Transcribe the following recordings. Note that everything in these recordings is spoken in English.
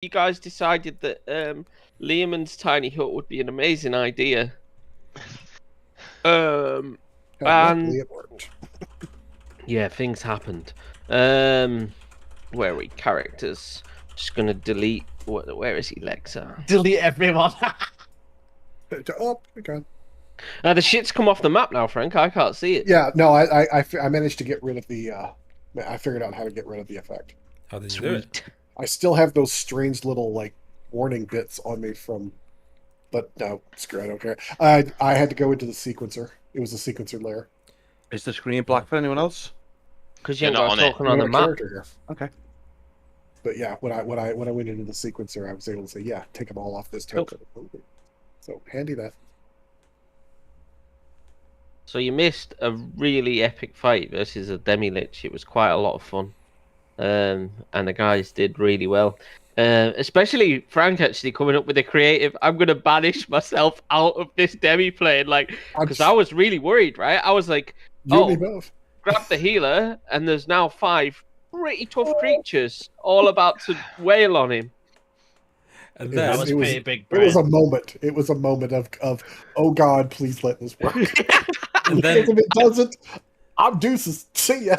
you guys decided that Lehman's tiny hut would be an amazing idea. And Luckily it worked. yeah, things happened. Where are we? Characters. Just gonna delete. Where is he, Lexa? Delete everyone. Oh my god. The shit's come off the map now, Frank. I can't see it. Yeah, no, I managed to get rid of the. I figured out how to get rid of the effect. How did you do it? Sweet. I still have those strange little like warning bits on me from, but no, screw it, I don't care. I had to go into the sequencer. It was a sequencer layer. Is the screen black for anyone else? Because you You're ain't not got on it. talking on the Got a map. character here. Okay. But yeah, when I went into the sequencer, I was able to say, yeah, take them all off this token. So handy that. So you missed a really epic fight versus a demi-lich. It was quite a lot of fun. And the guys did really well. Especially Frank actually coming up with a creative, I'm going to banish myself out of this demi-plane. Like, because I was really worried, right? I was like, You and me both. grab the healer, and there's now 5 pretty tough creatures all about to wail on him. And That then was pretty big. It was a moment. It was a moment of oh God, please let this work. And then- Because if it doesn't, I'm deuces. See ya.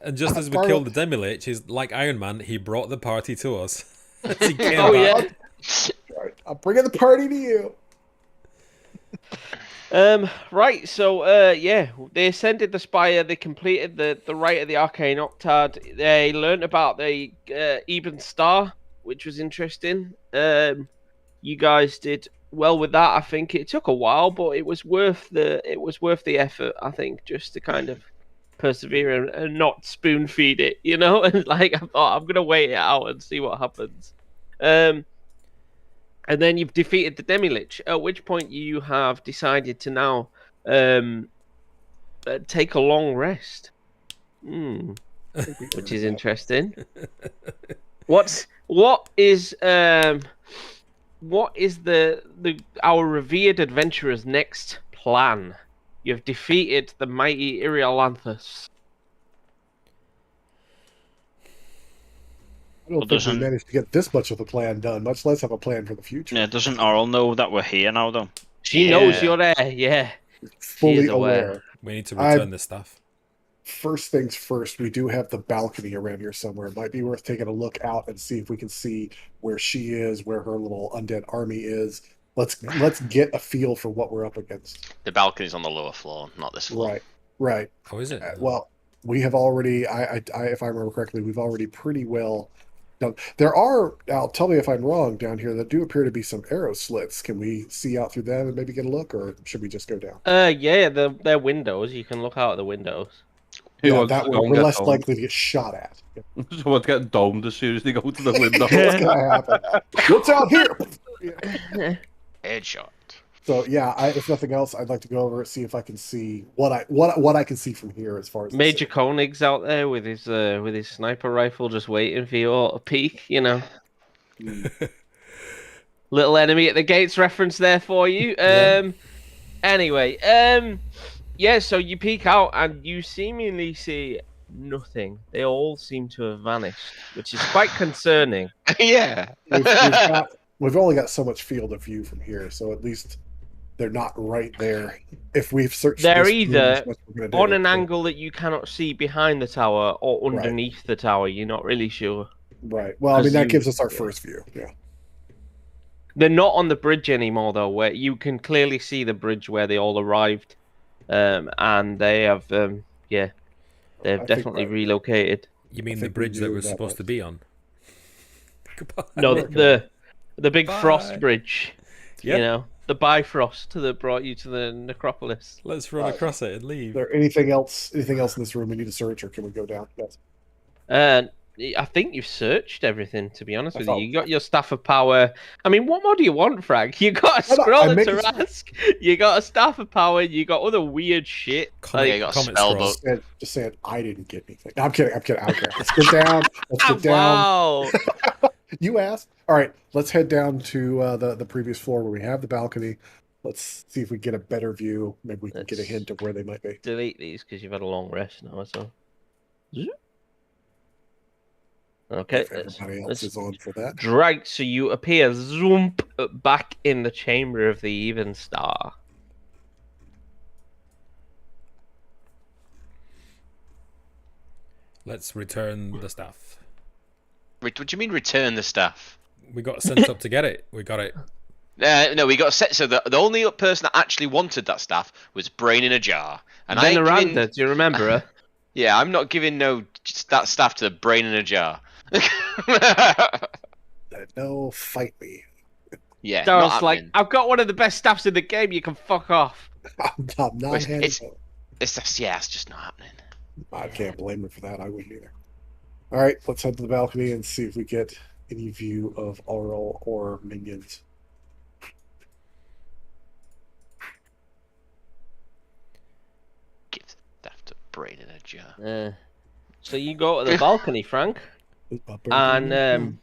and just as we Part killed of- the Demi-Lich, he's like Iron Man, he brought the party to us. As he came Oh, back. yeah. Right, I'm bringing the party to you. Right, so yeah, they ascended the spire, they completed the rite of the arcane octad, they learned about the Eben Star, which was interesting. You guys did well with that. I think it took a while, but it was worth the effort, I think, just to kind of persevere and not spoon feed it, you know. And like, I thought, I'm gonna wait it out and see what happens. And then you've defeated the Demi-Lich, at which point you have decided to now take a long rest. Which is interesting. What is our revered adventurer's next plan? You've defeated the mighty Irialanthus. I don't think we managed to get this much of a plan done, much less have a plan for the future. Yeah, doesn't Oral know that we're here now, though? She knows you're there, yeah. Fully is aware. aware. We need to return the stuff. First things first, we do have the balcony around here somewhere. It might be worth taking a look out and see if we can see where she is, where her little undead army is. Let's get a feel for what we're up against. The balcony's on the lower floor, not this floor. Right. How is it? Well, we have already, if I remember correctly, we've already pretty well done. There are, now tell me if I'm wrong, down here, there do appear to be some arrow slits. Can we see out through them and maybe get a look, or should we just go down? Yeah, they're windows. You can look out of the windows. Yeah, that way we're less likely to get shot at. Someone's getting domed as soon as they go to the window. What's gonna happen? What's out here? Headshot. So yeah, if nothing else, I'd like to go over and see if I can see what I can see from here as far as Major Koenig's out there with his sniper rifle, just waiting for you all to peek. You know, little enemy at the gates reference there for you. Anyway, yeah. So you peek out and you seemingly see nothing. They all seem to have vanished, which is quite concerning. Yeah. We've only got so much field of view from here, so at least they're not right there. If we've searched, they're either on an angle that you cannot see behind the tower or underneath the tower. You're not really sure. Right. Well, I mean, that gives us our first view. Yeah. They're not on the bridge anymore, though, where you can clearly see the bridge where they all arrived. And they have, they've definitely relocated. You mean the bridge that we're supposed to be on? No, the big frost bridge. Yep. You know, the Bifrost that brought you to the necropolis. Let's run across it and leave. Is there anything else in this room we need to search, or can we go down? Yes. I think you've searched everything, to be honest with you. You got your Staff of Power. I mean, what more do you want, Frank? You got a Scroll of Tarask, you got a Staff of Power, you got other weird shit. You got a spell book. Just saying, I didn't get anything. No, I'm kidding. Okay. Let's get down. Wow. You asked. All right, let's head down to the previous floor where we have the balcony. Let's see if we get a better view. Maybe we can get a hint of where they might be. Delete these because you've had a long rest now, so. Okay. If everybody else is on for that. Drag, so you appear zoom back in the chamber of the Even Star. Let's return the staff. What do you mean return the staff? We got sent up to get it. We got it. No, we got set. So the only person that actually wanted that staff was Brain in a Jar, and I ain't Veneranda, giving. do you remember her? Yeah, I'm not giving that staff to the Brain in a Jar. No, fight me. Yeah, Daryl's not like, happening. I've got one of the best staffs in the game. You can fuck off. I'm not It's- handing it's- it. It's just, yeah, it's just not happening. I can't blame him for that. I wouldn't either. All right, let's head to the balcony and see if we get any view of Aurel or minions. Give staff to Brain in a Jar. So you go to the balcony, Frank, and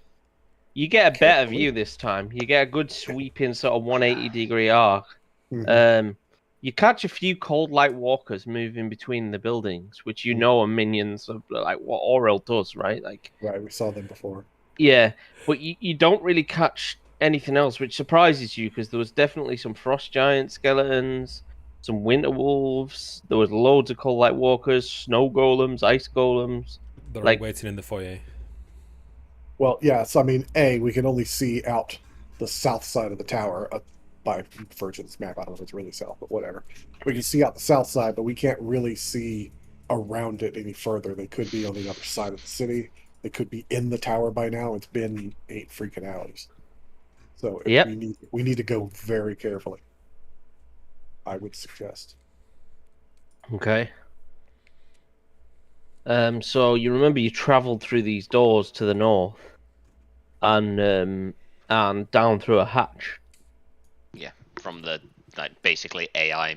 you get a better view this time. You get a good sweeping sort of 180-degree arc. Mhm. You catch a few cold light walkers moving between the buildings, which you know are minions of like what Aurel does, right? Like, Right, we saw them before. yeah, but you don't really catch anything else, which surprises you because there was definitely some frost giant skeletons, some winter wolves. There was loads of cold light walkers, snow golems, ice golems. They're Like- all waiting in the foyer. Well, yes, I mean, we can only see out the south side of the tower by virtue of this map. I don't know if it's really south, but whatever. We can see out the south side, but we can't really see around it any further. They could be on the other side of the city. They could be in the tower by now. It's been 8 freaking hours. So Yep. we need to go very carefully, I would suggest. Okay. So you remember you travelled through these doors to the north, and down through a hatch. Yeah, from the basically AI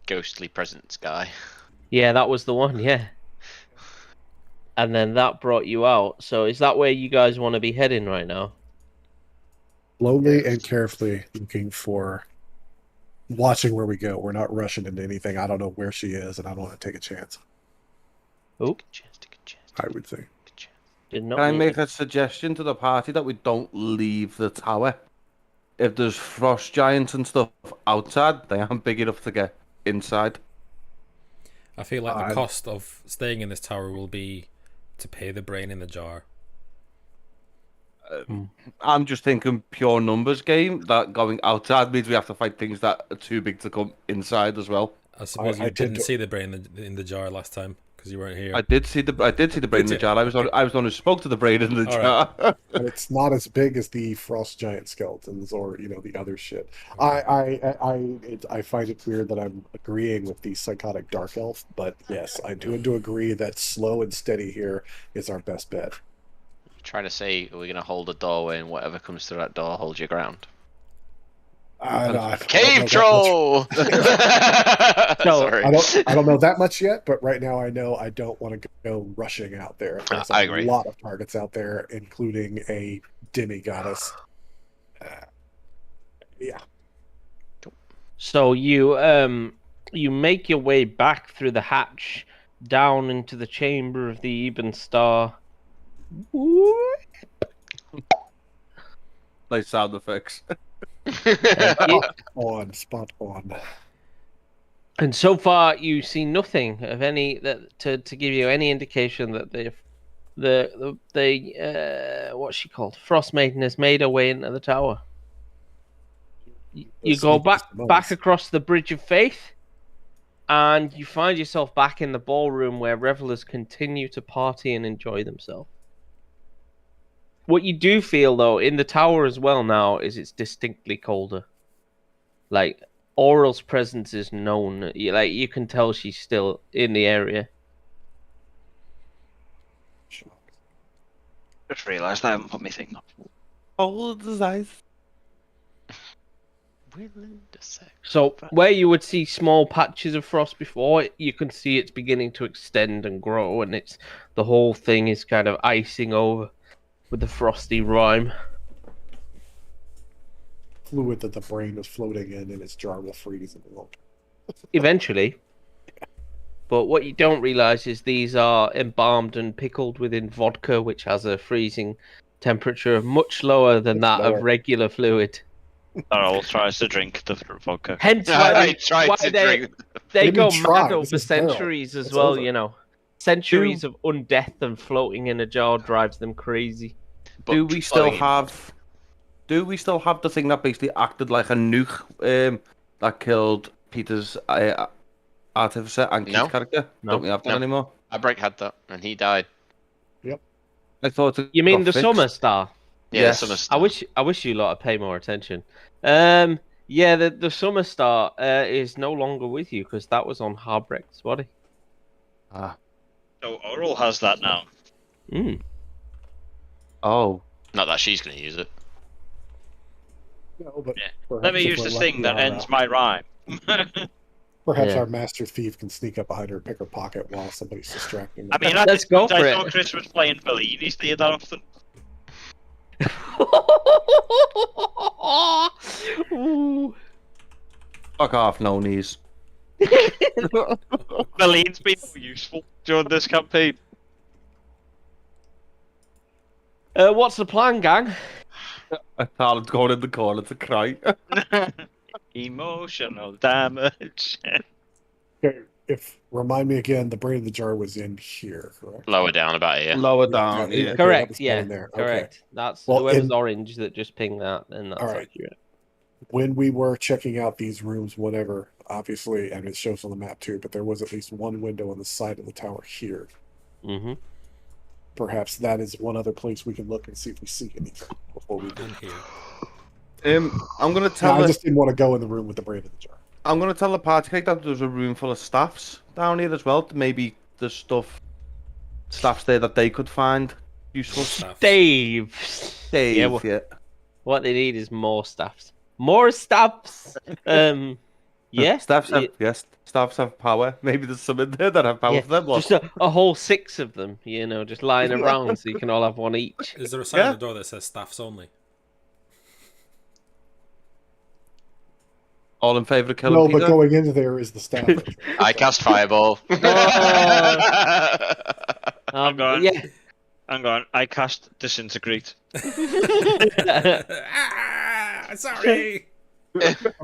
ghostly presence guy. Yeah, that was the one. Yeah. And then that brought you out. So is that where you guys want to be heading right now? Slowly and carefully looking for, watching where we go. We're not rushing into anything. I don't know where she is, and I don't want to take a chance. Oh, Take a chance. I would say. did not. Can I mean make to- a suggestion to the party that we don't leave the tower? If there's frost giants and stuff outside, they aren't big enough to get inside. I feel like the cost of staying in this tower will be to pay the brain in the jar. I'm just thinking pure numbers game, that going outside means we have to fight things that are too big to come inside as well. I suppose I you tend didn't to- see the brain in the jar last time because you weren't here. I did see the brain in the you? jar. I was the one who spoke to the brain in the All jar. But it's not as big as the frost giant skeletons or the other shit. I find it weird that I'm agreeing with the psychotic dark elf, but yes, I do agree that slow and steady here is our best bet. Trying to say we're gonna hold a doorway and whatever comes through that door, hold your ground. Cave troll. Sorry. I don't know that much yet, but right now I know I don't want to go rushing out there. There's I a agree. lot of targets out there, including a demi-goddess. Yeah. So you make your way back through the hatch down into the chamber of the Even Star. Nice sound effects. Spot on. And so far, you see nothing of any that to give you any indication that the what's she called, Frostmaiden, has made her way into the tower. You go back across the Bridge of Faith, and you find yourself back in the ballroom where revelers continue to party and enjoy themselves. What you do feel, though, in the tower as well now is it's distinctly colder. Like, Aurel's presence is known. You can tell she's still in the area. Just realised I haven't put my thing on. Hold his eyes. So, where you would see small patches of frost before, you can see it's beginning to extend and grow, and the whole thing is kind of icing over with the frosty rime. Fluid that the brain was floating in its jar will freeze and it won't. Eventually. But what you don't realise is these are embalmed and pickled within vodka, which has a freezing temperature much lower than that lower. of regular fluid. Darrell tries to drink the vodka. Hence I why tried to drink. they What do you go mean try? mad This over is barrel. centuries as It's well, over. you know. Centuries of undeath and floating in a jar drives them crazy. But Do we still trying. have? Do we still have the thing that basically acted like a nuke that killed Peter's artificer and Keith's No. character? No. Don't we have that No. anymore? Outbreak had that, and he died. I thought it You mean got the fixed. Summer Star? Yeah, Yes. Summer I Star. wish you lot had paid more attention. Yeah, the Summer Star is no longer with you because that was on Harbrecht's body. Ah. So Oral has that now. Mm. Oh. Not that she's going to use it. No, but Yeah. perhaps Let me if use we're this lucky, thing that our, ends my rhyme. Perhaps Yeah. our master thief can sneak up behind her and pick her pocket while somebody's distracting I them. mean, Let's go I for saw it. Chris was playing Bellini's there that often. Ooh. Fuck off, no knees. Bellini's been more useful during this campaign. What's the plan, gang? I thought going in the corner to cry. Emotional damage. Okay, remind me again, the brain of the jar was in here, correct? Lower down about here. Lower down. Okay, Yeah. that Correct, was yeah. down there. Okay. Correct. That's Well, whoever's in- orange that just pinged that, then that's All right. accurate. When we were checking out these rooms, whatever, obviously, and it shows on the map too, but there was at least one window on the side of the tower here. Mm-hmm. Perhaps that is one other place we can look and see if we see anything before we do. And here. I'm gonna No, tell I the just didn't want to go in the room with the brain of the jar. I'm gonna tell the party cake that there's a room full of staffs down here as well. Maybe there's staffs there that they could find useful. Staff. Dave. Dave, Yeah, well- yeah. What they need is more staffs. More staffs. Yeah. Staffs have, it- yes, staffs have power. Maybe there's some in there that have power yeah, for them. Look. just a whole 6 of them, you know, just lying around so you can all have one each. Is there a sign Yeah. on the door that says staffs only? All in favour of killing No, Peter? but going into there is the staff. I cast Fireball. on. Yeah. Hang on, I cast Disintegrate. Ah, sorry.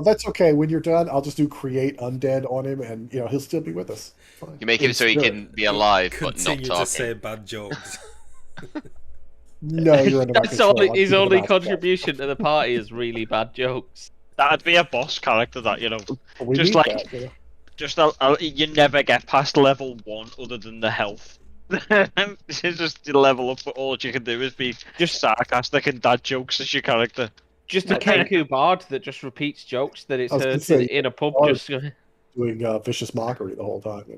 That's okay. When you're done, I'll just do create undead on him, and he'll still be with us. Fine. You make it so he can be alive but not Continue to talking. say bad jokes. No, you're under my That's control. all, I'm his keeping only it out. contribution to the party is really bad jokes. That'd be a boss character, that, you know. We Just need like- that, you know? Just you never get past level 1 other than the health. It's just you level up, but all you can do is be just sarcastic and dad jokes as your character. Just a Kenku bard that just repeats jokes that it's I was gonna heard say, in a pub. bard. Just going. Doing vicious mockery the whole time. You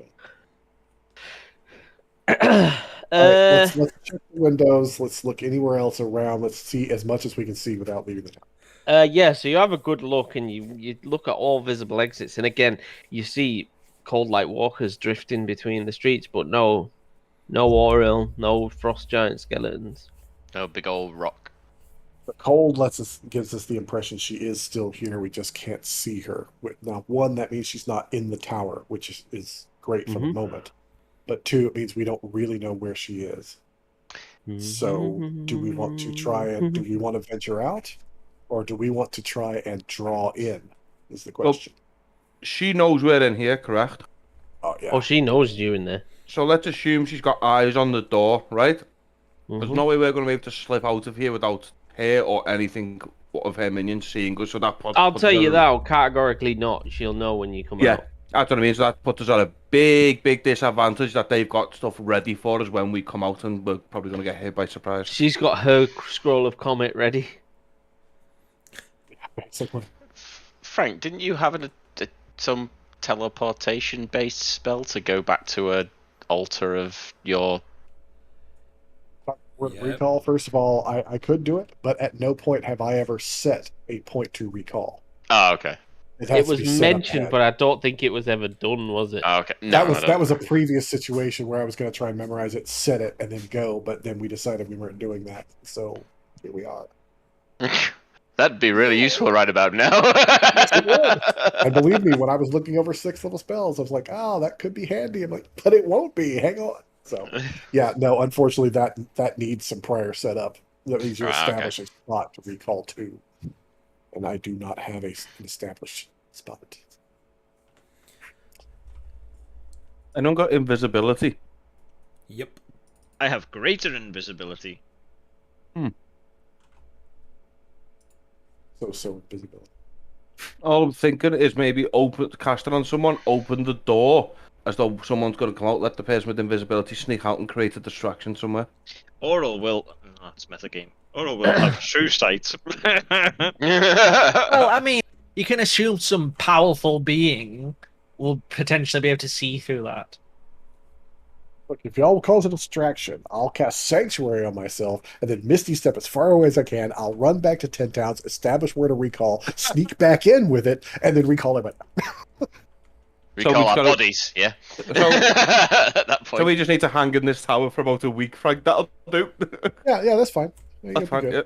know? uh, All right, let's check the windows. Let's look anywhere else around. Let's see as much as we can see without leaving the town. yeah, so you have a good look and you look at all visible exits, and again you see cold light walkers drifting between the streets, but no Oriel, no frost giant skeletons. No big old rock. The cold gives us the impression she is still here. We just can't see her. Now, one, that means she's not in the tower, which is great for the Mhm. moment. But two, it means we don't really know where she is. So, do we want to try and do we want to venture out, or do we want to try and draw in? Is the question. She knows we're in here, correct? Oh yeah. Oh, she knows you in there. So let's assume she's got eyes on the door, right? There's Mhm. no way we're going to be able to slip out of here without her or anything of her minions seeing us. So that I'll tell you that categorically not. She'll know when you come Yeah, out. that's what I mean. So that puts us at a big disadvantage that they've got stuff ready for us when we come out, and we're probably going to get hit by surprise. She's got her scroll of comet ready. It's like when- Frank, didn't you have some teleportation-based spell to go back to a altar of your... with Yeah. recall. First of all, I could do it, but at no point have I ever set a point to recall. Oh, okay. Has It to was be set up mentioned, ahead. but I don't think it was ever done, was it? Oh, okay. No, that was a previous situation where I was going to try and memorize it, set it, and then go, but then we decided we weren't doing that. So here we are. That'd be really useful right about now. Yes, it would. And believe me, when I was looking over 6th level spells, I was like, "Oh, that could be handy." I'm like, "But it won't be. Hang on." So, yeah, no. Unfortunately, that needs some prior setup. That means you establish a spot to recall to, and I do not have an established spot. Anyone got invisibility? Yep. I have greater invisibility. So visibility. All I'm thinking is maybe cast it on someone, open the door as though someone's going to come out, let the person with invisibility sneak out and create a distraction somewhere. Oral will. No, it's metagame. Oral will have true sight. Well, I mean, you can assume some powerful being will potentially be able to see through that. Look, if y'all will cause a distraction, I'll cast Sanctuary on myself, and then Misty Step as far away as I can. I'll run back to 10 towns, establish where to recall, sneak back in with it, and then recall everybody. Recall our bodies, yeah. So, At that point. so we just need to hang in this tower for about a week, Frank. That'll do. Yeah, that's fine. Yeah, That's fine. good. Yeah.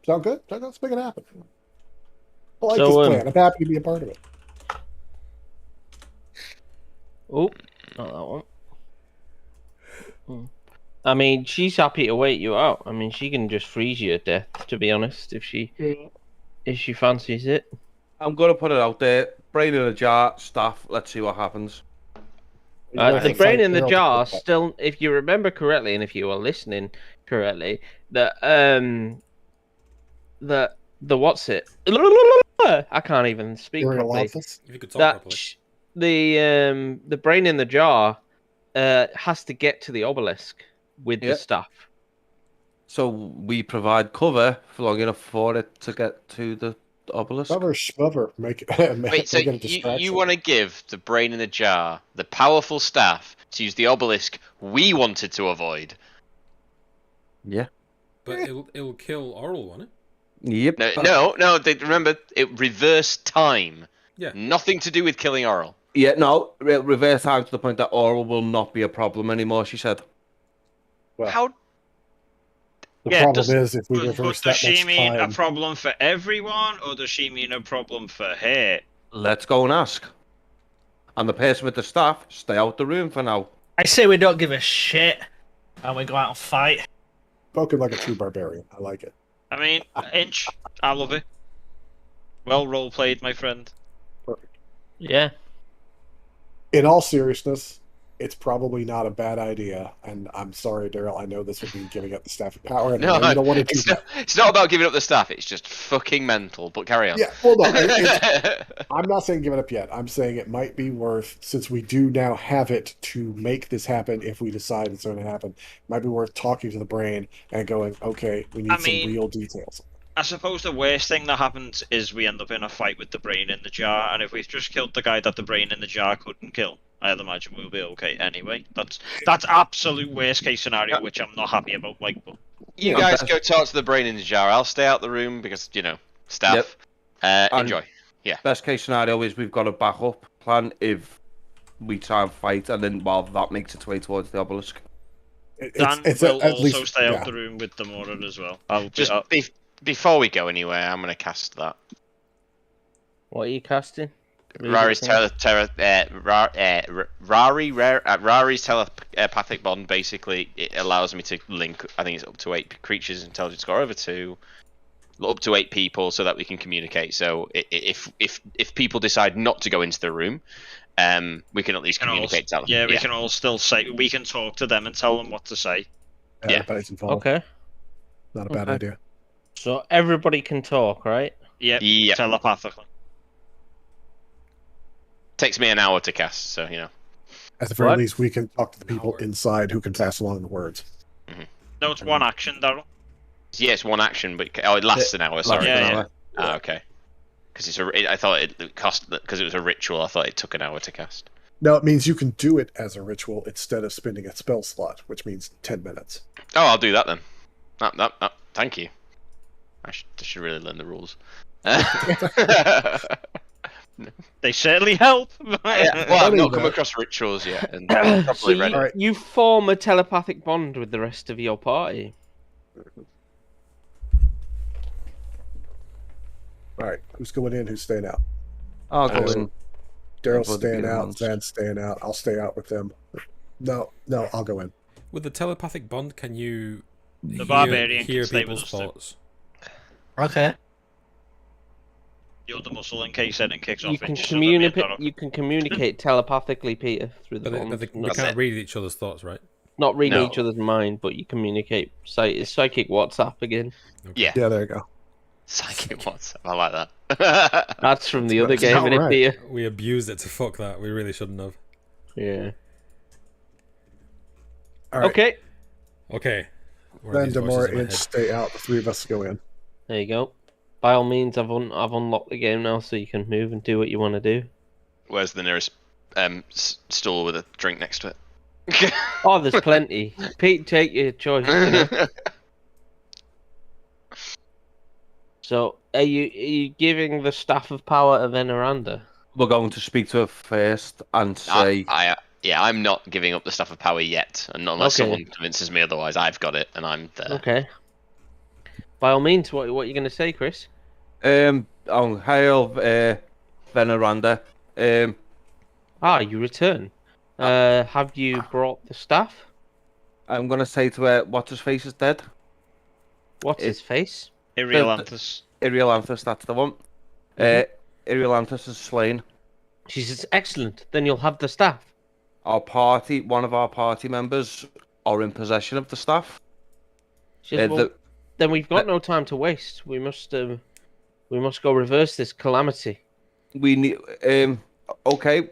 Sound good? Let's make it happen. I like So, this plan. I'm happy to be a part of it. Oh, not that one. I mean, she's happy to wait you out. I mean, she can just freeze you to death, to be honest, if she fancies it. I'm gonna put it out there. Brain in a jar, staff. Let's see what happens. The brain in the jar still, if you remember correctly, and if you were listening correctly, the what's it? I can't even speak properly. If you could talk properly. The brain in the jar has to get to the obelisk with the staff. So we provide cover for long enough for it to get to the obelisk. Schmubber, make Wait, so you want to give the brain in the jar the powerful staff to use the obelisk we wanted to avoid? Yeah. But it'll kill Oral, won't it? Yep. No. Remember, it reversed time. Yeah. Nothing to do with killing Oral. Yeah, no. Reverse time to the point that Oral will not be a problem anymore, she said. Well, How? the problem is if we reverse Does that she much mean time. a problem for everyone, or does she mean a problem for her? Let's go and ask. And the person with the staff, stay out the room for now. I say we don't give a shit, and we go out and fight. Spoken like a true barbarian. I like it. I mean, Inch, I love it. Well role played, my friend. Perfect. Yeah. In all seriousness, it's probably not a bad idea. And I'm sorry, Daryl. I know this would be giving up the staff of power. And No, I know you don't want to do that. It's not about giving up the staff. It's just fucking mental. But carry on. Yeah, well, no, I'm not saying give it up yet. I'm saying it might be worth, since we do now have it to make this happen, if we decide it's going to happen, it might be worth talking to the brain and going, okay, we need some real details. I suppose the worst thing that happens is we end up in a fight with the brain in the jar, and if we've just killed the guy that the brain in the jar couldn't kill, I'd imagine we'll be okay anyway. That's absolute worst case scenario, which I'm not happy about. Like, but you guys go talk to the brain in the jar. I'll stay out the room because staff. Enjoy. Yeah. Best case scenario is we've got a backup plan if we try and fight, and then while that makes its way towards the obelisk. Dan will also stay out the room with the Mora as well. Before we go anywhere, I'm going to cast that. What are you casting? Rari's telepathic bond. Basically, it allows me to link. I think it's up to 8 creatures, intelligence score over 2, up to 8 people, so that we can communicate. So if people decide not to go into the room, we can at least communicate. Tell them. Yeah, we can all still say we can talk to them and tell them what to say. Yeah. Okay. Not a bad idea. So everybody can talk, right? Yep. Telepathically. Takes me an hour to cast, so At the very least, we can talk to the people inside who can pass along the words. Mm-hmm. No, it's one action, Daryl. Yeah, it's one action, but it lasts an hour. Sorry. Yeah. Okay. Because I thought it cost because it was a ritual. I thought it took an hour to cast. No, it means you can do it as a ritual instead of spending a spell slot, which means 10 minutes. Oh, I'll do that then. Thank you. I should really learn the rules. They certainly help. Well, I've not come across rituals yet, and probably read it. You form a telepathic bond with the rest of your party. All right, who's going in? Who's staying out? I'll go So, in. Daryl's Bloody staying beer out. months. Zan's staying out. I'll stay out with them. No, I'll go in. With the telepathic bond, can you barbarian hear can stay with people's us too. thoughts? Okay. You're the muscle in case anything kicks You off. can it's so that me and communicate. Dara- You can communicate telepathically, Peter, through the But bonds. we Not, can't read each other's thoughts, right? not reading No. each other's mind, but you communicate. It's psychic WhatsApp again. Yeah. Yeah, there you go. Psychic WhatsApp. I like that. That's from the That's other right. game, All innit, right. Peter? We abused it to fuck that. We really shouldn't have. Yeah. All right. Okay. Okay. Where are Then these voices Demora in my Inch head? stay out. The three of us go in. There you go. By all means, I've unlocked the game now, so you can move and do what you want to do. Where's the nearest stool with a drink next to it? Oh, there's plenty. Pete, take your choice. You know? So, are you giving the staff of power to Veneranda? We're going to speak to her first and say, I'm not giving up the stuff of power yet, and unless Okay. someone convinces me otherwise, I've got it, and I'm there. Okay. By all means, what are you going to say, Chris? "Oh, hail, Veneranda. You return. Have you brought the staff? I'm going to say to her, what's his face is dead? What's his face? Iriolanthus. Iriolanthus, that's the one. Iriolanthus is slain. She says, excellent. Then you'll have the staff. One of our party members are in possession of the staff. She says, well, then we've got no time to waste. We must go reverse this calamity. We need, okay,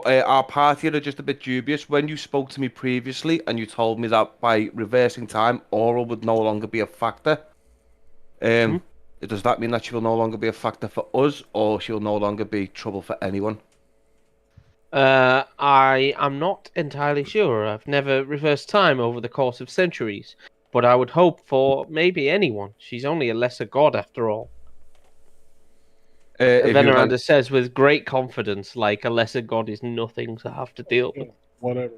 our party are just a bit dubious. When you spoke to me previously and you told me that by reversing time, Aura would no longer be a factor, does that mean that she will no longer be a factor for us, or she'll no longer be trouble for anyone? I am not entirely sure. I've never reversed time over the course of centuries, but I would hope for maybe anyone. She's only a lesser god after all. Veneranda says with great confidence, like a lesser god is nothing to have to deal with. Whatever.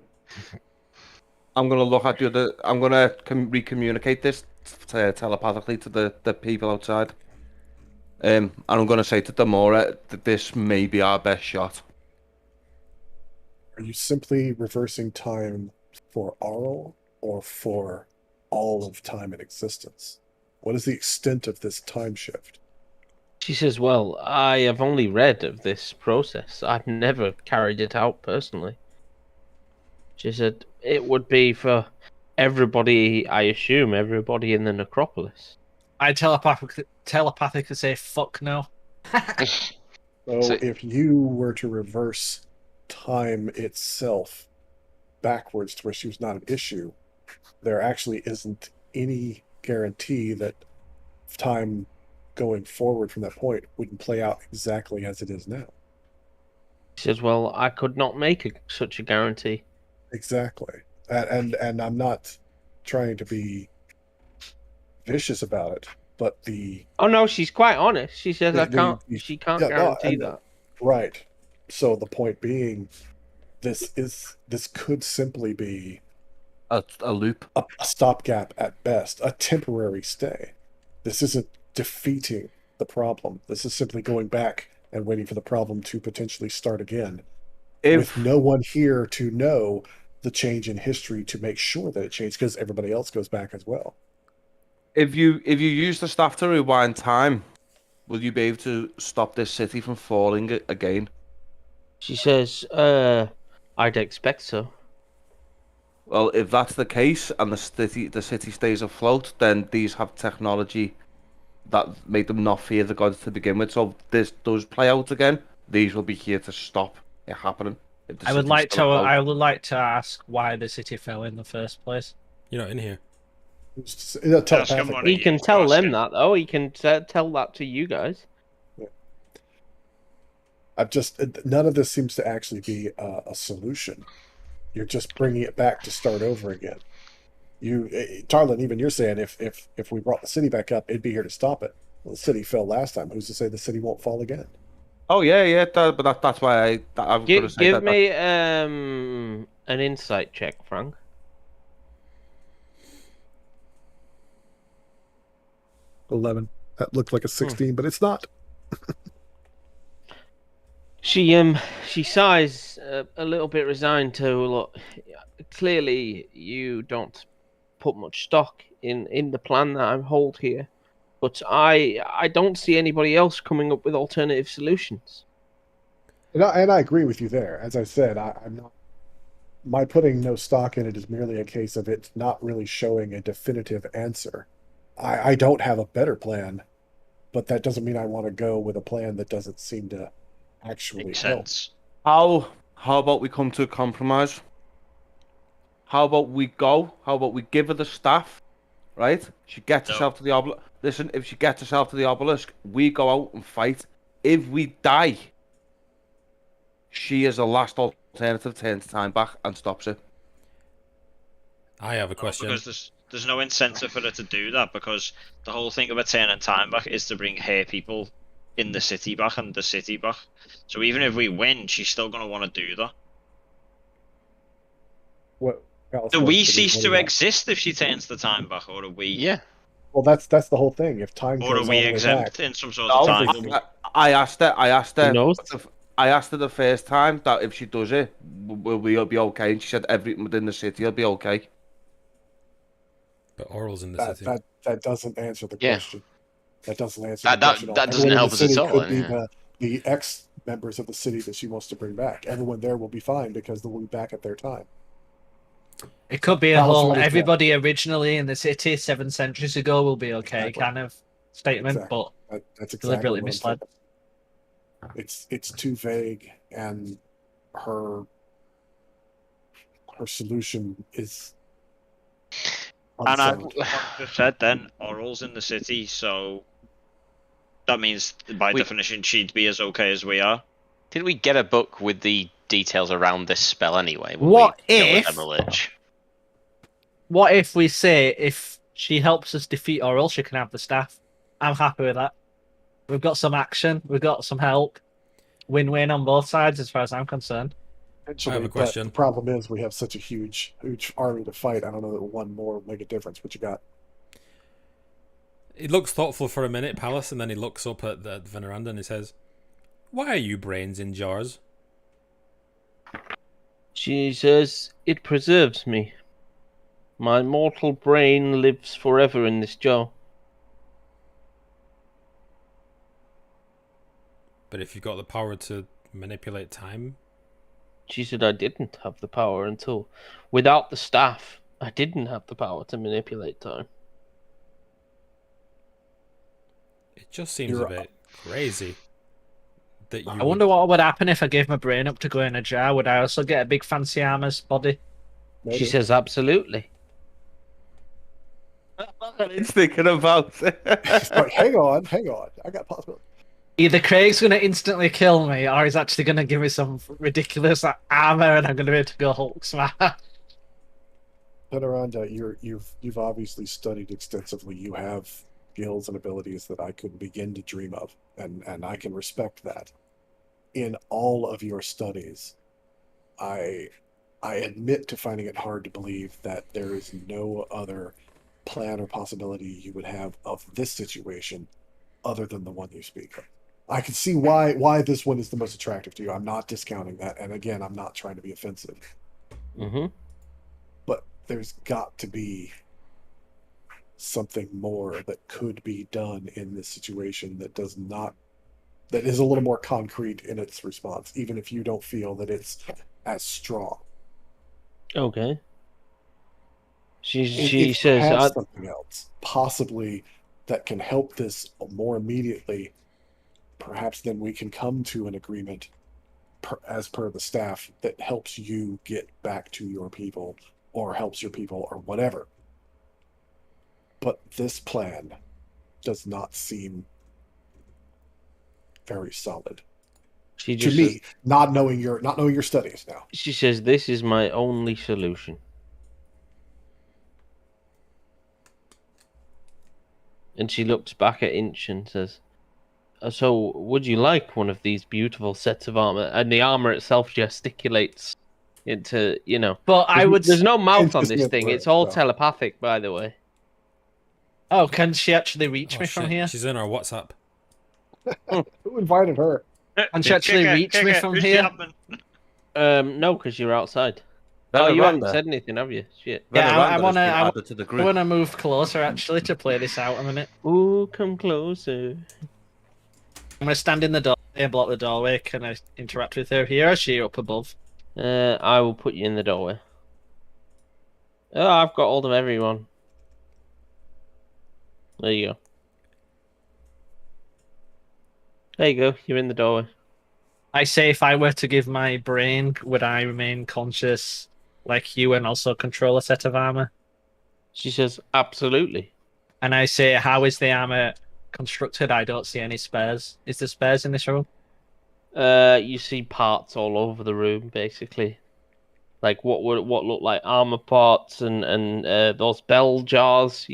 I'm going to look at the other... I'm going to re-communicate this telepathically to the people outside. And I'm going to say to Demora that this may be our best shot. Are you simply reversing time for Arl or for all of time in existence? What is the extent of this time shift? She says, well, I have only read of this process. I've never carried it out personally. She said, it would be for everybody, I assume, everybody in the necropolis. I telepathically say, fuck no. So if you were to reverse time itself backwards to where she was not an issue, there actually isn't any guarantee that time going forward from that point wouldn't play out exactly as it is now. She says, well, I could not make such a guarantee. Exactly. And I'm not trying to be vicious about it, but the... Oh, no, she's quite honest. She says, she can't guarantee no, that. Right. So the point being, this could simply be A loop. a stopgap at best, a temporary stay. This isn't defeating the problem. This is simply going back and waiting for the problem to potentially start again. With no one here to know the change in history to make sure that it changed, because everybody else goes back as well. If you use the staff to rewind time, will you be able to stop this city from falling again? She says, I'd expect so. Well, if that's the case and the city stays afloat, then these have technology that made them not fear the gods to begin with. So if this does play out again, these will be here to stop it happening. I would like to ask why the city fell in the first place. You're not in here. He can tell them that, though. He can tell that to you guys. None of this seems to actually be a solution. You're just bringing it back to start over again. Tarlin, even you're saying if we brought the city back up, it'd be here to stop it. Well, the city fell last time. Who's to say the city won't fall again? Oh yeah, but that's why I'm going to say give me an insight check, Frank. 11. That looked like a 16, but it's not. She sighs a little bit resigned to look. Clearly, you don't put much stock in the plan that I hold here, but I don't see anybody else coming up with alternative solutions. And I agree with you there. As I said, I'm not. My putting no stock in it is merely a case of it not really showing a definitive answer. I don't have a better plan, but that doesn't mean I want to go with a plan that doesn't seem to actually Makes help. sense. How about we come to a compromise? How about we go? How about we give her the staff, right? She gets No. herself to the obelisk. Listen, if she gets herself to the obelisk, we go out and fight. If we die, she is the last alternative, turns time back and stops it. I have a No, question. because there's no incentive for her to do that, because the whole thing about turning time back is to bring her people in the city back and the city back. So even if we win, she's still going to want to do that. What? Alice, Do what- we what cease do to you got? exist if she turns the time back, or do we? Yeah. Well, that's the whole thing. If time Or goes are all we the way exempt back, in some sort of No, time? everything- I asked her. Who knows? I asked her the first time that if she does it, will we be okay? And she said everything within the city will be okay. But Oral's in the that city. that doesn't answer the Yeah. question. That doesn't answer That- the that- question. at all. that doesn't Everyone in help the us at city all, could be yeah. the ex members of the city that she wants to bring back. Everyone there will be fine because they'll be back at their time. It could be a Alice, whole what is that? everybody originally in the city 7 centuries ago will be okay Exactly. kind of statement, Exactly. but That's exactly deliberately what I'm misled. saying. It's too vague, and her solution is And I unsettled. just said then, Oral's in the city, so that means by We- definition she'd be as okay as we are. Did we get a book with the details around this spell anyway? Will What we go with if- Emerald? What if we say if she helps us defeat Oral, she can have the staff? I'm happy with that. We've got some action, we've got some help. Win-win on both sides, as far as I'm concerned. Eventually, I have a but question. the problem is we have such a huge army to fight. I don't know that one more will make a difference. What you got? He looks thoughtful for a minute, Palace, and then he looks up at the Veneranda and he says, "Why are you brains in jars?" She says, "It preserves me. My mortal brain lives forever in this jar." But if you've got the power to manipulate time, She said I didn't have the power until, without the staff, I didn't have the power to manipulate time. it just seems You're- a bit crazy. That you I wonder what would happen if I gave my brain up to go in a jar. Would I also get a big fancy armor's body? Maybe. She says absolutely. It's thinking about it. It's like, hang on. I got possibility. Either Craig's going to instantly kill me, or he's actually going to give me some ridiculous armor, and I'm going to be able to go Hulk smash. Veneranda, you've obviously studied extensively. You have skills and abilities that I couldn't begin to dream of, and I can respect that. In all of your studies, I admit to finding it hard to believe that there is no other plan or possibility you would have of this situation other than the one you speak of. I can see why this one is the most attractive to you. I'm not discounting that, and again, I'm not trying to be offensive. Mm-hmm. But there's got to be something more that could be done in this situation that is a little more concrete in its response, even if you don't feel that it's as strong. Okay. She If you says, have something else, possibly that can help this more immediately, perhaps then we can come to an agreement as per the staff that helps you get back to your people or helps your people or whatever. But this plan does not seem very solid she to just me. says, Not knowing your studies now. she says, "This is my only solution." And she looks back at Inch and says, "So, would you like one of these beautiful sets of armor?" And the armor itself gesticulates into, But I would. There's no mouth It's on just this the thing. other It's all way, so. telepathic, by the way. Oh, can she actually reach Oh, me from shit, here? she's in our WhatsApp. Who invited her? Can't you actually reach me from here? No, because you're outside. Oh, you haven't said anything, have you? Shit. Yeah, I Veneranda has wanna, been I, added to the I group. wanna move closer actually to play this out a minute. Ooh, come closer. I'm gonna stand in the doorway and block the doorway. Can I interact with her here? Or is she up above? I will put you in the doorway. Oh, I've got hold of everyone. There you go. There you go. You're in the doorway. I say if I were to give my brain, would I remain conscious like you and also control a set of armor? She says, absolutely. And I say, how is the armor constructed? I don't see any spares. Is there spares in this room? You see parts all over the room, basically. Like what look like armor parts and those bell jars,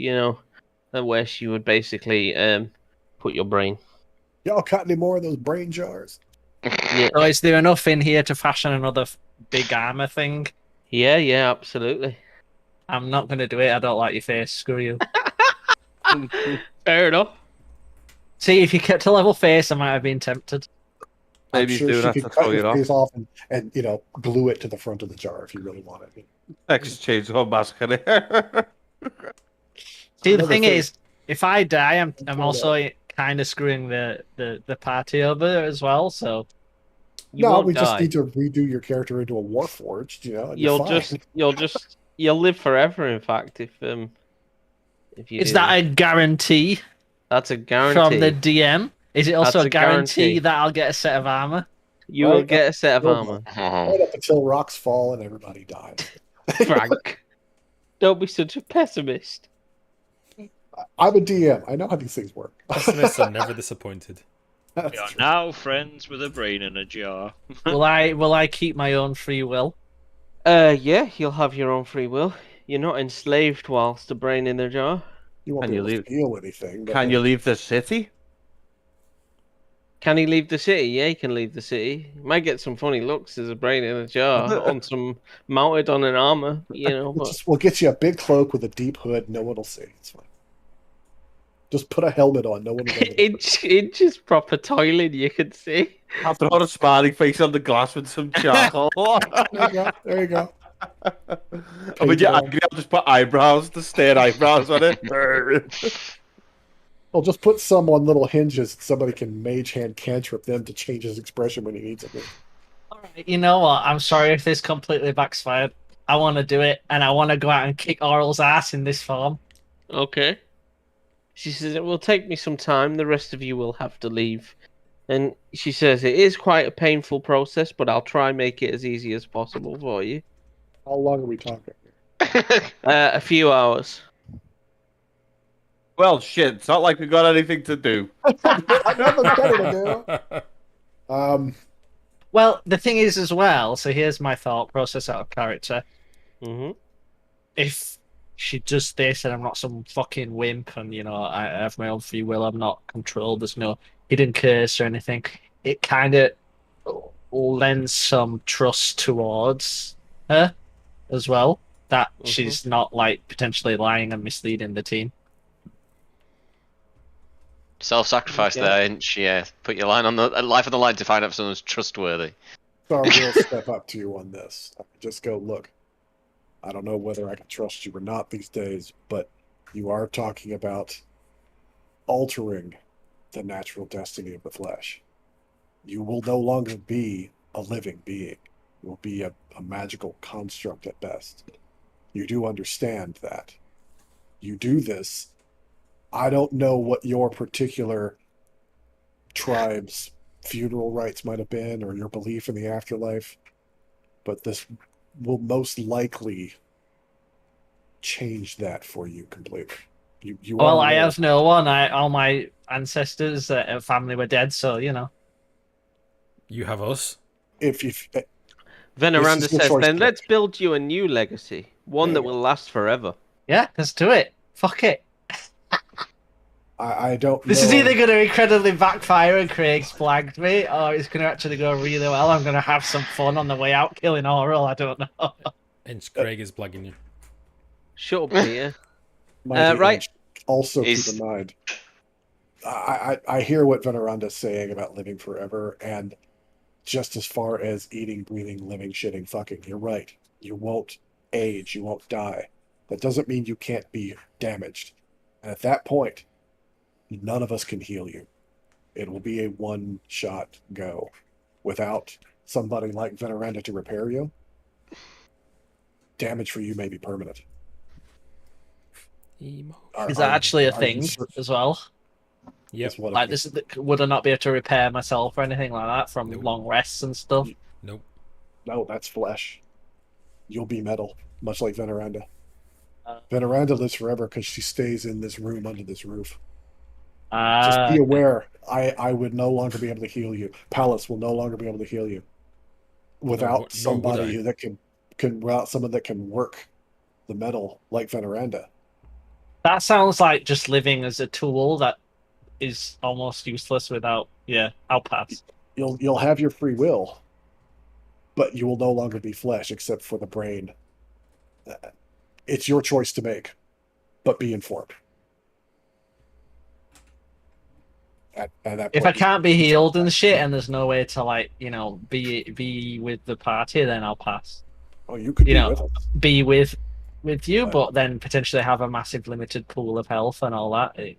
where she would basically put your brain. Y'all got any more of those brain jars? Yeah, So is there enough in here to fashion another big armor thing? yeah, absolutely. I'm not going to do it. I don't like your face. Screw you. Fair enough. See, if you kept a level face, I might have been tempted. Maybe I'm he's doing she that could to cut throw your you off. face off and glue it to the front of the jar if you really wanted. Exchange her mask. See, the Another thing thing- is, if I die, I'm Hold also kind of screwing the party over as well. So You No, won't we just die. need to redo your character into a warforged, and you're fine. You'll live forever. In fact, if you is do that a guarantee that's a guarantee from the DM? Is it also That's a a guarantee guarantee. that I'll get a set of armor? You will Right, get a set of no, armor. Right up until rocks fall and everybody dies. Frank, don't be such a pessimist. I'm a DM. I know how these things work. Pessimists are never disappointed. That's We are true. now friends with a brain in a jar. Will I keep my own free will? Yeah, you'll have your own free will. You're not enslaved whilst the brain in the jar. You won't Can be you able to leave- feel anything. But Can you leave the city? Can he leave the city? Yeah, he can leave the city. He might get some funny looks as a brain in a jar mounted on an armor, but We'll get you a big cloak with a deep hood. No one will see. It's fine. Just put a helmet on. No one will know. it's just proper toiling. You can see. I'll throw a smiling face on the glass with some charcoal. There you go. There you go. I mean, you're angry, I'll just put eyebrows, the stare eyebrows on it. Well, just put some on little hinges. Somebody can mage hand cantrip them to change his expression when he needs it. All right, you know what? I'm sorry if this completely backfired. I want to do it, and I want to go out and kick Oral's ass in this form. Okay. She says it will take me some time. The rest of you will have to leave. And she says it is quite a painful process, but I'll try and make it as easy as possible for you. How long are we talking? A few hours. Well, shit, it's not like we got anything to do. I got nothing better to do. Well, the thing is as well. So here's my thought process out of character. Mm-hmm. If she does this and I'm not some fucking wimp and I have my own free will, I'm not controlled, there's no hidden curse or anything, it kind of lends some trust towards her as well, that she's not like potentially lying and misleading the team. Self-sacrifice there, ain't she? Yeah. Put your life on the line to find out if someone's trustworthy. So I will step up to you on this. I can just go, look, I don't know whether I can trust you or not these days, but you are talking about altering the natural destiny of the flesh. You will no longer be a living being. You will be a magical construct at best. You do understand that. You do this. I don't know what your particular tribe's funeral rites might have been or your belief in the afterlife, but this will most likely change that for you completely. You Well, are I aware. have no one. All my ancestors and family were dead, so You have us. If Veneranda This is your says, choice then today. let's build you a new legacy. One There that you will last forever. yeah, let's do it. Fuck it. I don't This know. is either going to incredibly backfire and Craig's flagged me, or it's going to actually go really well. I'm going to have some fun on the way out killing Oral. I don't know. Inch Craig is blagging you. Shut up, Peter. Mighty right. Inch. Also Is- keep in mind, I hear what Veneranda's saying about living forever, and just as far as eating, breathing, living, shitting, fucking, you're right. You won't age, you won't die. That doesn't mean you can't be damaged. And at that point, none of us can heal you. It will be a one-shot go. Without somebody like Veneranda to repair you, damage for you may be permanent. Emo. Is that actually a are you thing sure? as well? Yep. It's what Like this, would I not be able to repair myself or anything like that from Nope. long rests and stuff? Nope. No, that's flesh. You'll be metal, much like Veneranda. Uh, Veneranda lives forever because she stays in this room under this roof. Just Ah, be aware, I would no longer be able to heal you. Palace will no longer be able to heal you without nor would somebody I. that can without someone that can work the metal like Veneranda. that sounds like just living as a tool that is almost useless without. Yeah, I'll pass. You'll have your free will, but you will no longer be flesh except for the brain. It's your choice to make, but be informed. At that If point, I can't be healed and shit, and there's no way to like, be with the party, then I'll pass. oh, you could You be know, with us. be with you, Right. but then potentially have a massive limited pool of health and all that. Yeah,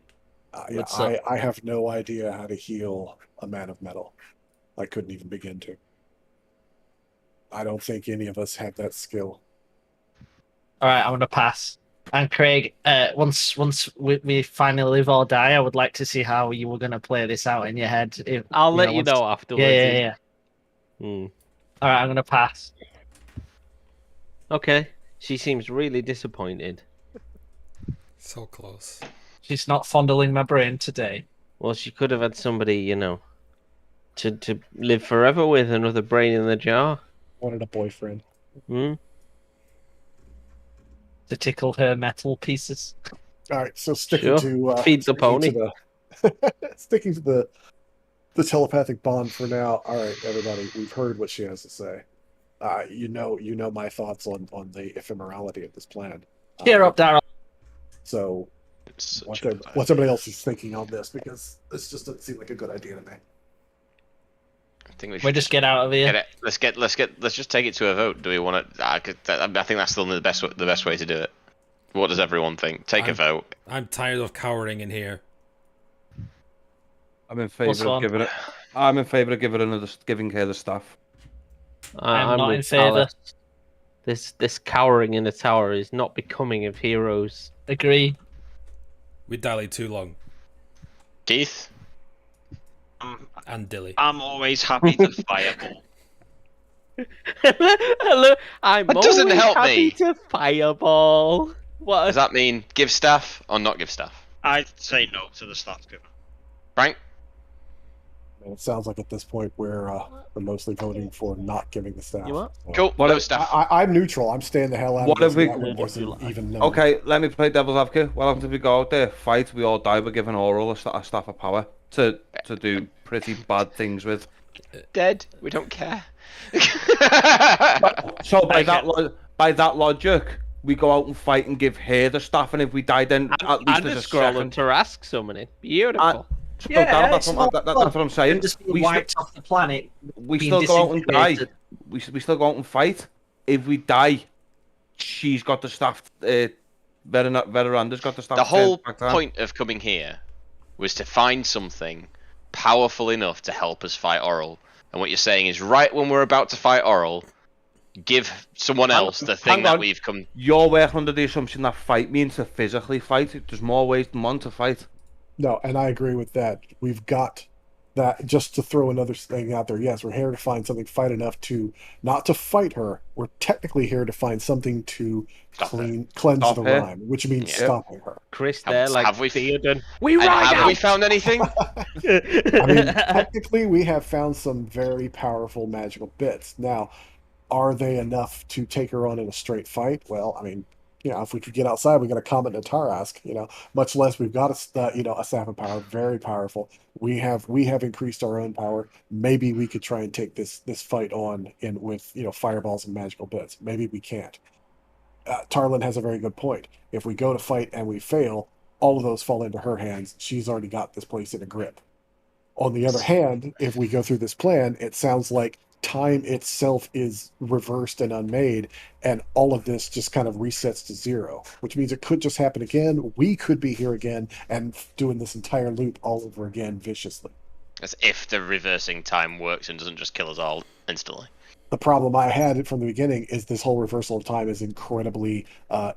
would suck. I have no idea how to heal a man of metal. I couldn't even begin to. I don't think any of us have that skill. All right, I'm gonna pass. And Craig, once we finally live or die, I would like to see how you were gonna play this out in your head. If I'll let you once- know Yeah, afterwards. yeah, yeah. Hmm. All right, I'm gonna pass. Okay. She seems really disappointed. So close. She's not fondling my brain today. Well, she could have had somebody, to live forever with, another brain in the jar. Wanted a boyfriend. Hmm. To tickle her metal pieces. All right, so sticking Sure. to Feed the sticking pony. to sticking to the telepathic bond for now. All right, everybody, we've heard what she has to say. You know my thoughts on the ephemerality of this plan. Cheer up, Daryl. So It's what's such a what's everybody else is thinking on this, because this just doesn't seem like a good idea to me. I think we We should just get out of here. Let's just take it to a vote. Do we want to? I think that's still the best way to do it. What does everyone think? Take a vote. I'm tired of cowering in here. I'm in What's favour of on? giving it. I'm in favour of giving her the stuff. I'm not with in favour. Palace. This cowering in a tower is not becoming of heroes. Agree. We dallied too long. Keith, And Dilly. I'm always happy to fireball. Hello, I'm That doesn't always help happy me. to fireball. What? does that mean give staff or not give staff? I'd say no to the staff giver. Frank, And it sounds like at this point we're mostly voting for not giving the staff. You what? So, cool. What No if- staff. I'm neutral. I'm staying the hell out What of this. if we- That one What wasn't you like? even known. Okay, let me play devil's advocate. What happens if we go out there, fight, we all die, we're giving Oral a staff of power to do pretty bad things with? Dead. We don't care. So by that logic, we go out and fight and give her the staff, and if we die, then at least I'm there's a just scrolling second. to ask summoning. Beautiful. So Yeah, that's it's what not that's what I'm saying. And just being We wiped off the planet. we being still go out and die. disintegrated. We still go out and fight. If we die, she's got the staff. Veranda's got the staff. The whole back down. point of coming here was to find something powerful enough to help us fight Oral. And what you're saying is, right when we're about to fight Oral, give someone else the thing hang that on. we've come. You're working under the assumption that fight means to physically fight. There's more ways than one to fight. No, and I agree with that. We've got that. Just to throw another thing out there, yes, we're here to find something fight enough to not to fight her. We're technically here to find something to Stop cleanse Stop the her. rhyme, which means Yeah. stopping her. Chris Have- there, like have we- Theoden. We And ride have we out. found anything? I mean, technically, we have found some very powerful magical bits. Now, are they enough to take her on in a straight fight? Well, I mean, if we could get outside, we got a comet and a Tarask. Much less we've got a staff of power, very powerful. We have increased our own power. Maybe we could try and take this fight on with fireballs and magical bits. Maybe we can't. Tarlin has a very good point. If we go to fight and we fail, all of those fall into her hands. She's already got this place in a grip. On the other hand, if we go through this plan, it sounds like time itself is reversed and unmade, and all of this just kind of resets to zero, which means it could just happen again. We could be here again and doing this entire loop all over again viciously. As if the reversing time works and doesn't just kill us all instantly. The problem I had from the beginning is this whole reversal of time is incredibly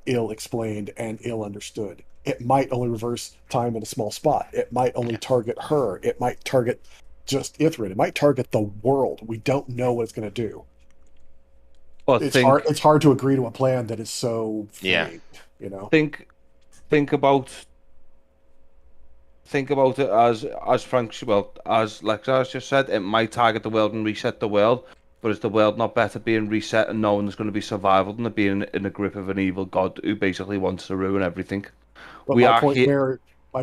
ill explained and ill understood. It might only reverse time in a small spot. It might only target her. It might target just Ithrid. It might target the world. We don't know what it's going to do. But It's hard to agree to a plan that is so vague, you know. Think about it as Frank, well, as Lexar just said, it might target the world and reset the world. But is the world not better being reset and knowing there's going to be survival than it being in the grip of an evil god who basically wants to ruin everything? But my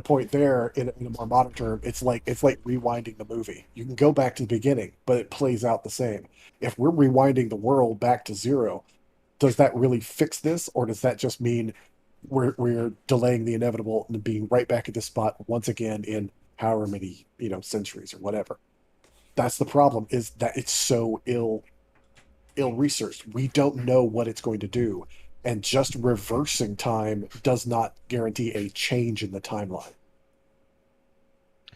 point there, in a more modern term, it's like rewinding the movie. You can go back to the beginning, but it plays out the same. If we're rewinding the world back to zero, does that really fix this, or does that just mean we're delaying the inevitable and being right back at this spot once again in however many centuries or whatever? That's the problem, is that it's so ill researched. We don't know what it's going to do, and just reversing time does not guarantee a change in the timeline.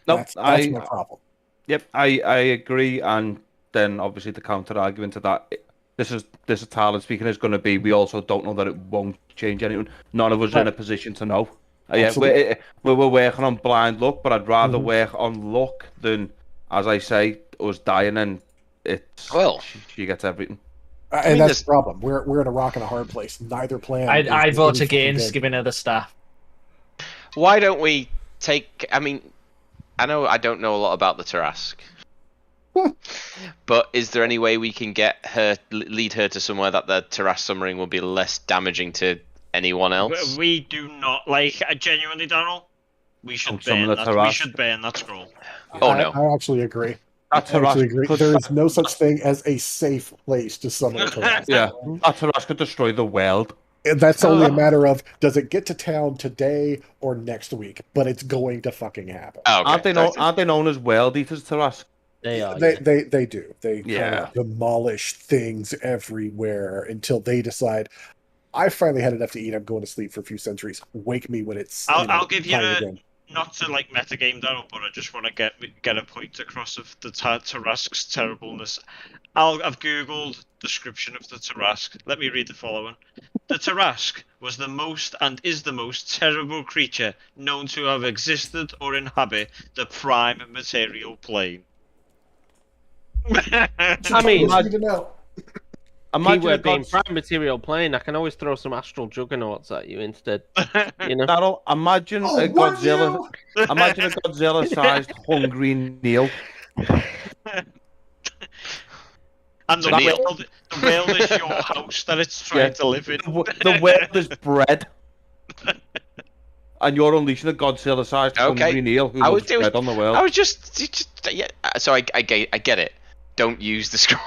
Nope, That's my problem. Yep, I agree, and then obviously the counter argument to that, this is Talon speaking, is going to be, we also don't know that it won't change anything. None of us are in a position to know. Yeah, we're working on blind luck, but I'd rather work on luck than, as I say, us dying and she gets everything. And that's the problem. We're in a rock and a hard place. Neither plan. I vote against giving her the staff. Why don't we take? I mean, I know I don't know a lot about the Tarask, but is there any way we can lead her to somewhere that the Tarask submarine will be less damaging to anyone else? We do not genuinely, Donald. We should burn that. We should burn that scroll. Oh no! I actually agree. There is no such thing as a safe place to summon a Tarask. Yeah, that Tarask could destroy the world. And that's only a matter of, does it get to town today or next week? But it's going to fucking happen. Oh, okay. Aren't they known as world eaters, Tarask? They are. They do. They kind of demolish things everywhere until they decide, I finally had enough to eat. I'm going to sleep for a few centuries. Wake me when it's I'll give you again. Not to metagame down, but I just want to get a point across of the Tarask's terribleness. I've googled description of the Tarask. Let me read the following. The Tarask was the most and is the most terrible creature known to have existed or inhabit the prime material plane. I mean, Imagine being prime material plane, I can always throw some astral juggernauts at you instead. Imagine a Godzilla-sized hungry Neil. And the world is your house that it's trying to live in. The world is bread. And you're unleashing a Godzilla-sized hungry Neil who loves bread on the world. I was just so I get it. Don't use the scroll.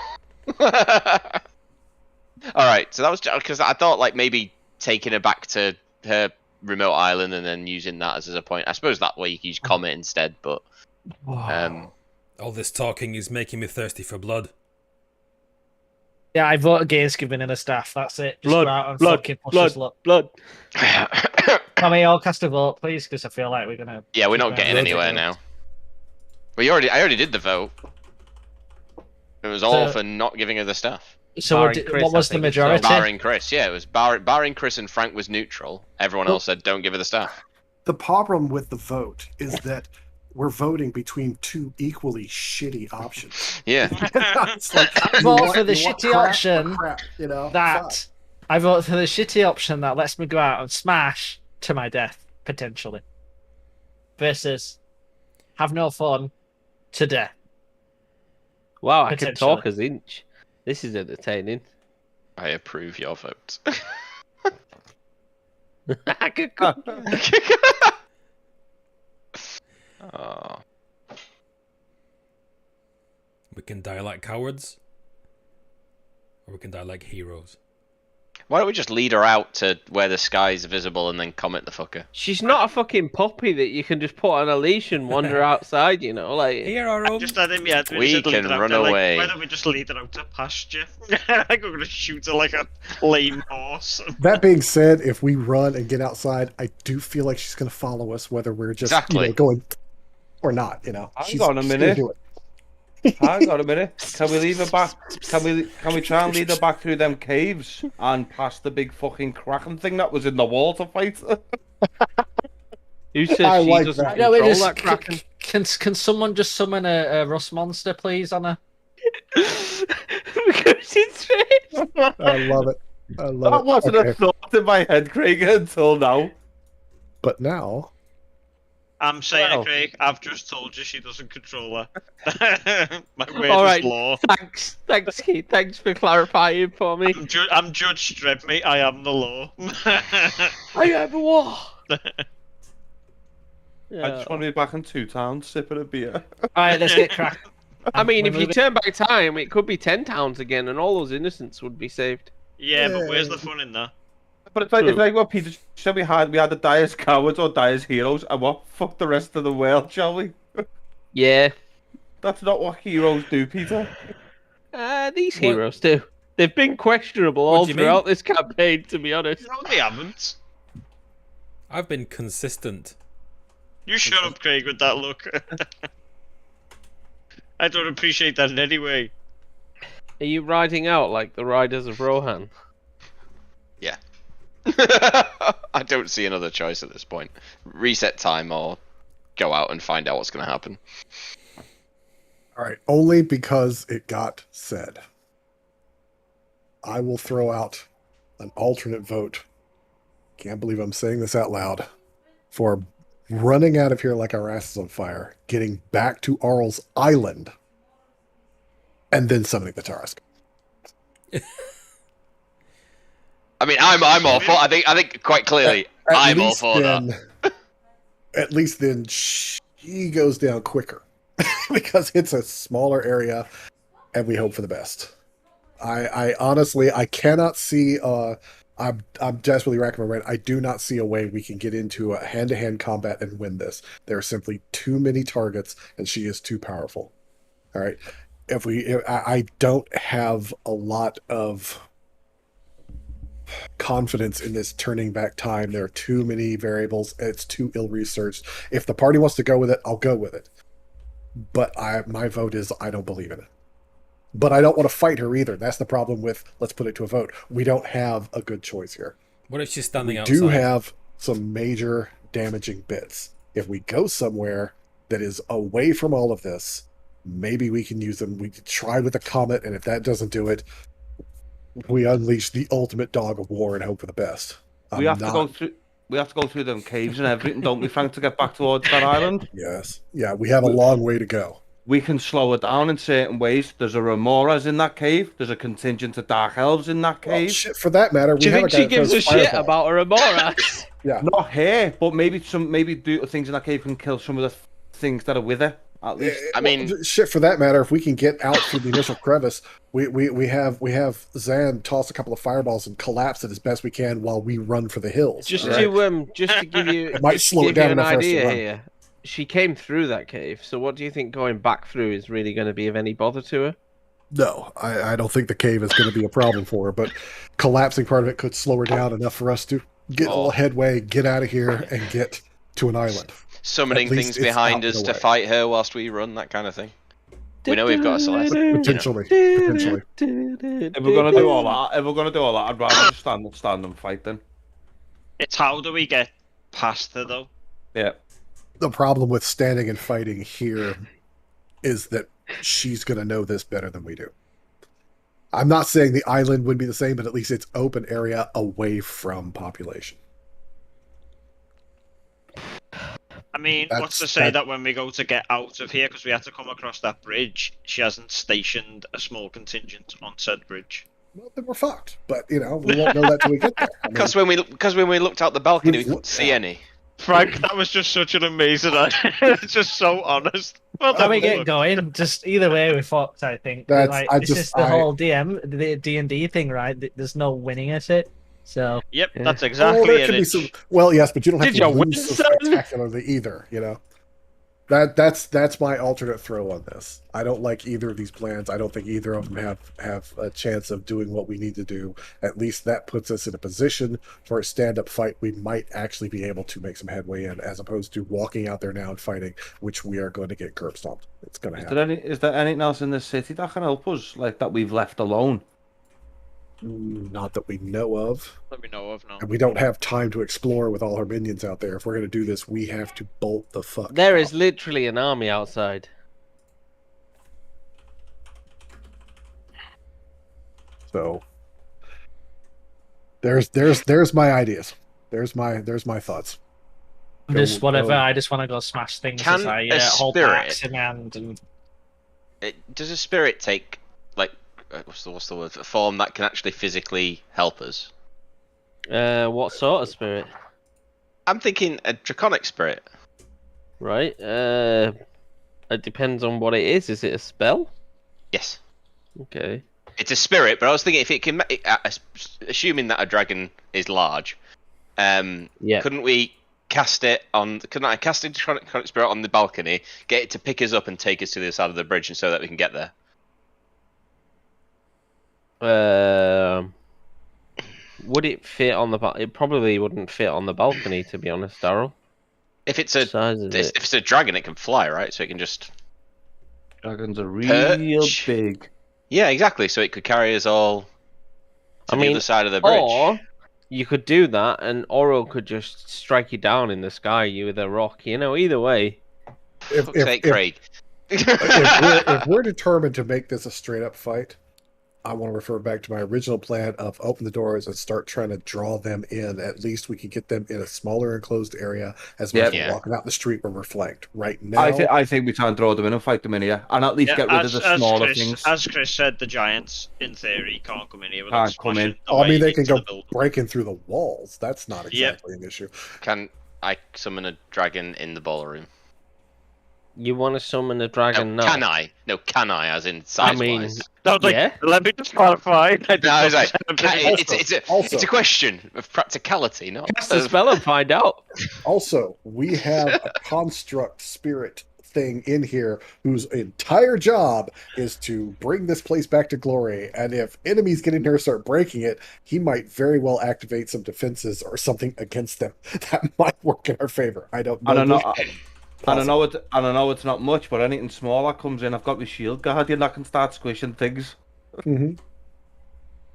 All right, so that was because I thought maybe taking her back to her remote island and then using that as a point. I suppose that way you can use Comet instead, but all this talking is making me thirsty for blood. Yeah, I vote against giving her the staff. That's it. Just go out and fucking push this luck. Blood. Can we all cast a vote, please? Because I feel like we're gonna. Yeah, we're not getting anywhere now. I already did the vote. It was all for not giving her the staff. So what was the majority? Barring Chris, yeah, it was barring Chris and Frank was neutral. Everyone else said don't give her the staff. The problem with the vote is that we're voting between two equally shitty options. Yeah. It's like, I vote for the shitty option that I vote for the shitty option that lets me go out and smash to my death, potentially. Versus have no fun to death. Wow, I can talk as Inch. This is entertaining. I approve your vote. Oh. We can die like cowards, or we can die like heroes. Why don't we just lead her out to where the sky's visible and then comment the fucker? She's not a fucking puppy that you can just put on a leash and wander outside, like... Here are I just had him, yeah. We can run away. Why don't we just lead her out to pasture? I'm going to shoot her like a lame horse. That being said, if we run and get outside, I do feel like she's going to follow us, whether we're just going or not. Hang on a minute. Hang on a minute. Can we leave her back? Can we try and lead her back through them caves and past the big fucking kraken thing that was in the wall to fight? Who says I she like doesn't that. No, control it is. that kraken? Can someone just summon a rust monster, please, on her? Because it's face. I love it. I love That it. wasn't Okay. a thought in my head, Craig, until now. But now, I'm saying Wow. it, Craig. I've just told you she doesn't control her. My word All is right. law. Thanks, Keith. Thanks for clarifying for me. I'm Judge Dredd, mate. I am the law. I have a war. I just want to be back in 2 towns sipping a beer. Alright, let's get cracking. I mean, We're if you moving- turn back time, it could be 10 towns again, and all those innocents would be saved. Yeah, but where's the fun in that? But it's like, True. what Peter said we had the die as cowards or die as heroes, and what? Fuck the rest of the world, shall we? Yeah. That's not what heroes do, Peter. These What- heroes do. They've been questionable What all do you throughout this campaign, to be honest. No, they haven't. I've been consistent. You shut up, Craig, with that look. I don't appreciate that in any way. Are you riding out like the riders of Rohan? Yeah. I don't see another choice at this point. Reset time or go out and find out what's going to happen. all right, only because it got said. I will throw out an alternate vote. Can't believe I'm saying this out loud. For running out of here like our asses on fire, getting back to Arl's Island, and then summoning the Tarask. I mean, I'm all for. I think quite clearly, At I'm all least for that. then, at least then she goes down quicker because it's a smaller area, and we hope for the best. I honestly I cannot see. I'm desperately racking my brain. I do not see a way we can get into a hand-to-hand combat and win this. There are simply too many targets, and she is too powerful. All right, I don't have a lot of confidence in this turning back time. There are too many variables. It's too ill-researched. If the party wants to go with it, I'll go with it. But my vote is I don't believe in it. But I don't want to fight her either. That's the problem with let's put it to a vote. We don't have a good choice here. What if she's standing We outside? do have some major damaging bits. If we go somewhere that is away from all of this, maybe we can use them. We tried with a comet, and if that doesn't do it, we unleash the ultimate dog of war and hope for the best. We have to go through them caves and everything, don't we, Frank, to get back towards that island? Yes. Yeah, we have a long way to go. We can slow it down in certain ways. There's a Remoras in that cave. There's a contingent of Dark Elves in that Well, cave. shit, for that matter, we Do you have think a guy she that gives a throws shit fireball. about Aurora? Not her, but maybe do things in that cave can kill some of the things that are with her. At least. I mean- shit. For that matter, if we can get out through the initial crevice, we have Zan toss a couple of fireballs and collapse it as best we can while we run for the hills. just all right? to give you, It might just to slow it give down you an enough for us to idea run. here. She came through that cave, so what do you think going back through is really going to be of any bother to her? No, I don't think the cave is going to be a problem for her, but collapsing part of it could slow her down enough for us to get a little headway, get out of here, and get to an island. Summoning At least things it's behind out us and to away. fight her whilst we run, that kind of thing. We know we've got a Celeste. Potentially. If we're gonna do all that, I'd rather just stand and fight then. It's how do we get past her, though? Yeah. The problem with standing and fighting here is that she's going to know this better than we do. I'm not saying the island would be the same, but at least it's open area away from population. I mean, what's to say that when we go to get out of here, because we had to come across that bridge, she hasn't stationed a small contingent on said bridge? Well, then we're fucked. But, we won't know that till we get there. I mean, Because when we looked out the balcony, we couldn't see any. Frank, that was just such an amazing idea. It's just so honest. Well, Can we then get look. going? Just either way, we're fucked. I think. That's- Like, I it's just- just the I- whole the D&D thing, right? There's no winning at it. So Yep, Yeah. that's Oh, exactly there it. could be some. Well, yes, but you don't have Did to you win, lose so son? spectacularly either. You know, that's my alternate throw on this. I don't like either of these plans. I don't think either of them have a chance of doing what we need to do. At least that puts us in a position for a stand-up fight we might actually be able to make some headway in, as opposed to walking out there now and fighting, which we are going to get curb stomped. It's going to happen. Is there anything else in the city that can help us, like that we've left alone? Not that we know of. Let me know of now. And we don't have time to explore with all our minions out there. If we're going to do this, we have to bolt the fuck There out. is literally an army outside. So there's my ideas. There's my thoughts. just whatever. go. I just want to go smash things Can as I a hold spirit- axe in hand. And Does a spirit take like what's the word? A form that can actually physically help us? What sort of spirit? I'm thinking a draconic spirit. Right. It depends on what it is. Is it a spell? Yes, Okay. it's a spirit, but I was thinking if it can, assuming that a dragon is large, Yeah. couldn't we cast it on? Couldn't I cast a draconic spirit on the balcony, get it to pick us up and take us to the other side of the bridge, and so that we can get there? Would it fit on the? It probably wouldn't fit on the balcony, to be honest, Daryl. If it's a Size is if it? it's a dragon, it can fly, right? So it can just Dragons are real Perch. big. yeah, exactly. So it could carry us all to I the mean, other side of the bridge. Or you could do that, and Oro could just strike you down in the sky, you with a rock. You know, either way. If, Fuck's sake, if, Craig. if we're determined to make this a straight up fight, I want to refer back to my original plan of open the doors and start trying to draw them in. At least we can get them in a smaller enclosed area as Yep. opposed to Yeah. walking out the street where we're flanked. Right now, I think we try and draw them in and fight them in here, and at least Yeah, get rid of the smaller Chris, things. as Chris said, the giants, in theory, can't come in here without Can't come smashing in. the I mean, way they can into go the building. breaking through the walls. That's not Yep. exactly an issue. Can I summon a dragon in the ballroom? You want to summon a dragon? No, No. can I? No, can I? As in I size mean, wise. No, like, yeah. let me just clarify. No, I was like, Also- it's a question of practicality, not Cast a spell and find out. Also, we have a construct spirit thing in here whose entire job is to bring this place back to glory. And if enemies get in here and start breaking it, he might very well activate some defenses or something against them. That might work in our favor. I don't know. I don't know. this, I know it's not much, but anything smaller comes in. I've got my shield guardian that can start squishing things. Mhm.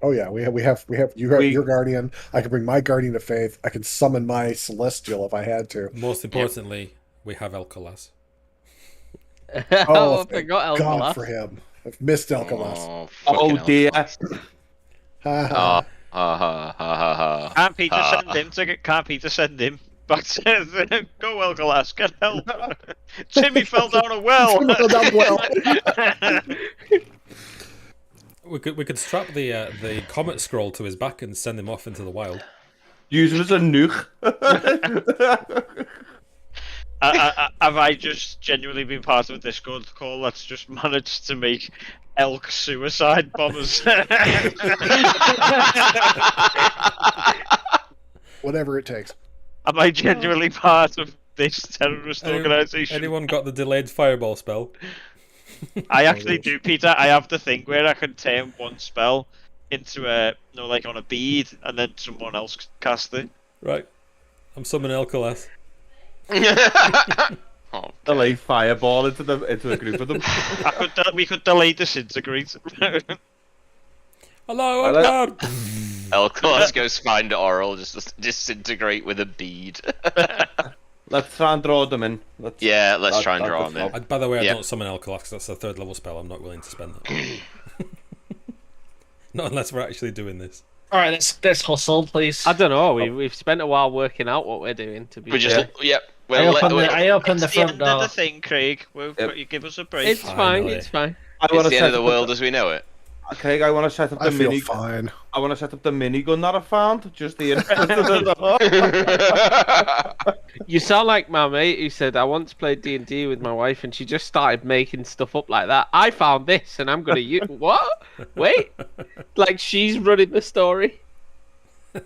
Oh yeah, we have your guardian. I can bring my guardian of faith. I can summon my celestial if I had to. Most importantly, we have Elcolas. Oh, I thank forgot God Elcolas. for him. I've missed Elcolas. Oh, Oh fucking hell. dear! Ha, ha. Ha. Can't Peter send him back to go well, Galas, get help. Timmy fell down a well. Timmy fell down a well. We could strap the comet scroll to his back and send him off into the wild. Use it as a nuke. Have I just genuinely been part of a Discord call that's just managed to make elk suicide bombers? Whatever it takes. Am I genuinely part of this terrorist organisation? Anyone got the delayed fireball spell? I actually do, Peter. I have the thing where I can turn one spell into like on a bead, and then someone else cast it. Right. I'm summoning Elcolas. Oh, Delay fireball into a group of them. We could delay disintegrate. Hello, I I'm like- down. Elcolas goes find Oral, just disintegrate with a bead. Let's try and draw them in. Yeah, let's try and draw that's them in. By the way, I Yep. don't summon Elcolas because that's a 3rd level spell. I'm not willing to spend that. Not unless we're actually doing this. all right, let's hustle, please. I don't know. We've spent a while working out what we're doing. To be We just, fair. yep. I Well, open the It's the front end of door. the thing, Craig. We've got you give us a break. It's fine. Finally. It's fine. I wanna it's the end of set the up world as we know it. Craig, I want to set up the I feel mini. fine. I want to set up the minigun that I found just the in front of the door. You sound like my mate who said I once played D&D with my wife and she just started making stuff up like that. I found this and I'm gonna use what? Wait, like she's running the story. I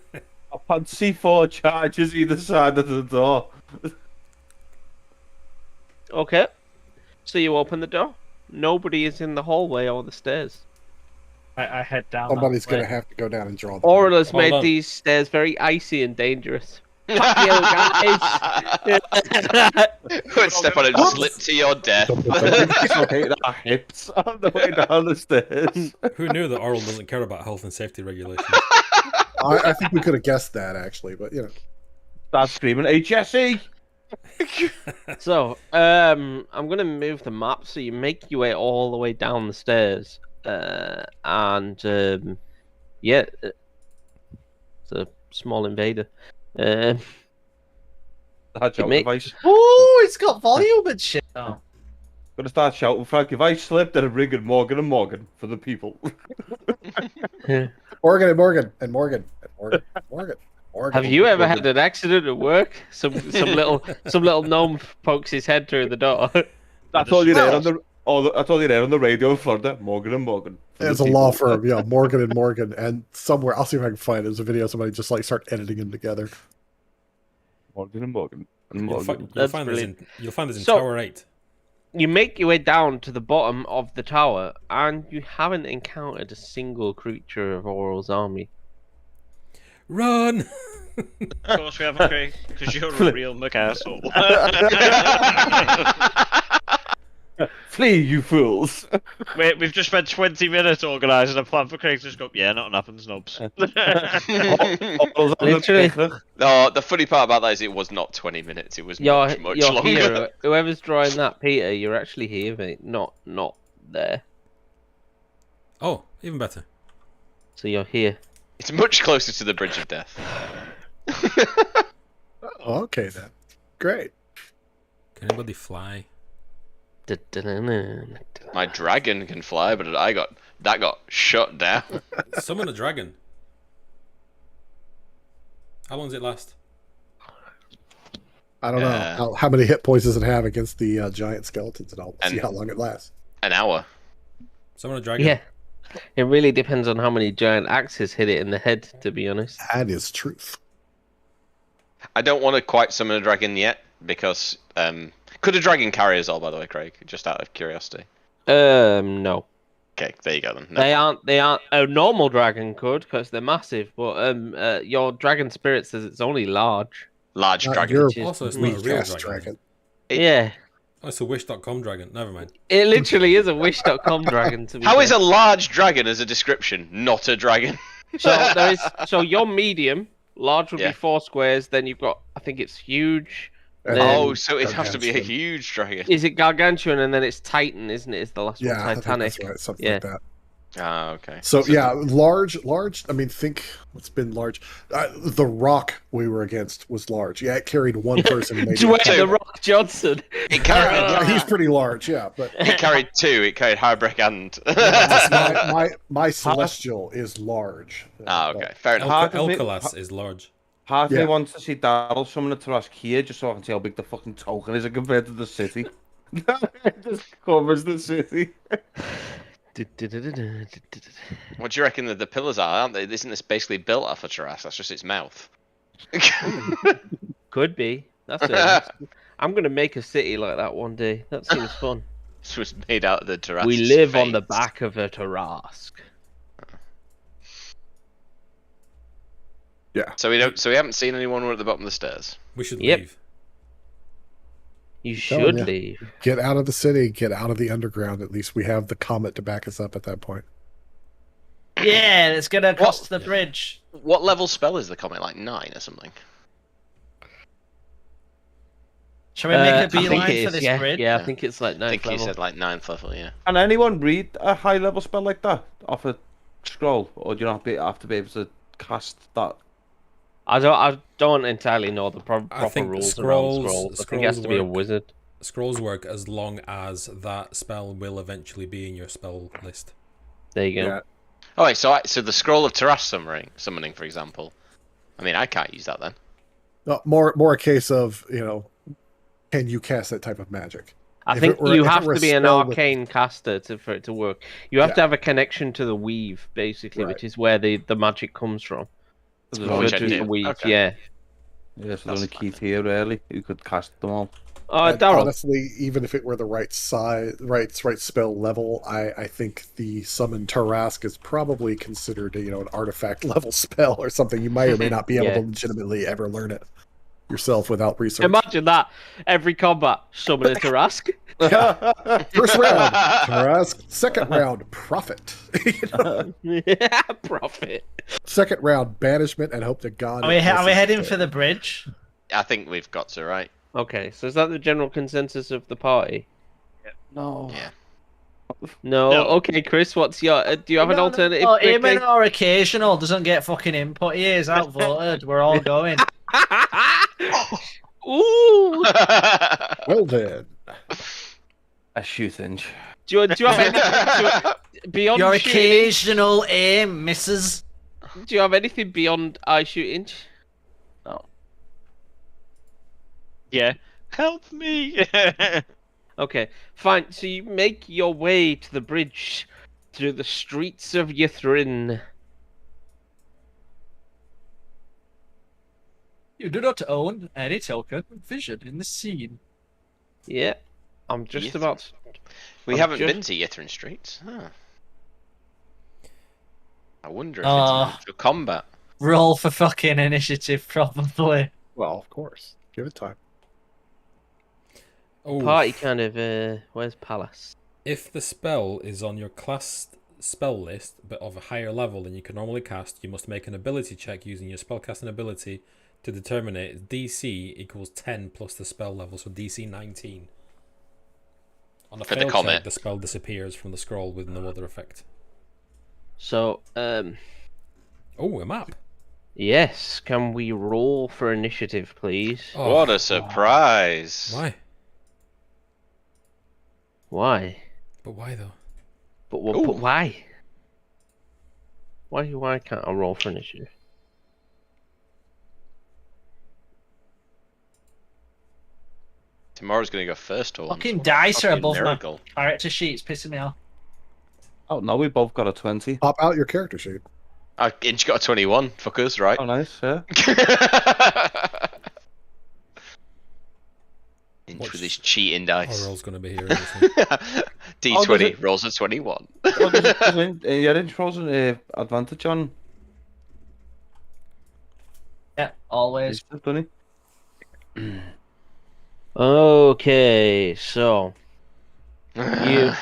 had C4 charges either side of the door. Okay, so you open the door. Nobody is in the hallway or the stairs. I head down. Somebody's that going way. to have to go down and draw the Oral has Hold made on. these stairs very icy and dangerous. Fuck you, guys. Don't step on it and slip to your death. Dislocated our hips on the way down the stairs. Who knew that Oral doesn't care about health and safety regulations? I think we could have guessed that, actually, but, you know. Start screaming, HSE! So, I'm gonna move the map so you make your way all the way down the stairs, yeah, it's a small invader. Had shout Mate. device. Oh, it's got volume and shit. Oh. Gonna start shouting, Frank, if I slip, then I'm ringing Morgan and Morgan for the people. Morgan and Morgan and Morgan and Morgan and Morgan. Morgan. Have you ever had an accident at work? Some little gnome pokes his head through the door. That's all you hear on the. Oh, that's all you hear on the radio in Florida. Morgan and Morgan. for the It's a people. law firm, yeah, Morgan and Morgan, and somewhere I'll see if I can find it. There's a video of somebody just like start editing them together. Morgan and Morgan. And You'll, Morgan. That's find brilliant. you'll find this in So- Tower 8. You make your way down to the bottom of the tower, and you haven't encountered a single creature of Oral's army. Run! Of course we haven't, Craig, because you're a real McAsshole. Flee, you fools! Wait, we've just spent 20 minutes organising a plan for Craig to just go, yeah, nothing happens, nubs. Literally. No, the funny part about that is it was not 20 minutes. It was much You're longer. here. Whoever's drawing that, Peter, you're actually here, mate. Not there. Oh, even better. So you're here. It's much closer to the Bridge of Death. Okay, then. Great. Can anybody fly? My dragon can fly, but that got shut down. Summon a dragon. How long does it last? I don't know how many hit points does it have against the giant skeletons, and I'll see how long it lasts. An hour. Summon a dragon. Yeah. It really depends on how many giant axes hit it in the head, to be honest. That is truth. I don't want to quite summon a dragon yet because could a dragon carry us all? By the way, Craig, just out of curiosity. No. Okay, there you go then. No. They aren't. A normal dragon could, because they're massive. But your dragon spirit says it's only large. Large Not dragon. your Which is Also, it's not a weak real ass dragon. Yeah. Oh, it's a Wish.com dragon. Never mind. It literally is a Wish.com dragon. To be How fair. is a large dragon as a description not a dragon? So you're medium. Large would Yeah. be 4 squares. Then you've got, I think it's huge. And Then- Oh, so it has to be a Gargantuan. huge dragon. Is it gargantuan and then it's Titan, isn't it? Is the last Yeah, one I think Titanic? that's right. Something Yeah. like that. Ah, okay. So yeah, large. I mean, think what's been large. The Rock we were against was large. Yeah, it carried one person. Maybe. Dwayne the Rock Johnson. It carried. He's pretty large. Yeah, but It carried 2. It carried Hybreck and. my Celestial is large. Ah, okay. Fair enough. Half of me- Elcalas is large. Half of me Yeah. wants to see Daryl summon a Tarraskia just so I can see how big the fucking token is compared to the city. It just covers the city. What do you reckon that the pillars are? Aren't they? Isn't this basically built off a Taras? That's just its mouth. Could be. I'm gonna make a city like that one day. That seems fun. This was made out of the Taras. We live on the back of a Tarask. Yeah. So we don't. So we haven't seen anyone at the bottom of the stairs. We should Yep. leave. You telling should ya. leave. Get out of the city. Get out of the underground. At least we have the comet to back us up at that point. Yeah, let's get across to the bridge. What level spell is the comet? Like 9 or something. Shall we make a I think beeline it for is, this yeah. bridge? Yeah, I think it's like I 9th think you level. said like 9th level. Yeah. Can anyone read a high level spell like that off a scroll, or do you not have to be able to cast that? I don't entirely know the I proper think rules scrolls- around scrolls. I think it has to be a work. wizard. Scrolls work as long as that spell will eventually be in your spell list. There you go. Yeah. Oh, wait, so the scroll of Tarash summoning, for example. I mean, I can't use that then. No, more a case of, can you cast that type of magic? I If think it were- you if it have were a to be an spell with- arcane caster for it to work. You have Yeah. to have a connection to the weave, basically, Right. which is where the magic comes from. There's Oh, which only I Just do. the weave, Okay. yeah. Yeah, so there's That's only fine. Keith here, really, who could cast them all. And Daryl, honestly, even if it were the right size, right spell level, I think the summon Tarask is probably considered an artifact level spell or something. You might or may not be able Yeah. to legitimately ever learn it yourself without research. imagine that every combat summon a Tarask. First round, Tarask. Second round, Prophet. Yeah, profit. Second round, Banishment, and hope to God. Are we heading for the bridge? I think we've got to, right? Okay, so is that the general consensus of the party? No. Yeah. No. No. Okay, Chris, what's your? Do you have an alternative? Oh, quickly? even or occasional doesn't get fucking input. He is outvoted. We're all going. Ooh. Well then, A shoot inch. Do you have anything beyond Your shooting? occasional aim misses. Do you have anything beyond eye shooting? Yeah. Help me! Okay, fine. So you make your way to the bridge through the streets of Ythrin. You do not own any token vision in the scene. Yeah, I'm just Ythrin. about. We I'm haven't just- been to Ythrin Streets. Huh. I wonder if Ah. it's meant for combat. Roll for fucking initiative, probably. well, of course, give it time. Oh, Party kind of. Where's Palace? if the spell is on your class spell list, but of a higher level than you can normally cast, you must make an ability check using your spellcasting ability to determine it. DC equals 10 plus the spell level, so DC 19. On a For the failed comet. check, the spell disappears from the scroll with no other effect. So, Oh, a map. yes. Can we roll for initiative, please? Oh, What a surprise! why? Why? But why though? But Ooh. why? Why can't I roll for initiative? Tomorrow's gonna go first, or Fucking dice are Fucking above miracle. my character sheets, pissing me off. Oh, no, we both got a 20. Pop out your character sheet. Inch got a 21. Fuckers, right? Oh, nice, yeah. Inch What's- with his cheating dice. Horror's gonna be here. Isn't it? D20 does it- rolls a 21. Oh, yeah, Inch rolls an advantage on. Yeah, always. Doesn't he? Okay, so you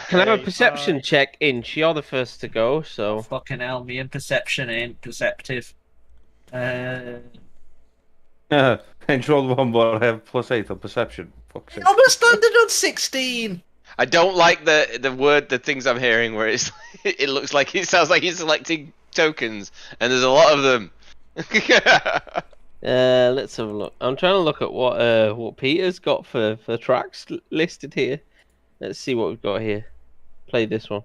can I have a perception check, Inch. You're the first to go, so Fucking hell, me and perception ain't perceptive. Yeah, Inch rolled one, but I have +8 on perception. Fuck's sake. Almost landed on 16! I don't like the things I'm hearing where it's it looks like it sounds like he's selecting tokens, and there's a lot of them. let's have a look. I'm trying to look at what Peter's got for tracks listed here. Let's see what we've got here. Play this one.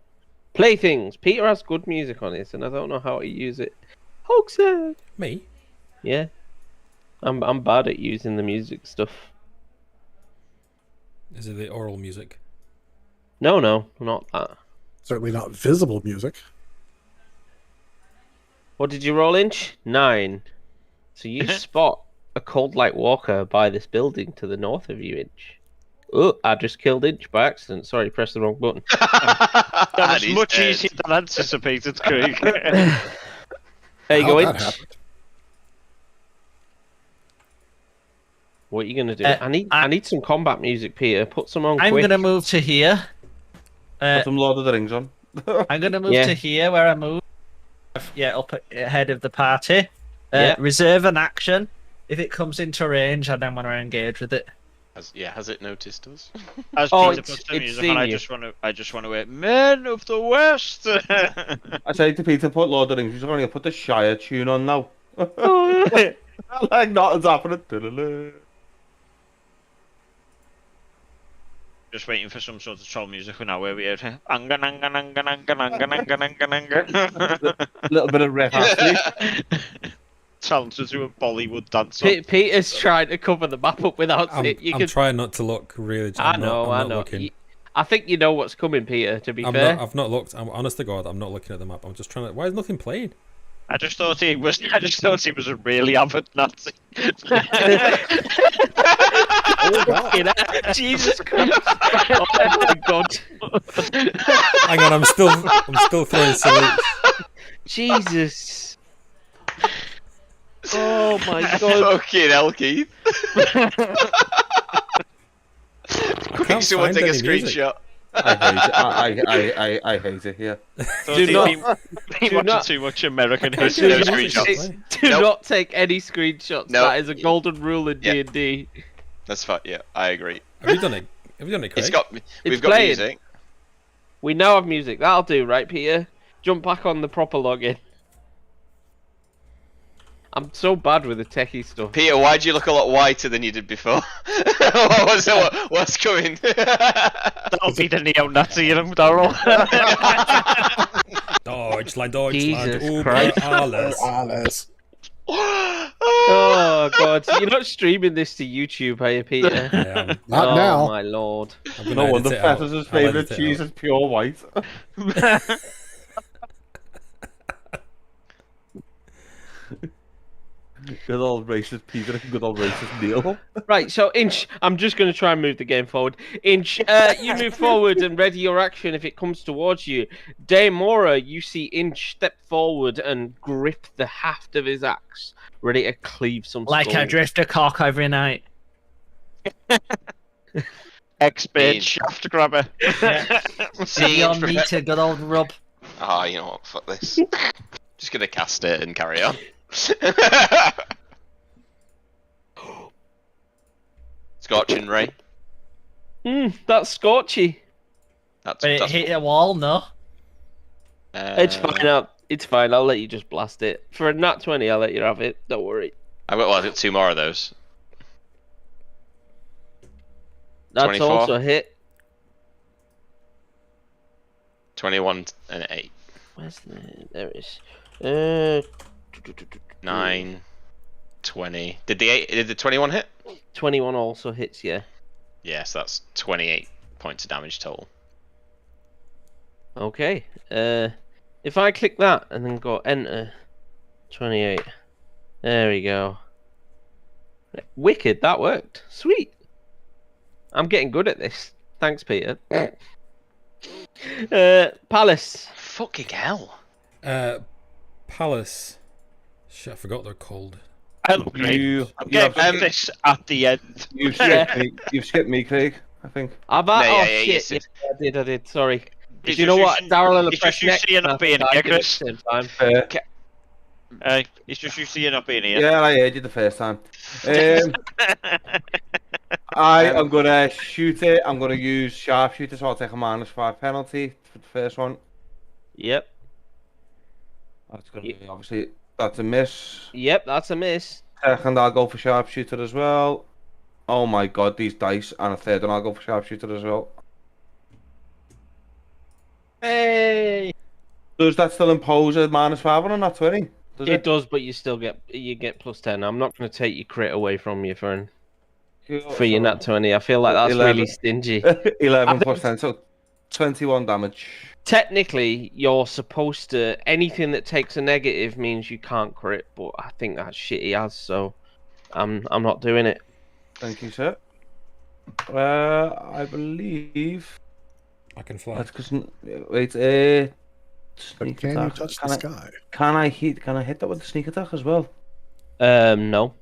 Playthings. Peter has good music on it, and I don't know how to use it. Hoaxer. Me? Yeah, I'm bad at using the music stuff. Is it the oral music? No, not that. Certainly not visible music. What did you roll, Inch? 9. So you spot a cold light walker by this building to the north of you, Inch. Oh, I just killed Inch by accident. Sorry, pressed the wrong button. That And was he's much dead. easier than anticipated, Craig. There you How go, that Inch. happened. What are you gonna do? I- I need some combat music, Peter. Put some on I'm quick. gonna move to here. Put some Lord of the Rings on. I'm gonna move Yeah. to here where I move. Yeah, up ahead of the party. Yeah. Reserve an action. If it comes into range, I then want to engage with it. Has it noticed us? As Oh, Peter it's- puts the it's music seen on, I you. just want to wait. Men of the West. I say to Peter, put Lord of the Rings. He's going to put the Shire tune on now. Like nothing's happening. Just waiting for some sort of troll music for now where we hear angan angan angan angan angan angan angan angan. A little bit of Rick Astley. Challenge her to a Bollywood dance. Peter's trying to cover the map up without it. You I'm can. trying not to look really. I know. I'm not looking. I think you know what's coming, Peter. To be I'm fair, not, I've not looked. I'm honest to God, I'm not looking at the map. I'm just trying to. Why is nothing playing? I just thought he was a really avid Nazi. Oh God. Jesus Christ! Oh my God! Hang on, I'm still throwing salutes. Jesus! Oh my God! Fucking hell, Keith. Quick, can't someone find take a any music. screenshot. I hate it. Yeah. Do not- He do watching not- too much American I can't history. do No music screenshots. play. Do Nope. not take any screenshots. Nope. That is a golden rule in Yeah. D&D. That's fine. Yeah, I agree. Have you done it? Have you done it, Craig? It's got. We've got playing. music. We now have music. That'll do, right, Peter? Jump back on the proper login. I'm so bad with the techie stuff. Peter, why'd you look a lot whiter than you did before? What's coming? That'll be the neo-Nazi in him, Daryl. Deutschland, Jesus Über Christ. alles. Alice. Oh God! You're not streaming this to YouTube, are you, Peter? I am. Not oh now. my lord! I'm gonna No edit wonder it out. Fetters' I'll favourite edit it cheese out. is pure white. Good old racist Peter and good old racist Neil. Right, so Inch, I'm just going to try and move the game forward. Inch, you move forward and ready your action if it comes towards you. Daemora, you see Inch step forward and grip the haft of his axe, ready to cleave some Like skull. I drift a cock every night. Expert Mean. shaft grabber. See, Beyond me to good old rub. oh, you know what? Fuck this. Just gonna cast it and carry on. Scorching ray. That's scorchy. That's But it hit a wall, no? It's fine. It's fine. I'll let you just blast it. For a nat 20, I'll let you have it. Don't worry. I've got 2 more of those. That's 24. also a hit. 21 and 8. Where's the... There it is. 9, 20. Did the 21 hit? 21 also hits, yeah. Yes, that's 28 points of damage total. Okay. If I click that and then go enter 28. There we go. Wicked, that worked. Sweet. I'm getting good at this. Thanks, Peter. Palace. Fucking hell. Palace. Shit, I forgot they're called. I'm You getting have this at the end. you've skipped me. You've skipped me, Craig. I think. I've No, oh yeah, shit, you yeah, I did. Sorry. It's Do you know just what? you- Daryl will it's press just you next. seeing and it being I here, can at the Chris. same time. It's just you seeing up in here. Yeah, I heard you the first time. I am gonna shoot it. I'm gonna use sharpshooter, so I'll take a -5 penalty for the first one. Yep. That's gonna be obviously that's a miss. Yep, that's a miss. Second, I'll go for sharpshooter as well. Oh my god, these dice, and a third one I'll go for sharpshooter as well. Hey! Does that still impose a -5 on a nat 20? Does It does, but you still get +10. I'm not going to take your crit away from you for your nat 20. I feel like that's 11. really stingy. 11 plus 10, so 21 damage. Technically, you're supposed to. Anything that takes a negative means you can't crit, but I think that's shitty as. So, I'm not doing it. Thank you, sir. I believe I can fly. that's because wait. But Sneak can you attack. touch Can the I, sky? can I hit? Can I hit that with the sneak attack as well? No.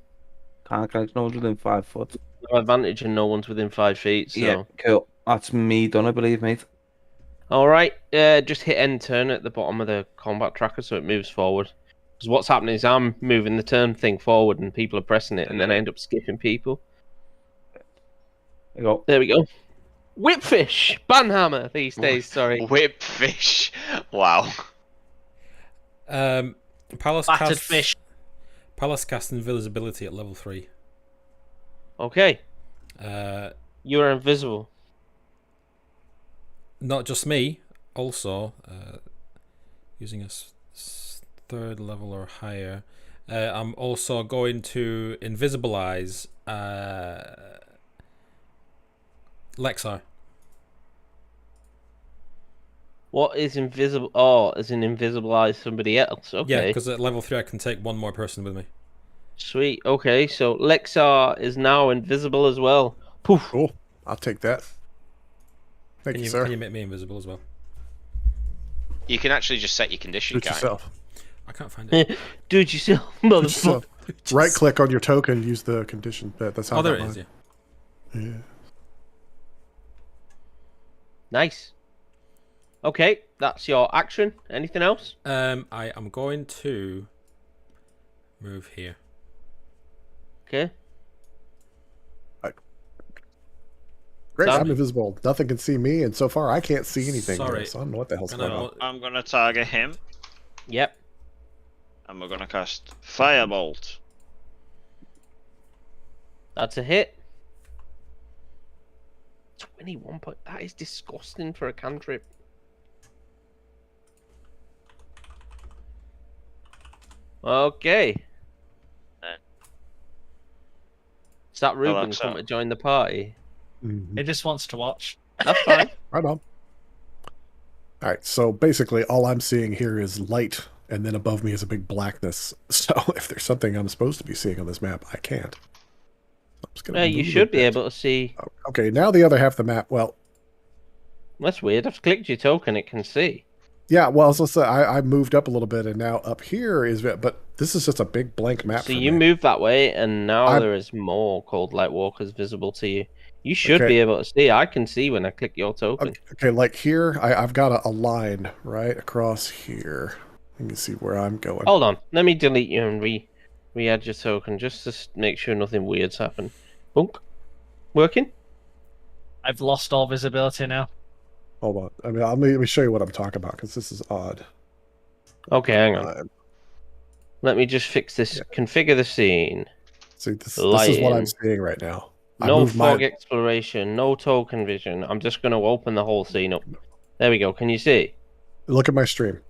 Can I? No one's within 5 foot. No advantage, and no one's within 5 feet. So. Yeah, cool. That's me done, I believe, mate. All right. Just hit end turn at the bottom of the combat tracker so it moves forward. Because what's happening is I'm moving the turn thing forward, and people are pressing it, and then I end up skipping people. There you go. There we go. Whipfish, banhammer these days. Sorry. Whipfish. Wow. Palace Battered cast fish. Palace cast invisibility at level 3. Okay. Uh, You're invisible. not just me. Also, using a third level or higher, I'm also going to invisibilize Lexar. What is invisible? Oh, as in invisibilize somebody else. Yeah, Okay. because at level 3 I can take one more person with me. Sweet. Okay, so Lexar is now invisible as well. Poof. Cool. I'll take that. Thank Can you, you sir. can you make me invisible as well? You can actually just set your condition, Do it can't yourself. I can't find it. Do it yourself, Do it motherfucker. yourself. Right click on your token, use the condition. That's how Oh, I there got it is. mine. Yeah. Yeah. Nice. Okay, that's your action. Anything else? I am going to move here. Okay. Great, Sam? I'm invisible. Nothing can see me, and so far I can't see anything. Sorry. So I don't know what the hell's And going I'm, on. I'm gonna target him, Yep. and we're gonna cast Firebolt. That's a hit. 21 point. That is disgusting for a cantrip. Okay. Is that Ruben Alexa. come to join the party? Mhm. He just wants to watch. That's fine. Right on. All right, so basically all I'm seeing here is light, and then above me is a big blackness. So if there's something I'm supposed to be seeing on this map, I can't. I'm just gonna You move should a be bit. able to see. Okay, now the other half of the map. Well, That's weird. I've clicked your token. It can see. yeah. Well, so I moved up a little bit, and now up here is. But this is just a big blank map. So for you me. move that way, and now I'm- there is more cold light walkers visible to you. You should Okay. be able to see. I can see when I click your token. Okay, like here, I've got a line right across here. You can see where I'm going. Hold on. Let me delete you and re-add your token just to make sure nothing weird's happened. Bunk. Working? I've lost all visibility now. Hold on. I mean, let me show you what I'm talking about because this is odd. Okay, hang on. Let me just fix this. Yeah. Configure the scene. See, this is what I'm Lighting. seeing right now. I No moved fog my. exploration. No token vision. I'm just going to open the whole scene up. There we go. Can you see? Look at my stream.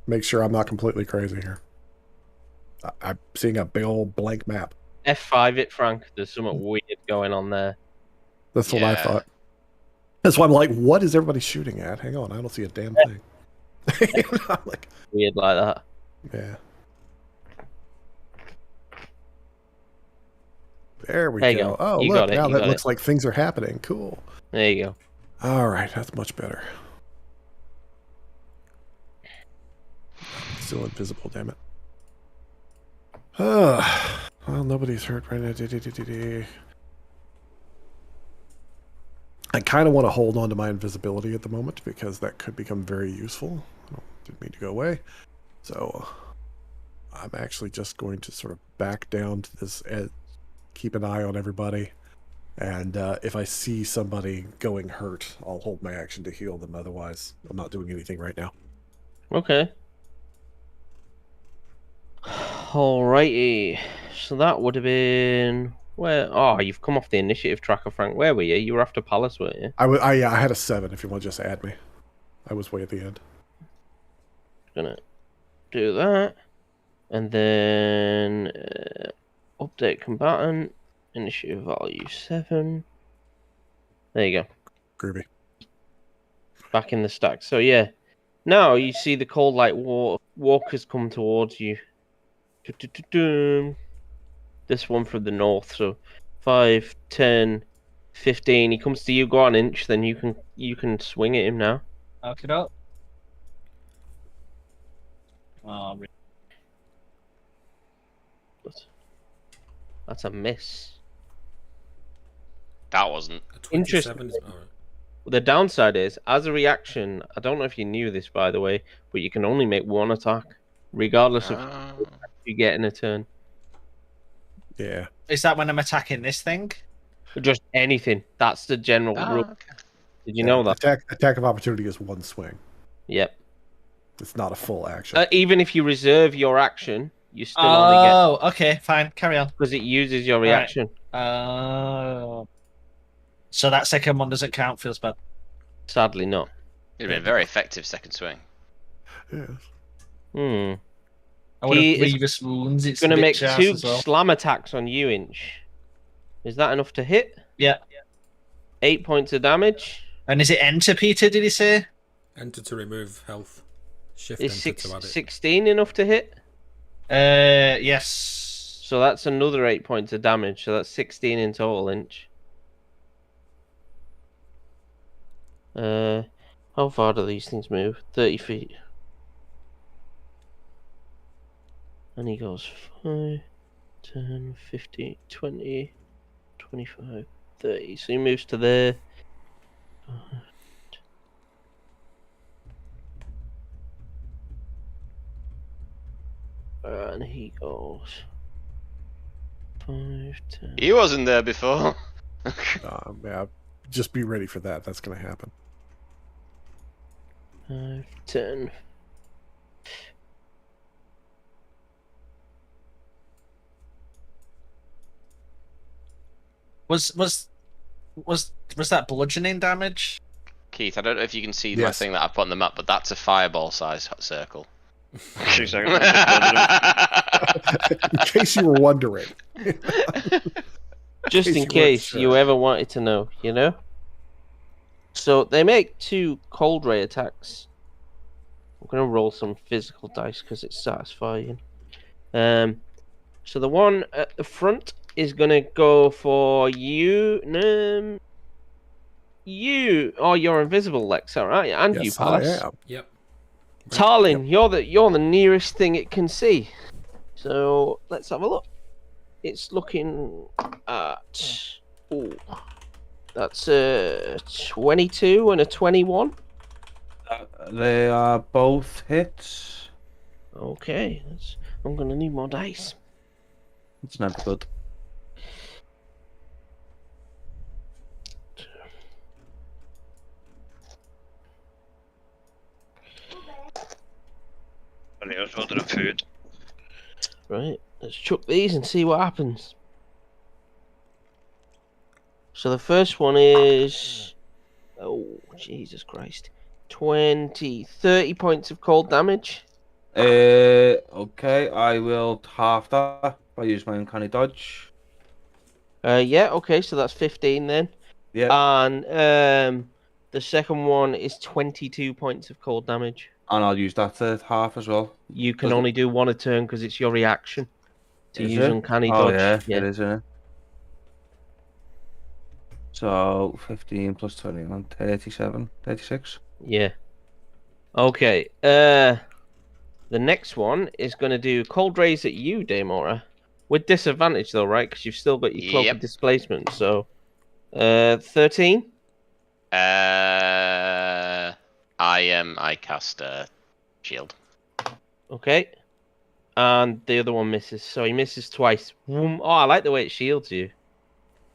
Make sure I'm not completely crazy here. I'm seeing a big old blank map. F5 it, Frank. There's something weird going on there. That's what I Yeah. thought. That's why I'm like, what is everybody shooting at? Hang on, I don't see a damn thing. I'm like, Weird like that. yeah. There we There you go. go. Oh, You look, got it, now you that got looks like things are happening. Cool. There you go. All right, that's much better. Still invisible, damn it. Well, nobody's hurt right now. I kind of want to hold on to my invisibility at the moment because that could become very useful. Didn't mean to go away. So I'm actually just going to sort of back down to this, keep an eye on everybody. And if I see somebody going hurt, I'll hold my action to heal them. Otherwise, I'm not doing anything right now. Okay. Alrighty. So that would have been where? Oh, you've come off the initiative tracker, Frank. Where were you? You were after Palace, weren't you? I had a 7. If you want to just add me, I was way at the end. Gonna do that, and then update combatant. Initiative value 7. There you go. Groovy. Back in the stack. So yeah, now you see the cold light walkers come towards you. This one from the north. So 5, 10, 15. He comes to you. Go on, Inch. Then you can swing at him now. Okay, up. Oh, That's a miss. That wasn't. A 27 Interesting. is alright. The downside is, as a reaction, I don't know if you knew this, by the way, but you can only make one attack, regardless of you get in a turn. Yeah. is that when I'm attacking this thing? Just anything. That's the general rule. Okay. Did you know that? Attack of opportunity is 1 swing. Yep. It's not a full action. Even if you reserve your action, you still only get Oh, okay, fine. Carry on. because it uses your Right. reaction. Oh. So that second one doesn't count, feels bad. Sadly, not. It'd been a very effective second swing. Yeah. Hmm. I would have He is grievous wounds. It's going to make bitch ass 2 as well. slam attacks on you, Inch. Is that enough to hit? Yeah. 8 points of damage. And is it enter, Peter? Did he say? Enter to remove health. Shift Is enter to add it. 16 enough to hit? Yes. So that's another 8 points of damage. So that's 16 in total, Inch. How far do these things move? 30 feet. And he goes 5, 10, 15, 20, 25, 30. So he moves to there. And he goes 5, 10. He wasn't there before. Yeah, just be ready for that. That's going to happen. 5, 10. Was that bludgeoning damage? Keith, I don't know if you can see my Yes. thing that I've put on the map, but that's a fireball size circle. 2 seconds. In case you were wondering. Just case in you weren't case sure. you ever wanted to know, you know? So they make 2 cold ray attacks. I'm going to roll some physical dice because it's satisfying. So the one at the front is going to go for you. Oh, you're invisible, Lex, aren't you? And you Yes, I pass. am. Yep. Tarlin, you're the nearest thing it can see. So let's have a look. It's looking at that's a 22 and a 21. They are both hits. Okay, I'm gonna need more dice. It's never good. I was ordering food. Right, let's chuck these and see what happens. So the first one is, oh Jesus Christ, 30 points of cold damage. Okay, I will half that. I use my uncanny dodge. Yeah, okay, so that's 15 then. Yeah, And the second one is 22 points of cold damage. and I'll use that to half as well. You can Does it- only do one a turn because it's your reaction to Is use it? uncanny Oh dodge. yeah, it is, isn't it? So 15 plus 21, 37, 36. Yeah. Okay. The next one is going to do cold rays at you, Daemora, with disadvantage though, right? Because you've still got your cloak Yep. of displacement. So, 13. I cast a shield. Okay. And the other one misses, so he misses twice. Vroom. Oh, I like the way it shields you.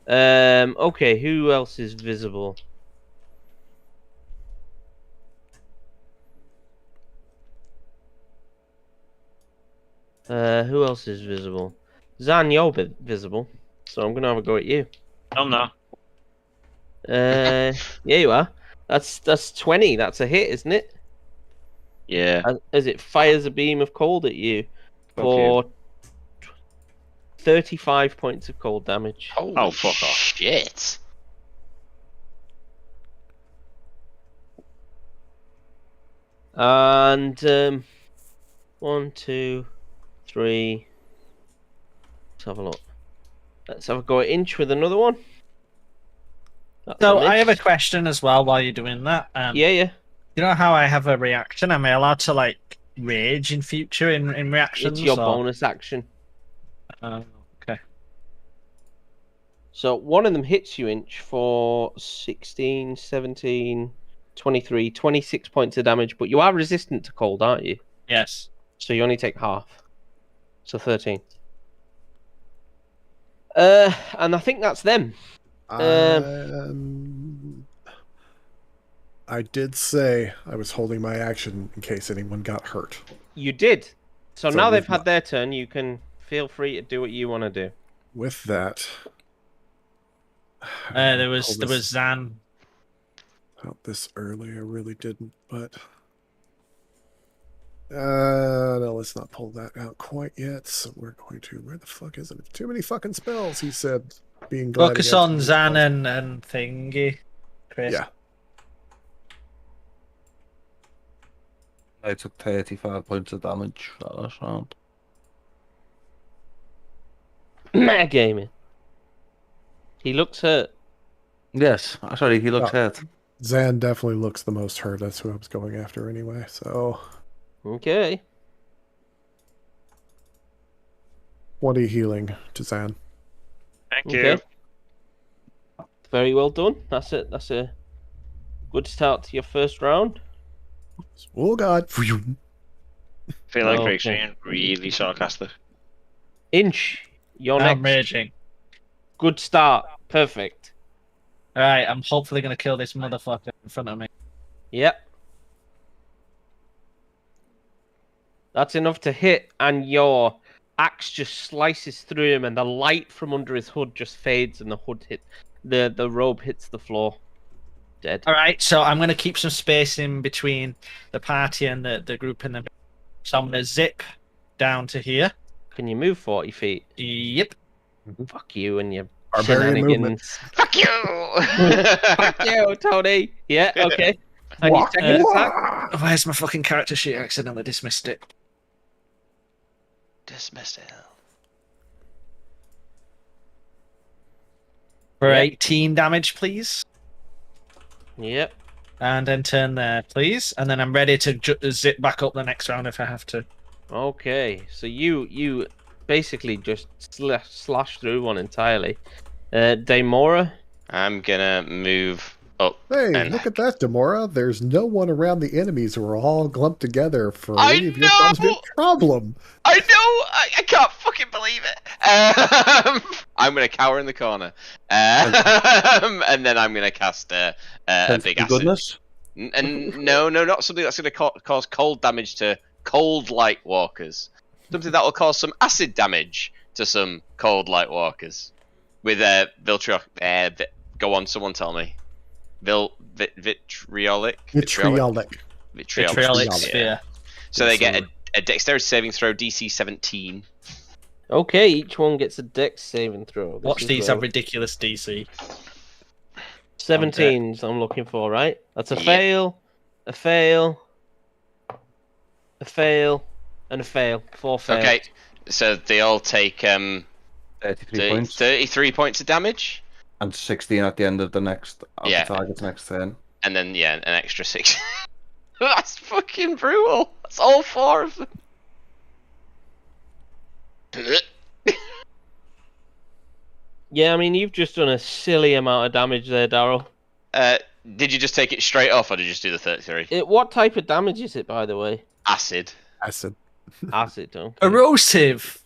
Okay, who else is visible? Who else is visible? Zan, you're visible, so I'm gonna have a go at you. I'm not. Yeah, you are. That's 20. That's a hit, isn't it? Yeah. As it fires a beam of cold at you Fuck for 35 points of cold damage. Holy fuck off. shit. And 1, 2, 3. Let's have a look. Let's have a go at Inch with another one. That's So a I have a miss. question as well while you're doing that. Yeah. You know how I have a reaction? Am I allowed to like rage in future in reactions? It's your or- bonus action. Okay. So one of them hits you, Inch, for 16, 17, 23, 26 points of damage, but you are resistant to cold, aren't you? Yes. So you only take half. So 13. And I think that's them. I did say I was holding my action in case anyone got hurt. You did. So So now they've we've had not- their turn, you can feel free to do what you want to do. With that, There I'll was just- Zan. out this early. I really didn't, but no, let's not pull that out quite yet. So we're going to. Where the fuck is it? Too many fucking spells. He said, being gliding Focus edge, on too many Zan spells. and thingy. Chris. Yeah. I took 35 points of damage that last round. Metagaming. He looks hurt. Yes, sorry, he looks Oh. hurt. Zan definitely looks the most hurt. That's who I was going after anyway. So Okay. 20 healing to Zan. Thank Okay. you. Very well done. That's it. That's a good start to your first round. Oh God. Feel like Craig's Okay. being really sarcastic. Inch, you're I'm next. raging. Good start. Perfect. Alright, I'm hopefully going to kill this motherfucker in front of me. Yep. That's enough to hit, and your axe just slices through him, and the light from under his hood just fades, and the hood hit the robe hits the floor. Dead. Alright, so I'm going to keep some space in between the party and the group in the. So I'm going to zip down to here. Can you move 40 feet? Yep. Fuck you and your Barbarian movement. shenanigans. Fuck you! Fuck you, Tony. Yeah, okay. And your second attack? Where's my fucking character sheet? I accidentally dismissed it. Dismiss it. For Yeah. 18 damage, please. Yep. And then turn there, please. And then I'm ready to zip back up the next round if I have to. Okay. So you basically just slash through one entirely. Daemora? I'm gonna move up. Hey, and look at that, Demora. There's no one around the enemies. We're all glumped together for I any of your problems to be know! a problem. I know! I can't fucking believe it! I'm gonna cower in the corner. And then I'm gonna cast a big acid. Goodness. And no, not something that's gonna cause cold damage to cold light walkers. Something that will cause some acid damage to some cold light walkers. With Viltriol. Go on, someone tell me. Vitriolic? Vitriolic. Vitriolic Yeah. sphere. So they get Sorry. a dexterity saving throw DC 17. Okay, each one gets a dex saving throw. This Watch is these where- have ridiculous DC. 17s I'm looking for, right? That's a Yep. fail, a fail, a fail, and a fail. 4 fails. Okay, so they all take 33 points. 33 points of damage, And 16 at the end of the next Yeah. target's next turn. and then an extra 6. That's fucking brutal. That's all 4 of them. Yeah, I mean, you've just done a silly amount of damage there, Daryl. Did you just take it straight off, or did you just do the 33? What type of damage is it, by the way? Acid. Acid. Acid, okay. Erosive.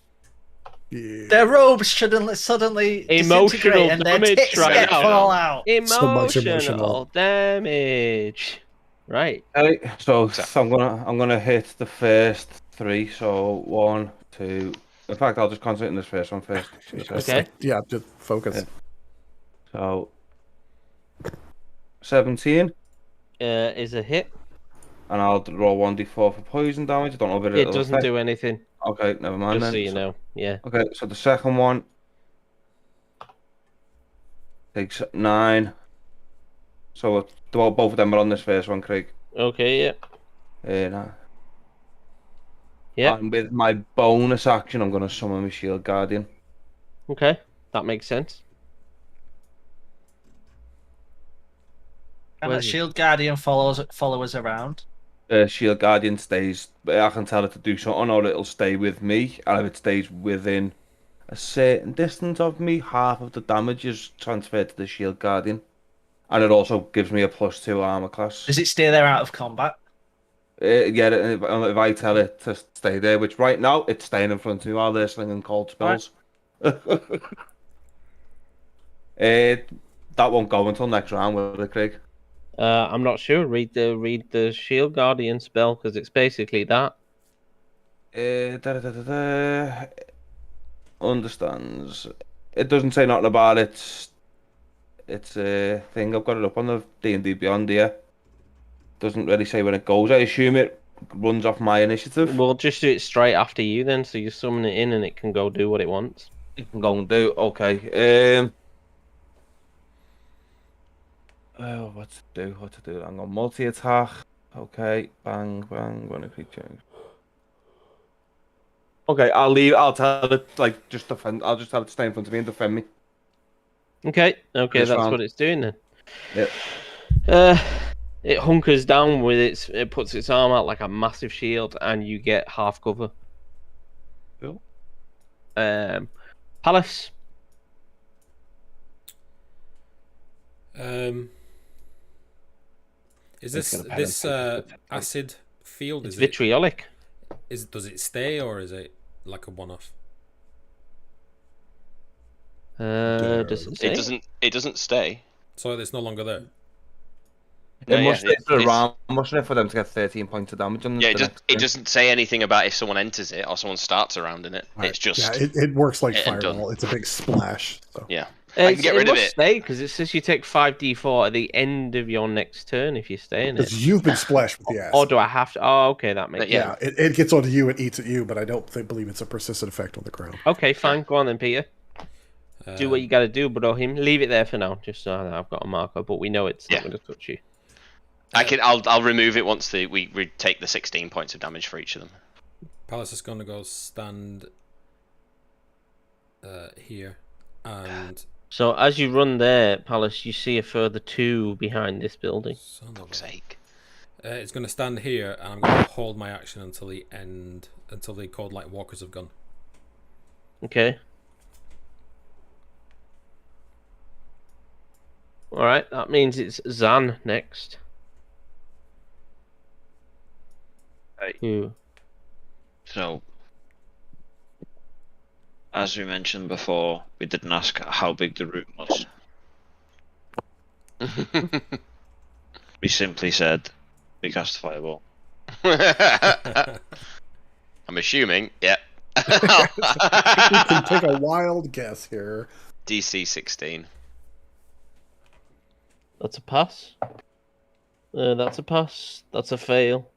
Yeah. Their robes shouldn't suddenly Emotional disintegrate and their damage tits right get now. fall out. So much Emotional emotional. damage. Right. Right, so I'm gonna hit the first 3. So 1, 2. In fact, I'll just concentrate on this first one first. Okay. Yeah, just focus. Yeah. So 17, Is a hit. and I'll roll 1d4 for poison damage. I don't know if It doesn't do anything. Okay, never mind Just then. so you know. Yeah. Okay, so the second one takes 9. So both of them are on this first one, Craig. Okay. Yeah. And, Yeah. and with my bonus action, I'm going to summon my Shield Guardian. Okay. That makes sense. And Where's that it? Shield Guardian follow us around. Shield Guardian stays. I can tell it to do something, or it'll stay with me. And if it stays within a certain distance of me, half of the damage is transferred to the Shield Guardian. And it also gives me a +2 armor class. Does it stay there out of combat? Yeah, if I tell it to stay there, which right now it's staying in front of me while they're slinging cold spells. That won't go until next round, will it, Craig? I'm not sure. Read the Shield Guardian spell because it's basically that. Understands. It doesn't say nothing about it. It's a thing. I've got it up on the D&D Beyond here. Doesn't really say when it goes. I assume it runs off my initiative. We'll just do it straight after you then, so you summon it in and it can go do what it wants. You can go and do. Okay. What to do? What to do? Hang on. Multi-attack. Okay. Bang, bang. When a creature. Okay, I'll leave. I'll tell it, like, just defend. I'll just tell it to stay in front of me and defend me. Okay, This that's round. what it's doing then. Yep. It hunkers down with it puts its arm out like a massive shield, and you get half cover. Cool. Palace. Is It's this gonna pat this him. acid field? It's Is it? vitriolic. Does it stay or is it like a one-off? Does it say? It doesn't stay. So it's no longer there. No, It must yeah, stay for a it's- round, mustn't it, for them to get 13 points of damage on Yeah, the next it turn? doesn't say anything about if someone enters it or someone starts around in it. Right. It's just Yeah, it works like and done. Fireball. It's a big splash. So. yeah. I can get rid of must it. stay because it says you take 5d4 at the end of your next turn if you stay in it. Because you've been splashed with the acid. Or do I have to? Oh, okay, that makes Yeah. sense. Yeah, it gets onto you, it eats at you, but I don't believe it's a persistent effect on the ground. Okay, fine. Go on then, Peter. Do what Um, you got to do, but him leave it there for now, just so that I've got a marker. But we know it's Yeah. not going to touch you. I'll remove it once we take the 16 points of damage for each of them. Palace is gonna go stand here, and So as you run there, Palace, you see a further 2 behind this building. son of Fuck's a- sake. it's gonna stand here, and I'm gonna hold my action until the end, until the cold light walkers have gone. Okay. All right, that means it's Zan next. Right. Who? So, as we mentioned before, we didn't ask how big the room was. We simply said, we cast fireball. I'm assuming, yeah. We can take a wild guess here. DC 16. That's a pass. That's a pass. That's a fail.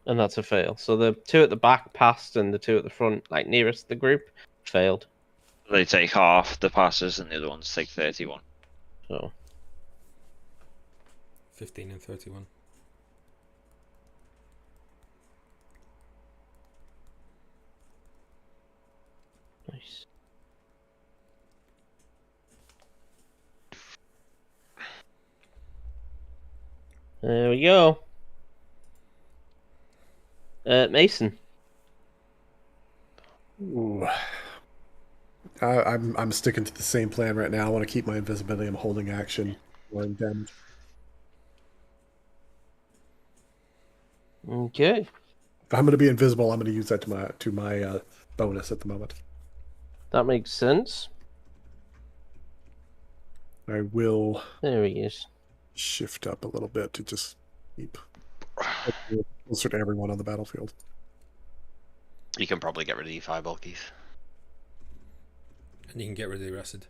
And that's a fail. So the 2 at the back passed, and the 2 at the front, like nearest the group, failed. They take half the passes, and the other ones take 31. So 15 and 31. nice. There we go. Mason. Ooh. I'm sticking to the same plan right now. I want to keep my invisibility. I'm holding action. Wearing damage. Okay. If I'm going to be invisible, I'm going to use that to my bonus at the moment. That makes sense. I will There he is. shift up a little bit to just keep closer to everyone on the battlefield. You can probably get rid of the fireball, Keith. And you can get rid of the acid.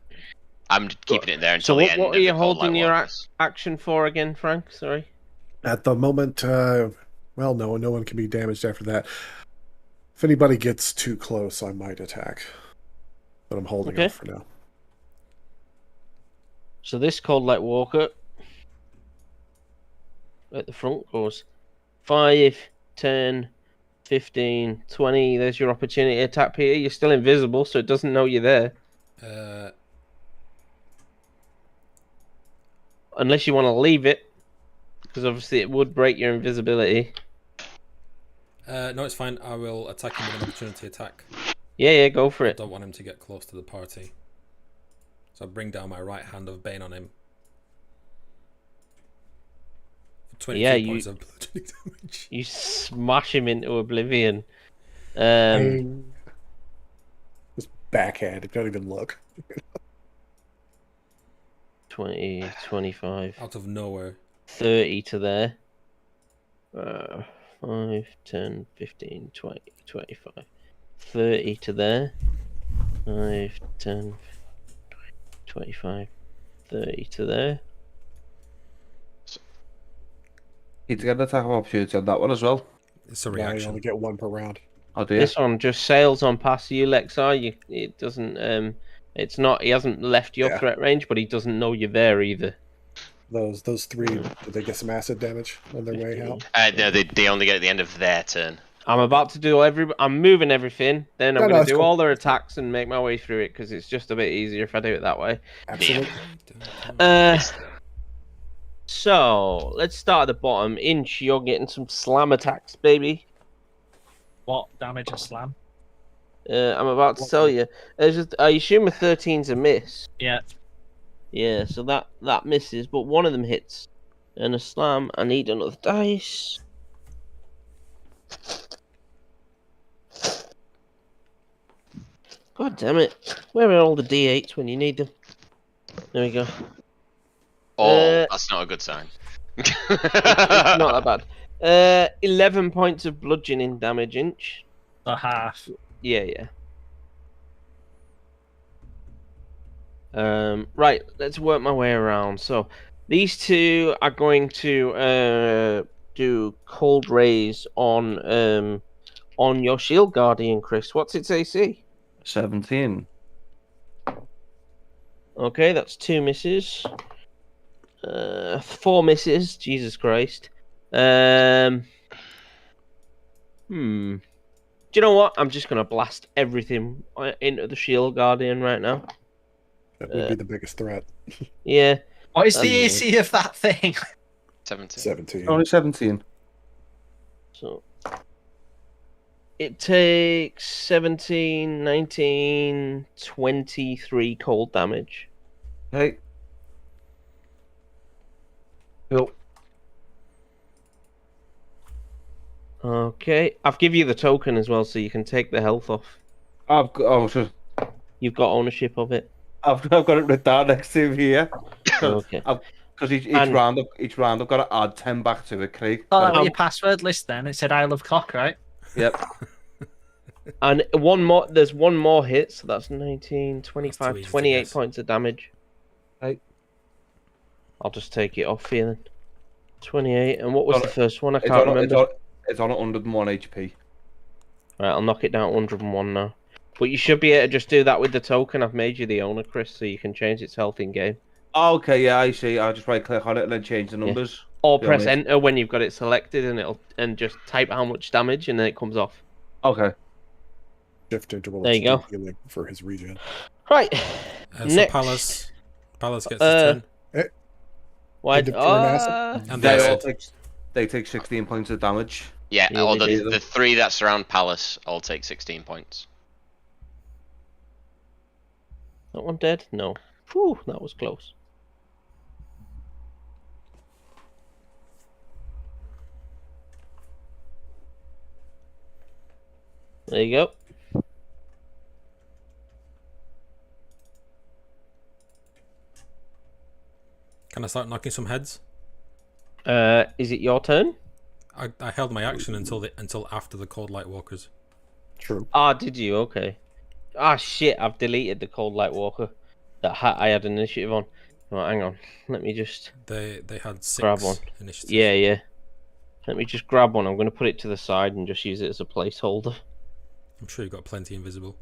I'm keeping it there So until the end. what are of you the cold holding light your walkers. action for again, Frank? Sorry. At the moment, well, no one can be damaged after that. If anybody gets too close, I might attack. But I'm holding Okay. off for now. So this cold light walker at the front goes 5, 10, 15, 20. There's your opportunity to attack, Peter. You're still invisible, so it doesn't know you're there. Unless you want to leave it, because obviously it would break your invisibility. No, it's fine. I will attack him with an opportunity attack. Yeah, go for I it. don't want him to get close to the party. So I bring down my right hand of Bane on him. For 22 Yeah, points of bludgeoning damage. You smash him into oblivion. Bang. Just backhand. Don't even look. 20, 25, Out of nowhere. 30 to there. 5, 10, 15, 20, 25. 30 to there. 5, 10, 25. 30 to there. He'd get an attack of opportunity on that one as well. It's a No, you reaction. only get one per round. Oh dear. This one just sails on past you, Lexar. It doesn't. It's not. He hasn't left your Yeah. threat range, but he doesn't know you're there either. Those three, did they get some acid damage on their way out? No, they only get at the end of their turn. I'm about to do I'm moving everything. Then I'm No, going to it's do cool. all their attacks and make my way through it because it's just a bit easier if I do it that way. Absolutely. So let's start at the bottom. Inch, you're getting some slam attacks, baby. What damage a slam? I'm about to tell you. I assume a 13's a miss. Yeah. Yeah, so that misses, but one of them hits. And a slam. I need another dice. God damn it! Where are all the d8s when you need them? There we go. Oh, that's not a good sign. It's not that bad. 11 points of bludgeoning damage, Inch. A half. Yeah. Right, let's work my way around. So, these two are going to do cold rays on your shield guardian, Chris. What's its AC? 17. Okay, that's 2 misses. 4 misses. Jesus Christ. Do you know what? I'm just gonna blast everything into the shield guardian right now. That would be the biggest threat. Yeah. What is the That's- AC of that thing? 17. 17. Only 17. So it takes 17, 19, 23 cold damage. Hey. Cool. Okay, I've give you the token as well, so you can take the health off. You've got ownership of it. I've got it written down next to me here. Okay. Because each And- round I've got to add 10 back to it, Craig. Oh, that was your password list then. It said I love cock, right? Yep. And there's one more hit, so that's 19, 25, easy to 28 guess. points of damage. Right. I'll just take it off here then. 28, and what was It's the on- first one? I It's can't on, remember. it's on 101 HP. Right, I'll knock it down to 101 now. But you should be able to just do that with the token. I've made you the owner, Chris, so you can change its health in game. Oh, okay, yeah, I see. I'll just right click on it and then change the numbers. Or Yeah, press mate. enter when you've got it selected, and just type how much damage, and then it comes off. Okay. Shift interval. There you go. Healing for his regen. Right. So Next. Palace gets his Uh, turn. Why? Did it turn acid? And the They all acid. take 16 points of damage. Yeah, Yeah, all they the, do. the three that surround Palace all take 16 points. That one dead? No. Whew, that was close. There you go. Can I start knocking some heads? Is it your turn? I held my action until after the cold light walkers. True. Ah, did you? Okay. Ah, shit! I've deleted the cold light walker that I had initiative on. Right, hang on. Let me just. They had 6 Grab one. initiative. Yeah. Let me just grab one. I'm going to put it to the side and just use it as a placeholder. I'm sure you've got plenty invisible.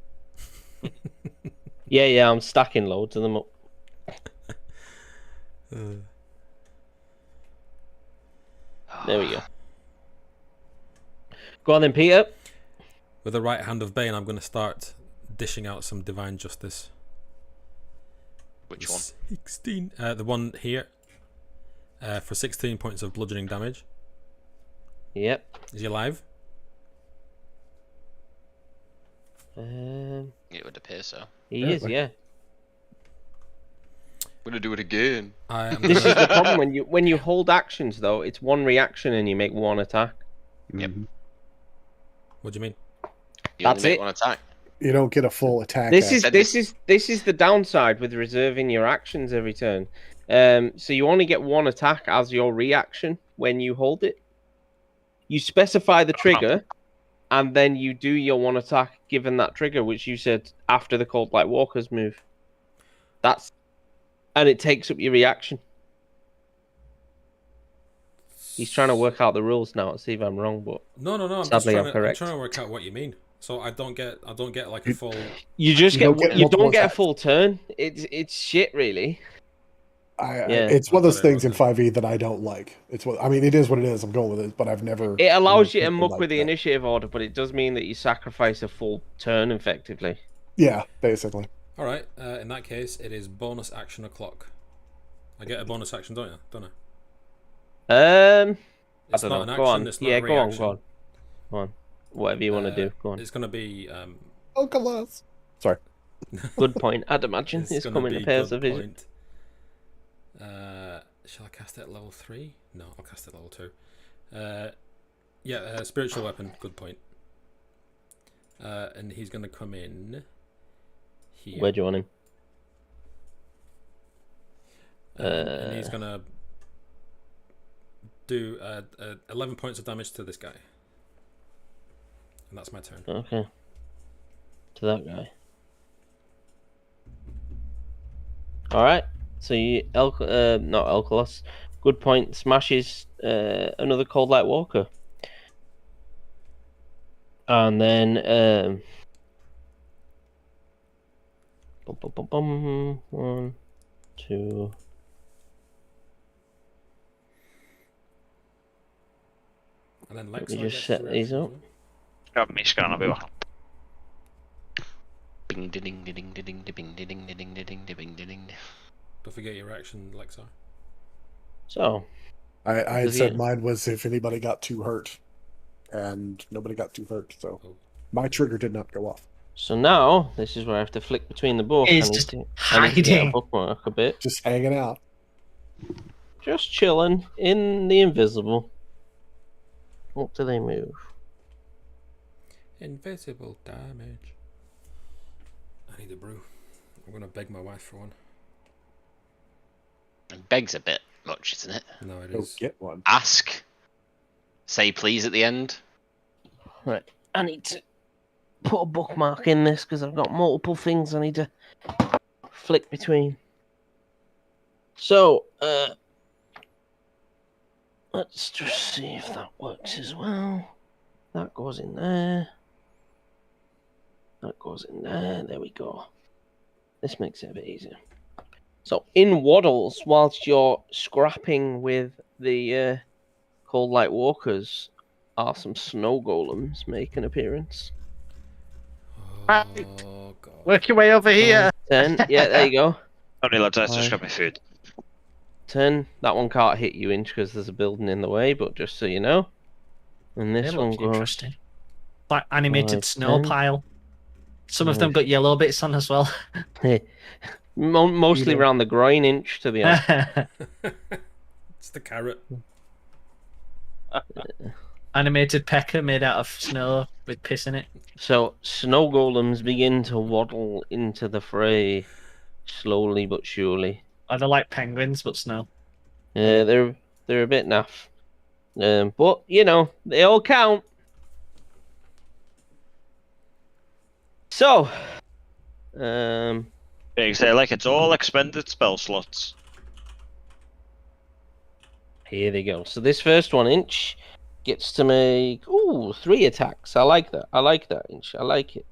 Yeah. I'm stacking loads of them up. There we go. Go on then, Peter. With the right hand of Bane, I'm going to start dishing out some divine justice. Which one? 16. The one here. For 16 points of bludgeoning damage. Yep. Is he alive? It would appear so. He is, yeah. I'm gonna do it again. I am This is gonna, the problem when you hold actions though. It's one reaction and you make one attack. Yep. Mhm. what do you mean? You only That's make it. one attack. You don't get a full attack. This action. is the downside with reserving your actions every turn. So you only get one attack as your reaction when you hold it. You specify the trigger, and then you do your one attack given that trigger, which you said after the Cold Light Walker's move. That's and it takes up your reaction. He's trying to work out the rules now to see if I'm wrong, but No. I'm just sadly, trying I'm to, I'm correct. trying to work out what you mean. So I don't get like a full. You just You get don't get you multiple don't get a attacks. full turn. It's shit, really. Yeah. It's one of those I thought it things in was 5e that I don't like. It's what I mean. It is what it is. I'm going with it, but I've never. It allows you to something muck like with the that. initiative order, but it does mean that you sacrifice a full turn effectively. Yeah, basically. All right. In that case, it is bonus action o'clock. I get a bonus action, don't I? I It's don't not know. an Go action. on. It's not Yeah, a go on, reaction. go on. Whatever you want to do. Go on. It's gonna be. Oh, come on. Sorry. Good point. I'd imagine It's it's gonna coming be to pay us a good visit. point. Shall I cast it at level 3? No, I'll cast it at level 2. Spiritual weapon. Good point. And he's gonna come in here. Where do you want him? And he's gonna do 11 points of damage to this guy, and that's my turn. Okay. To that guy. All right. So you not Elkolos. Good point. Smashes another Cold Light Walker. And then 1, 2. And then Let Lex. me just set these up. Grab me scan, I'll be back. Bing ding ding ding ding ding ding ding ding ding ding ding. Don't forget your action, Lexar. So I had Does he- said mine was if anybody got too hurt, and nobody got too hurt, so Oh. my trigger did not go off. So now this is where I have to flick between the book. He's I need just to get a hiding. bookmark a bit. Just hanging out. Just chilling in the invisible. What do they move? Invisible damage. I need a brew. I'm gonna beg my wife for one. Beg's a bit much, isn't it? No, it Go is. get one. Ask. Say please at the end. Right, I need to put a bookmark in this because I've got multiple things I need to flick between. So, let's just see if that works as well. That goes in there. That goes in there. There we go. This makes it a bit easier. So, in Waddles, whilst you're scrapping with the Cold Light Walkers, are some snow golems make an appearance. Oh god. Work your way over here. 10. Yeah, there you go. Only lads, let's Aye. just grab my food. 10. That one can't hit you inch because there's a building in the way, but just so you know. And They this look one goes. interesting. Like animated Right, snow 10. pile. Some of them got yellow bits on as well. Mostly You know. around the groin inch, to be honest. It's the carrot. Animated pecker made out of snow with piss in it. So, snow golems begin to waddle into the fray, slowly but surely. Are they like penguins but snow? They're a bit naff. But, you know, they all count. So, Big say like it's all expended spell slots. here they go. So this first one, Inch, gets to make 3 attacks. I like that. I like that, Inch. I like it.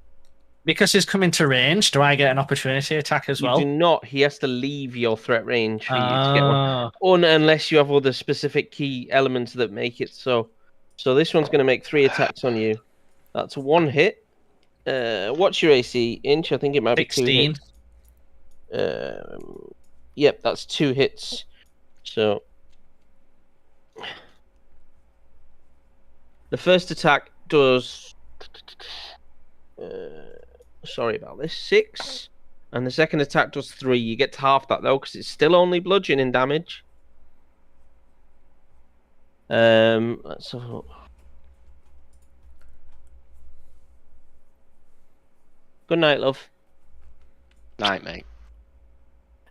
Because he's coming to range, do I get an opportunity attack as You well? do not. He has to leave your threat range for you to get one. Ah, Unless you have other specific key elements that make it so. So this one's going to make 3 attacks on you. That's 1 hit. What's your AC, Inch? I think it might be 2 16. hits. Yep, that's 2 hits. So the first attack does. Sorry about this. 6, and the second attack does 3. You get to half that though, because it's still only bludgeoning damage. Let's have a look. Good night, love. Night, mate.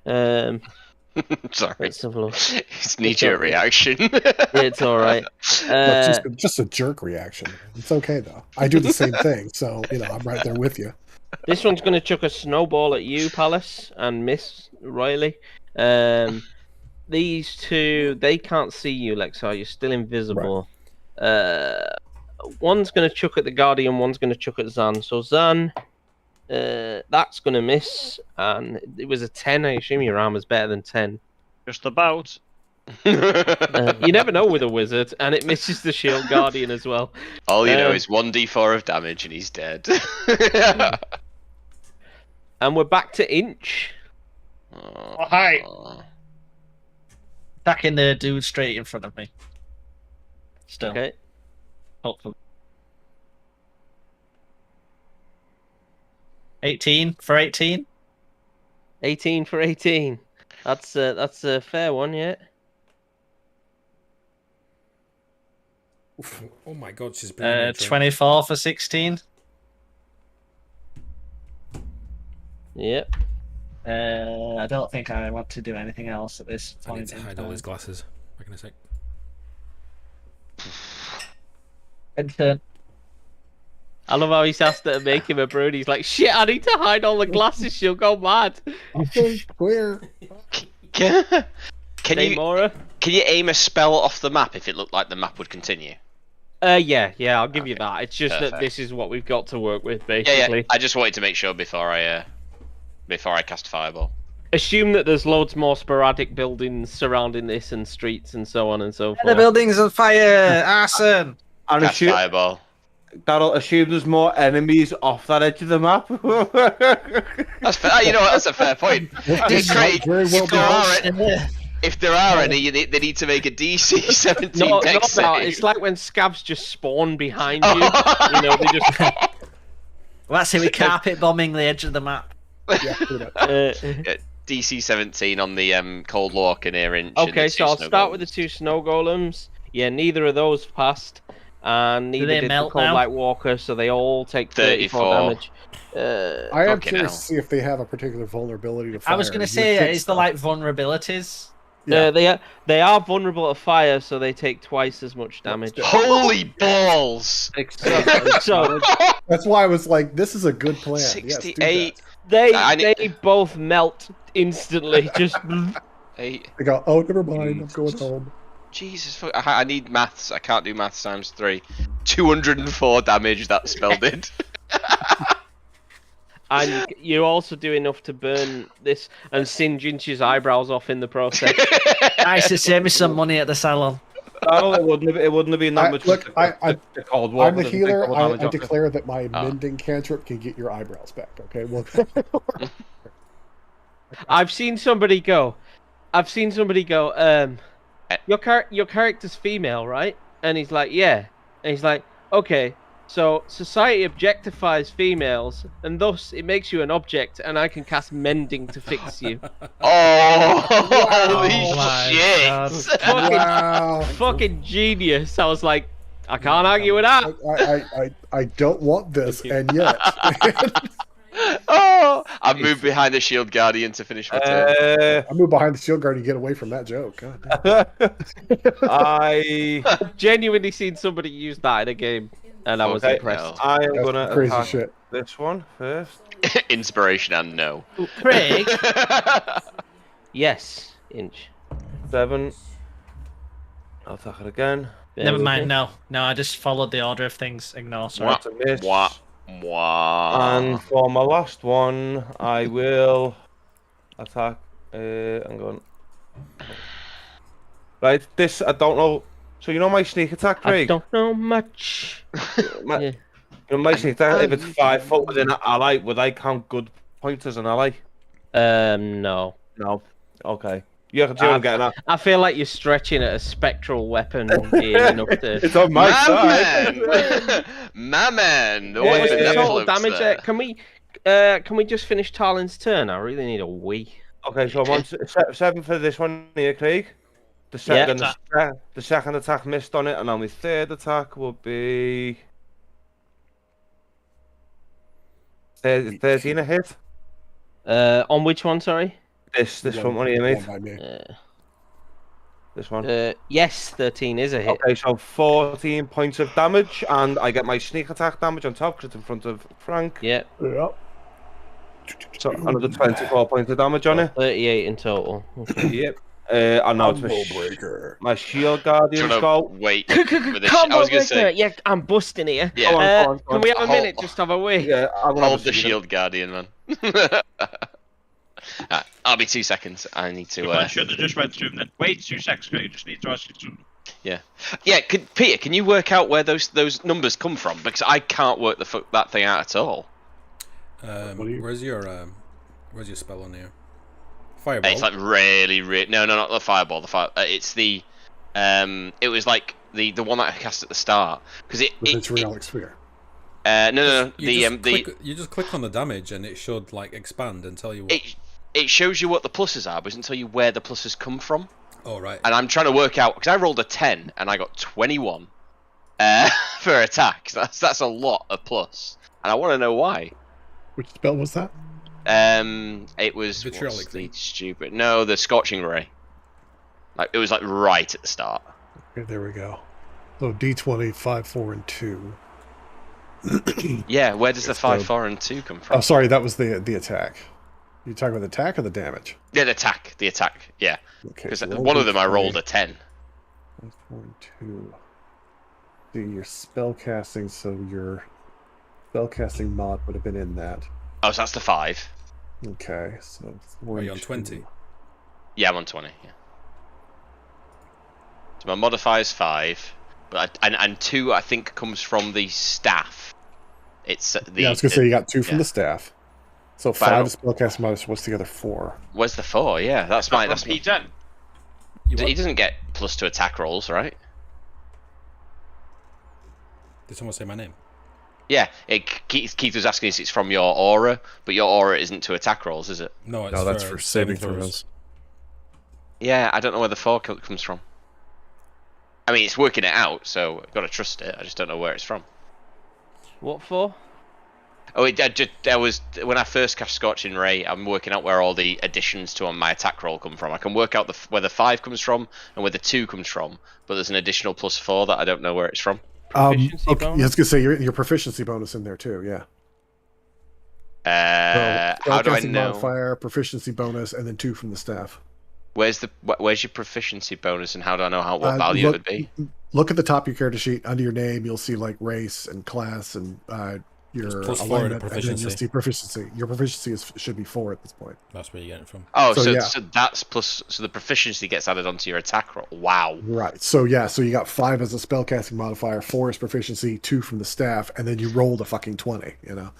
Sorry. Let's have a look. It's knee-jerk reaction. It's all right. Look, just a jerk reaction. It's okay though. I do the same thing, so I'm right there with you. This one's going to chuck a snowball at you, Palace, and miss Riley. These two, they can't see you, Lexar. You're still invisible. One's going to chuck at the Guardian, one's going to chuck at Zan. So Zan, that's going to miss. And it was a 10. I assume your armor's better than 10. Just about. You never know with a wizard, and it misses the Shield Guardian as well. All you know is 1d4 of damage and he's dead. And we're back to Inch. Oh, hi. Attacking the dude straight in front of me. Still. Okay. Hopefully. 18 for 18. 18 for 18. That's a fair one, yeah. Oh my god, she's brilliant. 24 for 16. Yep. I don't think I want to do anything else at this I point. need to hide all his glasses. Back in a sec. End turn. I love how he's asked her to make him a brood. He's like, shit, I need to hide all the glasses. She'll go mad. Okay, clear. Can Hey, you Mora? can you aim a spell off the map if it looked like the map would continue? Yeah, I'll give you that. It's just that Perfect. this is what we've got to work with, Yeah, basically. yeah. I just wanted to make sure before I cast Fireball. Assume that there's loads more sporadic buildings surrounding this and streets and so on and so The forth. building's on fire! Arson! And Cast Fireball. that'll assume there's more enemies off that edge of the map. That's fair. You know what? That's a fair point. This Craig, very well if there are any, they need to make a DC 17 No, dex not that. save. It's like when scabs just spawn behind you. You know, they just. Well, that's it, we carpet bombing the edge of the map. Yeah, pretty much. Yeah, DC 17 on the Cold Walker near Inch. and Okay, the so two I'll snow start with the golems. 2 snow golems. Yeah, neither of those passed, and neither they did the melt Cold now? Light Walker, so they all take 34 34. damage. I am Fucking curious hell. to see if they have a particular vulnerability to fire. I was going to You say, would think is there so. like vulnerabilities? Yeah. They are vulnerable to fire, so they take twice as much damage. Holy balls! So That's why I was like, this is a good plan. Yes, do that. 68. they I need- they both melt instantly. Just 8. They go, oh, never mind, I'm going home. Jesus, I need maths. I can't do maths times 3. 204 damage that spell did. and you also do enough to burn this and singe Inch's eyebrows off in the process. Nice to save me some money at the salon. it wouldn't have been that much. Look, the Cold War I'm the doesn't take healer. double I damage off it. declare that my Oh. mending cantrip can get your eyebrows back. Okay, well, I've seen somebody go. Your character's female, right? And he's like, yeah. And he's like, okay. So society objectifies females, and thus it makes you an object, and I can cast mending to fix you. Oh, holy Oh my God. shit! wow. Fucking genius! I was like, I can't argue with that. I don't want this, and yet. Oh, I moved behind the Shield Guardian to finish my turn. I moved behind the shield guard to get away from that joke. God damn. I Genuinely seen somebody use that in a game, and I was Okay, impressed. no. I am That's gonna crazy attack shit. this one first. Inspiration and no. Craig, Yes, Inch. 7. I'll attack it again. Bear never with mind. me. No, I just followed the order of things. Ignore, sorry. That's a miss. Mwah. Mwah. And for my last one, I will attack. I'm going. Right, this I don't know. So you know my sneak attack, I Craig. don't know much. My, Yeah. you know my sneak attack. If it's 5 foot within an ally, would I count good points as an ally? No. No. Okay. You can see what I'm getting at. I feel like you're stretching at a spectral weapon here enough to. It's on my My side. man! My man! The What was weapon the that total floats damage there. there? Can we just finish Talin's turn? I really need a wee. Okay, so I'm on 7 for this one here, Craig. The second, the second attack missed on it, and then my third attack will be 13 a hit. On which one? Sorry. This one here, mate. One by me. This one. Yes, 13 is a hit. Okay, so 14 points of damage, and I get my sneak attack damage on top because it's in front of Frank. Yeah. Yep. So another 24 points of damage on it. 38 in total. Okay. Yep. And now it's Combo breaker. my shield Do you guardians wanna go. wait with the I Combo was gonna breaker. say, Yeah, I'm busting here. yeah. Go on, go on, go Can on. we have a Hold- minute just to have a wait? Yeah, I'm gonna Hold have the a see them. shield guardian, man. I'll be 2 seconds. I need to. I should have just went through them then. Wait 2 seconds, you just need to ask you something. Yeah. Peter, can you work out where those numbers come from? Because I can't work that thing out at all. Where's your spell on here? Fireball. It's like really. No, not the fireball. It's the. It was like the one that I cast at the start because The vitriolic sphere. No. You just click on the damage and it should like expand and tell you what. It shows you what the pluses are, but it doesn't tell you where the pluses come from. Oh right. And I'm trying to work out because I rolled a 10 and I got 21 for attack. So that's a lot of plus, and I want to know why. Which spell was that? It was Vitriolic the thing. stupid. No, the scorching ray. Like it was like right at the start. Okay, there we go. So D20, 5, 4, and 2. Yeah, where does the 5, 4, and 2 come from? Oh, sorry, that was the attack. You talking about the attack or the damage? Yeah, the attack. Yeah, Okay. because so roll one of them I D20, rolled a 10. 5, 4, and 2. See, your spell casting, so your spell casting mod would have been in that. Oh, so that's the 5. Okay, so 4 Are and you on 2. 20? Yeah, I'm on 20. Yeah. So my modifier is 5, but and 2 I think comes from the staff. It's the. Yeah, I was gonna say you got 2 from yeah. the staff. So But I 5 don't- is spellcasting minus what's together 4. Where's the 4? Yeah, that's mine. That's P10. He doesn't get plus 2 attack rolls, right? Did someone say my name? Yeah, Keith was asking if it's from your aura, but your aura isn't to attack rolls, is it? No, it's No, that's for saving throws. Yeah, I don't know where the 4 comes from. I mean, it's working it out, so I've got to trust it. I just don't know where it's from. What for? Oh, I was when I first cast Scorching Ray. I'm working out where all the additions to on my attack roll come from. I can work out where the 5 comes from and where the 2 comes from, but there's an additional plus 4 that I don't know where it's from. Proficiency Okay, bonus? yeah, I was gonna say your proficiency bonus in there too. Yeah. So, How do I spellcasting know? modifier, proficiency bonus, and then 2 from the staff. Where's your proficiency bonus, and how do I know what value it would be? Look at the top of your character sheet. Under your name, you'll see like race and class and your It's +4 to alignment, and then proficiency. you'll see proficiency. Your proficiency should be 4 at this point. That's where you're getting it from. Oh, So, so yeah. that's plus. So the proficiency gets added onto your attack roll. Wow. Right. So yeah. So you got 5 as a spellcasting modifier, 4 as proficiency, 2 from the staff, and then you rolled a fucking 20. You know.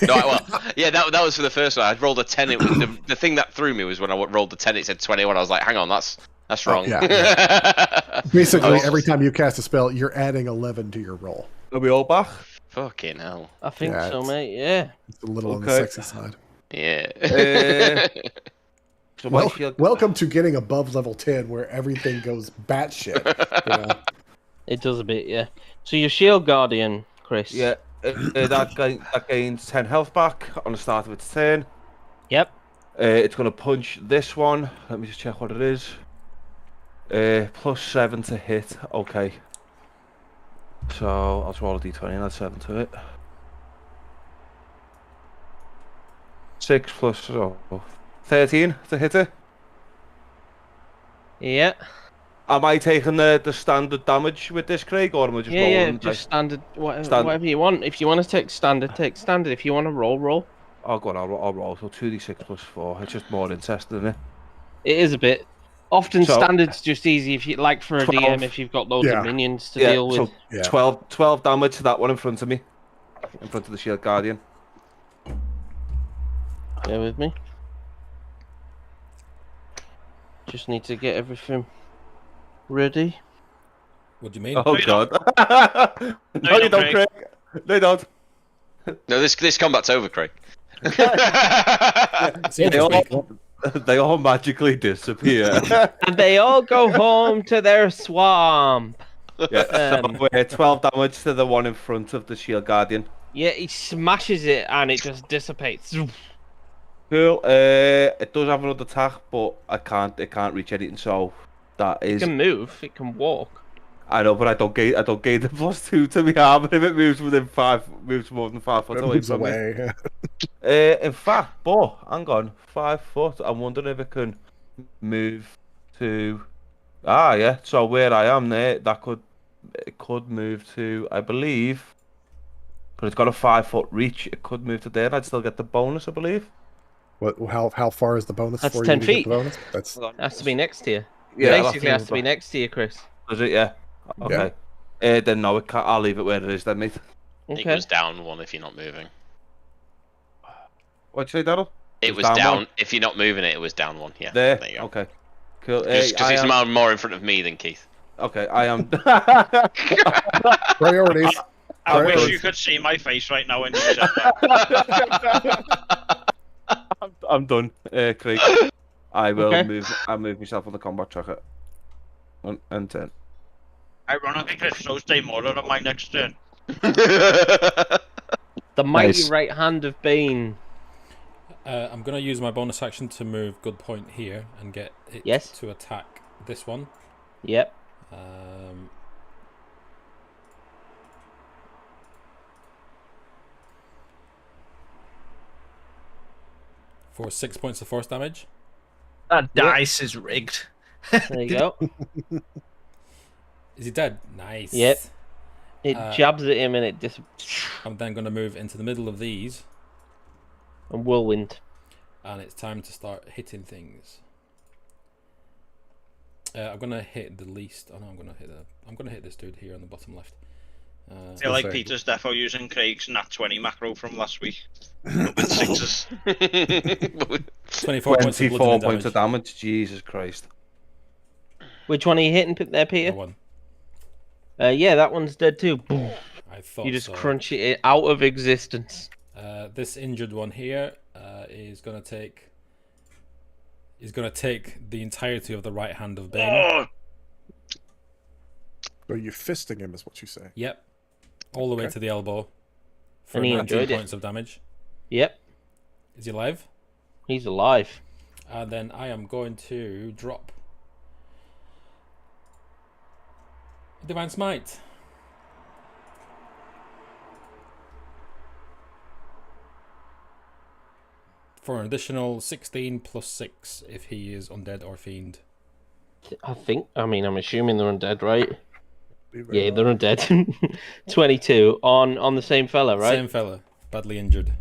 No, yeah, that was for the first one. I rolled a 10. It was the thing that threw me was when I rolled the 10. It said 21. I was like, hang on, that's wrong. yeah, Basically, Oh. every time you cast a spell, you're adding 11 to your roll. Are we all back? Fucking hell. I think Yeah, so, it's- mate. Yeah. It's a little on the Okay. sexy side. Yeah. So my Well, shield. welcome to getting above level 10, where everything goes batshit. You know? It does a bit, yeah. So your shield guardian, Chris. Yeah, that gains 10 health back on the start of its turn. Yep. It's going to punch this one. Let me just check what it is. +7 to hit. Okay. So I'll just roll a d20 and add 7 to it. 6 plus 13 to hit it. Yeah. Am I taking the standard damage with this, Craig, or am I just Yeah, rolling? just standard, whatever, Standard. whatever you want. If you want to take standard, take standard. If you want to roll. Oh, go on, I'll roll. So 2d6 plus 4. It's just more interesting, isn't it? It is a bit. Often So- standard's just easy if you like for a 12. DM if you've got loads Yeah. of minions to Yeah, deal with. so Yeah. 12 damage to that one in front of me. In front of the shield guardian. Bear with me. Just need to get everything ready. What do you mean? Oh, you God. No, you don't, Craig. Craig. No, you don't. No, this combat's over, Craig. It's the end They of this all, week. they all magically disappear. And they all go home to their swamp. Yeah, so we're 12 damage to the one in front of the shield guardian. Yeah, he smashes it and it just dissipates. Cool. It does have another attack, but it can't reach anything. So that It is. can move, it can walk. I know, but I don't gain the +2 to my armor if it moves moves more than 5 foot It away moves from me. away. In fact, but hang on, 5 foot. I'm wondering if it can move to. Ah, yeah. So where I am there, it could move to, I believe, but it's got a 5 foot reach. It could move to there, and I'd still get the bonus, I believe. What? How far is the bonus That's for 10 you to get feet. the bonus? That's Has to be next to you. Yeah, Basically has to be next to you, Chris. Does it? Yeah. Okay. Then no, it can't. I'll leave it where it is then, mate. It Okay. goes down 1 if you're not moving. What'd you say, Daryl? It was down down. 1? If you're not moving it, it was down 1. Yeah. There. you go. Okay. Cool. Just because I it's am... more in front of me than Keith. Okay, I am. priorities. I wish Priorities. you could see my face right now when you said that. I'm done, Craig. I will Okay. move. I move myself on the combat tracker. And 10. Ironically, Chris, so stay more on my next turn. The mighty Nice. right hand of Bane. I'm going to use my bonus action to move good point here and get it Yes. to attack this one. Yep. For 6 points of force damage. That dice is rigged. There you go. Is he dead? Nice. Yep. It Uh, jabs at him and it just I'm then going to move into the middle of these, and whirlwind. and it's time to start hitting things. I'm gonna hit the least. Oh no, I'm gonna hit this dude here on the bottom left. I feel like say. Peter's defo using Craig's nat 20 macro from last week. With sixes. 24 points of 24 bludgeoning points of damage. damage. Jesus Christ. Which one are you hitting there, That Peter? one. Yeah, that one's dead too. I thought You just so. crunch it out of existence. This injured one here is gonna take the entirety of the right hand of Bane. Oh, So you fisting him is what you say. Yep, all the way Okay. to the elbow for And he 19 enjoyed it. points of damage. Yep, Is he alive? he's alive. And then I am going to drop Divine Smite. For an additional 16 plus 6 if he is undead or fiend. I mean, I'm assuming they're undead, right? Leave it Yeah, alone. they're undead. 22 on the same fella, right? Same fella, badly injured.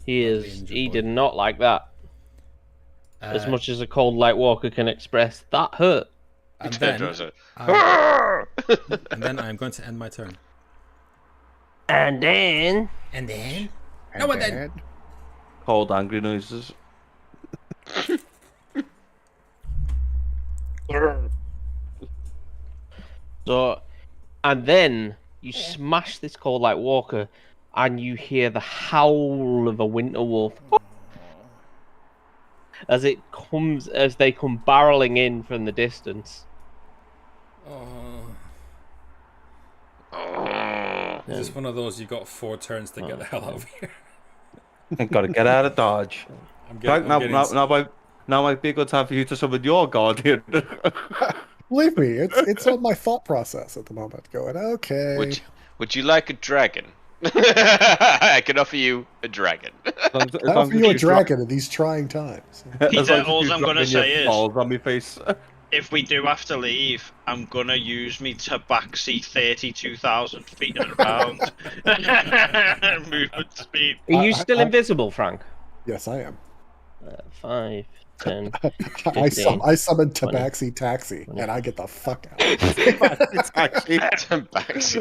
He badly is. injured He boy. did not like that. As Uh, much as a cold light walker can express, that hurt. and then I'm going to end my turn. And then And then? And No, and then- then- Cold, angry noises. so, and then you smash this cold light walker, and you hear the howl of a winter wolf as they come barreling in from the distance. Is this one of those you got 4 turns to get the hell out of here? Gotta get out of Dodge. I'm Now might be a good time for you to summon your guardian. Believe me, it's on my thought process at the moment. Going, okay. Would you like a dragon? I can offer you a dragon. I offer you a dragon in these trying times. Peter, all I'm gonna say is- balls on my face. if we do have to leave, I'm gonna use me tabaxi 32,000 feet around. Movement speed. Are you I- still I- invisible, Frank? Yes, I am. 5, 10. I 15, summon 20. Tabaxi Taxi, and I get the fuck out. It's actually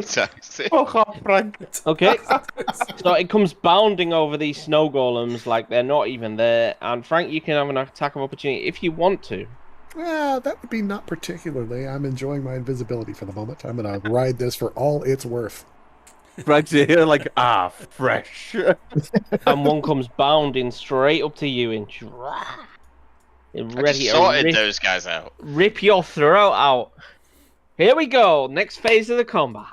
Taxi. fuck off, Frank. Okay. So it comes bounding over these snow golems like they're not even there. And Frank, you can have an attack of opportunity if you want to. Well, that would be not particularly. I'm enjoying my invisibility for the moment. I'm gonna ride this for all it's worth. Frank's here like, fresh. And one comes bounding straight up to you and I ready just to sorted those guys out. rip your throat out. Here we go. Next phase of the combat.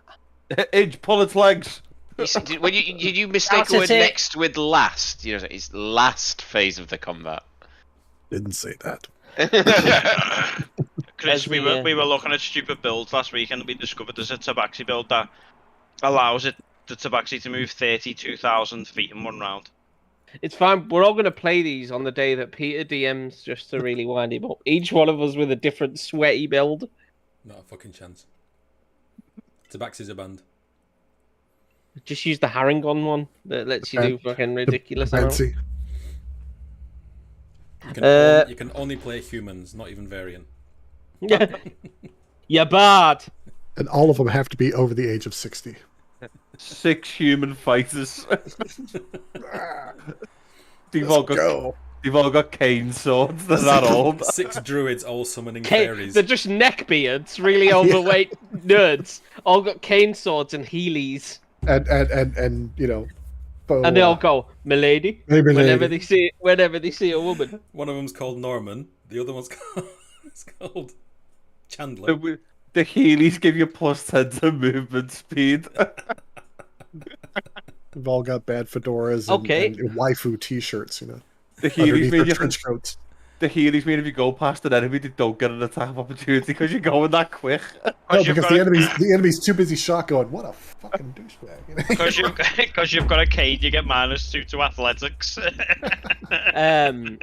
Edge, pull its legs. Did you mistake That's the word it. next with last? You know, it's last phase of the combat. Didn't say that. Chris, As we the, were looking at stupid builds last week, and we discovered there's a Tabaxi build that allows the Tabaxi to move 32,000 feet in one round. It's fine. We're all going to play these on the day that Peter DMs just to really wind him up. Each one of us with a different sweaty build. Not a fucking chance. Tabaxi's a band. Just use the Harangon one that lets you do fucking ridiculous amounts. Fancy. You can only play humans, not even variant. You're bad. And all of them have to be over the age of 60. 6 human fighters. They've all got cane swords. They're that old. 6 druids all summoning fairies. They're just neckbeards, really overweight nerds. All got cane swords and heelys. And you know, And they all go, "Milady," Hey, milady. whenever they see a woman. One of them's called Norman. The other one's called Chandler. The Heelys give you +10 to movement speed. We've all got bad fedoras and waifu t-shirts, you know. The Heelys mean trench coats. The Heelys mean if you go past an enemy, they don't get an attack of opportunity because you're going that quick. No, because the enemy's too busy shot going, what a fucking douchebag. Because you've got a cane, you get -2 to athletics. Can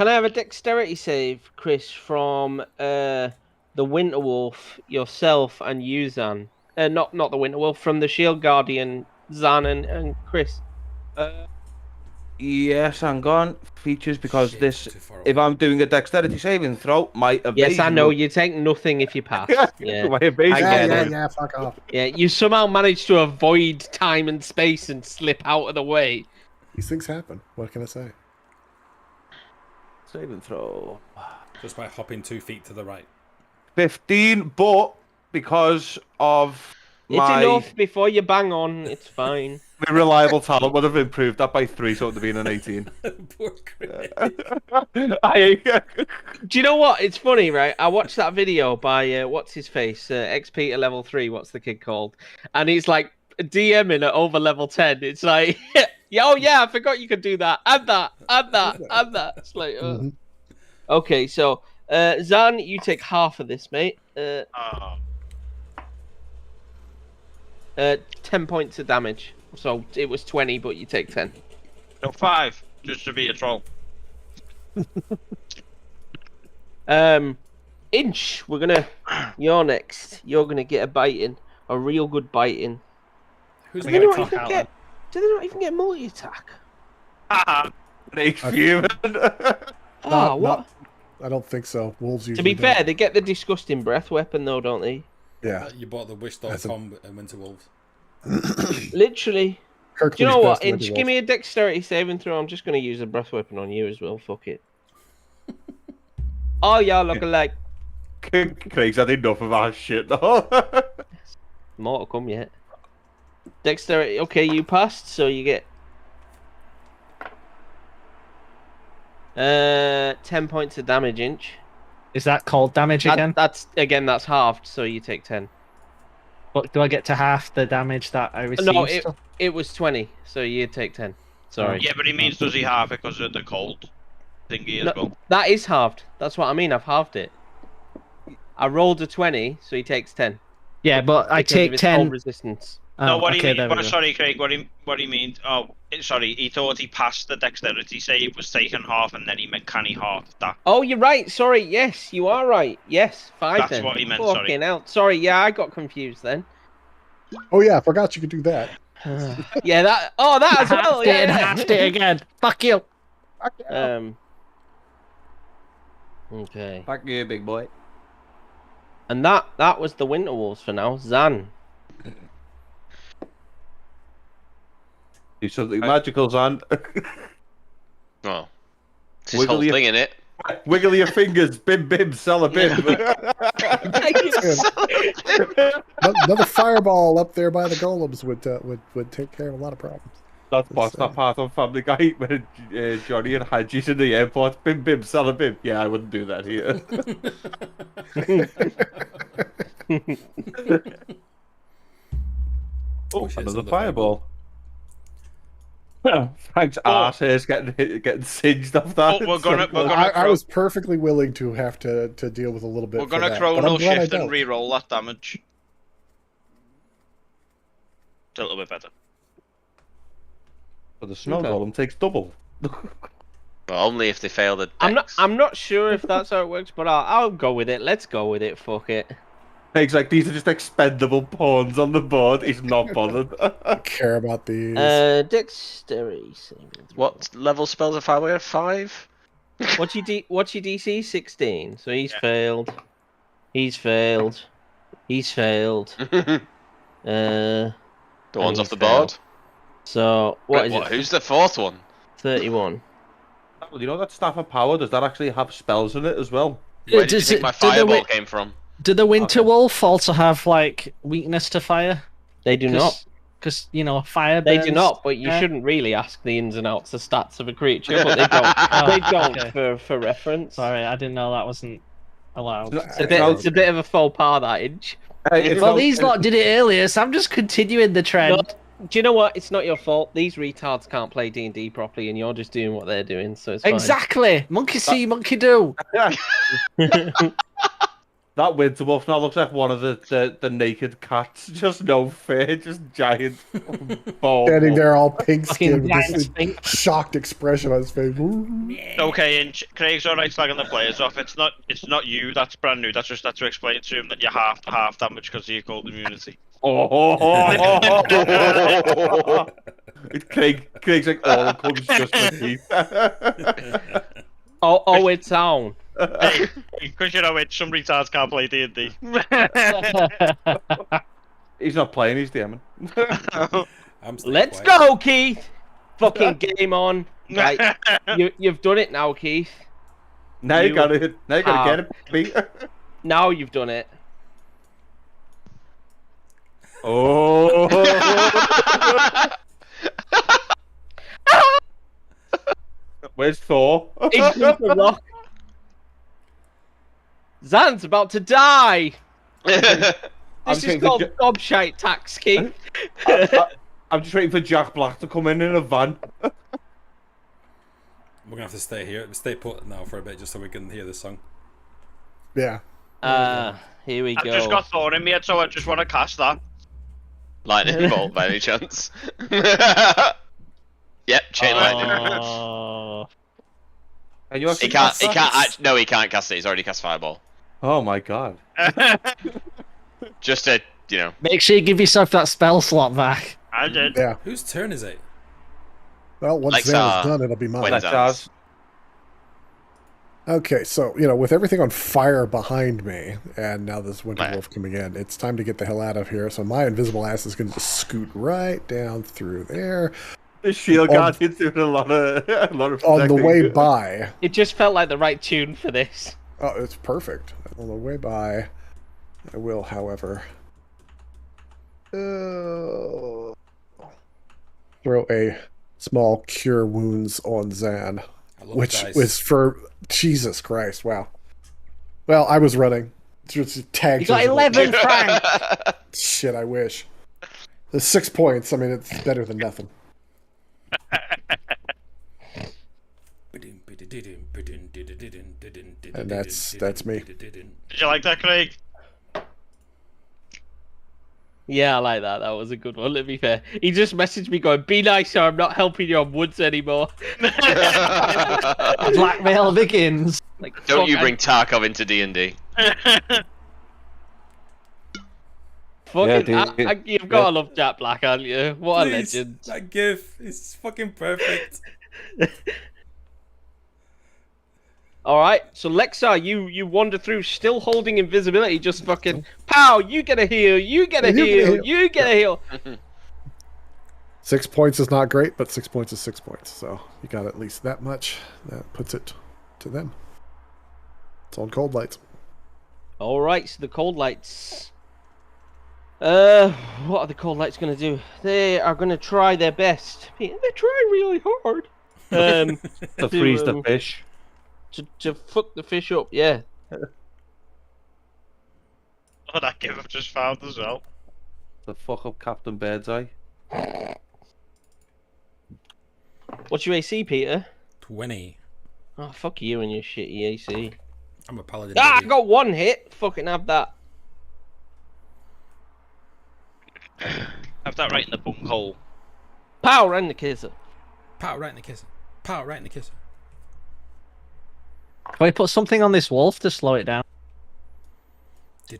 I have a dexterity save, Chris, from the Winter Wolf, yourself, and you, Zan? Not the Winter Wolf, from the Shield Guardian, Zan and Chris. Yes, hang on. Features because if I'm doing a dexterity saving throw, my evasion. Yes, I know. You take nothing if you pass. Yeah. My evasion. Yeah, fuck off. Yeah, you somehow manage to avoid time and space and slip out of the way. These things happen. What can I say? Saving throw. Just by hopping 2 feet to the right. 15, but because of It's my enough before you bang on. It's fine. reliable talent would have improved that by 3, so it would have been an 18. Poor Chris. Do you know what? It's funny, right? I watched that video by what's his face, XP at level 3. What's the kid called? And he's like DMing at over level 10. It's like, oh yeah, I forgot you could do that, and that, and that, and that. It's like, okay, so Zan, you take half of this, mate. 10 points of damage. So it was 20, but you take 10. No, 5, just to be a troll. Inch, you're next. You're gonna get a biting, a real good biting. Who's Do the they guy not even get? Do they not even get multi-attack? Human. Oh, what? I don't think so. Wolves usually To be don't. fair, they get the disgusting breath weapon though, don't they? Yeah. You bought the Wish.com and Winter Wolves. Literally. Kirklee's Do you know what? best Winter Inch, Wolf. give me a dexterity saving throw. I'm just gonna use a breath weapon on you as well. Fuck it. Oh, y'all look alike. Craig's had enough of our shit though. More to come yet. Dexterity. Okay, you passed, so you get 10 points of damage, Inch. Is that called damage again? That's halved, so you take 10. But do I get to half the damage that I received? No, it was 20, so you take 10. Sorry. Yeah, but he means does he halve it because of the cold thingy as well? That is halved. That's what I mean. I've halved it. I rolled a 20, so he takes 10. Yeah, but I Because of take his 10. cold resistance. No, what okay, he there we means. go. Sorry, Craig. What he means? Oh, sorry. He thought he passed the dexterity save, was taken half, and then he meant can he half that? Oh, you're right. Sorry. Yes, you are right. Yes, 5 That's then. what he meant, sorry. Fucking hell. Sorry, yeah, I got confused then. Oh yeah, I forgot you could do that. Yeah, that. Oh, that as well. Halved it and halved it again. Fuck you. Okay. Fuck you, big boy. And that was the Winter Wolves for now. Zan. Do something magical, Zan. Oh, it's this Wiggle whole your- thing in it. Wiggle your fingers, bim bim, sell a bim. Another fireball up there by the golems would take care of a lot of problems. That's that part on Family Guy when Johnny and Haji's in the airport. Bim bim, sell a bim. Yeah, I wouldn't do that here. Oh, Wish it's another another fireball. Frank's arse hair's getting singed off that. But we're It's so gonna- we're good. gonna- I was perfectly willing to have to deal with a little bit. We're for gonna that, but I'm chrono glad I shift and don't. re-roll that damage. It's a little bit better. But the snow Okay. golem takes double. But only if they fail the I'm dex. not sure if that's how it works, but I'll go with it. Let's go with it. Fuck it. He's like, these are just expendable pawns on the board. He's not bothered. Don't care about these. Dexterity saving throw. What level spells are 5? 5? What's your DC? 16. So he's failed. He's failed. He's failed. The ones he's off the board. So what Wait, is it? Who's the fourth one? 31. Well, you know that staff of power? Does that actually have spells in it as well? Where did you Does think it- my do the fireball wi- came from? Do the Winter Okay. Wolf also have like weakness to fire? They do not. Because you know fire. They do burns, not. But you yeah? shouldn't really ask the ins and outs, the stats of a creature. But they don't. Oh, They don't okay. for reference. Sorry, I didn't know that wasn't allowed. It's a bit of a faux pas, that Inch. Well, these lot did it earlier, so I'm just continuing the trend. No, do you know what? It's not your fault. These retards can't play D&D properly, and you're just doing what they're doing. So it's fine. Exactly. Monkey see, monkey do. That winter wolf now looks like one of the naked cats. Just no fear, just giant ball. Standing there all pink Fucking skinned with giant this sphinx. shocked expression on his face. Okay, and Craig's alright slagging the players off. It's not you. That's brand new. That's just to explain to him that you're half damage because of your cold immunity. Craig's like, all comes just with teeth. Oh, it's on. Because you know it, some retards can't play D&D. He's not playing, he's DMing. I'm staying Let's quiet. go, Keith. Fucking game on. Right, you've done it now, Keith. Now you You gotta get it, baby. Now you've done it. Oh. Where's Thor? Into the rock. Zan's about to die. I'm This is thinking called Ju- gobshite tax, Keith. I'm just waiting for Jack Black to come in a van. We're gonna have to stay put now for a bit, just so we can hear the song. Yeah. Here we I've go. just got Thor in me, so I just want to cast that. Lightning bolt by any chance? Yep, chain lightning. Oh. And you He actually can't. He can't. No, he can't cast it. He's already cast fireball. Oh my god. Just to, you know. Make sure you give yourself that spell slot back. I did. Yeah. Whose turn is it? Well, once Like, Zan is done, it'll be mine. when- That's ours. Okay, so, with everything on fire behind me, and now this Winter Right. Wolf coming in, it's time to get the hell out of here. So my invisible ass is going to just scoot right down through there. The shield On- guardian's doing a lot of On the protecting. way by, It just felt like the right tune for this. oh, it's perfect. On the way by, I will, however, throw a small cure wounds on Zan, I love which dice. was for Jesus Christ. Wow. Well, I was running. Just tagged. You got visible. 11, Frank. Shit, I wish. The 6 points. I mean, it's better than nothing. And that's me. Did you like that, Craig? Yeah, I like that. That was a good one, to be fair. He just messaged me going, be nice or I'm not helping you on woods anymore. Blackmail begins. Like, Don't fuck, you bring Tarkov into D&D? Fucking, Yeah, you've got to love Jack Black, aren't you? What Please, a legend. that gif is fucking perfect. Alright, so Lexar, you wander through still holding invisibility, just fucking, pow, you get a heal, you get a You get a heal, heal. you get a heal. 6 points is not great, but 6 points is 6 points. So you got at least that much. That puts it to them. It's on cold lights. Alright, so the cold lights. What are the cold lights going to do? They are going to try their best. They're trying really hard. To freeze the fish. To fuck the fish up, yeah. Oh, that game I've just found as well. The fuck up Captain Birdseye. What's your AC, Peter? 20. Oh, fuck you and your shitty AC. I'm a paladin. Ah, I baby. got one hit. Fucking have that. Have that right in the bunghole. Pow, right in the kisser. Pow right in the kisser. Pow right in the kisser. Can we put something on this wolf to slow it down? Yeah,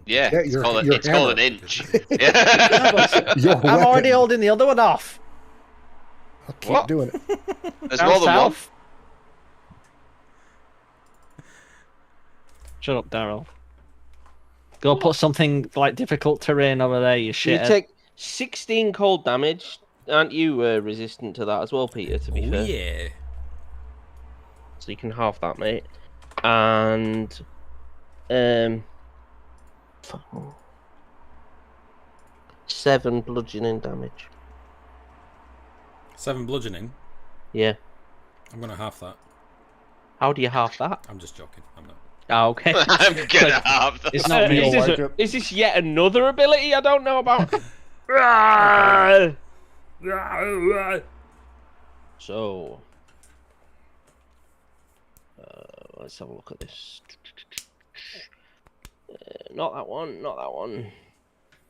Yeah, it's your- called, your it's called an hammer. inch. Yeah. Your I'm already weapon. holding the other one off. I'll keep What? doing it. There's Down more than one. south. Shut up, Daryl. Go put something like difficult terrain over there, you You shit. take 16 cold damage. Aren't you resistant to that as well, Peter, to be Oh fair? yeah. So you can halve that, mate. And... fuck. 7 bludgeoning damage. 7 bludgeoning. Yeah. I'm gonna half that. How do you halve that? I'm just joking. I'm not. Ah, okay. I'm gonna have that. It's not me. You'll is, like this it. is this yet another ability I don't know about? So, let's have a look at this. Not that one, not that one.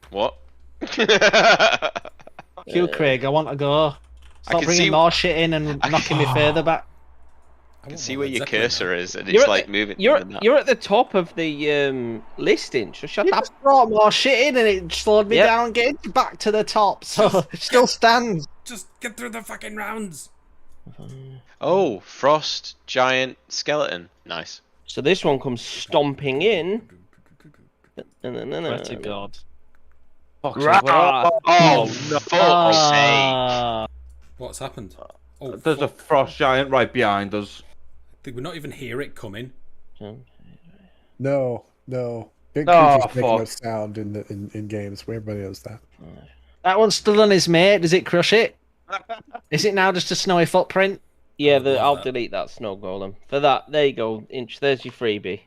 What? Fuck you, Craig. I want to go. Stop can bringing see- more shit in and I knocking me further back. I can see where your cursor is, and You're it's at like the- moving. You're moving that. you're at the top of the listing. So shut You up. just brought more shit in and it slowed me Yep. down getting back to the top, so it still stands. Just get through the fucking rounds. Oh, frost giant skeleton. Nice. So this one comes stomping in. Swear to God. Fuck's Rah! sake, what- Oh, no. fuck's sake. Ah. What's happened? Oh, There's a fuck. frost giant right behind us. Did we not even hear it coming? No. Big Oh, creatures make no fuck. sound in games. Everybody knows that. That one's still on his mate. Does it crush it? Is it now just a snowy footprint? Yeah, would love I'll that. delete that snow golem. For that, there you go, Inch. There's your freebie.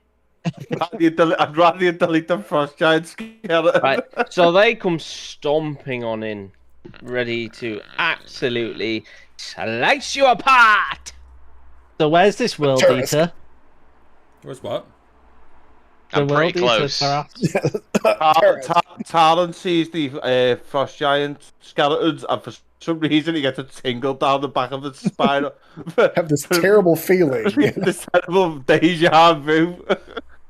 I'd rather you delete the frost giant skeleton. Right, so they come stomping on in, ready to absolutely slice you apart. So where's this world Terrorist. eater? Where's what? The I'm world pretty close. eater, perhaps? Terrorist. Talon sees the frost giant skeletons, and for some reason he gets a tingle down the back of his spine. Have this terrible feeling. This terrible deja vu.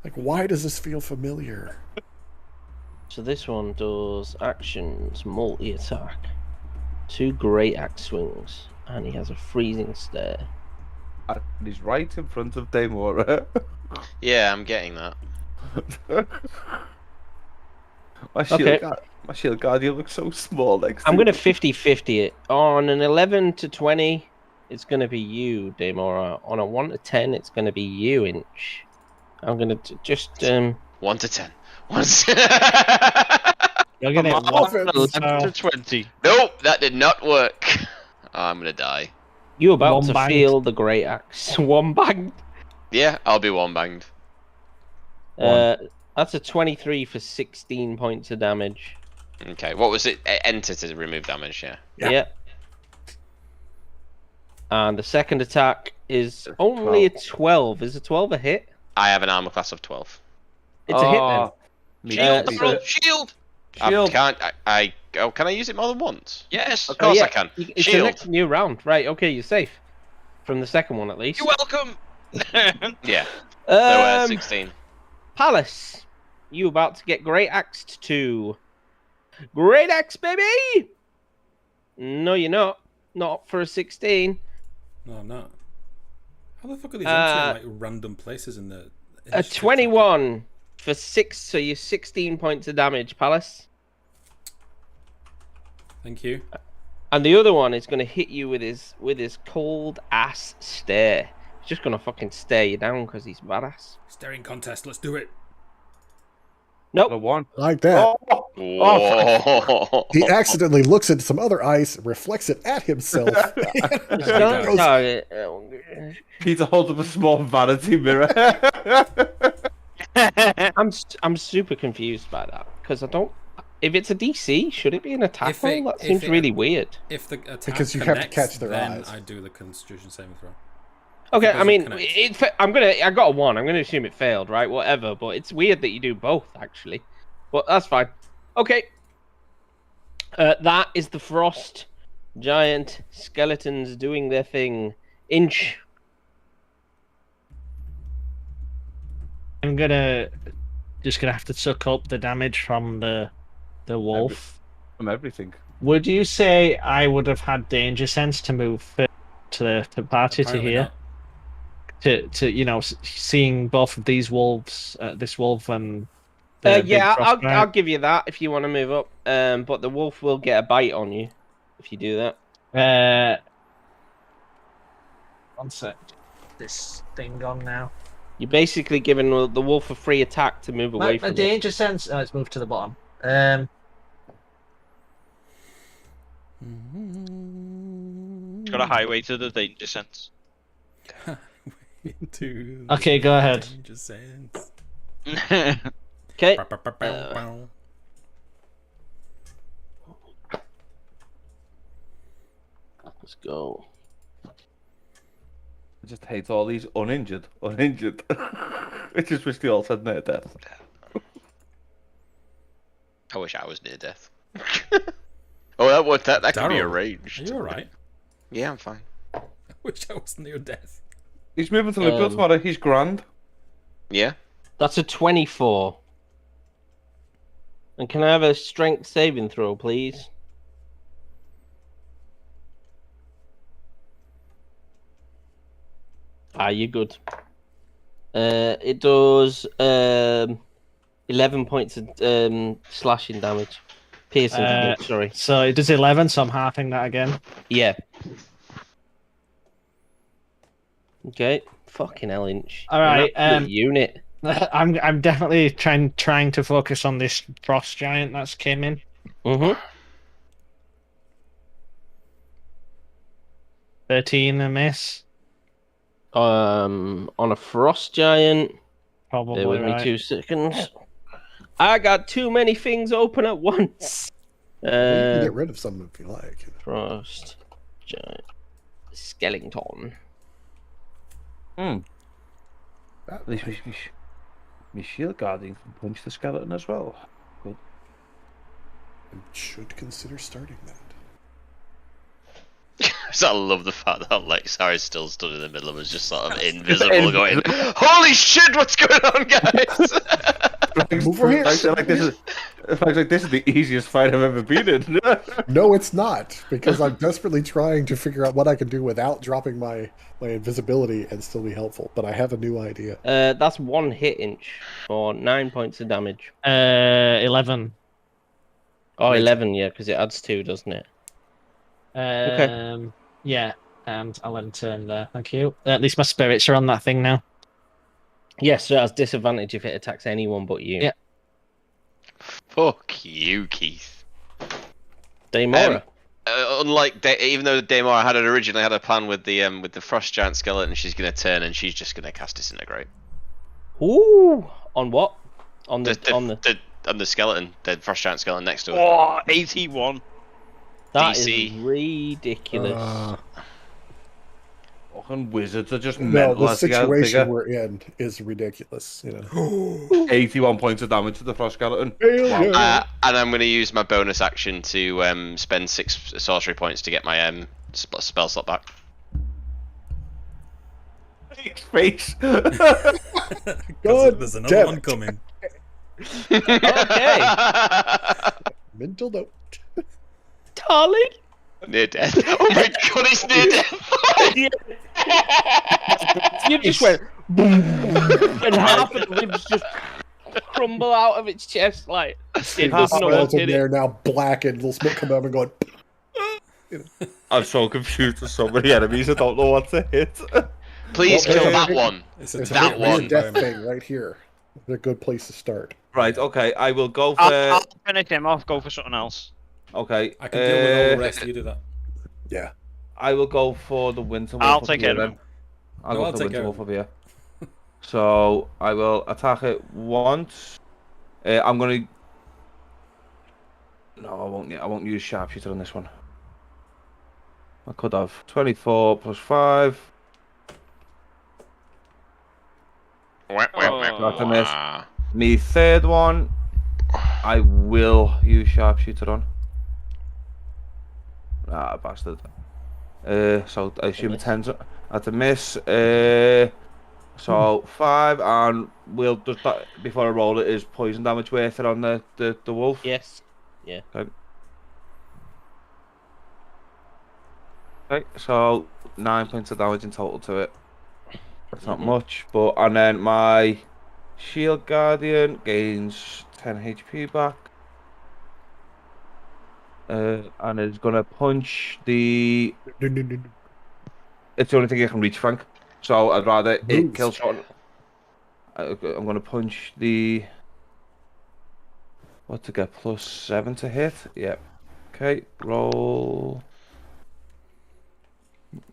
Like, why does this feel familiar? So this one does actions, multi-attack, 2 great axe swings, and he has a freezing stare. And he's right in front of Daemora. Yeah, I'm getting that. Okay. My shield guardian looks so small next to I'm me. going to 50-50 it. On an 11 to 20, it's going to be you, Daemora. On a 1 to 10, it's going to be you, Inch. I'm going to just... 1 to 10. 1 to 10. You're gonna Come hit on, one. Offense. 11 to 20. Nope, that did not work. Oh, I'm gonna die. You're about One to banged. feel the great axe. One bang. Yeah, I'll be one banged. That's a 23 for 16 points of damage. Okay, what was it? Enter to remove damage, yeah. Yeah. Yeah. And the second attack is only a 12. Is a 12 a hit? I have an armor class of 12. It's a hit then. Shield, so- bro, shield! I Shield. can't, can I use it more than once? Yes. Of Oh, course yeah, I can. It's the Shield. next new round. Right, okay, you're safe. From the second one, at least. You're welcome. Yeah, so Um, 16. Palace, you about to get great axed to. Great axe, baby! No, you're not. Not for a 16. No, I'm not. How the fuck are these Uh, entering like random places in the? A initiative 21 for 6, so you're 16 points of damage, Palace. tracker? Thank you. And the other one is going to hit you with his cold ass stare. He's just going to fucking stare you down because he's badass. Staring contest. Let's do it. Nope. The one. Like that. Whoa. He accidentally looks at some other ice, reflects it at himself. No, no, Peter holds up a small vanity mirror. I'm super confused by that because If it's a DC, should it be an attack If roll? it- That if seems it- really weird. If the attack Because you have to connects, catch their then eyes. I do the Constitution saving throw. Okay, it I doesn't mean, connect. I got a 1. I'm gonna assume it failed, right? Whatever. But it's weird that you do both, actually. But that's fine. Okay. That is the frost giant skeletons doing their thing. Inch. I'm just gonna have to suck up the damage from the wolf. From everything. Would you say I would have had danger sense to move to the party to Apparently here? not. To seeing both of these wolves, this wolf and the big Yeah, frost I'll giant? give you that if you want to move up. But the wolf will get a bite on you if you do that. One sec. This thing gone now. You're basically giving the wolf a free attack to move away My from it. danger sense. Oh, it's moved to the bottom. Got a highway to the danger sense. Into Okay, go ahead. danger sense. Okay. Bow, bow, bow, bow, bow. Let's go. I just hate all these uninjured. I just wish they all said near death. I wish I was near death. Oh, that could be Daryl, arranged. Are you alright? Yeah, I'm fine. I wish I was near death. He's moving to Liverpool tomorrow. He's grand. Yeah. That's a 24. And can I have a strength saving throw, please? You're good. It does 11 points of slashing damage. Piercing damage, sorry. So it does 11, so I'm halving that again. Yeah. Okay. Fucking hell, Inch. All right, You're an absolute unit. I'm definitely trying to focus on this frost giant that's came in. Mm-hmm. 13 a miss. On a frost giant. Probably Bear with me right. 2 seconds. I got too many things open at once. You can get rid of some if you like. Frost giant skeleton. At least my shield guardian can punch the skeleton as well. Good. And should consider starting that. So I love the fact that Lexar still stood in the middle of us, just sort of invisible, going, "Holy shit, what's going on, guys?" Move over here. This is the easiest fight I've ever been in. No, it's not, because I'm desperately trying to figure out what I can do without dropping my invisibility and still be helpful. But I have a new idea. That's 1 hit, Inch for 9 points of damage. 11. Oh, 11, yeah, because it adds 2, doesn't it? Yeah, and I'll end turn there. Thank you. At least my spirits are on that thing now. Yes, so it has disadvantage if it attacks anyone but you. Yeah. Fuck you, Keith. Daemora. Unlike even though Daemora had originally had a plan with the frost giant skeleton, she's gonna turn and she's just gonna cast Disintegrate. Ooh, on what? On the skeleton, the frost giant skeleton next to her. Oh, 81. That DC. is ridiculous. Fucking wizards are just No, mental. the as they get situation bigger. we're in is ridiculous. You know. 81 points of damage to the frost skeleton. Failure. And I'm going to use my bonus action to spend 6 sorcery points to get my spell slot back. Face. God There's another damn one it. coming. Okay. Mental note. Darling. Near death. Oh my god, it's near death. You just went boom, and half of the ribs just crumble out of its chest like it doesn't know what in hit it. there now, blackened. Little smoke coming up and going. I'm so confused with so many enemies. I don't know what to hit. Please Well, kill there's that a- one. It's a There's That a one. weird death thing right here. It's a good place to start. Right. Okay. I will go for. I'll finish him off, go for something else. Okay. I can deal with all the rest. You do that. Yeah. I will go for the winter wolf. I'll up take here care of then. him. I'll No, go I'll for the take care winter of wolf over here. So I will attack it once. I'm gonna. No, I won't. I won't use sharpshooter on this one. I could have 24 plus 5. That's a miss. Me third one, I will use sharpshooter on. Ah, bastard. So I assume a 10's at a miss. So 5, and we'll just before I roll it, is poison damage worth it on the wolf? Yes. Yeah. Okay. Okay, so 9 points of damage in total to it. That's not much, but and then my shield guardian gains 10 HP back. And is gonna punch the. It's the only thing I can reach, Frank. So I'd rather it kill someone. I'm gonna punch the. What to get +7 to hit? Yep. Okay, roll.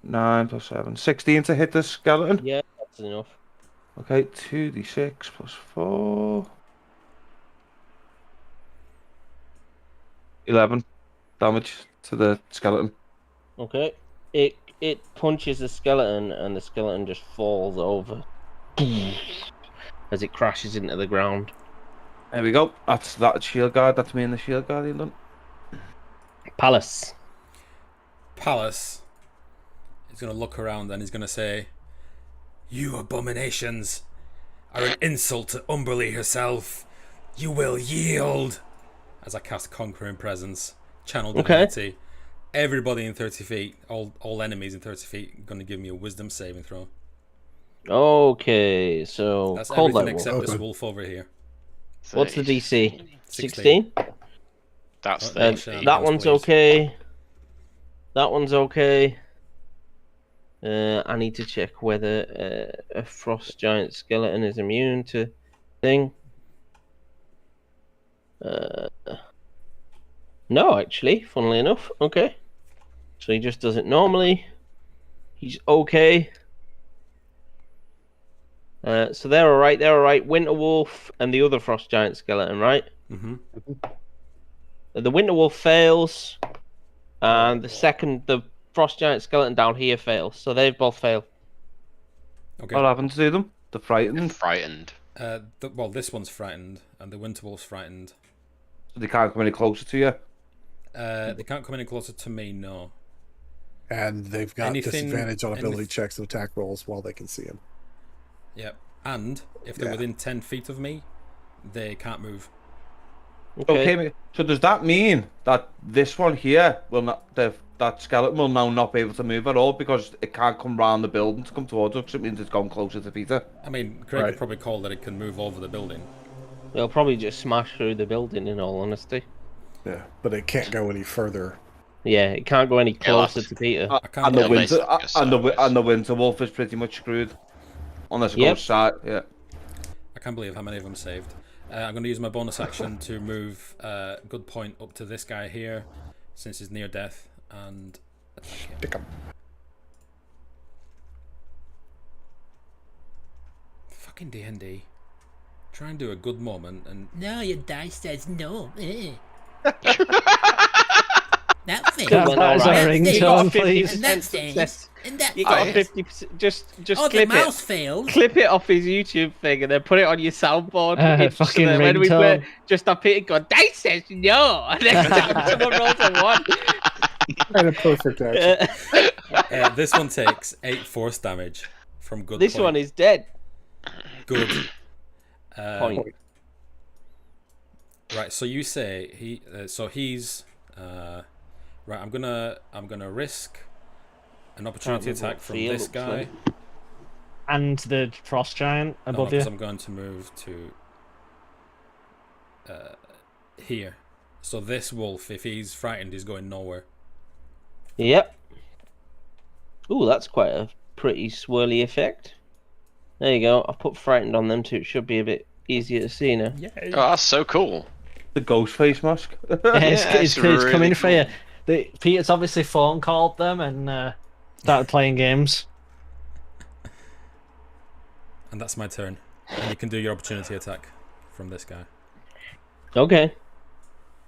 9 plus 7, 16 to hit the skeleton. Yeah, that's enough. Okay, 2d6 plus 4. 11 damage to the skeleton. Okay. It punches the skeleton, and the skeleton just falls over as it crashes into the ground. There we go. That's that shield guard. That's me and the shield guardian done. Palace. Palace is going to look around and he's going to say, "You abominations are an insult to Umberly herself. You will yield." As I cast Conquering Presence, Channel Divinity. Everybody in 30 feet, all enemies in 30 feet, going to give me a Wisdom saving throw. Okay, so That's cold everything light except wolf. this wolf over here. What's the DC? 16. 16? That's That one's okay. That one's okay. I need to check whether a frost giant skeleton is immune to thing. No, actually, funnily enough. Okay. So he just does it normally. He's okay. So they're alright. They're alright. Winter Wolf and the other frost giant skeleton, right? Mm-hmm. The Winter Wolf fails, and the frost giant skeleton down here fails. So they've both failed. Okay. What happened to them? They're frightened. Frightened. Well, this one's frightened, and the Winter Wolf's frightened. So they can't come any closer to you. They can't come any closer to me, no. And they've got Anything- disadvantage on ability anyth- checks and attack rolls while they can see him. Yep. And if they're Yeah. within 10 feet of me, they can't move. Okay. So does that mean that this one here will not, that skeleton will now not be able to move at all because it can't come round the building to come towards us? Because it means it's gone closer to Peter. I mean, Craig Right. could probably call that it can move over the building. They'll probably just smash through the building, in all honesty. Yeah, but it can't go any further. Yeah, it can't go any closer that's- to Peter. I can't And the get- winter basically just and the winter wolf is pretty much screwed, unless it Yep. goes side. Yeah. I can't believe how many of them saved. I'm going to use my bonus action to move Good Point up to this guy here, since he's near death, and attack him. Pick 'em. Fucking D&D. Try and do a good moment, and no, your dice says no. That thing. That went is all our right. ringtone, You got please. 50% And that success. And that You got a fails. 50%. Just Oh, the clip mouse it. fails. Clip it off his YouTube thing and then put it on your soundboard. So Fucking that when we play, ringtone. just have Peter go, dice says no. And next time someone rolls a 1. And a perfect action. This one takes 8 force damage from Good This Point. one is dead. Good. Point. Right, so you say he. So he's. Right, I'm gonna risk an opportunity Can't remember attack what from field this looks guy. like. And the frost giant above you. Because I'm going to move to here. So this wolf, if he's frightened, is going nowhere. Yep. Ooh, that's quite a pretty swirly effect. There you go. I've put frightened on them too. It should be a bit easier to see now. Yeah. Oh, that's so cool. The ghost face mask. Yeah, it's it's really coming for cool. you. Peter's obviously phone called them and started playing games. And that's my turn. And you can do your opportunity attack from this guy. Okay.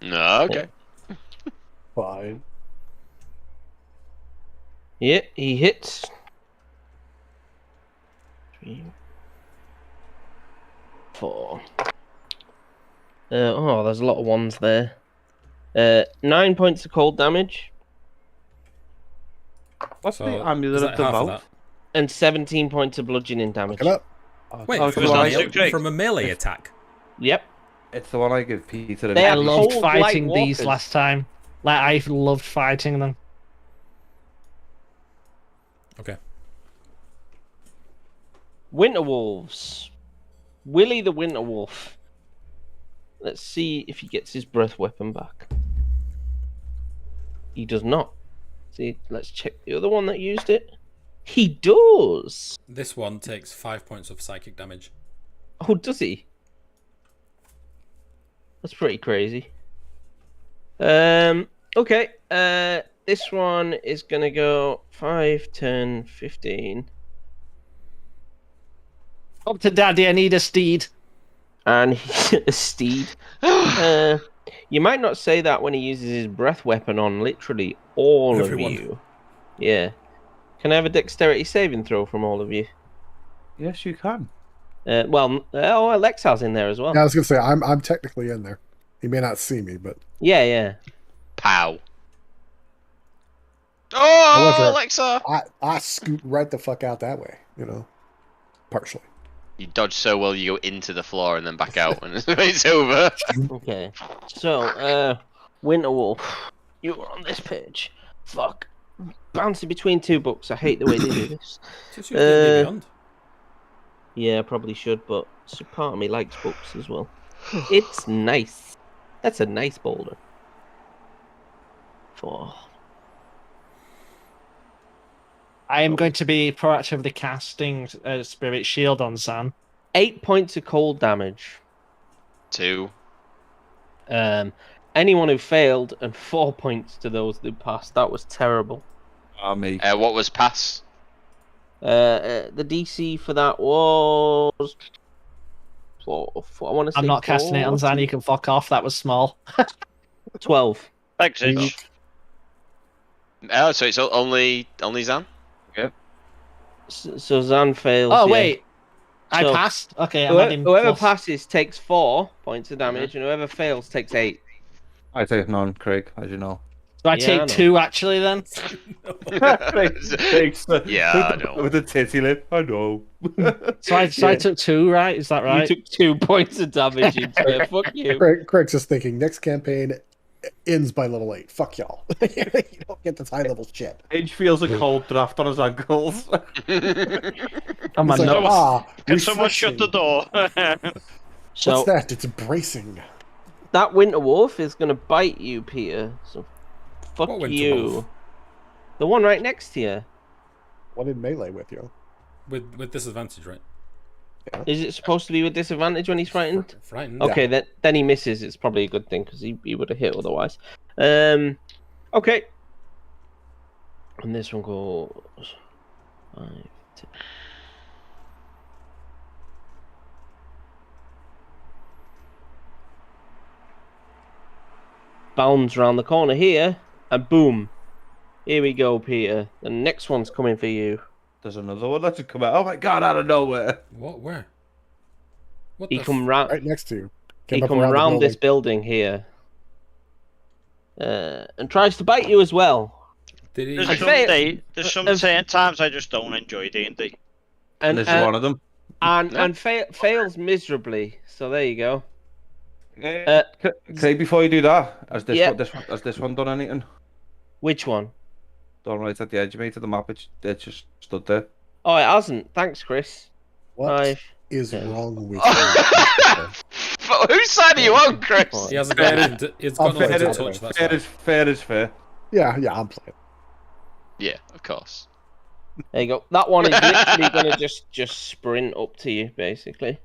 No, okay. Fine. Yeah, he hits. 3, 4. Oh, there's a lot of ones there. 9 points of cold damage What's So, the is amulet that of the half of vote? that? and 17 points of bludgeoning damage. Look it up. Wait, Oh, from, was a that I- so melee, great? from a melee attack. Yep. It's the one I give Peter. They I are loved cold fighting light these walkers. last time. Like I loved fighting them. Okay. Winter Wolves. Willie the Winter Wolf. Let's see if he gets his breath weapon back. He does not. See, let's check the other one that used it. He does. This one takes 5 points of psychic damage. Oh, does he? That's pretty crazy. Okay. This one is gonna go 5, 10, 15. Up to daddy, I need a steed. And a steed. You might not say that when he uses his breath weapon on literally all Everyone. of you. Yeah. Can I have a dexterity saving throw from all of you? Yes, you can. Alexa's in there as well. Yeah, I was gonna say I'm technically in there. He may not see me, but Yeah. Pow. Oh, However, Alexa! I scoot right the fuck out that way. Partially. You dodge so well, you go into the floor and then back out, and it's over. Okay. So, Winter Wolf, you were on this page. Fuck. Bouncing between two books. I hate the way they do this. Just use D&D Beyond. Yeah, I probably should, but so part of me likes books as well. It's nice. That's a nice boulder. 4. I am going to be proactively casting Spirit Shield on Zan. 8 points of cold damage. 2. Anyone who failed, and 4 points to those who passed. That was terrible. Me. What was pass? The DC for that was 4. I want to say I'm not casting it on Zan. You can fuck off. That was small. 12. Thanks, Itch. Oh, so it's only Zan? So Zan fails. Oh yeah. wait, I So, passed. Okay, I'm Whoever, adding whoever plus. passes takes 4 points of damage, and whoever fails takes 8. I take none, Craig, as you know. Do I Yeah, I know. take 2 actually then? Yeah, I know. With a titty lip, I know. So I took 2, right? Is that right? You took 2 points of damage into it. Fuck you. Craig's just thinking next campaign ends by level 8. Fuck y'all. You don't get this high level shit. Edge feels a cold draft on his ankles. I'm It's a like, nut. Can someone shut the door? So What's that? It's bracing. that Winter Wolf is going to bite you, Peter. So fuck What Winter you. Wolf? The one right next to you. One in melee with you. With disadvantage, right? Is it supposed to be with disadvantage when he's frightened? Frightened. Okay, then he misses. It's probably a good thing because he would have hit otherwise. Okay. And this one goes 5, 10. Bounds round the corner here, and boom. Here we go, Peter. The next one's coming for you. There's another one that's come out. Oh my god, out of nowhere. What? Where? What He the come round. Right next to you. He Came up come around the around this building. building here, and tries to bite you as well. Did he? There's I some fail- there's some certain times I just don't enjoy D&D. And this is one of them. Fails miserably. So there you go. Craig, before you do that, has this, Yeah. has this one done anything? Which one? Done right at the edge of me to the map. It just stood there. Oh, it hasn't. Thanks, Chris. What 5. is Yeah. wrong with you? Whose side are you on, Chris? He hasn't got anything to, he's got nothing to fair, touch. That's fair why. is fair is fair. Yeah, I'm playing. Yeah, of course. There you go. That one is literally going to just sprint up to you, basically.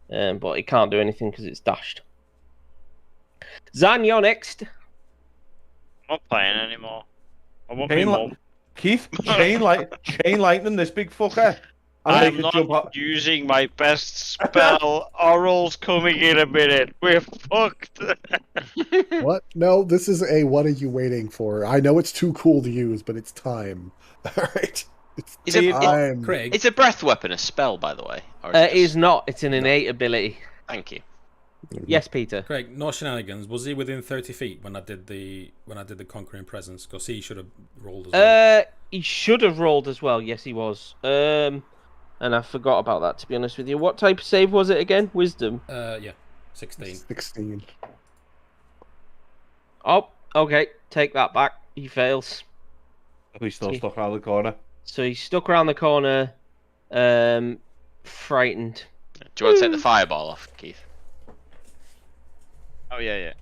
But it can't do anything because it's dashed. Zan, you're next. I'm not playing anymore. I want Chain more. Keith, chain lightning, this big fucker. I I'm could jump not out. using my best spell. Oral's coming in a minute. We're fucked. What? No, this is a what are you waiting for? I know it's too cool to use, but it's time. All right. It's Is it- time. Craig, Is a breath weapon a spell, by the way? Or It is just... not. It's an innate ability. Thank you. Yes, Peter. Craig, no shenanigans. Was he within 30 feet when I did the conquering presence? Because he should have rolled as well. He should have rolled as well. Yes, he was. And I forgot about that, to be honest with you. What type of save was it again? Wisdom. Yeah, 16. 16. Oh, okay. Take that back. He fails. We still stuck around the corner. So he's stuck around the corner, frightened. Do you want to take the fireball off, Keith? Oh yeah.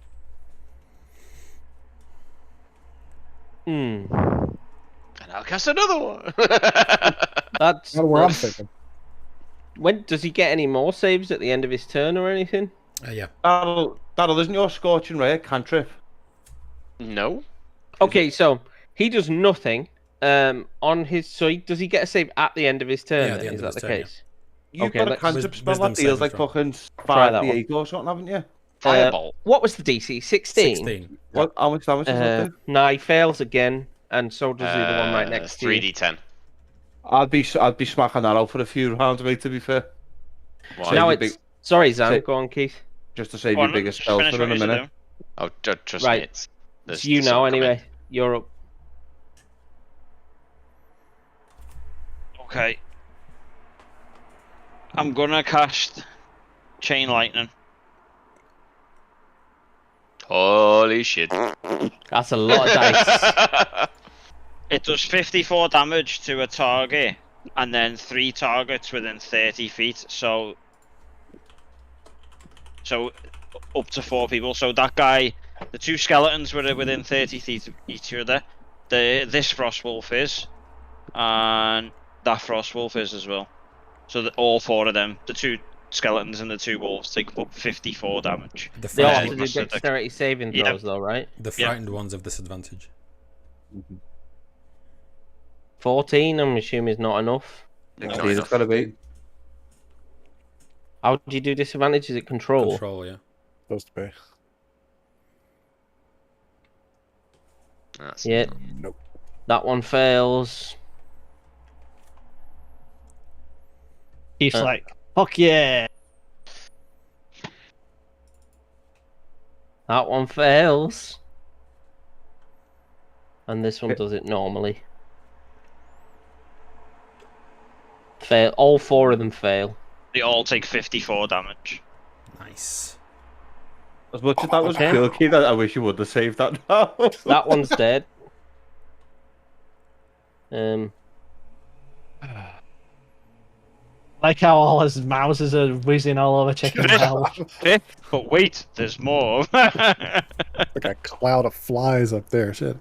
Hmm. And I'll cast another one. That's That's where I'm thinking. When does he get any more saves at the end of his turn or anything? Yeah. Daryl, isn't your scorching ray a cantrip? No. Okay, so he does nothing. On his does he get a save at the end of his turn? Yeah, at the then? end Is of that his the turn, case? You've Okay, got a let's- cantrip spell Wisdom that deals saving like throw. fucking Try that 5d8 or something, haven't you? Fireball. What was the DC? 16? 16. What? How much damage does that do? No, he fails again, and so does the other one right next to you. 3d10. I'd be smacking that out for a few rounds, mate. To be fair, Why? Save Now your it's big- sorry, Zan. Say- Go on, Keith. just to save Go your on, biggest just spells finish for in a what you're minute. doing. Oh, trust Right. me. It's You there's now, some coming. anyway. You're up. Okay. I'm gonna cast Chain Lightning. Holy shit. That's a lot of dice. It does 54 damage to a target, and then 3 targets within 30 feet. So up to 4 people. So that guy, the 2 skeletons were within 30 feet of each other. This Frostwolf is, and that Frostwolf is as well. So that all 4 of them, the 2 skeletons and the 2 wolves, take up 54 damage. The They all have frightened, to do dexterity saving Yeah. throws, though, right? the frightened ones have disadvantage. 14, I'm assuming, is not enough. Not Indeed, it's enough. gotta be. How do you do disadvantage? Is it control? Control, yeah. Supposed to be. That's- Yeah, Nope. that one fails. He's like, fuck yeah. That one fails. And this one does it normally. Fail. All 4 of them fail. They all take 54 damage. Nice. As much as that was Okay. cool, Keith, I wish you would have saved that now. That one's dead. Like how all his mouses are whizzing all over chicken hell. But wait, there's more. Like a cloud of flies up there. Shit.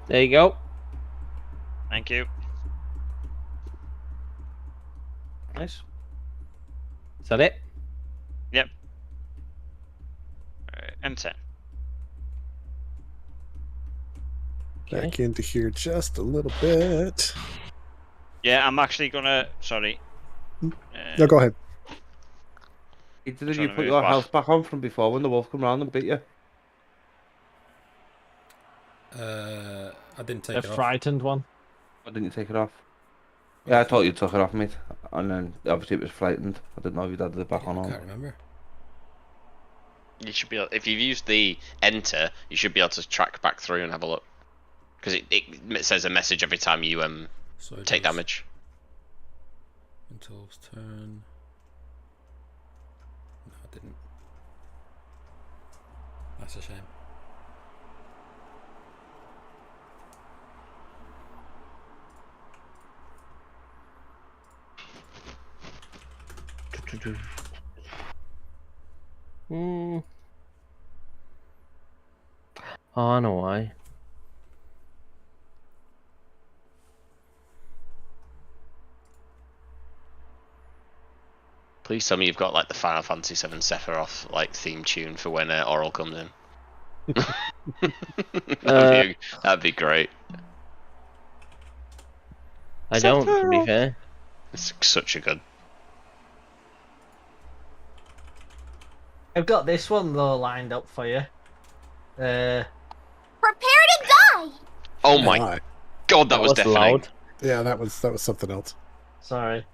There you go. Thank you. Nice. Is that it? And 10. Back into here just a little bit. Yeah, I'm actually gonna. Sorry. No, go ahead. Did Trying you to put move your back. health back on from before when the wolf come round and bit you? I didn't take The it off. frightened one. Or didn't you take it off? Yeah, I thought you took it off, mate. And then obviously it was frightened. I didn't know if you'd had it back on I or can't remember. You should be able, if you've used the enter, you should be able to track back through and have a look. Because it says a message every time you So it take goes damage. Until his turn. No, I didn't. That's a shame. Hmm. Oh, I know why. Please tell me you've got like the Final Fantasy VII Sephiroth like theme tune for when Oral comes in. That'd be great. I don't, to be fair. It's such a good. I've got this one though lined up for you. Prepare to die! Oh my god, that was deafening. loud. Yeah, that was something else. Sorry.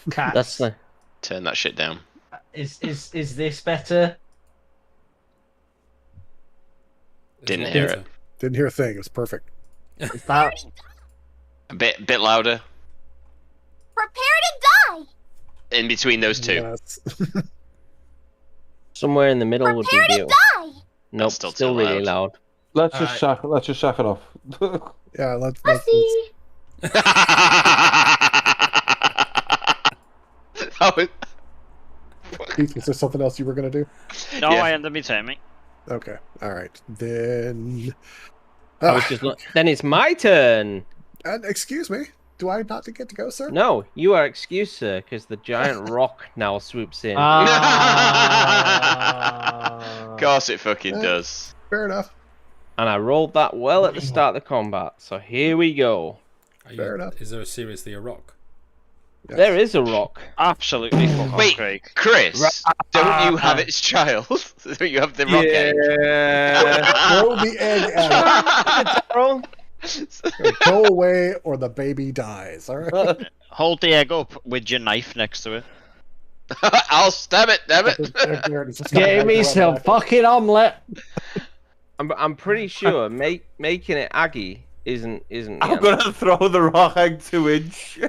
Cats. That's the. Turn that shit down. Is this better? Didn't It's hear better. it. Didn't hear a thing. It was perfect. Is that A bit louder. Prepare to die! In between those two. Yes. Somewhere in the middle would be Prepare to beautiful. die! Nope, still still too really loud. loud. Let's just sack it off. Yeah, let's Pussy! That was- Keith, was there something else you were gonna do? No, Yeah. I ended me turn, mate. Okay. All right. Then I was just then it's my turn. excuse me. Do I not get to go, sir? No, you are excused, sir, because the giant rock now swoops in. Of course it fucking does. Fair enough. And I rolled that well at the start of the combat. So here we go. Fair enough. Is there seriously a rock? Yes. There is a rock. Absolutely fuck off, Wait, Craig. Chris, don't you have its child? Don't you have the rock egg? Throw the egg at Daryl. it. Go away, or the baby dies. All right. Hold the egg up with your knife next to it. I'll stab it, damn it. Give me some fucking omelette. I'm pretty sure making it Aggie isn't. The I'm answer. gonna throw the rock egg 2-inch.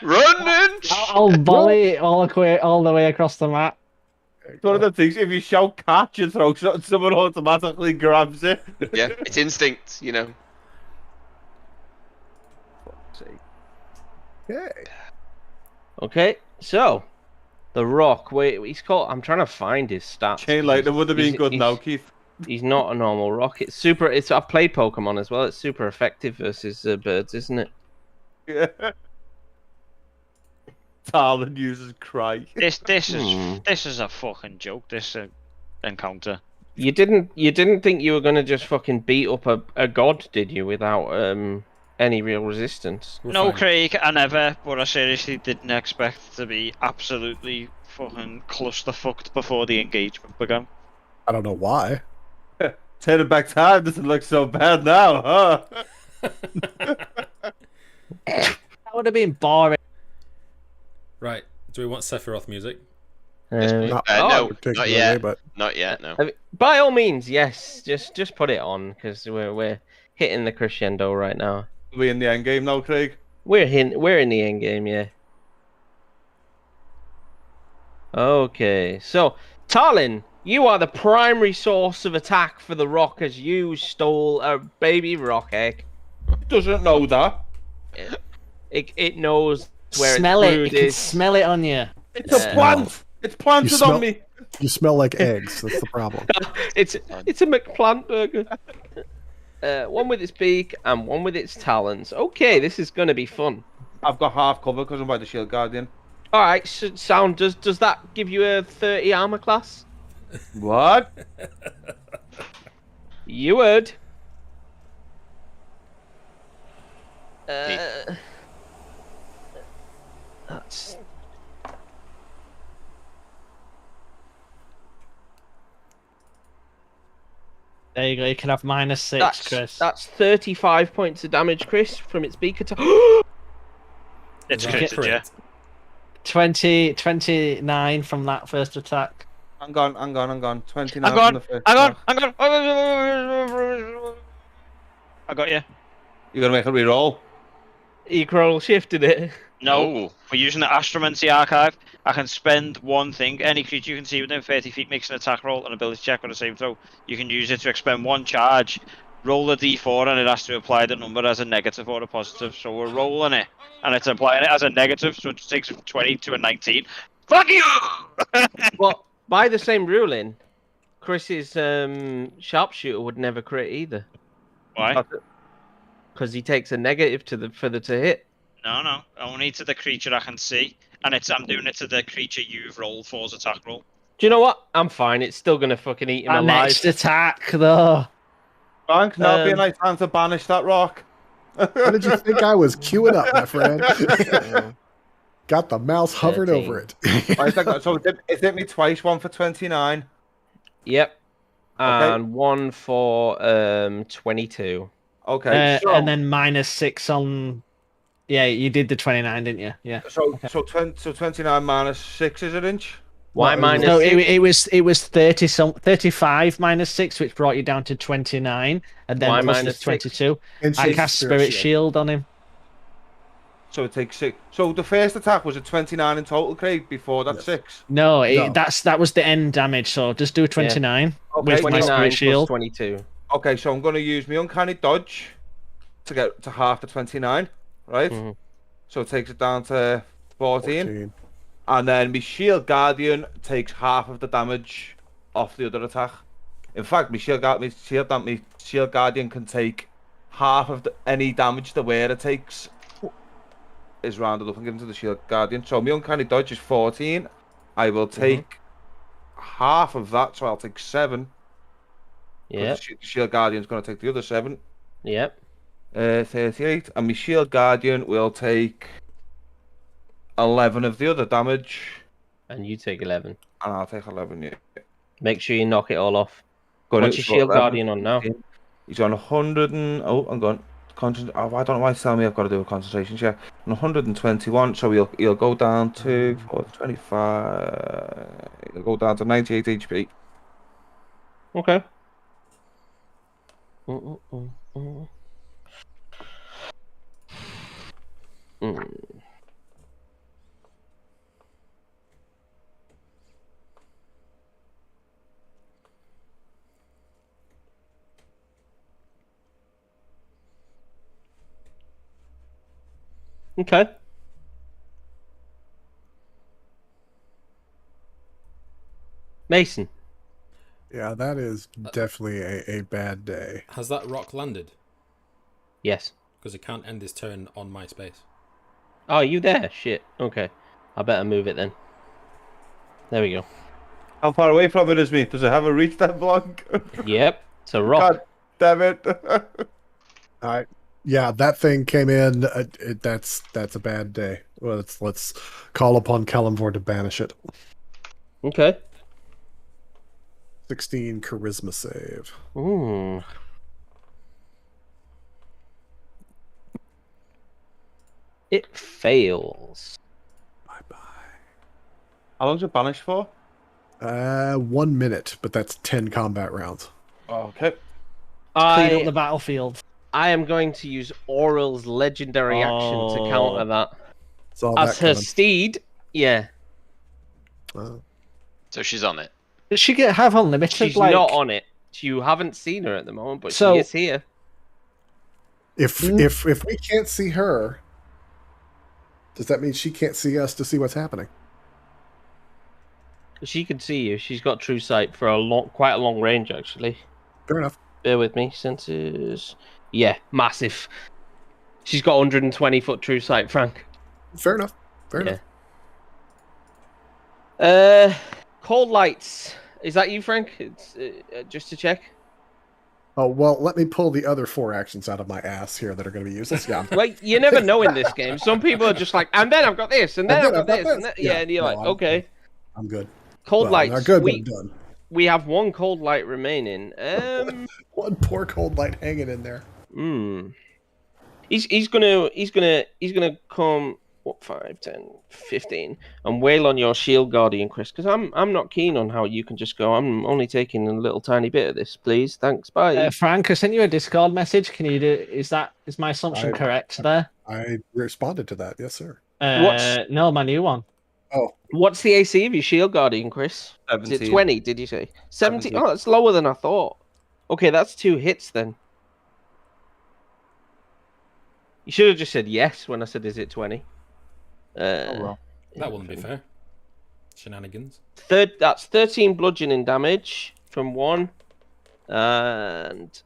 Running. I'll volley it all the way across the map. It's one of the things, if you shout catch and throw something, someone automatically grabs it. Yeah, it's instinct, you know. Okay. Okay, so the rock. Wait, he's called. I'm trying to find his stats. Chain lightning would have been He's- good he's- now, Keith. He's not a normal rock. It's super. I've played Pokemon as well. It's super effective versus birds, isn't it? Yeah. Talon uses cry. This Hmm. is a fucking joke. This encounter. You didn't think you were gonna just fucking beat up a god, did you? Without any real resistance. We're No, fine. Craig, I never. But I seriously didn't expect to be absolutely fucking clusterfucked before the engagement began. I don't know why. Turning back time doesn't look so bad now, huh? That would have been boring. Right. Do we want Sephiroth music? Not No, particularly, not yet. but Not yet, no. By all means, yes. Just put it on because we're hitting the crescendo right now. Are we in the end game now, Craig? We're in the end game, yeah. Okay, so Talon, you are the primary source of attack for the rock as you stole a baby rock egg. Doesn't know that. It knows where Smell its it. brood You can is. smell it on you. It's a plant. It's planted You smell- on me. you smell like eggs. That's the problem. It's a McPlant burger. One with its beak and one with its talons. Okay, this is gonna be fun. I've got half cover because I'm by the Shield Guardian. All right, sound. Does that give you a 30 armor class? What? You would. That's There you go. You can have -6, Chris. that's 35 points of damage, Chris, from its beak attack. It's Is that a critted, yeah. Twenty 29 from that first attack. I'm gone. 29 I'm gone. from the first I'm attack. gone. I got you. You're gonna make a reroll. Equal shifted it. No, Oh. we're using the Astromancy archive. I can spend one thing. Any creature you can see within 30 feet makes an attack roll, an ability check, or a save throw. You can use it to expend one charge. Roll a d4, and it has to apply the number as a negative or a positive. So we're rolling it, and it's applying it as a negative, so it takes a 20 to a 19. Fuck you! Well, by the same ruling, Chris's sharpshooter would never crit either, Why? because he takes a negative to hit. No. Only to the creature I can see, and I'm doing it to the creature you've rolled for's attack roll. Do you know what? I'm fine. It's still gonna fucking eat him That alive. next attack, though. Frank, now would be a Um, nice time to banish that rock. What did you think I was queuing up, my friend? Uh, Got the mouse hovered over 13. it. Right, so it hit me twice, one for 29. Yep. Okay. And one for 22. Okay, And then -6 on. Yeah, you did the 29, didn't you? Yeah. so Okay. so 29 minus 6 is an inch. Why No, minus No, 6? it was 35 -6, which brought you down to 29, and then Why plus the minus 6? 22. And I she's cast Spirit Shield on him. So it takes 6. So the first attack was a 29 in total, Craig. Before that, Yes. 6. No, No. that was the end damage. So just do a 29 Okay, with my 29 Spirit plus Shield. 22. Okay, so I'm going to use my uncanny dodge to get to half the 29, right? Mhm. So it takes it down to 14. 14. And then my Shield Guardian takes half of the damage off the other attack. In fact, my Shield Guardian can take half of any damage the wearer takes is rounded up and given to the Shield Guardian. So my uncanny dodge is 14. I will take half of that, so I'll take 7. Yep. Because the Shield Guardian's going to take the other 7. Yep. 38. And my Shield Guardian will take 11 of the other damage. And you take 11. And I'll take 11, yeah. Make sure you knock it all off. Got What's it, your so Shield 11, Guardian on now? He's on 100 and... Oh, I'm gone. I don't know why it's telling me I've got to do a concentration check. On 121, so he'll go down to 25. He'll go down to 98 HP. Okay. Okay. Mason. Yeah, that is definitely a bad day. Has that rock landed? Yes. Because it can't end this turn on my space. Oh, you there? Shit. Okay. I better move it then. There we go. How far away from it is me? Does it have a reach that block? Yep. It's a rock. God damn it. Yeah, that thing came in. That's a bad day. Well, let's call upon Kalimvor to banish it. Okay. 16 charisma save. Ooh. It fails. Bye bye. How long's it banished for? 1 minute, but that's 10 combat rounds. Okay. Clean up the battlefield. I am going to use Aurel's legendary action to counter that. Saw As that her coming. steed, yeah. So she's on it. Did she have unlimited? She's not on it. You haven't seen her at the moment, but So- she is here. If we can't see her, does that mean she can't see us to see what's happening? She can see you. She's got true sight for quite a long range, actually. Fair enough. Bear with me. Senses. Yeah, massive. She's got 120-foot true sight, Frank. Fair enough. Fair enough. Cold lights. Is that you, Frank? It's just to check. Oh, well, let me pull the other 4 actions out of my ass here that are going to be useless. Yeah. Like, you never know in this game. Some people are just like, and then I've got this, and then I've got this. And then... Yeah, and you're no, like, I'm- okay. I'm good. Cold Well, lights. not good, but I'm done. We have 1 cold light remaining. One poor cold light hanging in there. He's gonna come. What, 5, 10, 15, and wail on your shield guardian, Chris, because I'm not keen on how you can just go. I'm only taking a little tiny bit of this, please. Thanks, bye. Frank, I sent you a Discord message. Can you do? Is my assumption correct there? I responded to that. Yes, sir. No, my new one. Oh, What's the AC of your shield guardian, Chris? Is 17. it 20? Did you say 17? 17. Oh, that's lower than I thought. Okay, that's 2 hits then. You should have just said yes when I said, "Is it 20?" That wouldn't be fair. Shenanigans. That's 13 bludgeoning damage from 1, and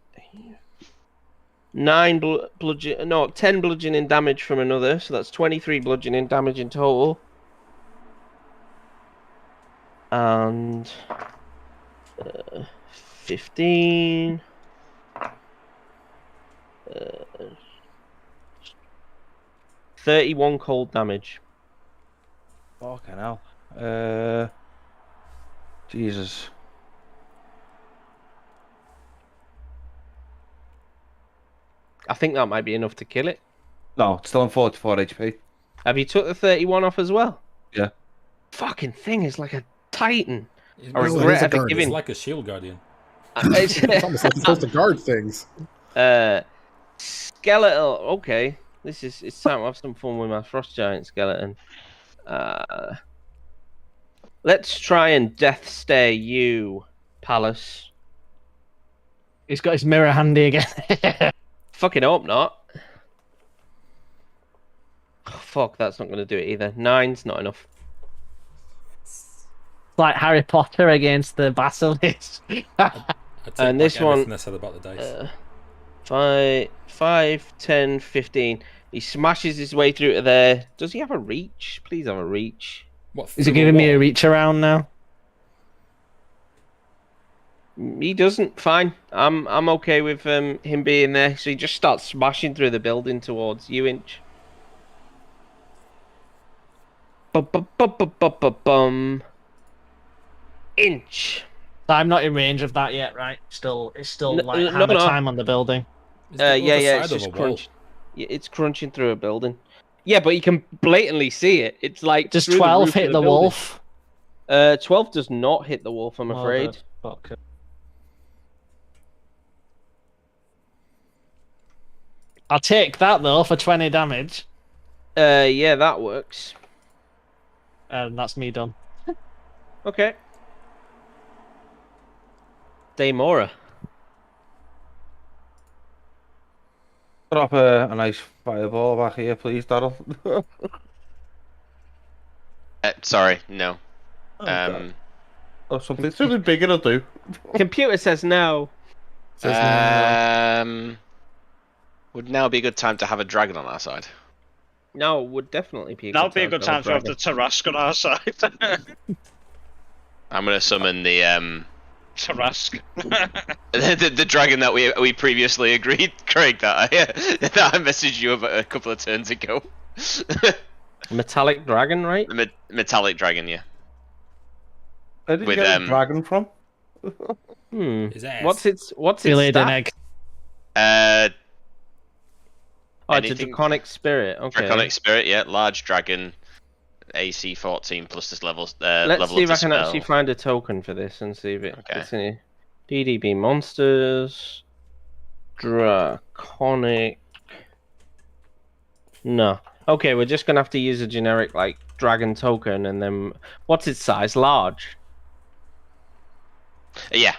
10 bludgeoning damage from another. So that's 23 bludgeoning damage in total. And 15. 31 cold damage. Fucking hell. Jesus. I think that might be enough to kill it. No, it's still on 44 HP. Have you took the 31 off as well? Yeah. Fucking thing is like a titan. It's, I Well, it regret is a ever guardian. it's giving. like a shield guardian. It's almost like it's supposed to guard things. Skeletal. Okay, it's time to have some fun with my frost giant skeleton. Let's try and death stare you, Palace. He's got his mirror handy again. Fucking hope not. Oh, fuck, that's not going to do it either. 9's not enough. It's like Harry Potter against the basilisk. I take And back this one- everything I said about the dice. 5, 10, 15. He smashes his way through to there. Does he have a reach? Please have a reach. What? Is through it giving me a wall? reach around now? He doesn't. Fine. I'm okay with him being there. So he just starts smashing through the building towards you, Inch. Bum. Inch. I'm not in range of that yet, right? It's still No, like no, hammer no. time on the building. It's the other Yeah. side It's of just a wall. crunch. Yeah, it's crunching through a building. Yeah, but you can blatantly see it. It's like Does through the 12 roof of hit the building. wolf? 12 does not hit the wolf, I'm Oh, afraid. good. Fuck. I'll take that though for 20 damage, Yeah, that works. and that's me done. Okay. Daemora. Drop a nice fireball back here, please, Daryl. Sorry, no. God. Or something bigger will do. Computer says no. Says no. Would now be a good time to have a dragon on our side? No, it would definitely be. That'll be a good time to have dragon. the Tarask on our side. I'm gonna summon the Tarask. the dragon that we previously agreed, Craig, that I messaged you about a couple of turns ago. Metallic dragon, right? The metallic dragon, yeah. Where did you With, get the dragon from? His ass. What's its He laid an stat? egg. Oh, it's a anything- draconic spirit. Okay. Draconic spirit, yeah, large dragon, AC 14 plus this level. Let's level see of if I the can spell. actually find a token for this and see if it Okay. gets any. DDB monsters. Draconic. No. Okay, we're just gonna have to use a generic like dragon token, and then what's its size? Large. Yeah.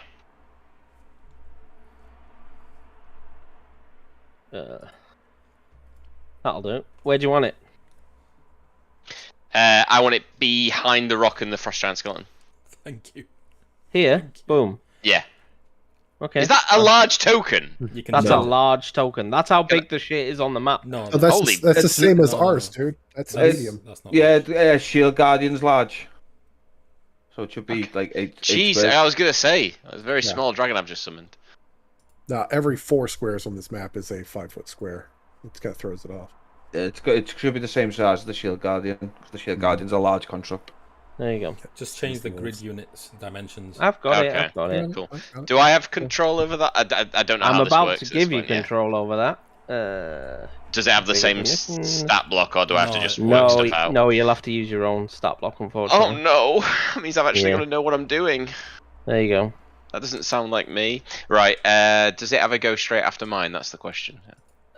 That'll do. Where do you want it? I want it behind the rock and the frost giant skeleton. Thank you. Here. Boom. Yeah. Okay. Is that a large token? You can That's tell. a large token. That's how big the shit is on the map. No, Oh, that's Holy- that's the it's- same as no, no, ours, no. dude. That's that's, medium. that's not Yeah, Shield Guardian's large. So it should be like 8. Jeez, squares. I was gonna say, it's a very Yeah. small dragon I've just summoned. Now, every 4 squares on this map is a 5-foot square. It kind of throws it off. It should be the same size as the Shield Guardian. 'Cause the Shield Guardian's a large construct. There you go. Just change the Seems grid nice. units dimensions. I've got it. Okay. I've got it. Cool. Do I have control over that? I don't know I'm how this about works to at this give you point, yeah. control over that. Does it have the same Recognition. stat block, or do I have to No, just work No, stuff out? no, you'll have to use your own stat block, Oh unfortunately. no! That means I've actually Yeah. got to know what I'm doing. There you go. That doesn't sound like me. Right, does it ever go straight after mine? That's the question.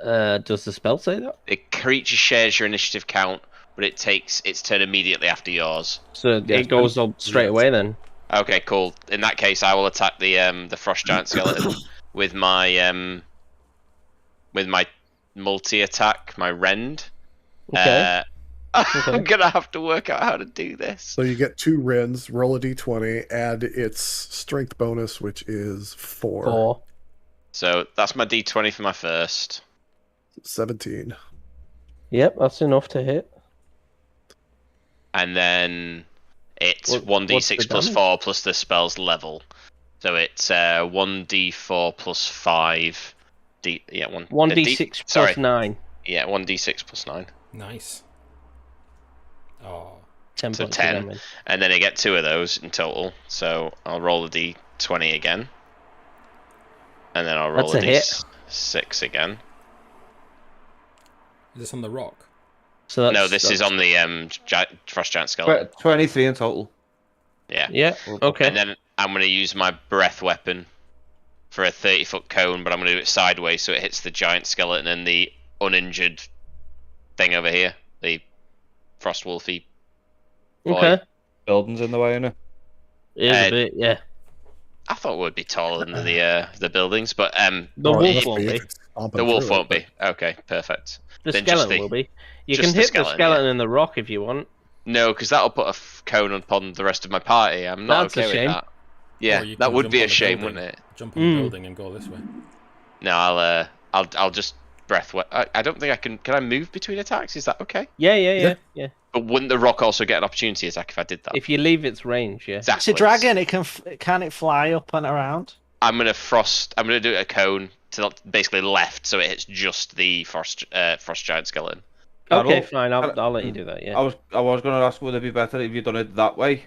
Does the spell say that? A creature shares your initiative count, but it takes its turn immediately after yours. So Yes, it goes up straight yes. away then. Okay, cool. In that case, I will attack the frost giant skeleton with my multi attack, my rend. Okay. I'm gonna have to work out how to do this. So you get 2 Rens, roll a d20, add its strength bonus, which is 4. 4. So that's my d20 for my first. 17. Yep, that's enough to hit. And then it's What's 1d6 the plus damage? 4 plus the spell's level. So it's 1d4 plus 5. 1d6 plus sorry. 9. Yeah, 1d6 plus 9. Nice. Oh. 10 So points of 10. damage. And then I get 2 of those in total. So I'll roll a d20 again. And then I'll roll That's a hit. d6 again. Is this on the rock? So that's, No, this is on the Frost Giant Skeleton. 23 in total. Yeah. Yeah. Okay. And then I'm going to use my breath weapon for a 30-foot cone, but I'm going to do it sideways so it hits the giant skeleton and the uninjured thing over here, the Frost Wolfy boy. Okay. Buildings in the way, innit? It is a bit, yeah. I thought it would be taller than the buildings, but The Or it wolf must won't if be. it's stomping the wolf through it, won't be. Okay, perfect. The Then just skeleton will be. You just can the hit skeleton, the skeleton in the rock if you want. No, because that'll put a cone upon the rest of my party. I'm not That's a okay shame. with that. Yeah, Or you that can would jump be on a the shame, building. wouldn't it? Jump on the building and go this way. No, I'll just breath. I don't think I can. Can I move between attacks? Is that okay? Yeah. But wouldn't the rock also get an opportunity attack if I did that? If you leave its range, yeah. Exactly. It's a dragon. It can it fly up and around? I'm gonna do a cone to basically left, so it hits just the frost giant skeleton. Okay, Carol, fine. I'll let you do that. Yeah. I was going to ask, would it be better if you done it that way,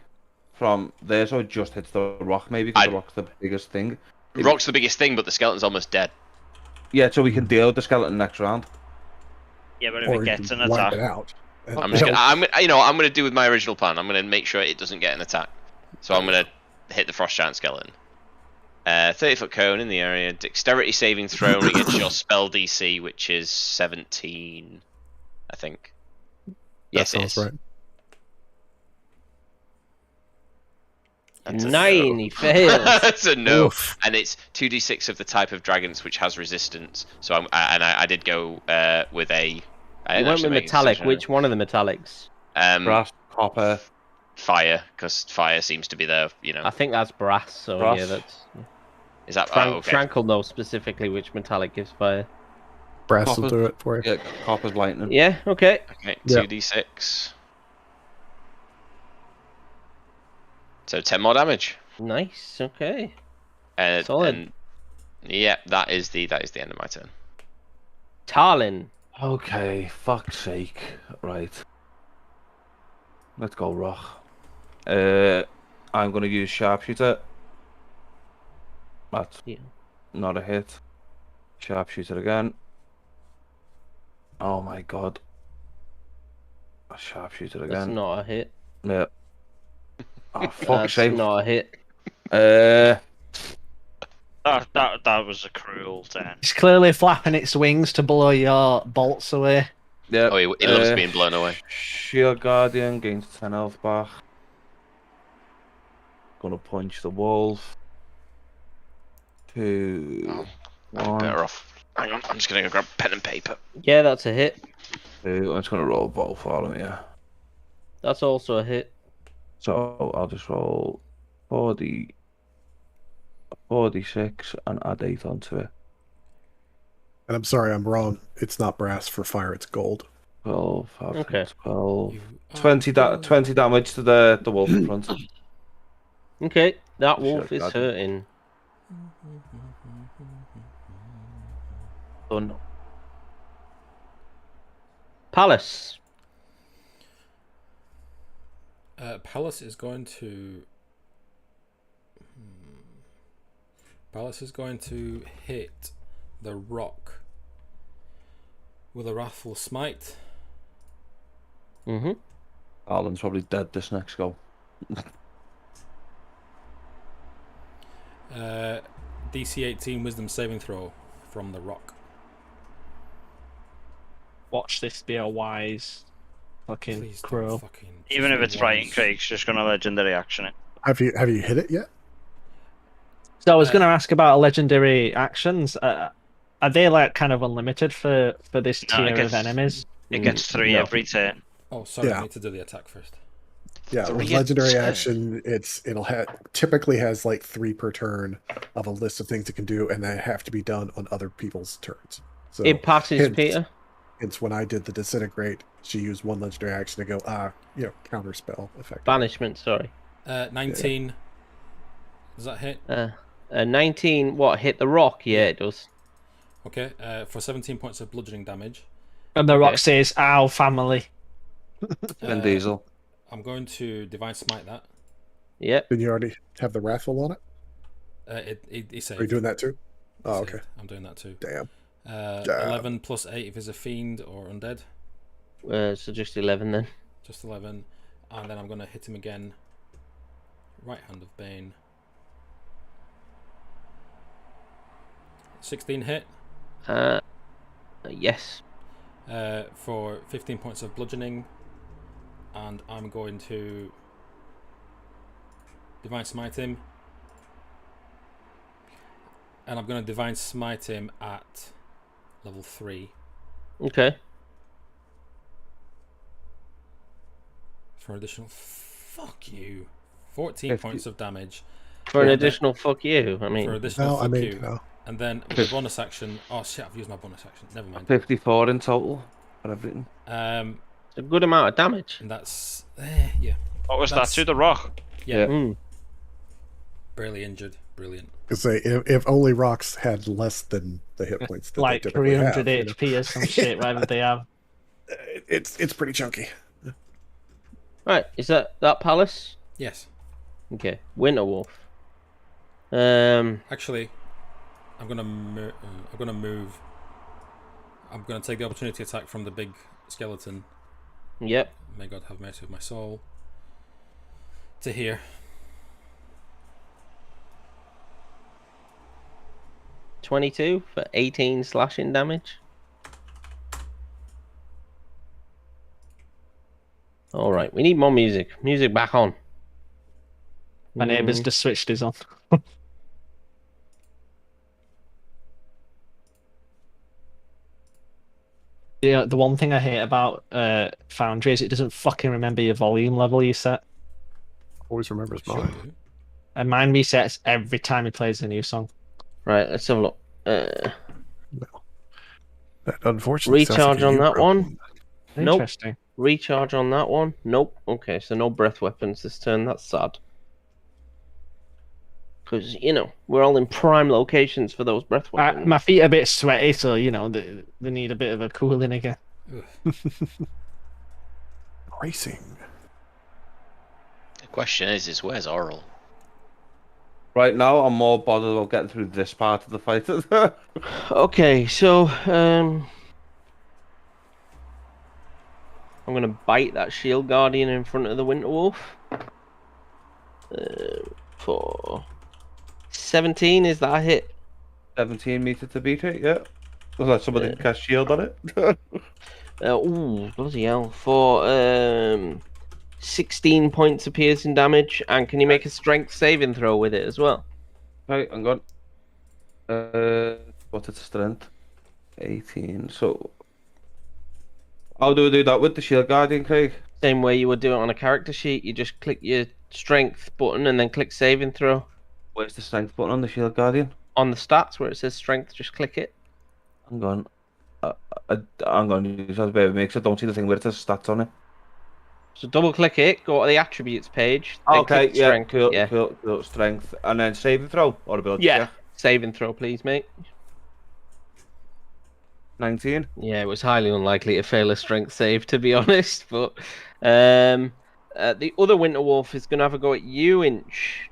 from there, so it just hits the rock, maybe, because the rock's the biggest thing. Rock's the biggest thing, but the skeleton's almost dead. Yeah, so we can deal with the skeleton next round. Yeah, but if or it you gets can an wipe attack, it out. I'm gonna do with my original plan. I'm gonna make sure it doesn't get an attack. So I'm gonna hit the frost giant skeleton. 30-foot cone in the area. Dexterity saving throw against your spell DC, which is 17, I think. Yes, that it sounds is. right. That's a 9, no. he fails. That's a no, Oof. and it's 2d6 of the type of dragons which has resistance. So I did go with a. I You didn't went actually with make a metallic. decision. Which one of the metallics? Brass, copper. Fire, because fire seems to be the I think that's brass. So Brass. yeah, that's. Is that okay? Tranquil knows specifically which metallic gives fire. Brass will Copper. do it for you. Yeah, copper's lightning. Yeah. Okay. Okay, Yeah. 2d6. So 10 more damage. Nice. Okay. Solid. Solid. And yeah, that is the end of my turn. Tarlin. Okay, fuck's sake. Right. Let's go, rock. I'm going to use sharpshooter. That's Yeah. not a hit. Sharpshooter again. Oh my god. A sharpshooter That's again. not a hit. Yeah. Oh, That's fuck's sake. not a hit. Uh, that was a cruel turn. It's clearly flapping its wings to blow your bolts away. yeah. Oh, he loves being blown away. Shield Guardian gains 10 health back. Gonna punch the wolf. 2, Oh, I'm 1, better off. Hang on, I'm just gonna go grab pen and paper. Yeah, that's a hit. 2. I'm just gonna roll both for them, yeah. That's also a hit. So I'll just roll 4d6 and add 8 onto it. And I'm sorry, I'm wrong. It's not brass for fire. It's gold. 12, Okay. 12. You 20, are 20 damage to the wolf in front. Okay, that Sure, wolf is got it. hurting. Done. Palace. Palace is going to. Palace is going to hit the rock with a wrathful smite. Mm-hmm. Alan's probably dead this next go. DC 18 Wisdom saving throw from the rock. Watch this be a wise fucking Please don't crow. fucking. Even if it's right, wise. Craig's just gonna legendary action it. Have you hit it yet? So I was going to ask about legendary actions. Are they like kind of unlimited for this No, tier it gets- of enemies? It gets 3 No. every turn. Oh, sorry, Yeah. I need to do the attack first. Yeah, with 3 a legendary turn. action, it'll typically has like 3 per turn of a list of things it can do, and they have to be done on other people's turns. So It passes, hence- Peter. Hence, when I did the disintegrate, she used 1 legendary action to go counter spell effect. Banishment, sorry. 19. Does that hit? 19, what, hit the rock? Yeah, it does. Okay, for 17 points of bludgeoning damage, And the Okay. rock says, "Ow, family." Vin Diesel. I'm going to Divine Smite that. Yep. Did you already have the Wrathful on it? He saved. Are you doing that too? He Oh, saved. okay. I'm doing that too. Damn. 11 plus 8 if he's a fiend or undead. So just 11 then. Just 11. And then I'm going to hit him again. Right hand of Bane. 16 hit. Yes. For 15 points of bludgeoning. And I'm going to Divine Smite him. And I'm going to Divine Smite him at level 3. Okay. For additional... Fuck you. 14 50. points of damage. For an Yeah, additional fuck you. I For mean, additional No, I fuck mean, you. no. And then with the bonus action... Oh shit, I've used my bonus action. Never mind. 54 in total for everything. it's a good amount of damage. And that's... yeah. What was That's- that to the rock? Yeah. Mm. Barely injured. Brilliant. Because say if only rocks had less than the hit points that Like they typically 300 have, you know. HP or some shit, whatever they have. It's pretty chunky. Right, is that palace? Yes. Okay. Winter Wolf. Actually, I'm gonna move. I'm gonna take the opportunity attack from the big skeleton. Yep. May God have mercy with my soul. To here. 22 for 18 slashing damage. All right, we need more music. Music back on. My neighbour's just switched his on. Yeah, the one thing I hate about Foundry is it doesn't fucking remember your volume level you set. Always remembers Should mine. do. And mine resets every time he plays a new song. Right, let's have a look. That unfortunately sounds Recharge like a on you that problem. one. Nope. Interesting. Recharge on that one. Nope. Okay, so no breath weapons this turn. That's sad. Because, you know, we're all in prime locations for those breath weapons. My feet are a bit sweaty, so, you know, they need a bit of a cooling again. Racing. The question is where's Oral? Right now, I'm more bothered about getting through this part of the fight. Okay, so, I'm going to bite that shield guardian in front of the Winter Wolf. For 17, is that a hit? 17 meter to beat it, yeah. Was that somebody Yeah. cast shield on it? Ooh, bloody hell. For 16 points of piercing damage, and can you make a strength saving throw with it as well? Right, I'm gone. What's its strength? 18. So, how do we do that with the shield guardian, Craig? Same way you would do it on a character sheet. You just click your strength button and then click saving throw. Where's the strength button on the shield guardian? On the stats where it says strength, just click it. I'm gone. I'm gonna use that bit of me 'cause I don't see the thing where it says stats on it. So double click it, go to the attributes page. Then Okay, click yeah, strength. cool, Yeah. cool, strength, and then save and throw or ability. Yeah. Saving throw, please, mate. 19. Yeah, it was highly unlikely to fail a strength save, to be honest. But the other Winter Wolf is going to have a go at you, Inch.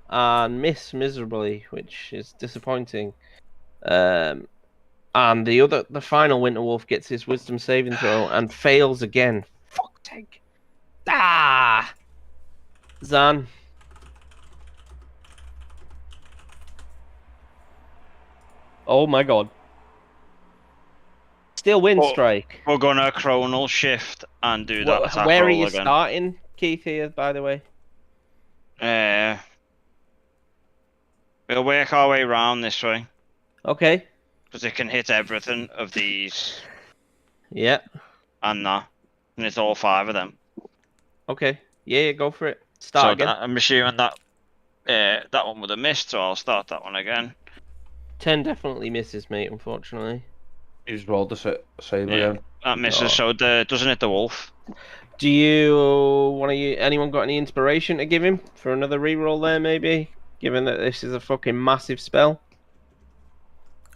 And miss miserably, which is disappointing. And the final Winter Wolf gets his wisdom saving throw and fails again. Fuck, take. Ah! Zan. Oh my god. Still wind Oh, strike. We're gonna chronal shift and do that attack Where are roll you again. starting, Keith, here, by the way? We'll work our way around this way Okay. because it can hit everything of these Yeah. and that, and it's all 5 of them. Okay. Yeah, go for it. Start So again. I'm assuming that that one would have missed, so I'll start that one again. 10 definitely misses, mate, unfortunately. He's rolled the save Yeah. again. That misses, Oh. so doesn't hit the wolf. Do you want to? Anyone got any inspiration to give him for another reroll there, maybe? Given that this is a fucking massive spell.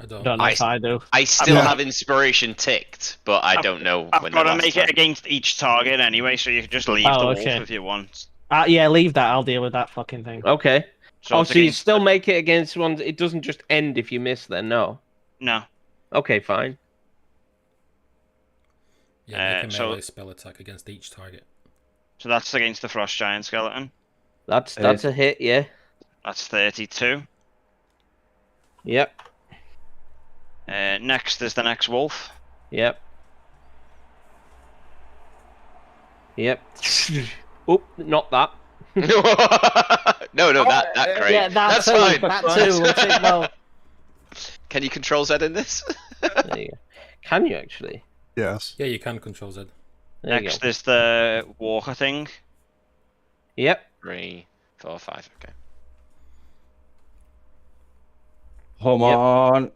I don't. Don't know if I do. I still Yeah. have inspiration ticked, but I don't know I've when got the to last make time. it against each target anyway, so you can just leave Oh, the wolf okay. if you want. Yeah, leave that. I'll deal with that fucking thing. Okay. So So you still make it against ones. It doesn't just end if you miss. Then no. No. Okay, fine. Yeah, make a so- melee spell attack against each target. So that's against the frost giant skeleton. That's a hit. Yeah. That's 32. Yep. Next is the next wolf. Yep. Yep. Oop, not that. no, that great. Yeah, That's too, fine. That too. We'll take, well, Can you control Z in this? There you go. Can you actually? Yes. Yeah, you can control Z. There you Next go. is the walker thing. Yep. 3, 4, 5. Okay. Come Yep. on.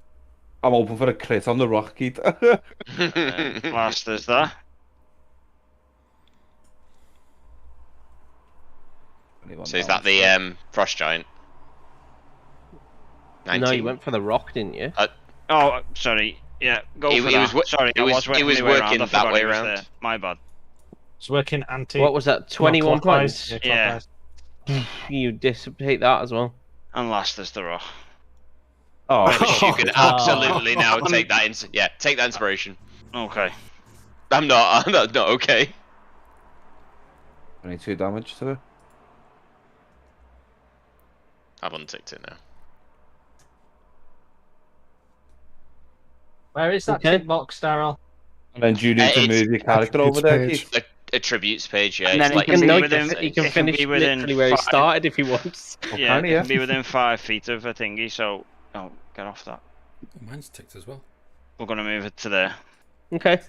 I'm open for a crit on the rock, Keith. Last is that. So is that the frost giant? 19. No, you went for the rock, didn't you? Oh, sorry. Yeah, go It- for it that. was wo- Sorry, it I was- was it was the way around. working I that forgot way he was around. there. My bad. it's working anti. What was that? 21 clockwise. points. Yeah. clockwise. You dissipate that as well. And last is the rock. Oh, Which you can Oh. absolutely now take that take that inspiration. Okay. I'm not okay. 22 damage to it. I've unticked it now. Where is that Okay. tick box, Daryl? And then do you need to It's- move your character over there, page. Keith? Attributes page, yeah. And it's then like it can be no, within- he can it can finish be within literally where he 5. started if he wants. Yeah, kinda, it yeah. can be within 5 feet of a thingy, so... Oh, get off that. Oh, mine's ticked as well. We're going to move it to there. Okay.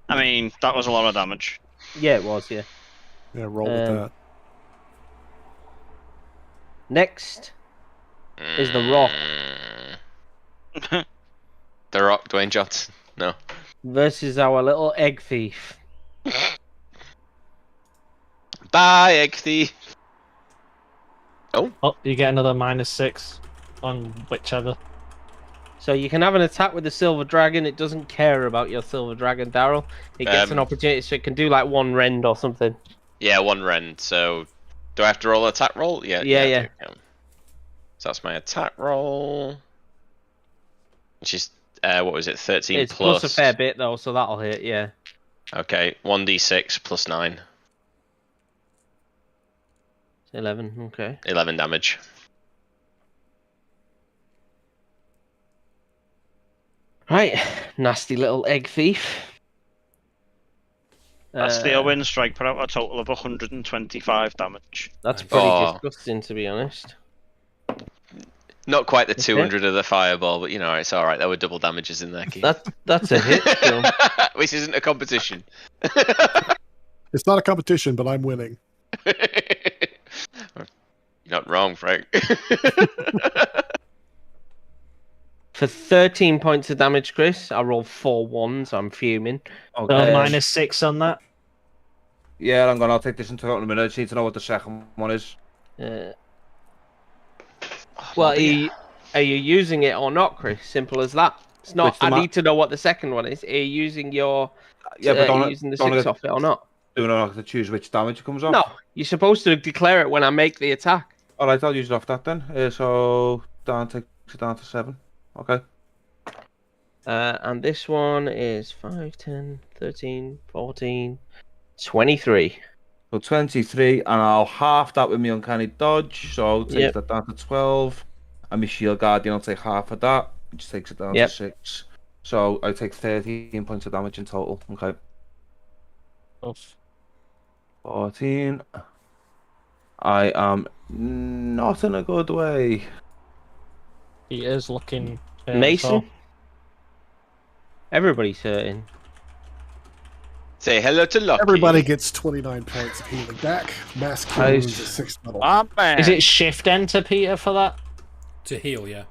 I mean, that was a lot of damage. Yeah, it was, yeah. Yeah, roll with that. Next is the rock The Rock, Dwayne Johnson. No. versus our little egg thief. Bye, egg thief. Oh, you get another -6 on whichever. So you can have an attack with the silver dragon. It doesn't care about your silver dragon, Daryl. It gets an opportunity, so it can do like one rend or something. Yeah, one rend. So, do I have to roll an attack roll? Yeah. Yeah. I do, yeah. So that's my attack roll, which is what was it? 13 It's plus. plus a fair bit though, so that'll hit. Yeah. Okay, 1d6 plus 9, 11. Okay. 11 damage. Right, nasty little egg thief. That steel wind strike put out a total of 125 damage. That's Nice. pretty Oh. disgusting, to be honest. Not quite the Okay. 200 of the fireball, but you know, it's alright. There were double damages in there, Keith. That's a hit. Still. Which isn't a competition. It's not a competition, but I'm winning. You're not wrong, Frank. For 13 points of damage, Chris, I rolled 4 1s. I'm fuming. So Okay. -6 on that. Yeah, I'll take this into account in a minute. I just need to know what the second one is. Well, are you using it or not, Chris? Simple as that. It's not. Which the I ma- need to know what the second one is. Are you using your? Yeah, but are you using the 6 off it or not? Do I have to choose which damage it comes off? No, you're supposed to declare it when I make the attack. Alright, I'll use it off that then. So, down to 7. Okay. And this one is 5, 10, 13, 14, 23. So 23, and I'll half that with my uncanny dodge, so I'll take Yep. that down to 12. And my shield guardian, I'll take half of that, which takes it down Yep. to 6. So I take 13 points of damage in total. Okay. Oof. 14. I am not in a good way. He is looking. Mason. Everybody's hurting. Say hello to Lucky. Everybody gets 29 points of healing back. Mass cure wounds at 6th level. Is it shift enter, Peter, for that? To heal, yeah.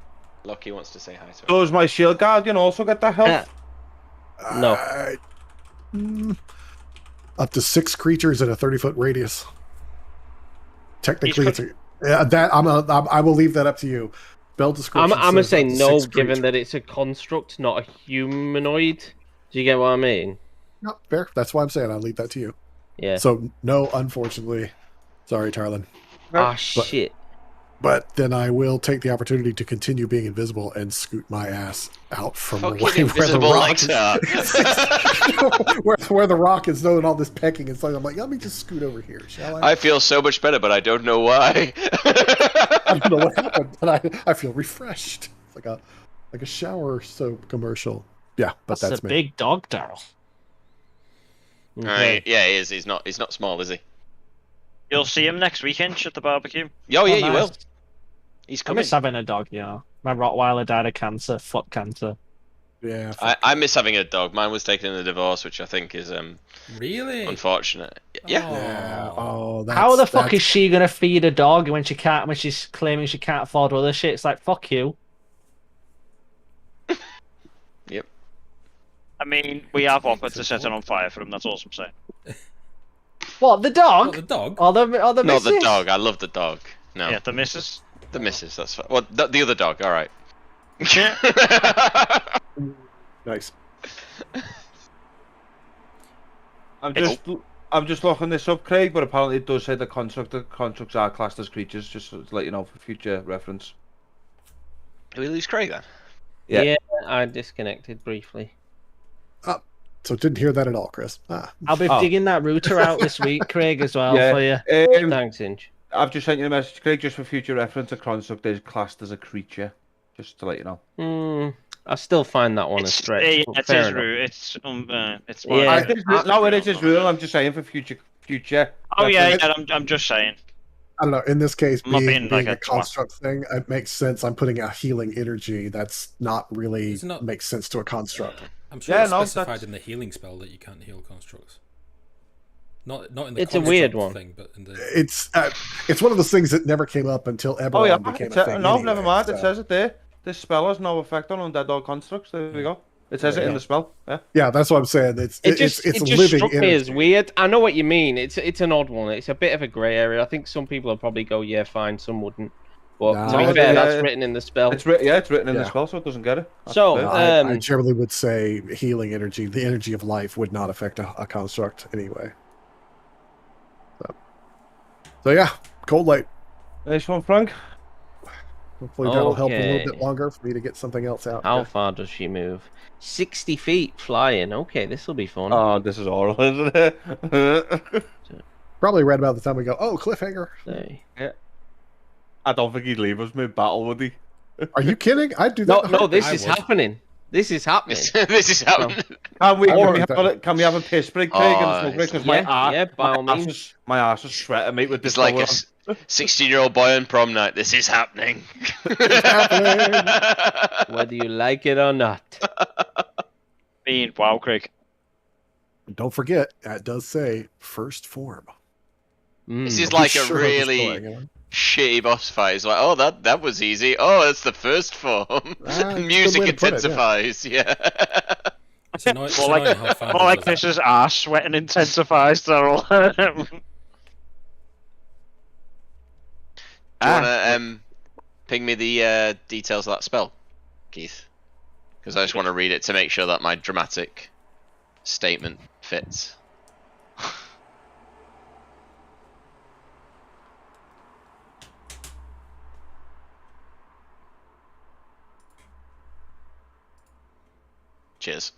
Lucky wants to say hi to us. Does my shield guardian also get that health? No. Up to 6 creatures in a 30-foot radius. Technically, Each it's a, yeah, that I will leave that up to you. spell description. I'm gonna says say up to no, 6 given creatures. that it's a construct, not a humanoid. Do you get what I mean? No, fair. That's why I'm saying I'll leave that to you. Yeah. So no, unfortunately. Sorry, Tarlin. Ah, But shit. but then I will take the opportunity to continue being invisible and scoot my ass out from Fucking away invisible where like the rock is. where the rock is doing all this pecking and stuff. I'm like, let me just scoot over here, shall I? I feel so much better, but I don't know why. I don't know what happened, but I feel refreshed. It's like a shower soap commercial. Yeah, but That's that's a me. big dog, Daryl. Okay. Yeah, he is. He's not small, is he? You'll see him next weekend at the barbecue. Oh, yeah, nice. you will. He's I coming. miss having a dog, you know. My Rottweiler died of cancer. Fuck cancer. Yeah. I miss having a dog. Mine was taken in a divorce, which I think is Really? unfortunate. Yeah. Yeah. Oh. Oh, that's, How the fuck that's- is she gonna feed a dog when she's claiming she can't afford other shit? It's like, fuck you. Yep. I mean, we have offered It's a to set it dog. on fire for him. That's all I'm saying. What, the dog? What, the dog? Or the Not the missus? dog. I love the dog. No, Yeah, the missus. the missus. That's fine. Well, the other dog. All right. nice. I'm just looking this up, Craig, but apparently it does say the constructs are classed as creatures, just to let you know for future reference. Do we lose Craig then? Yeah. I disconnected briefly. So didn't hear that at all, Chris. Ah. I'll be Oh. digging that router out this week, Craig, as well for you. Thanks, Inch. I've just sent you a message, Craig, just for future reference. A construct is classed as a creature, just to let you know. I still find that one a It's, stretch. yeah, but it's fair his enough. route. It's Yeah. No, it is his rule. I'm just saying for future. Oh yeah, reference. I'm just saying. I don't know. In this case, I'm not being being like a a twat. construct thing, it makes sense. I'm putting a healing energy. That's not really It's not- makes sense to a construct. I'm sure Yeah, it's no, specified that's- in the healing spell that you can't heal constructs. Not in the It's a weird construct one. thing, but in the It's one of those things that never came up until Eberron Oh yeah, became it a thing. no, anyway, never mind. It so- says it there. This spell has no effect on undead or constructs. There we go. It says There it you in go. the spell. Yeah. Yeah, that's what I'm saying. It's It just living struck energy. me as weird. I know what you mean. It's an odd one. It's a bit of a grey area. I think some people would probably go, yeah, fine. Some wouldn't. But Nah, to be I- fair, yeah, that's written in the spell. It's written in the Yeah. spell, so it doesn't get it. That's So, fair. I generally would say healing energy, the energy of life, would not affect a construct anyway. So yeah, cold light. Nice one, Frank. Hopefully that'll help a little Okay. bit longer for me to get something else out. How here. far does she move? 60 feet flying. Okay, this will be fun. Oh, this is horrible, isn't it? Probably right about the time we go, oh, cliffhanger. Say. I don't think he'd leave us mid-battle, would he? Are you kidding? I'd do No, that. no, this I is would. happening. This is happening. This is happening. Can we have a piss break, Craig, and a smoke break? 'Cause my Yeah, by all ass means. my ass is sweating, mate, with this. It's like going a on. 16-year-old boy on prom night. This is happening. Whether you like it or not. Wow, Craig. Don't forget, that does say first form. This Mm. is like Be a sure of the really scoring, you know? shitty boss fight. It's like, oh, that was easy. Oh, it's the first form. That's a good Music way to put it, yeah. intensifies. Yeah. it's annoying, it's More like- annoying how fans More like does that. Mrs. Ass sweating intensifies, Daryl. Do you wanna ping me the details of that spell, Keith? Because I just want to read it to make sure that my dramatic statement fits. Cheers.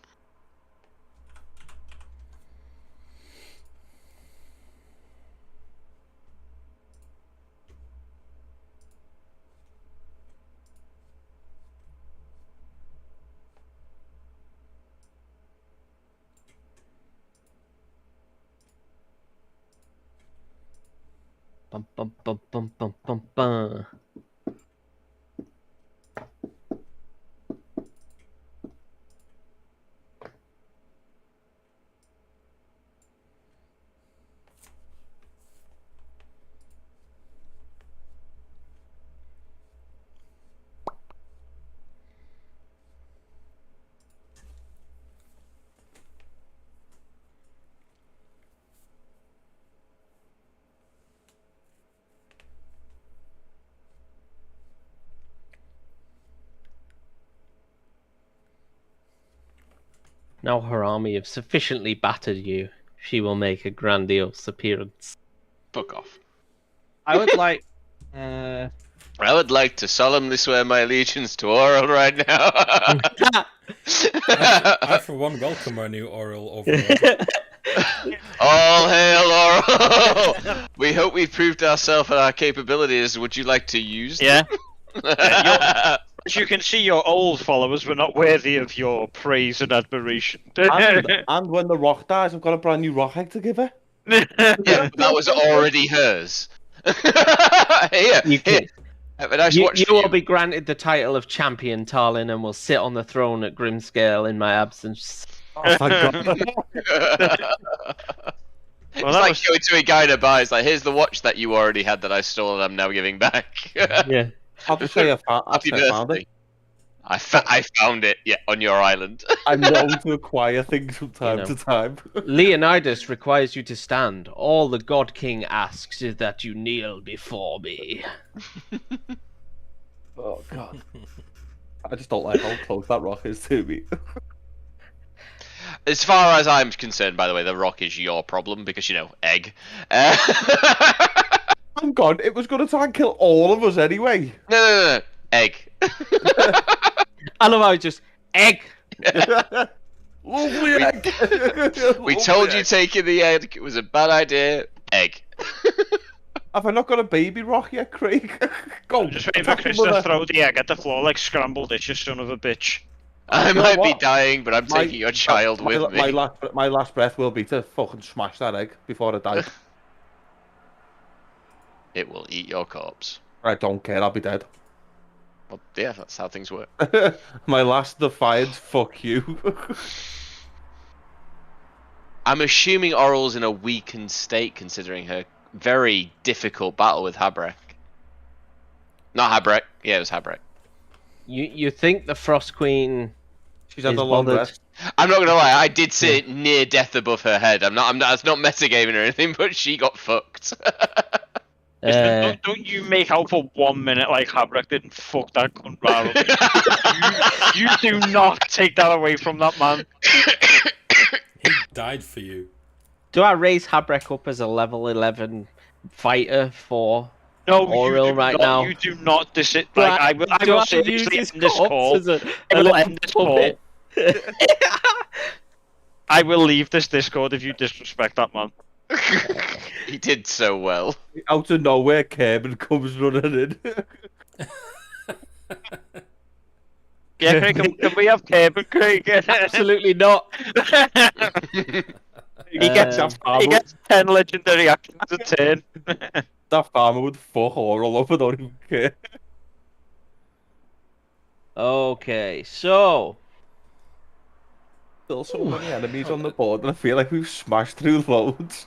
Bum, bum, bum, bum, bum, bum, bum. Now her army have sufficiently battered you. She will make a grandiose appearance. Fuck off. I would like. I would like to solemnly swear my allegiance to Oral right now. I for one, welcome our new oral overlord. All hail Oral! We hope we've proved ourselves and our capabilities. Would you like to use them? Yeah. As you can see, your old followers were not worthy of your praise and admiration. And when the rock dies, I've got a brand new rock egg to give her. Yeah, but that was already hers. Here, You here. can. Have a nice You, watch you for will be granted the title of champion, Tarlin, and will sit on the throne at Grimscale in my absence. Oh, thank God. It's Well, that like was- going to a guy to buy. It's like, here's the watch that you already had that I stole and I'm now giving back. Yeah. I'll just say I Happy found birthday. it. I found it, yeah, on your island. I'm known to acquire things from time know. to time. Leonidas requires you to stand. All the God King asks is that you kneel before me. Oh, God. I just don't like how close that rock is to me. As far as I'm concerned, by the way, the rock is your problem because, egg. I'm gone. It was going to try and kill all of us anyway. No. Egg. I love how it's just egg. Lovely egg. We told you taking the egg was a bad idea. Egg. Have I not got a baby rock yet, Craig? Go. Just waiting for attack Chris the to mother. throw the egg at the floor like scrambled it, you son of a bitch. I You know might be what? dying, but I'm taking your child with me. My last breath will be to fucking smash that egg before I die. It will eat your corpse. I don't care. I'll be dead. Well, yeah, that's how things work. My last defiance. Fuck you. I'm assuming Oral's in a weakened state considering her very difficult battle with Habrek. Not Habrek. Yeah, it was Habrek. You think the Frost Queen She's had is a long bothered? rest. I'm not gonna lie, I did see it near death above her head. I'm not. That's not metagaming or anything, but she got fucked. Don't you make out for 1 minute like Habrek didn't fuck that cunt rather. you do not take that away from that man. He died for you. Do I raise Habrek up as a level 11 fighter for No, Oral you do right not, now? You do not Do I will do I seriously use end this corpse call. as a I will little end this call. puppet? I will leave this Discord if you disrespect that man. He did so well. Out of nowhere, Kerman comes running in. Yeah, Craig, can we have Kevin, Craig? Absolutely not. He gets, he gets 10 legendary actions a turn. That farmer would fuck Oral up. I don't even care. Okay, so Still so many enemies on the board, and I feel like we've smashed through loads.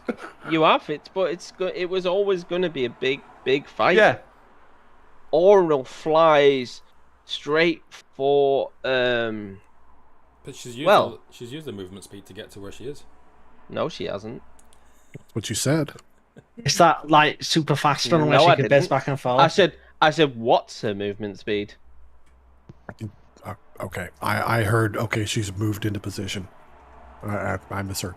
you have it, but it was always going to be a big fight. Yeah. Oral flies straight for But she's used she's used the movement speed to get to where she is. No, she hasn't. What you said. Is that like super fast run where No, she I can biz didn't. back and forth? I said what's her movement speed? Okay, I heard. Okay, she's moved into position. I misheard.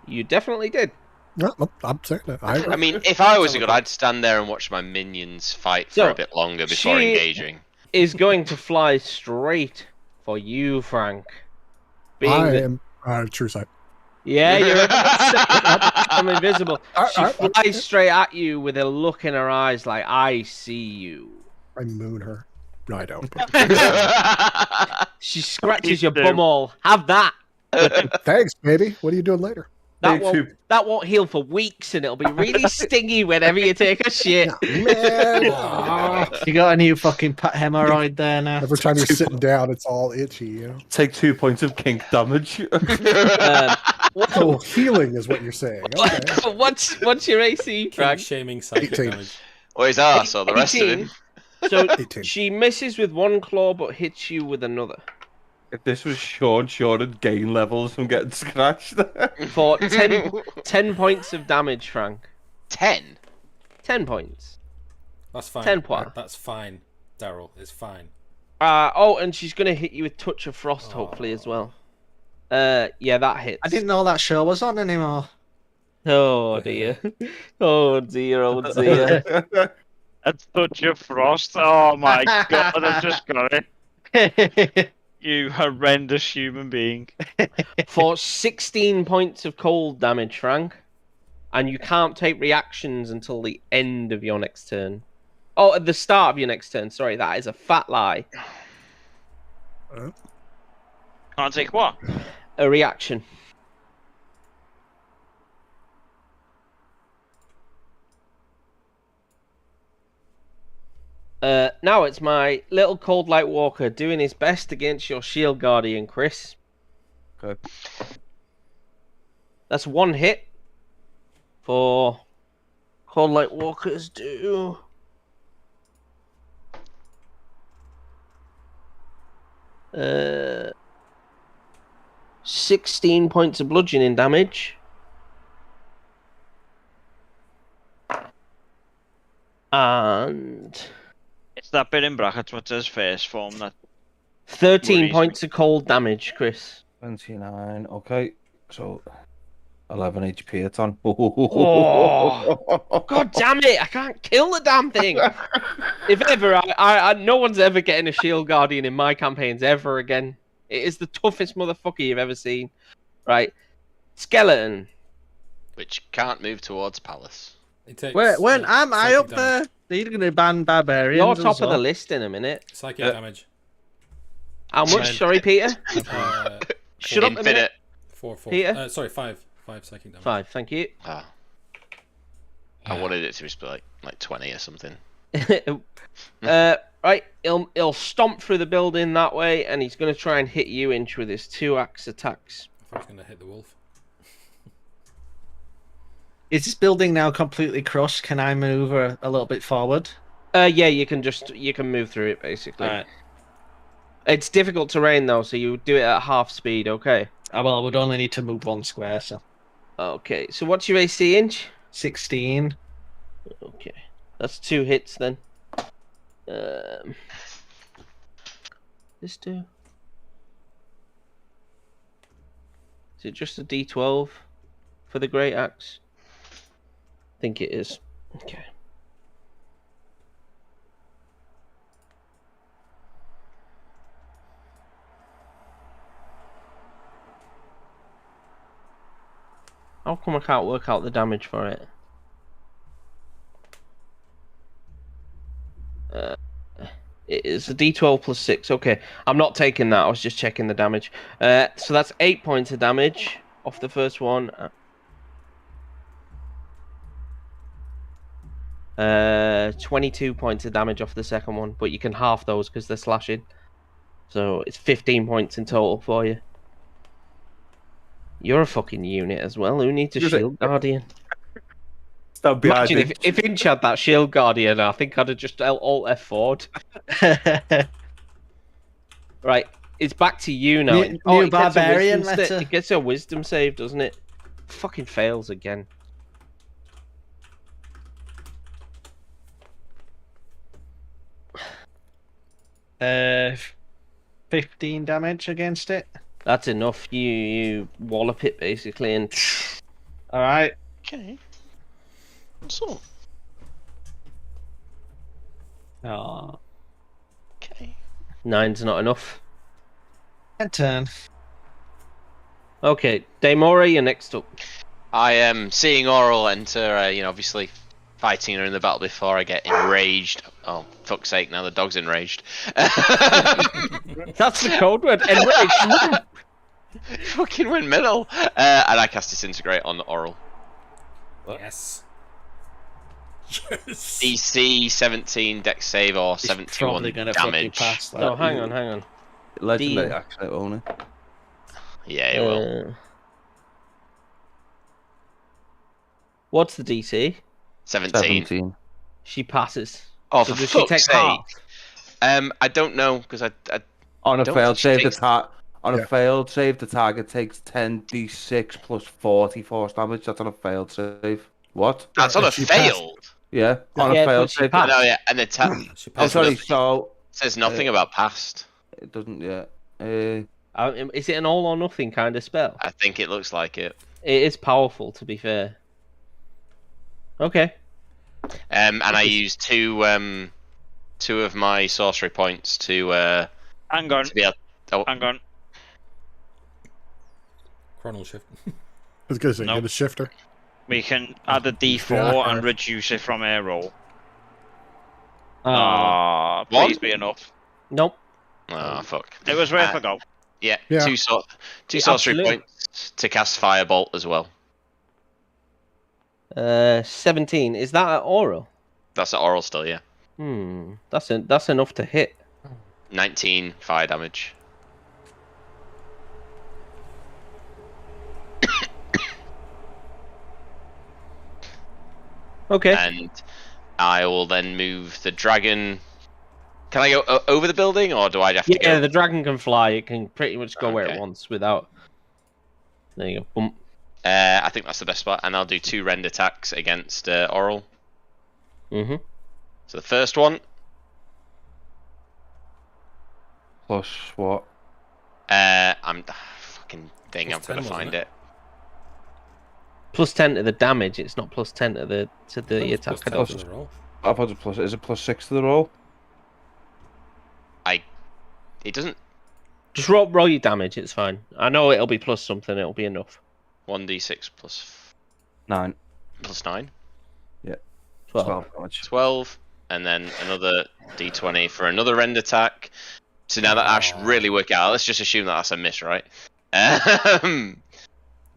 You definitely did. No, I'm saying that. I mean, if I was a god, I'd stand there and watch my minions fight for So, a bit longer before she- engaging. Is going to fly straight for you, Frank. Being I that- am true sight. Yeah, you're I'm invisible. She I- flies straight at you with a look in her eyes like, I see you. I moon her. No, I don't. She scratches You your do. bumhole. Have that. Thanks, baby. What are you doing later? That won't heal for weeks, and it'll be really stingy whenever you take a shit. Man. You got a new fucking hemorrhoid there now. Every time you're sitting down, it's all itchy, you know? Take 2 points of kink damage. So healing is what you're saying. Okay. What's your AC, Kink Frank? shaming psychic 18. damage. Or his arse, or the rest of 18. him. So 18. she misses with one claw but hits you with another. If this was Sean would gain levels from getting scratched. For 10 points of damage, Frank. 10? 10 points. That's fine. 10 points. That's fine, Daryl. It's fine. And she's going to hit you with Touch of Frost, hopefully, as well. Yeah, that hits. I didn't know that show was on anymore. Oh dear. Oh dear. Oh dear. That's such a frost. Oh my god, I've just got it. You horrendous human being. For 16 points of cold damage, Frank, and you can't take reactions until the end of your next turn. Oh, at the start of your next turn. Sorry, that is a fat lie. Can't take what? A reaction. Now it's my little cold light walker doing his best against your shield guardian, Chris. Okay. That's one hit for cold light walkers do. Uh, 16 points of bludgeoning damage. And It's that bit in brackets what says first form that 13 worries points of cold damage, Chris. 29. Okay. So 11 HP a ton. Oh, God damn it! I can't kill the damn thing. If ever, no one's ever getting a shield guardian in my campaigns ever again. It is the toughest motherfucker you've ever seen. Right, skeleton. Which can't move towards palace. It takes, When am I psychic up there? You're going to ban barbarians. You're as top of the well? list in a minute. Psychic damage. How much? Sorry, Peter. Uh, Shut up a minute. Infinite. 4. Peter? Sorry, 5. 5 psychic damage. 5, thank you. Ah. I wanted it to be like 20 or something. Right, he'll stomp through the building that way, and he's going to try and hit you, Inch, with his 2-axe attacks. I thought I was going to hit the wolf. Is this building now completely crushed? Can I move a little bit forward? Yeah, you can move through it basically. Alright. It's difficult terrain though, so you do it at half speed. Okay. Well, I would only need to move 1 square, so Okay. So what's your AC, Inch? 16. Okay, that's 2 hits then. This 2. Is it just a D12 for the great axe? I think it is. Okay. How come I can't work out the damage for it? It is a D12 plus 6. Okay, I'm not taking that. I was just checking the damage. So that's 8 points of damage off the first one. 22 points of damage off the second one, but you can half those because they're slashing. So it's 15 points in total for you. You're a fucking unit as well. Who needs a shield guardian? Stand behind Imagine me. if Inch had that shield guardian, I think I'd have just alt F forward. Right, it's back to you now. New it gets a barbarian wisdom letter. It gets a wisdom save, doesn't it? Fucking fails again. Uh, 15 damage against it. That's enough. You wallop it basically, and All right. Okay. So, Oh, okay. 9's not enough. end turn. Okay, Daemora, you're next up. I am seeing Oral enter, obviously fighting her in the battle before I get enraged. Oh, fuck's sake, now the dog's enraged. That's the code word. Enraged. Fucking went middle. And I cast Disintegrate on Oral. Yes. Yes. DC 17 dex save or He's 71 probably gonna fucking damage. pass that. Oh, hang on. Legendary D- accent only. Yeah, it will. What's the DC? 17. 17. She passes. Oh, So for does she take fuck's sake. half? I don't know because I On a Don't failed think she save, takes- a failed save, the target takes 10d6 plus 40 force damage. That's on a failed save. What? that's on a She passed. failed. Yeah, on Yeah, a failed but she save. passed. No, yeah, and the She Oh, passed. sorry. nothing. So says nothing about past. it doesn't. Yeah. Is it an all or nothing kind of spell? I think it looks like it. It is powerful, to be fair. Okay. And I used two of my sorcery points to Hang on. be able. Oh, Hang on. Chronal shift. I was gonna say, Nope. get a shifter. We can add a D4 Yeah. and reduce it from air roll. Oh. Please One? be enough. Nope. oh fuck. It was worth a go. Yeah, Yeah. two sorcery Absolutely. points to cast Firebolt as well. 17. Is that at oral? That's at oral still, yeah. That's enough to hit. 19 fire damage. Okay. And I will then move the dragon. Can I go over the building, or do I have to Yeah, go? the dragon can fly. It can pretty much go where it Okay. wants without. There you go. Boom. I think that's the best spot, and I'll do 2 rend attacks against oral. Mhm. So the first one, Plus what? I'm fucking thing. Plus I'm gonna 10, wasn't find it? it. Plus 10 to the damage. It's not plus 10 to the It's attack. plus I 10 don't to think. the roll. I've had a plus. Is it plus 6 to the roll? It doesn't. Just roll your damage. It's fine. I know it'll be plus something. It'll be enough. 1d6 plus 9. 9. 12. 12 damage. 12, and then another d20 for another rend attack. So now that Ash really work out, let's just assume that that's a miss, right?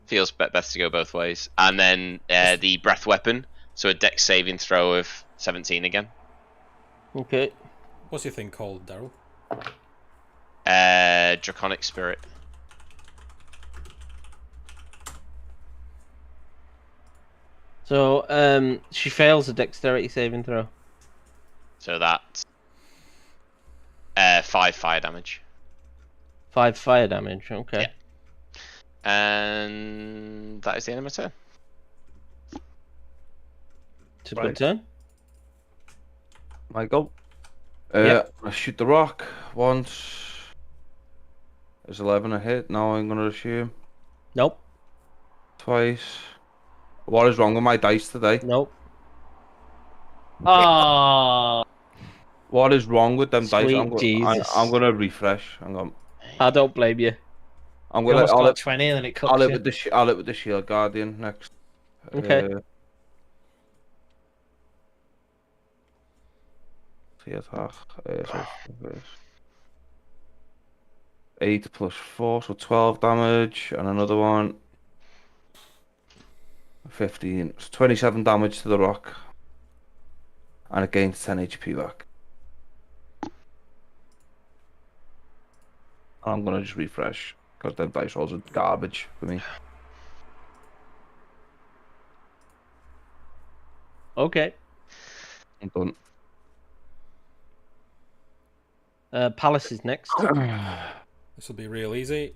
Feels best to go both ways. And then the breath weapon, so a dex saving throw of 17 again. Okay. What's your thing called, Daryl? Draconic Spirit. So she fails a dexterity saving throw. So that's 5 fire damage. 5 fire damage. Okay. Yeah. And that is the end of my turn. It's a Right. good turn. Michael. Yep. I shoot the rock once. Is 11 a hit? No, I'm gonna assume. Nope. Twice. What is wrong with my dice today? Nope. Oh. What is wrong with them dice? Sweet Jesus. I'm gonna refresh. I don't blame you. I'm You gonna. almost I'll got hit, 20 and then it I'll cooks hit you. with the I'll hit with the Shield Guardian next. Okay. See attack. So 8 plus 4, so 12 damage, and another one. 15. So 27 damage to the rock. And it gains 10 HP back. I'm gonna just refresh, because them dice rolls are garbage for me. Okay. I'm done. Palace is next. This will be real easy.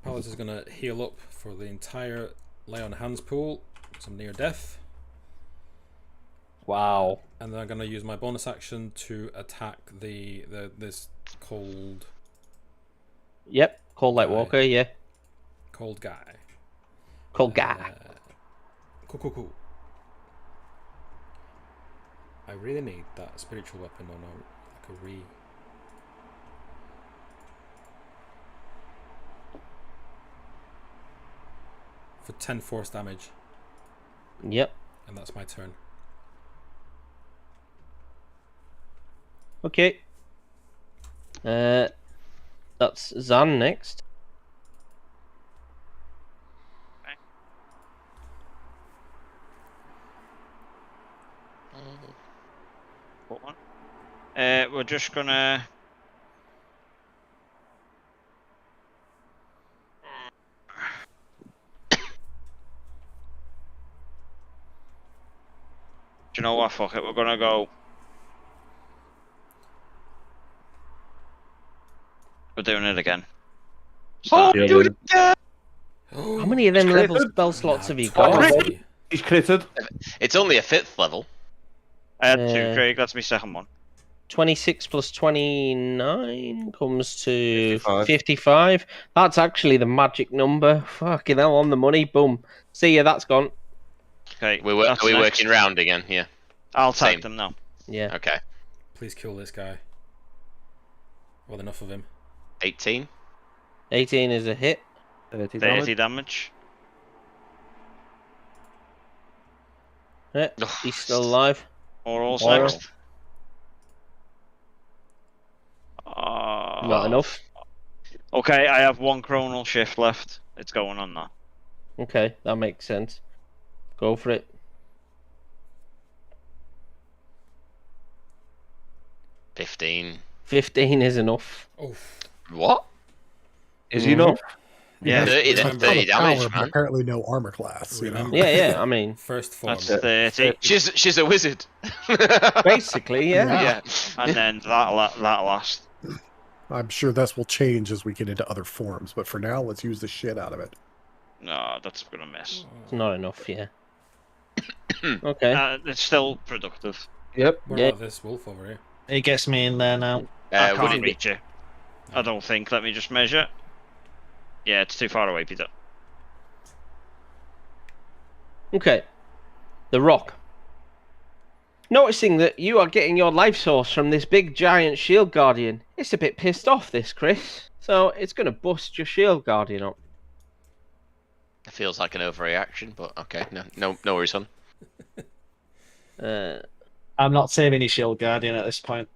Palace is going to heal up for the entire lay on hands pool. Some near death. Wow. And then I'm going to use my bonus action to attack this cold Yep. Cold Light Walker. Yeah. guy. Cold guy. Cool. I really need that spiritual weapon on like a re. For 10 force damage, Yep. and that's my turn. Okay. That's Zan next. What one? We're just gonna. Do you know what? Fuck it. We're gonna go. We're doing it again. Oh, Start. do it again! How many of them It's level critted. spell slots have you Oh, got? really? He's critted. It's only a 5th level. I had Uh, 2, Craig. That's my second one. 26 plus 29 comes to 55. 55. That's actually the magic number. Fucking hell, on the money. Boom. See ya, that's gone. Okay, Are we that's next. working round again? Yeah. I'll tag Same. them now. Yeah. Okay. Please kill this guy. Well, enough of him. 18. 18 is a hit. 30 30 damage. damage. Yeah, he's still alive. Oral's Oral. next. Not enough. Okay, I have 1 chronal shift left. It's going on now. Okay, that makes sense. Go for it. 15. 15 is enough. Oh, What? Is he enough? Yeah, 30, remember- 30 damage, Power, but man. apparently no armor class. You know? Remember- Yeah, I mean, first form. that's 30. She's a wizard. basically, yeah. Yeah. And then that last. I'm sure this will change as we get into other forms, but for now, let's use the shit out of it. No, that's gonna miss. It's not enough, yeah. Okay. It's still productive. Yep. What Yeah. about this wolf over here? He gets me in there now. I Would can't it be reach you. I don't think. Let me just measure. Yeah, it's too far away, Peter. Okay. The rock. Noticing that you are getting your life source from this big giant shield guardian, it's a bit pissed off, this, Chris. So it's going to bust your shield guardian up. It feels like an overreaction, but okay. No worries, son. I'm not saving any shield guardian at this point.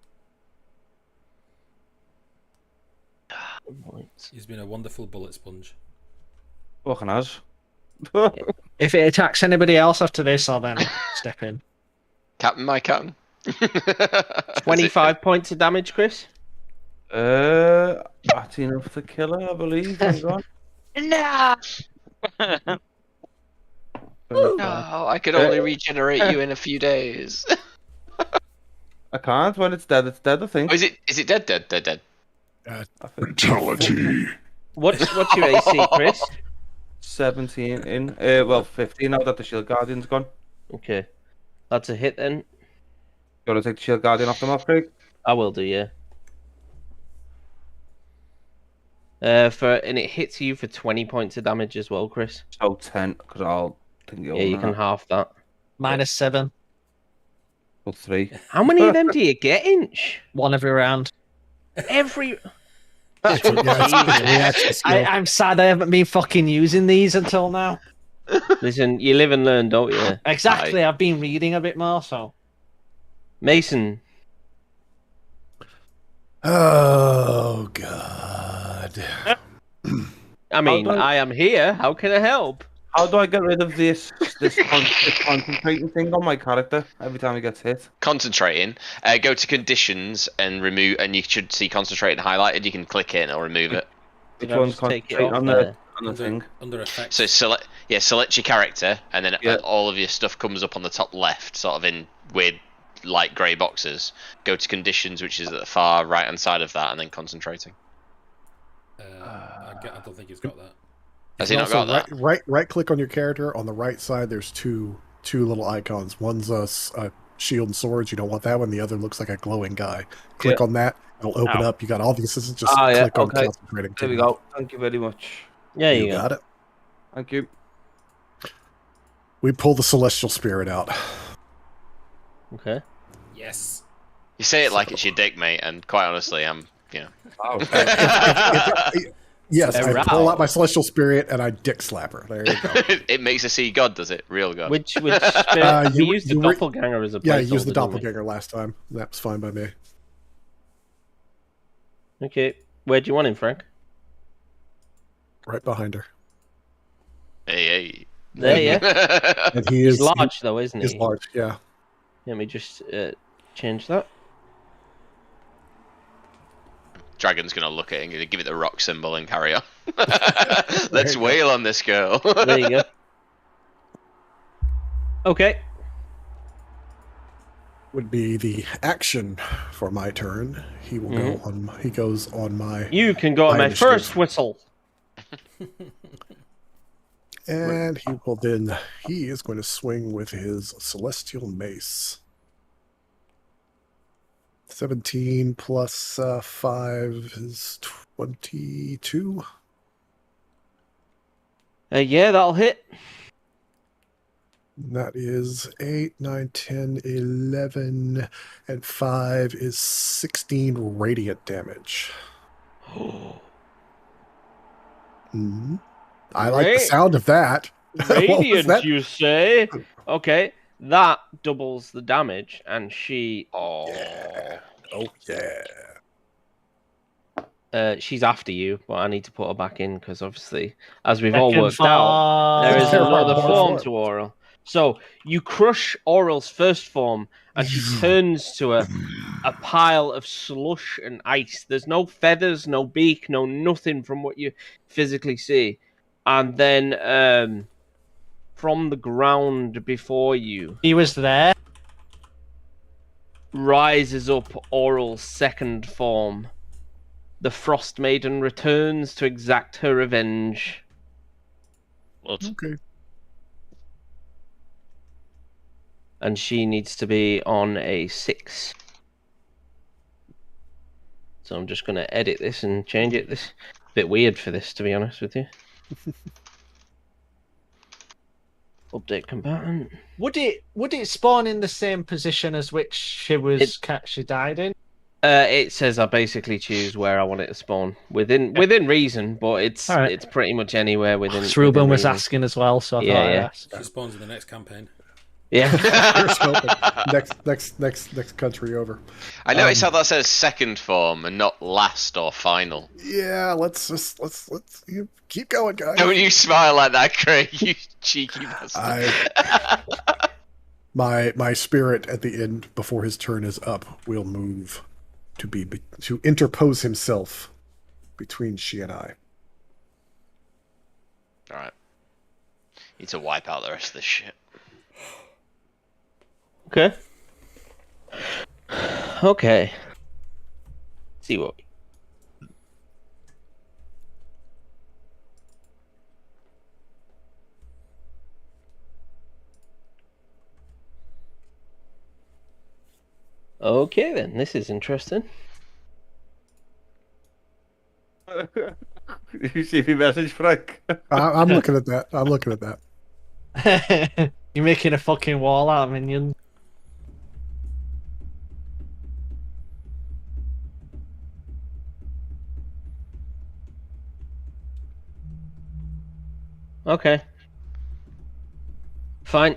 He's been a wonderful bullet sponge. Fucking has. If it attacks anybody else after this, I'll then step in. Captain, my captain. 25 points of damage, Chris. That's enough to kill her, I believe. Hang on. No! No, I could only regenerate you in a few days. I can't. When it's dead, I think. Oh, is it dead? I think Fatality. What's your AC, Chris? 17 in. 15 now that the Shield Guardian's gone. Okay. That's a hit then. You want to take the Shield Guardian off them off, Craig? I will do, yeah. And it hits you for 20 points of damage as well, Chris. So 10, because I'll think you'll Yeah, you can half that. -7. Or 3. How many of them do you get, Inch? 1 every round. Every... Yeah, it's a reaction skill. I'm sad I haven't been fucking using these until now. Listen, you live and learn, don't you? Exactly, I've been reading a bit more, so. Mason. Oh, God. I mean, Hold on. I am here. How can I help? How do I get rid of this concentrating thing on my character every time he gets hit? Concentrating. Go to conditions and remove, and you should see concentrating highlighted. You can click it or remove it. Which I'll one's just take it concentrating off on there. the thing? Under effects. So select your character, and then Yeah. all of your stuff comes up on the top left, sort of in weird light grey boxes. Go to conditions, which is at the far right hand side of that, and then concentrating. I don't think he's got that. Has You he not can got also that? right click on your character. On the right side, there's two little icons. One's a shield and swords. You don't want that one. The other looks like a glowing guy. Click on that. It'll open up. You got all the assistants. Just Ah, yeah, click on okay. concentrating. There we go. Thank you very much. Yeah, You you go. got it. Thank you. We pull the celestial spirit out. Okay. Yes. You say it like it's your dick, mate, and quite honestly, I'm, Wow. Yes, I pull Aroused. out my celestial spirit and I dick slap her. There you go. it makes a sea god, does it? Real god. Which spirit? We used the you were- doppelganger as a Yeah, I used the placeholder, didn't we? doppelganger last time. That was fine by me. Okay. Where do you want him, Frank? Right behind her. Hey. There, yeah. And he He's is large, though, isn't He is he? large, yeah. Let me just change that. Dragon's gonna look at it and gonna give it the rock symbol and carry on. Let's wail on this girl. There you go. Okay. Would be the action for my turn. He will go on. He goes on my. You can go on my initiative. first whistle. And he will then. He is going to swing with his celestial mace. 17 plus 5 is 22. Yeah, that'll hit. And that is 8, 9, 10, 11, and 5 is 16 radiant damage. Mhm. I like the Great. sound of that. What was Radiant, that? you say? Okay, that doubles the damage, and she. Yeah. Oh, yeah. She's after you, but I need to put her back in because obviously, as we've all Second worked out, there is There are another more form forms. to Oral. So you crush Oral's first form, and she turns to a pile of slush and ice. There's no feathers, no beak, no nothing from what you physically see. And then from the ground before you He was there. rises up Oral's second form. The Frostmaiden returns to exact her revenge. What? Okay. And she needs to be on a 6. So I'm just going to edit this and change it. This a bit weird for this, to be honest with you. Update combatant. Would it spawn in the same position as which she died in? It says I basically choose where I want it to spawn within reason, but it's Alright. it's pretty much anywhere within. Because Ruben was reason. asking as well, so I Yeah, thought I'd yeah. ask. She spawns in the next campaign. Yeah. next country over. I noticed how that says second form and not last or final. Yeah, let's you keep going, guys. Don't you smile like that, Craig? You cheeky bastard. My spirit at the end before his turn is up will move to interpose himself between she and I. All right. Need to wipe out the rest of this shit. Okay. Okay. See what. Okay then, this is interesting. You see my message, Frank? I'm looking at that. I'm looking at that. You're making a fucking wall out of minions. Okay. Fine.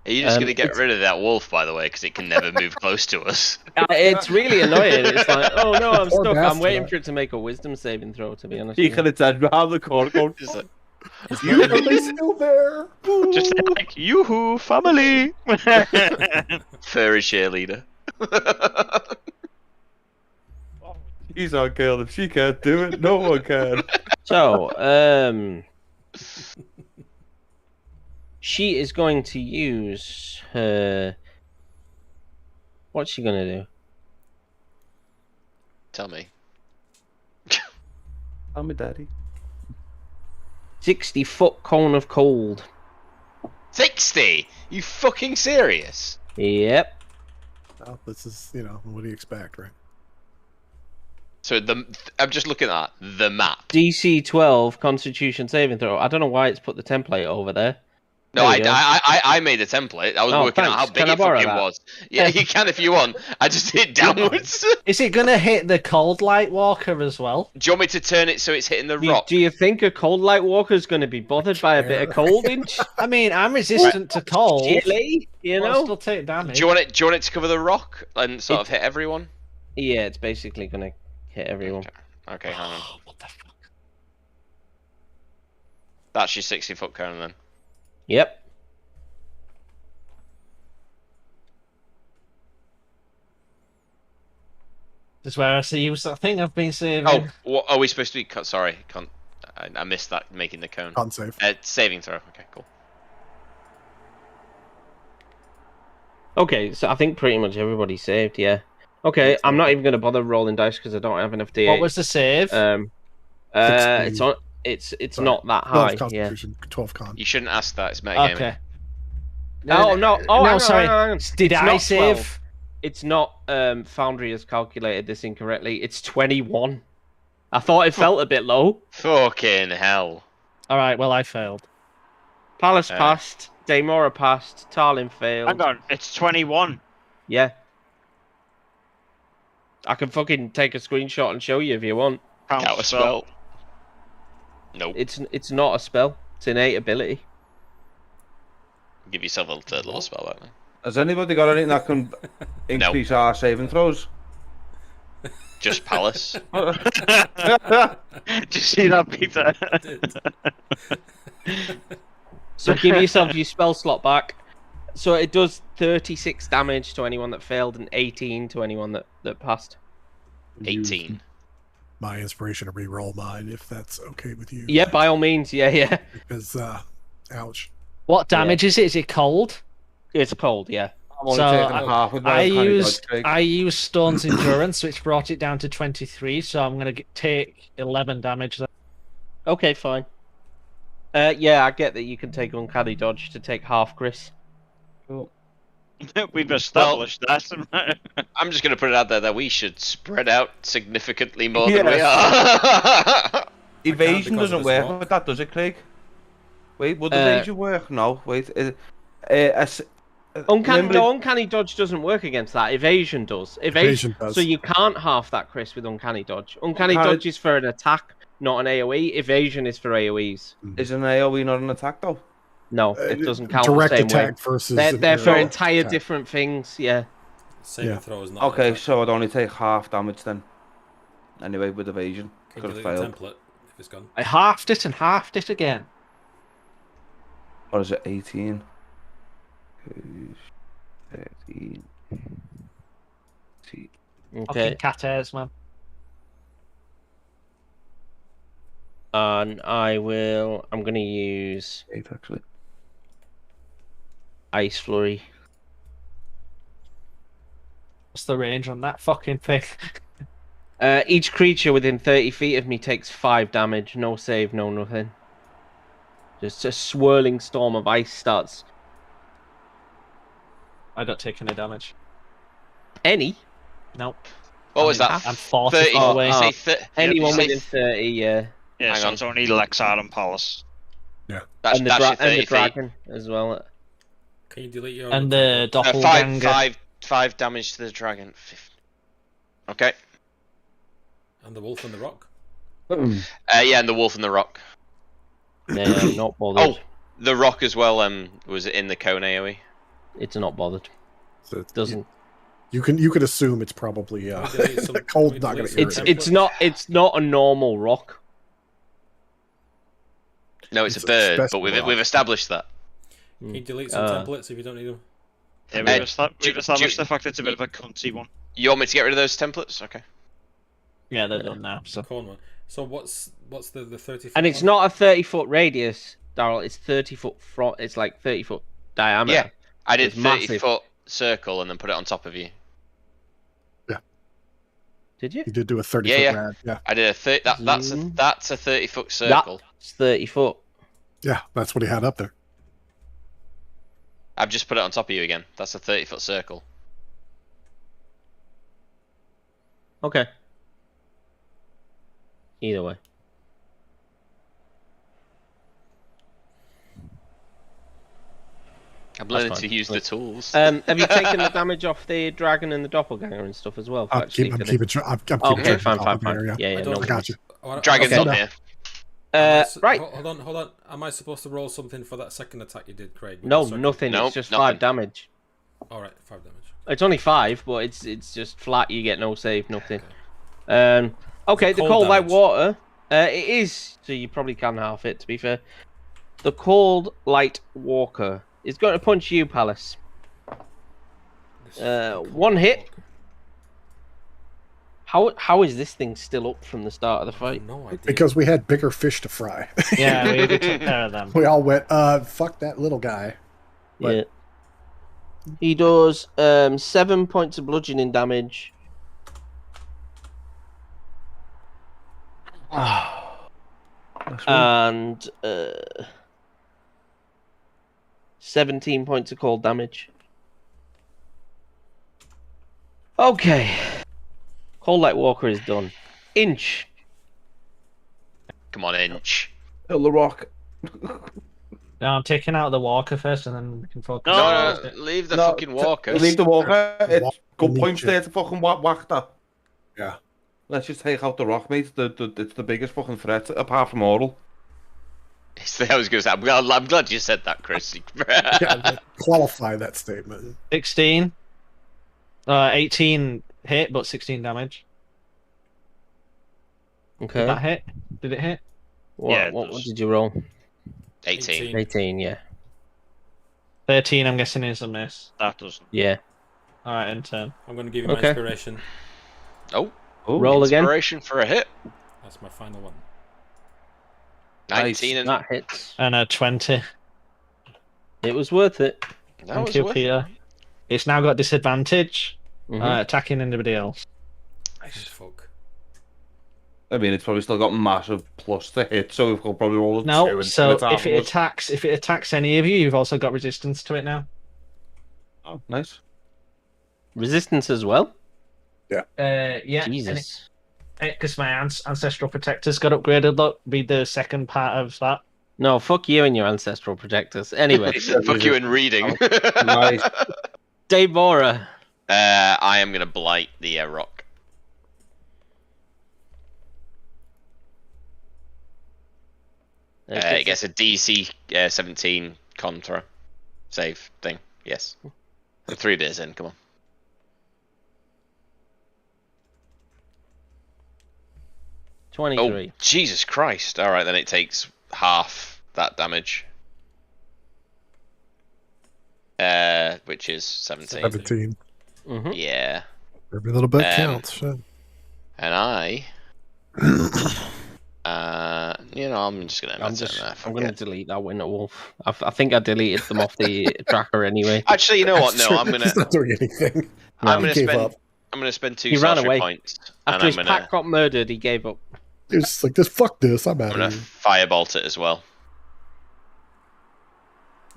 Are you just going to get rid of that wolf, by the way, because it can never move close to us? It's really annoying. It's like, oh no, I'm Poor stuck. I'm bastard. waiting for it to make a wisdom saving throw, to be honest. You with could have said behind the corner going, Just like, Are they still there? just like, yoo-hoo, family! Furry cheerleader. he's our girl. If she can't do it, no one can. So, she is going to use her. What's she going to do? Tell me. I'm a daddy. 60-foot cone of cold. 60? You fucking serious? Yep. Well, this is, what do you expect, right? So I'm just looking at the map. DC 12 Constitution saving throw. I don't know why it's put the template over there. No, There you go. I made a template. I was Oh, working out how thanks. big Can I it borrow fucking that? was. Yeah, you can if you want. I just hit downwards. Is it gonna hit the cold light walker as well? Do you want me to turn it so it's hitting the rock? Do you think a cold light walker is going to be bothered by a bit of coldage? I mean, I'm resistant to cold. Chilly, you But I'll know? still take damage. Do you want it to cover the rock and sort of hit everyone? Yeah, it's basically going to hit everyone. Okay, hang on. What the fuck? That's your 60-foot cone then. Yep. This is where I see use that thing I've been saving. Oh, what are we supposed to be? Sorry, I missed that making the cone. Con save. Saving throw. Okay, cool. Okay, so I think pretty much everybody saved, yeah. Okay, I'm not even going to bother rolling dice because I don't have enough D8. What was the save? 16. It's Sorry. not that 12 high, yeah. Constitution, 12 con. You shouldn't ask that. It's metagaming. Okay. Oh no! Oh, no, hang on, sorry. hang on, hang on. Did It's I not save? 12. It's not. Foundry has calculated this incorrectly. It's 21. I thought it felt a bit low. Fucking hell. All right. Well, I failed. Palace passed. Daemora passed. Tarlin failed. Hang on, it's 21. Yeah. I can fucking take a screenshot and show you if you want. Counter spell. Nope. It's not a spell. It's innate ability. Give yourself a third level spell back then. Has anybody got anything that can increase our saving throws? Just Palace. Did you see that, Peter? So give yourself your spell slot back. So it does 36 damage to anyone that failed and 18 to anyone that passed. 18. My inspiration to re-roll mine, if that's okay with you. Yeah, by all means. Yeah. Because, ouch. What damage is it? Is it cold? It's cold, yeah. I'm only So, taking half with my I used Stone's Endurance, which brought it down to 23. So I'm gonna take 11 damage. Then. Okay, fine. Yeah, I get that you can take Uncanny Dodge to take half, Chris. We've established that. I'm just going to put it out there that we should spread out significantly more than we are. Evasion because of doesn't this work rock. with that, does it, Craig? Wait, would evasion work? No, wait. Uncanny Dodge doesn't work against that. Evasion does. Evasion does. So you can't half that, Chris, with Uncanny Dodge. Uncanny Dodge is for an attack, not an AoE. Evasion is for AoEs. Is an AoE not an attack, though? No, it doesn't count Direct the same attack way. versus... They're for an entire attack. different things, yeah. Saving Yeah. throw is not. Okay, attack. so I'd only take half damage then. Anyway, with evasion. Can Could you have delete the failed. template if it's gone? I halved it and halved it again. What is it, 18? 13. Okay. Fucking cat hairs, man. And I'm going to use 8, actually. Ice Flurry. What's the range on that fucking thing? Each creature within 30 feet of me takes 5 damage. No save, no nothing. Just a swirling storm of ice starts. I don't take any damage. Any? Nope. What was that? I'm 40 30, feet away. you say Anyone you say within 30, yeah. Yeah, Hang so on. it's only Lexar and Palace. That's, And that's your 30 the feet. dragon as well. Can you delete your And the template? doppelganger. Five damage to the dragon. Okay. And the wolf and the rock? Yeah, and the wolf and the rock. Yeah, I'm not bothered. Oh, the rock as well. Was it in the cone AoE? It's not bothered. So it Doesn't. You can assume it's probably Can we delete some- cold. can we Not going delete to some irritate. It's not a normal rock. No, it's It's a a bird, special but rock. we've established that. Can you delete some templates if you don't need them? Yeah, do- we've established do- the fact it's a bit of a cunty one. You want me to get rid of those templates? Okay. Yeah, they're done now. The So corn one. So what's the 30 And it's not a 30-foot radius, Daryl. It's 30-foot front. It's like 30-foot diameter. Yeah, I did It's massive. 30-foot circle and then put it on top of you. Did you? You did do a 30 Yeah, foot yeah. rad. Yeah, I did that's a Mm. 30-foot circle. That's 30 foot. yeah, that's what he had up there. I've just put it on top of you again. That's a 30-foot circle. Okay. Either way. I'm learning fine. to use the tools. Have you taken the damage off the dragon and the doppelganger and stuff as well? I'm keeping track Okay, of fine, the fine. there, Yeah, I yeah, don't no I got you. Dragon's okay. not here. Right. Hold on. Am I supposed to roll something for that second attack you did, Craig? No, Sorry. nothing. No, It's just nothing. 5 damage. Alright, 5 damage. It's only 5, but it's just flat. You get no save, nothing. Okay, Is it the cold cold light damage? water. It is, so you probably can half it. To be fair, the cold light walker is going to punch you, Palace. One hit. How is this thing still up from the start of the fight? No idea. Because we had bigger fish to fry. yeah, we took care of them. We all went, fuck that little guy. But- Yeah. He does 7 points of bludgeoning damage. And 17 points of cold damage. Okay. Cold Light Walker is done. Inch. Come on, Inch. Kill the rock. No, I'm taking out the walker first, and then we can focus. No, No, on no, it. leave the No, fucking walker. Leave the walker. It's Walk good beneath points you. there to fucking whack that. Yeah. Let's just take out the rock, mate. It's the biggest fucking threat, apart from Oral. I was going to say, I'm glad you said that, Chris. Yeah, qualify that statement. 16. 18 hit, but 16 damage. Did Okay. that hit? Did it hit? Yeah, it What does. did you roll? 18. 18, yeah. 13, I'm guessing, is a miss. That doesn't. Yeah. Alright, in turn. I'm going to give you my Okay. inspiration. Oh, Roll again. inspiration for a hit. That's my final one. 19 and That hits. And a 20. It was worth it. that Thank was you, worth Peter. It's now got disadvantage. Mhm. Attacking anybody else. Nice. Fuck. I mean, it's probably still got massive plus to hit, so we've got probably roll a 2 No, and so kill it if it afterwards. attacks any of you, you've also got resistance to it now. Oh, nice. Resistance as well? Yeah. Jesus. Because my ancestral protectors got upgraded. Look, be the second part of that. No, fuck you and your ancestral protectors. Anyway, Fuck you in reading. Nice. Daybora. I am going to blight the rock. It gets a DC 17 contra save thing. Yes. I'm 3 bits in, come on. Oh, 23. Jesus Christ. Alright, then it takes half that damage. Which is 17. 17. Mm-hmm. Yeah. Every little bit Um, counts. Shit. And I... I'm just going to I'm going to delete that Winter Wolf. I think I deleted them off the tracker anyway. Actually, you know what? No, Sure, I'm gonna He's not doing anything. I'm He gonna gave spend up. I'm gonna spend 2 He ran sorcery away. points, and After his I'm pack got murdered, he gave up. He was just like, "This fuck this. I'm out gonna of here." firebolt it as well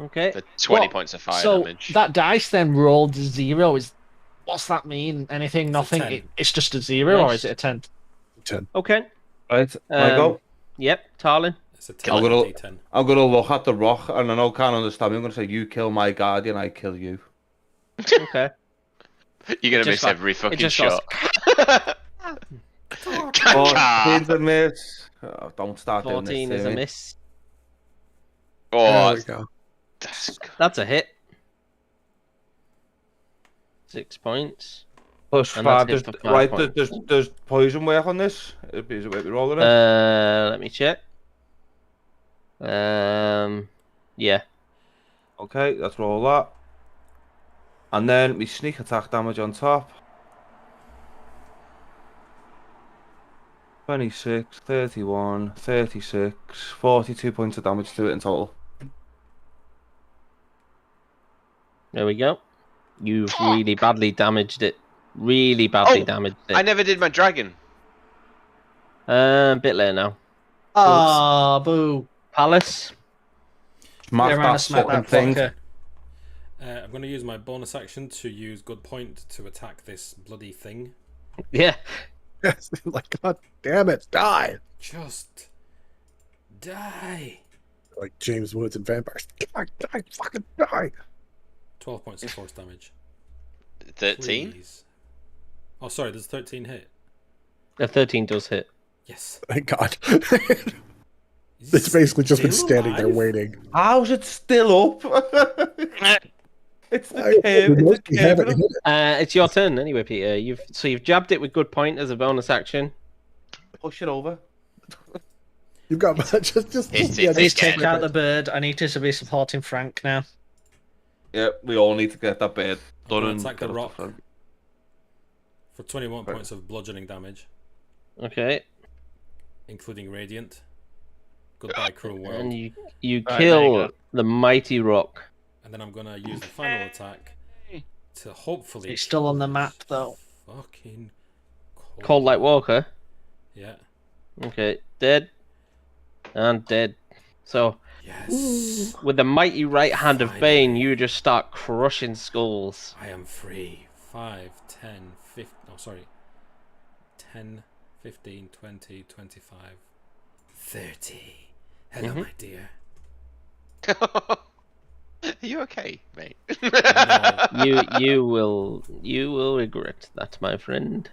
Okay. for 20 What? points of fire So damage. that dice then rolled 0. What's that mean? Anything? Nothing? 10. It's just a 0, or Nice. is it a 10? 10. Okay. Right, I go. Yep, Tarlin. It's a 10 I'm gonna- D10. I'm gonna look at the rock, and I know can't understand me. I'm gonna say, "You kill my guardian, I kill you." Okay. You're gonna just miss got- every fucking just shot. Oh, Caca. it's a miss. Oh, don't start doing 14 this is to a me. miss. Oh, There we go. that's That's a hit. 6 points. Plus And 5. that's Does, hit for 5 right, points. does poison work on this? Is it we rolling it? Let me check. Yeah. Okay, let's roll that. And then we sneak attack damage on top. 26, 31, 36, 42 points of damage to it in total. There we go. You've really badly damaged it. Really badly Oh, damaged I it. never did my dragon. A bit later now. Ah, boo. Palace. Smash Get around that and smack fucking that thing. fucker. I'm going to use my bonus action to use good point to attack this bloody thing. Yeah. Yes, like, God damn it, die! Just die. Like James Woods and vampires. God, die, fucking die! 12 points of force damage. 13. Please. Oh, sorry, there's 13 hit. A 13 does hit. Yes. Thank God. Is It's basically just been still standing there alive? waiting. How's it still up? It's the I cave. It's mostly the haven't cave. hit it. It's your turn anyway, Peter. You've jabbed it with good point as a bonus action. Push it over. You've got just Hit yeah, it. Please just take out the bird. I need to be supporting Frank now. Yeah, we all need to get that bed done gonna and attack get the up rock. front. For 21 points of bludgeoning damage, Okay. including radiant. Goodbye, cruel world. And you Right, there kill you go. the mighty rock. And then I'm gonna use the final attack to hopefully. It's still on the kill map, this though. Fucking Cold Light Walker. Yeah. Okay. Dead. And dead. So Yes. With the mighty right hand of Finally. Bane, you just start crushing skulls. I am free. 5, 10, 15. Oh, sorry. 10, 15, 20, 25, 30. Hello, my dear. Are you okay, mate? No, You will regret that, my friend.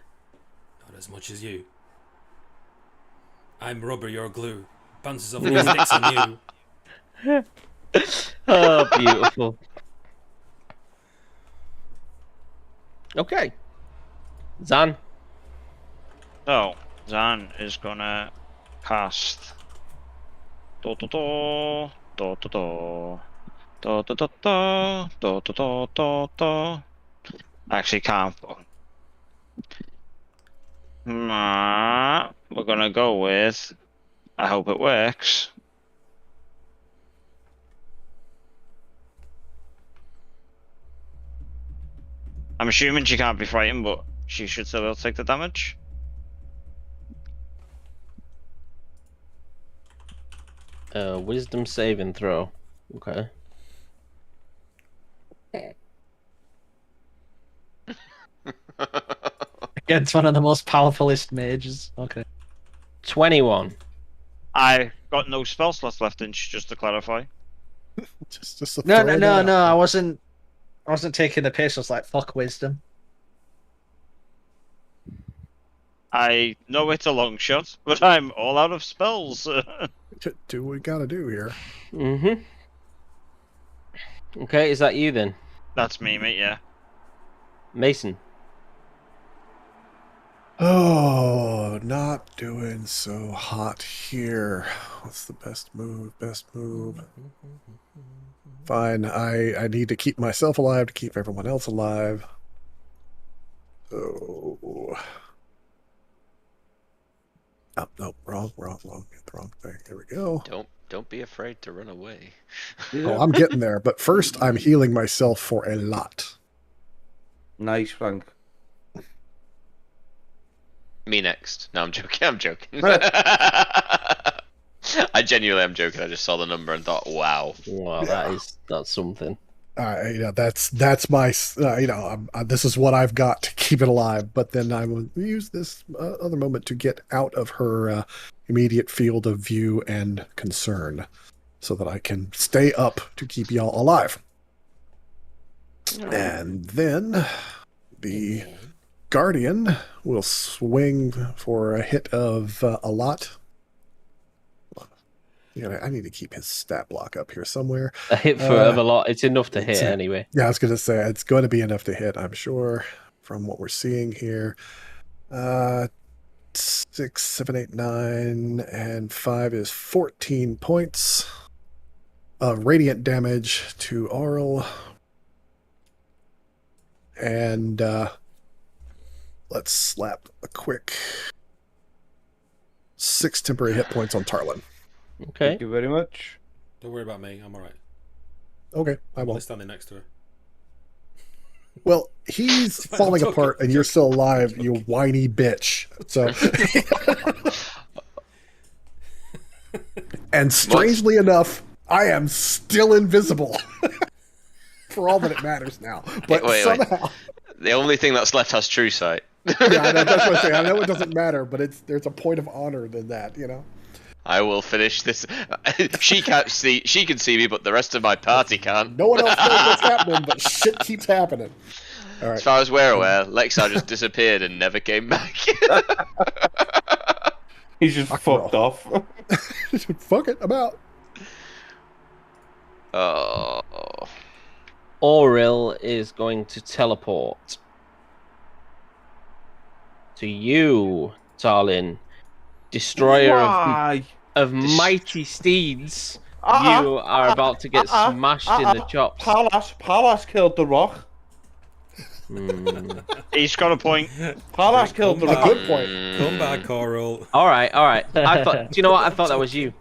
not as much as you. I'm rubber, you're glue. Bounces off me, sticks on you. Oh, beautiful. Okay. Zan. So, Zan is gonna cast. Do do do do do do do do do do do do do do. Actually, can't. We're gonna go with. I hope it works. I'm assuming she can't be frightened, but she should still be able to take the damage. Wisdom saving throw. Okay. Against one of the most powerfulest mages. Okay. 21. I got no spell slots left, and just to clarify. Just to No, throw no, that no, out no. there. I wasn't taking the piss. I was like, fuck wisdom. I know it's a long shot, but I'm all out of spells. Do what we gotta do here. Mm-hmm. Okay, is that you then? That's me, mate. Yeah. Mason. Oh, not doing so hot here. What's the best move? Best move. Fine. I need to keep myself alive to keep everyone else alive. So. Oh, no, wrong. Get the wrong thing. There we go. Don't be afraid to run away. Oh, I'm getting there. But first, I'm healing myself for a lot. Nice, Frank. Me next. No, I'm joking. I genuinely am joking. I just saw the number and thought, wow. Wow, that's something. That's my this is what I've got to keep it alive. But then I will use this other moment to get out of her immediate field of view and concern, so that I can stay up to keep y'all alive. And then the Guardian will swing for a hit of a lot. I need to keep his stat block up here somewhere. A hit for a lot. It's enough to hit anyway. Yeah, I was going to say, it's going to be enough to hit, I'm sure, from what we're seeing here. 6, 7, 8, 9, and 5 is 14 points of radiant damage to Auril. And let's slap a quick 6 temporary hit points on Tarlin. Okay. Thank you very much. Don't worry about me. I'm alright. Okay, I I'm only won't. standing next to her. Well, he's fine, falling I'm joking, apart, and you're still alive, you whiny bitch. So, and strangely enough, I am still invisible for all that it matters now. But Wait. somehow, The only thing that's left has true sight. yeah, that's what I'm saying. I know it doesn't matter, but there's a point of honor than that, I will finish this. She can't see. She can see me, but the rest of my party can't. No one else knows what's happening, but shit keeps happening. All right. As far as we're aware, Lexar just disappeared and never came back. He's just fucked off. Fuck it, I'm out. Oh. Auril is going to teleport to you, Tarlin, destroyer of mighty steeds. You are about to get smashed in the chops. Pallas killed the rock. He's got a point. Pallas killed the A rock. good point. Come back, Coral. All right. I thought. Do you know what? I thought that was you.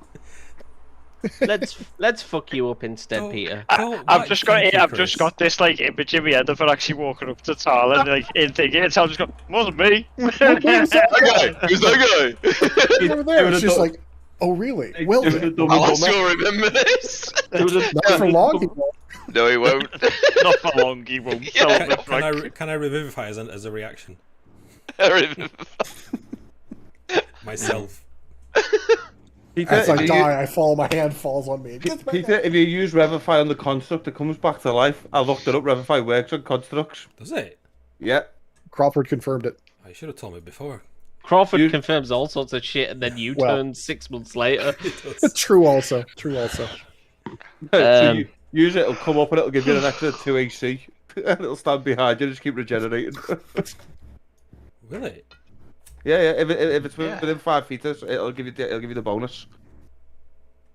Let's fuck you up instead, Peter. I've just got this like image in my head of her actually walking up to Tal and like in thinking it. So I'm just going, wasn't me. Who's that guy? Over there. She's like, Oh, really? Will It was a it? dumb I'll and dumber. still remember this. Not for long. He won't. No, he won't. Not for long, he won't. Yeah. Tell me, Frank. Can I revivify as a reaction? Myself. Peter, As I if you- die, I fall. My hand falls on me. Peter, if you use Revify on the construct, it comes back to life. I looked it up. Revify works on constructs. Does it? Yeah. Crawford confirmed it. Oh, you should have told me before. Crawford You- confirms all sorts of shit, and then you Well- turn 6 months later. It does. True also. True also. So you use it, it'll come up and it'll give you an extra 2 AC. And it'll stand behind you and just keep regenerating. Will it? Yeah. If it's within 5 feet, it'll give you the bonus.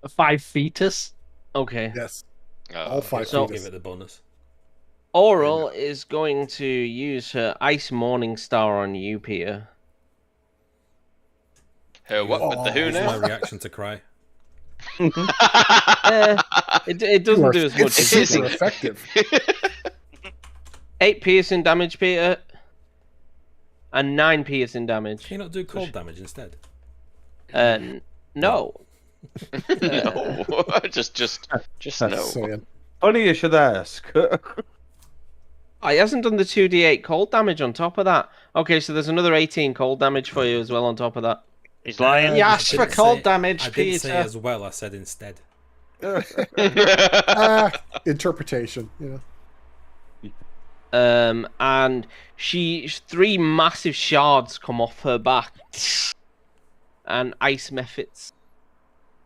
5 fetus. Okay. Yes. Oh, All 5 So- feet. Give it the bonus. Oral is going to use her Ice Morning Star on you, Peter. Her what with the who Use my now? reaction to cry. It doesn't do as much. It's as super you think. effective. 8 piercing damage, Peter. And 9 piercing damage. Can you not do cold damage instead? No. No, just That's no. saying. Funny you should ask. Oh, he hasn't done the 2d8 cold damage on top of that. Okay, so there's another 18 cold damage for you as well on top of that. He's lying. You asked I for didn't cold say- damage, I didn't say Peter. as well, I said instead. Interpretation, you know. And 3 massive shards come off her back. And ice methods.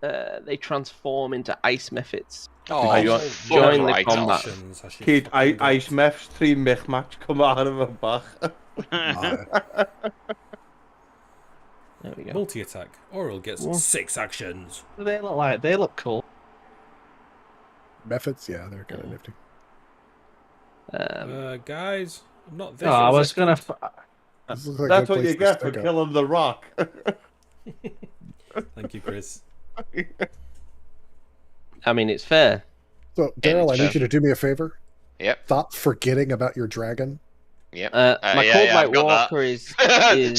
They transform into ice methods. Oh, you want- fuck join the right combat. off. Actions, has she Kid, fucking got? ice meths, 3 mech match come out of her back. There we go. Multi-attack. Oral gets Whoa. 6 actions. They look like they look cool. Methods, yeah, they're kind of nifty. Guys, I'm not this. No, I was gonna. This looks like a That's good what you place get to for stick up. killing the rock. Thank you, Chris. I mean, it's fair. So, Daryl, I need It's you to do me a favor. Yep. Stop forgetting about your dragon. Yep. My yeah, Cold yeah, Light I've got that. Walker is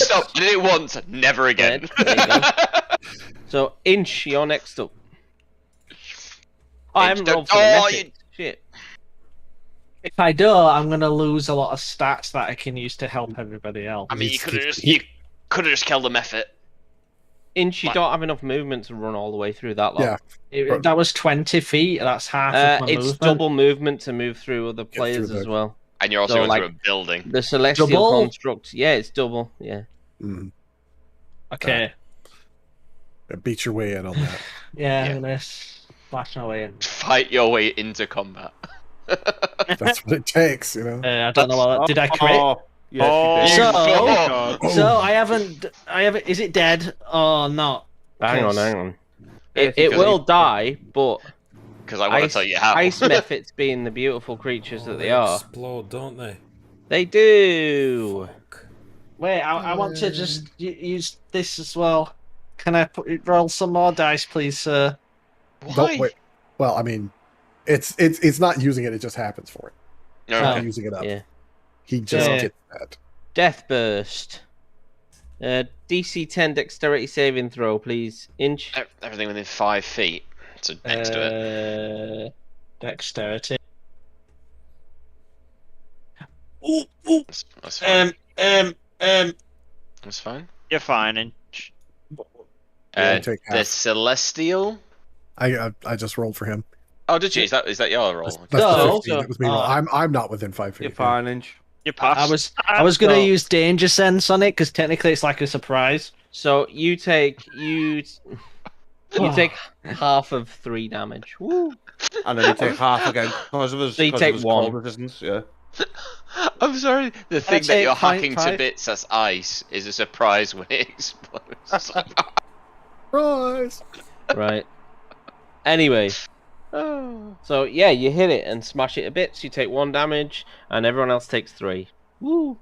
Stop. Did it once, never again. There you go. So, Inch, you're next up. Oh, I haven't Inch, rolled for the oh, method. Shit. If I do, I'm gonna lose a lot of stats that I can use to help everybody else. I mean, you could have just killed the method. Inch, you What? don't have enough movement to run all the way through that lot. Yeah. That was 20 feet. That's half of my It's movement. double movement to move through other through players as the- well. And you're also So, going like- through a building. The Celestial Double? Construct. Yeah, it's double. Yeah. Mm. Okay. Beat your way in on that. Yeah, Yeah. I'm gonna splash my way in. Fight your way into combat. That's what it takes, you know. I don't know what. Did I crit? Oh, yes, you So- did. Oh, Oh. So I haven't. Is it dead or not? Hang on, Yes. hang on. It Because will die, but Because I want to tell you how. ice methods being the beautiful creatures that they are, explode, don't they? they do. Wait, I want to just use this as well. Can I roll some more dice, please, sir? Why? Don't wait. Well, I mean, it's not using it; it just happens for it. No, It's not okay. using it up. Yeah. He just Yeah. gets that. Death Burst. DC 10 Dexterity saving throw, please. Inch. Everything within 5 feet. So next to it. Dexterity. That's fine. That's fine. You're fine, Inch. Yeah, take The half. Celestial. I just rolled for him. Oh, did you? Is that your roll? That's No. 15. That was me. I'm not within 5 feet. You're fine, Inch. You passed. I was gonna So- use Danger Sense on it because technically it's like a surprise. So you take half of 3 damage. Woo. And then you take half again because of his, So you 'cause take of his one. cold resistance. Yeah. I'm sorry. The thing that take you're hacking 0.5? to bits as ice is a surprise when it explodes. Surprise! Right. Anyway. So yeah, you hit it and smash it to bits. You take 1 damage, and everyone else takes 3. Woo!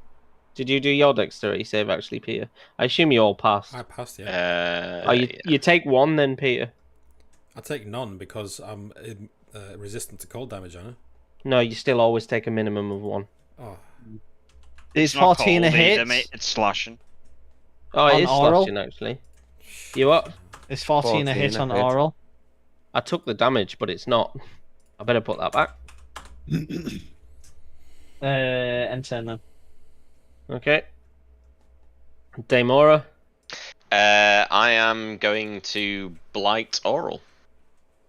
Did you do your dexterity save actually, Peter? I assume you all passed. I passed, yeah. Oh, you take 1 then, Peter. I take none because I'm resistant to cold damage, aren't No, you still always take a minimum of 1. I? Oh, Is It's not 14 a cold hit? either, mate. It's slashing. Oh, it On is oral? slashing actually. You what? Is 14 a hit 14 on a hit. oral? I took the damage, but it's not. I better put that back. End turn then. Okay. Daemora. I am going to blight oral.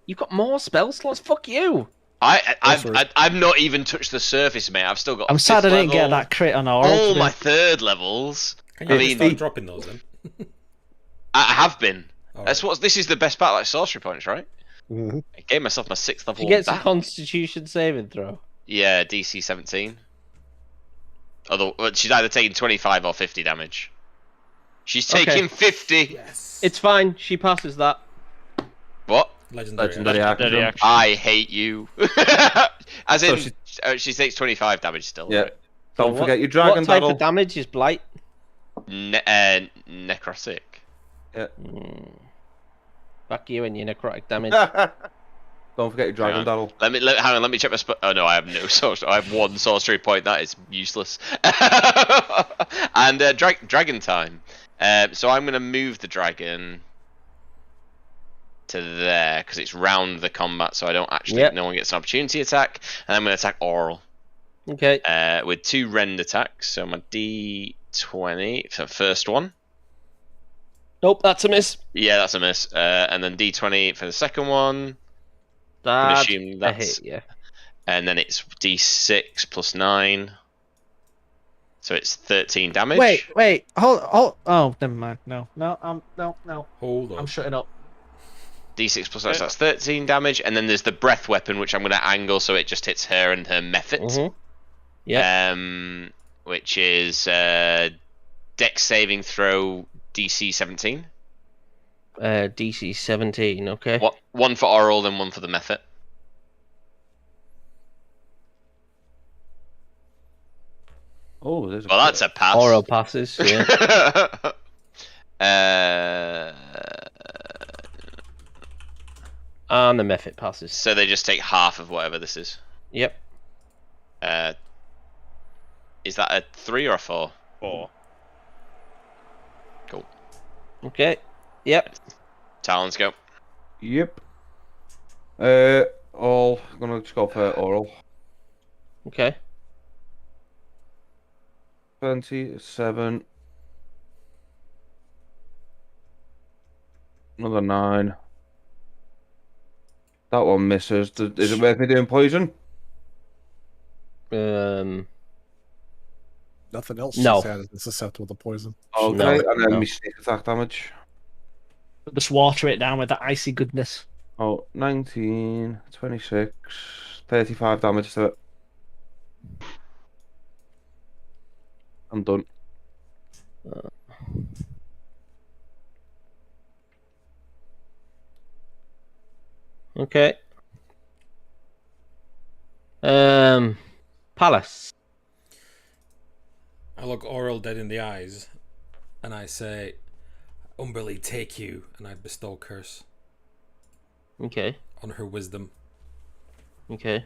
You've got more spell slots. Fuck you. I've not even touched the surface, mate. I've still got. I'm sad I fifth didn't get level, that crit on oral. all to be- my third levels. Can you I just mean, start dropping those then? I have been. All That's right. what. This is the best part, like sorcery points, right? Mhm. I gave myself my 6th level. She gets a back. Constitution saving throw. Yeah, DC 17. Although she's either taking 25 or 50 damage. She's taking 50. Yes. It's fine. She passes that. What? legendary. Legendary Legendary action. action. I hate you. As So in, she takes 25 damage still. Yeah. Right? Don't So forget your dragon What type battle. of damage is blight? Necrotic. Fuck you and your necrotic damage. Don't forget your dragon Hang battle. Hang on, let me check my Oh no, I have no sorcery. I have 1 sorcery point. That is useless. And dragon time. So I'm going to move the dragon to there because it's round the combat, so I don't actually. Yep. No one gets an opportunity attack, and I'm going to attack oral. Okay. With 2 rend attacks. So my D20 for the first one. Nope, that's a miss. Yeah, that's a miss. And then D20 for the second one. I'm That's assuming a that's. hit, yeah. And then it's D6 plus 9. So it's 13 damage. Wait, hold. Oh, never mind. No. Hold on. I'm shutting up. D6 plus 9, so that's 13 damage. And then there's the breath weapon, which I'm going to angle so it just hits her and her method. Mm-hmm. Yeah. Which is Dex saving throw DC 17. DC 17, okay. What? 1 for oral, then 1 for the method. Oh, there's a Well, that's a pass. Oral passes, yeah. And the method passes. So they just take half of whatever this is. Yep. Is that a 3 or a 4? 4. Cool. Okay. Yep. Talons go. Yep. I'm gonna just go for oral. Okay. 27. Another 9. That one misses. Is it worth me doing poison? Um. Nothing else No. she's had is susceptible to poison. Okay, No, and then no. my sneak attack damage. Just water it down with that icy goodness. Oh, 19, 26, 35 damage to it. I'm done. Okay. Palace. I look Oral dead in the eyes, and I say, "Umberly, take you," and I bestow curse Okay. on her wisdom. Okay.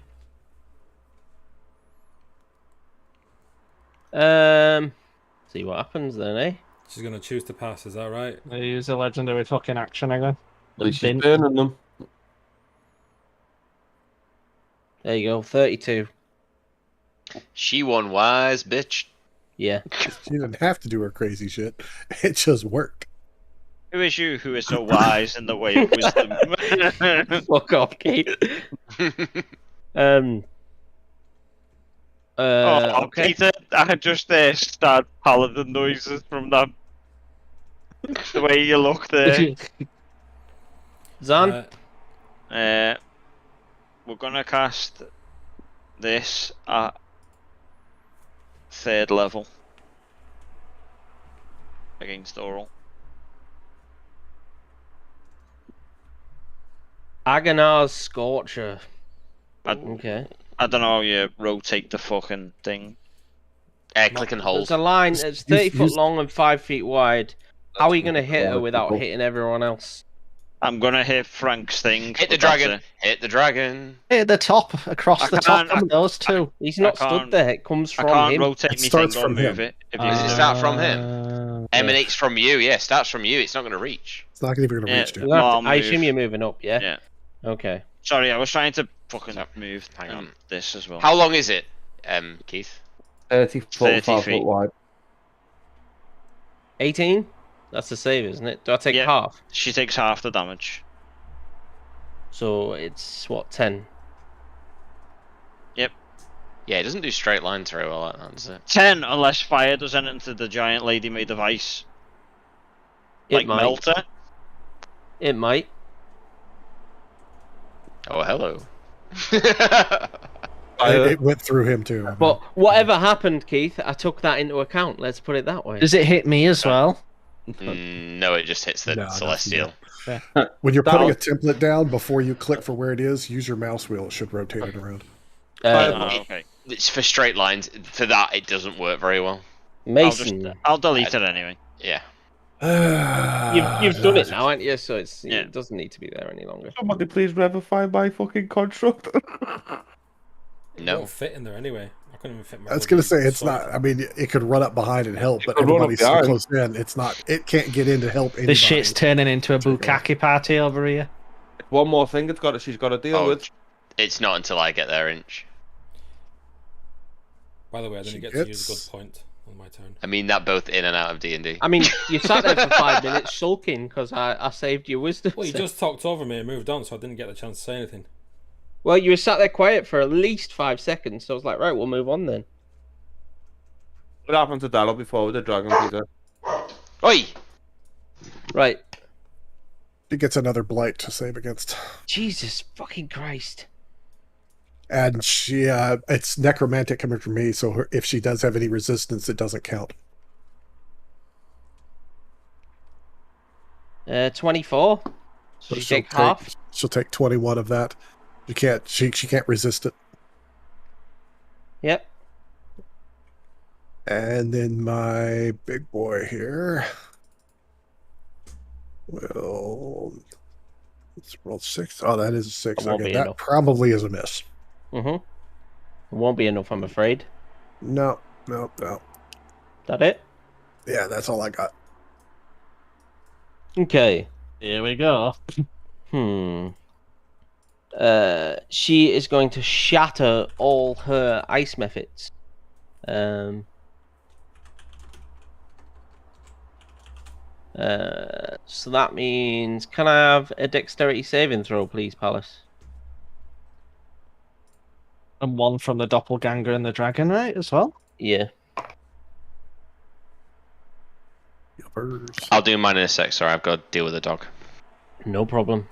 See what happens then, eh? She's gonna choose to pass. Is that right? They use a legendary fucking action again. At least she's Bin. burning them. There you go. 32. She won wise, bitch. Yeah. She didn't have to do her crazy shit. It just worked. Who is you who is so wise in the way of wisdom? Fuck off, Kate. Okay. Peter, I just start paladin noises from that. The way you look there. Zan. We're gonna cast this at 3rd level against oral. Agonar's Scorcher. I Okay. don't know how you rotate the fucking thing. Click and hold. It's a line that's 30 foot use- long and 5 feet wide. How are you going to hit her That's without cool. hitting everyone else? I'm gonna hit Frank's thing. Hit the but that's dragon. it. Hit the dragon. Hey, the top, across I the top can't- from those two. He's not I can't- stood there. It comes I from can't him. rotate It me starts thing or from move him. it. If Does it you start from him? Yeah. Emanates from you. Yeah, starts from you. It's not going to reach. It's not even going to Yeah. reach You down. have to- I'll I assume move. you're moving up, yeah? Yeah. Okay. Sorry, I was trying to fucking So, move. hang on. This as well. How long is it, Keith? 30, 30 45 feet. foot wide. 18? That's the save, isn't it? Do I take Yeah. half? She takes half the damage. So it's, what, 10? Yeah, it doesn't do straight lines very well like that, does it? 10, unless fire does anything to the giant lady made of ice. It Like might. melt her. It might. Oh, hello. It went through him too. But whatever happened, Keith, I took that into account. Let's put it that way. Does it hit me as well? No, it just hits the No, celestial. When you're putting a That'll- template down, before you click for where it is, use your mouse wheel. It should rotate it around. Oh, okay. It's for straight lines. For that, it doesn't work very well. Mason, I'll delete it anyway. Yeah. you've done it now, haven't you? So Yeah. it doesn't need to be there any longer. Somebody please verify my fucking construct. It No. won't fit in there anyway. I couldn't even fit my. I was going to bloody say it's sword. not. I mean, it could run up behind and help, but could run up everybody's so behind. close in. It's not. It can't get in to help anybody. This shit's turning into a Check it bukkake party over here. One more thing she's got to deal Oh, with. it's not until I get there, Inch. By the way, I didn't She get to use a gets- good point on my turn. I mean that both in and out of D&D. I mean, you sat there for 5 minutes sulking because I saved your wisdom. Well, you save. just talked over me and moved on, so I didn't get the chance to say anything. Well, you were sat there quiet for at least 5 seconds, so I was like, right, we'll move on then. What happened to Darryl before with the dragon, Peter? Oi! Right. She gets another blight to save against, Jesus fucking Christ. and she it's necromantic coming from me. So if she does have any resistance, it doesn't count. 24. So you she'll take half. She'll take 21 of that. You can't. She can't resist it. Yep. And then my big boy here will. Let's roll 6. Oh, that is a 6. That won't Okay, be that enough. probably is a miss. Mm-hmm. It won't be enough, I'm afraid. No. That it? Yeah, that's all I got. Okay. Here we go. She is going to shatter all her ice methods. So that means, can I have a dexterity saving throw, please, Palace? And one from the doppelganger and the dragon, right, as well? Yeah. Yuppers. I'll do mine in a sec. Sorry, I've got to deal with a dog. No problem.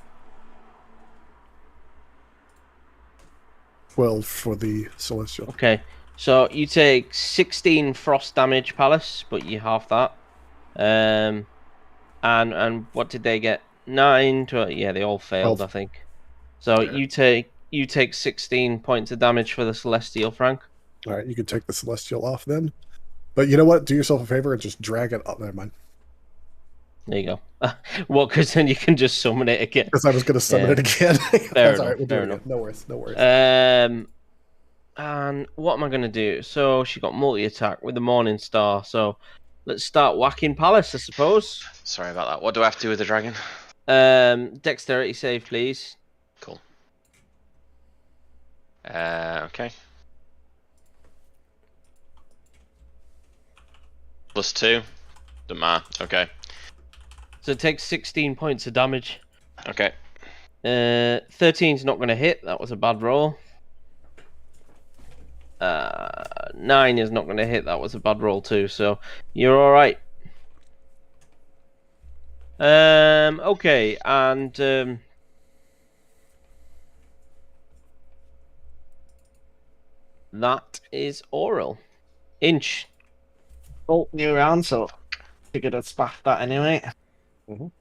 12 for the celestial. Okay. So you take 16 frost damage, Palace, but you half that. And what did they get? 9 to, yeah, they all failed, 12. I think. So you take 16 points of damage for the celestial, Frank. All right, you can take the celestial off then. But you know what? Do yourself a favor and just drag it up. Never mind. There you go. Well, because then you can just summon it again. Because I was going to summon it again. That's all right. We'll do fair it again. enough. No worries. No worries. And what am I going to do? So she got multi-attack with the Morning Star. So let's start whacking Palace, I suppose. Sorry about that. What do I have to do with the dragon? Dexterity save, please. Cool. Okay. +2. Doesn't matter. Okay. So it takes 16 points of damage. Okay. 13's not going to hit. That was a bad roll. 9 is not going to hit. That was a bad roll too. So you're all right. Okay, and that is Oral. Inch. Oh, new round, so figured I'd spaff that anyway. Mhm.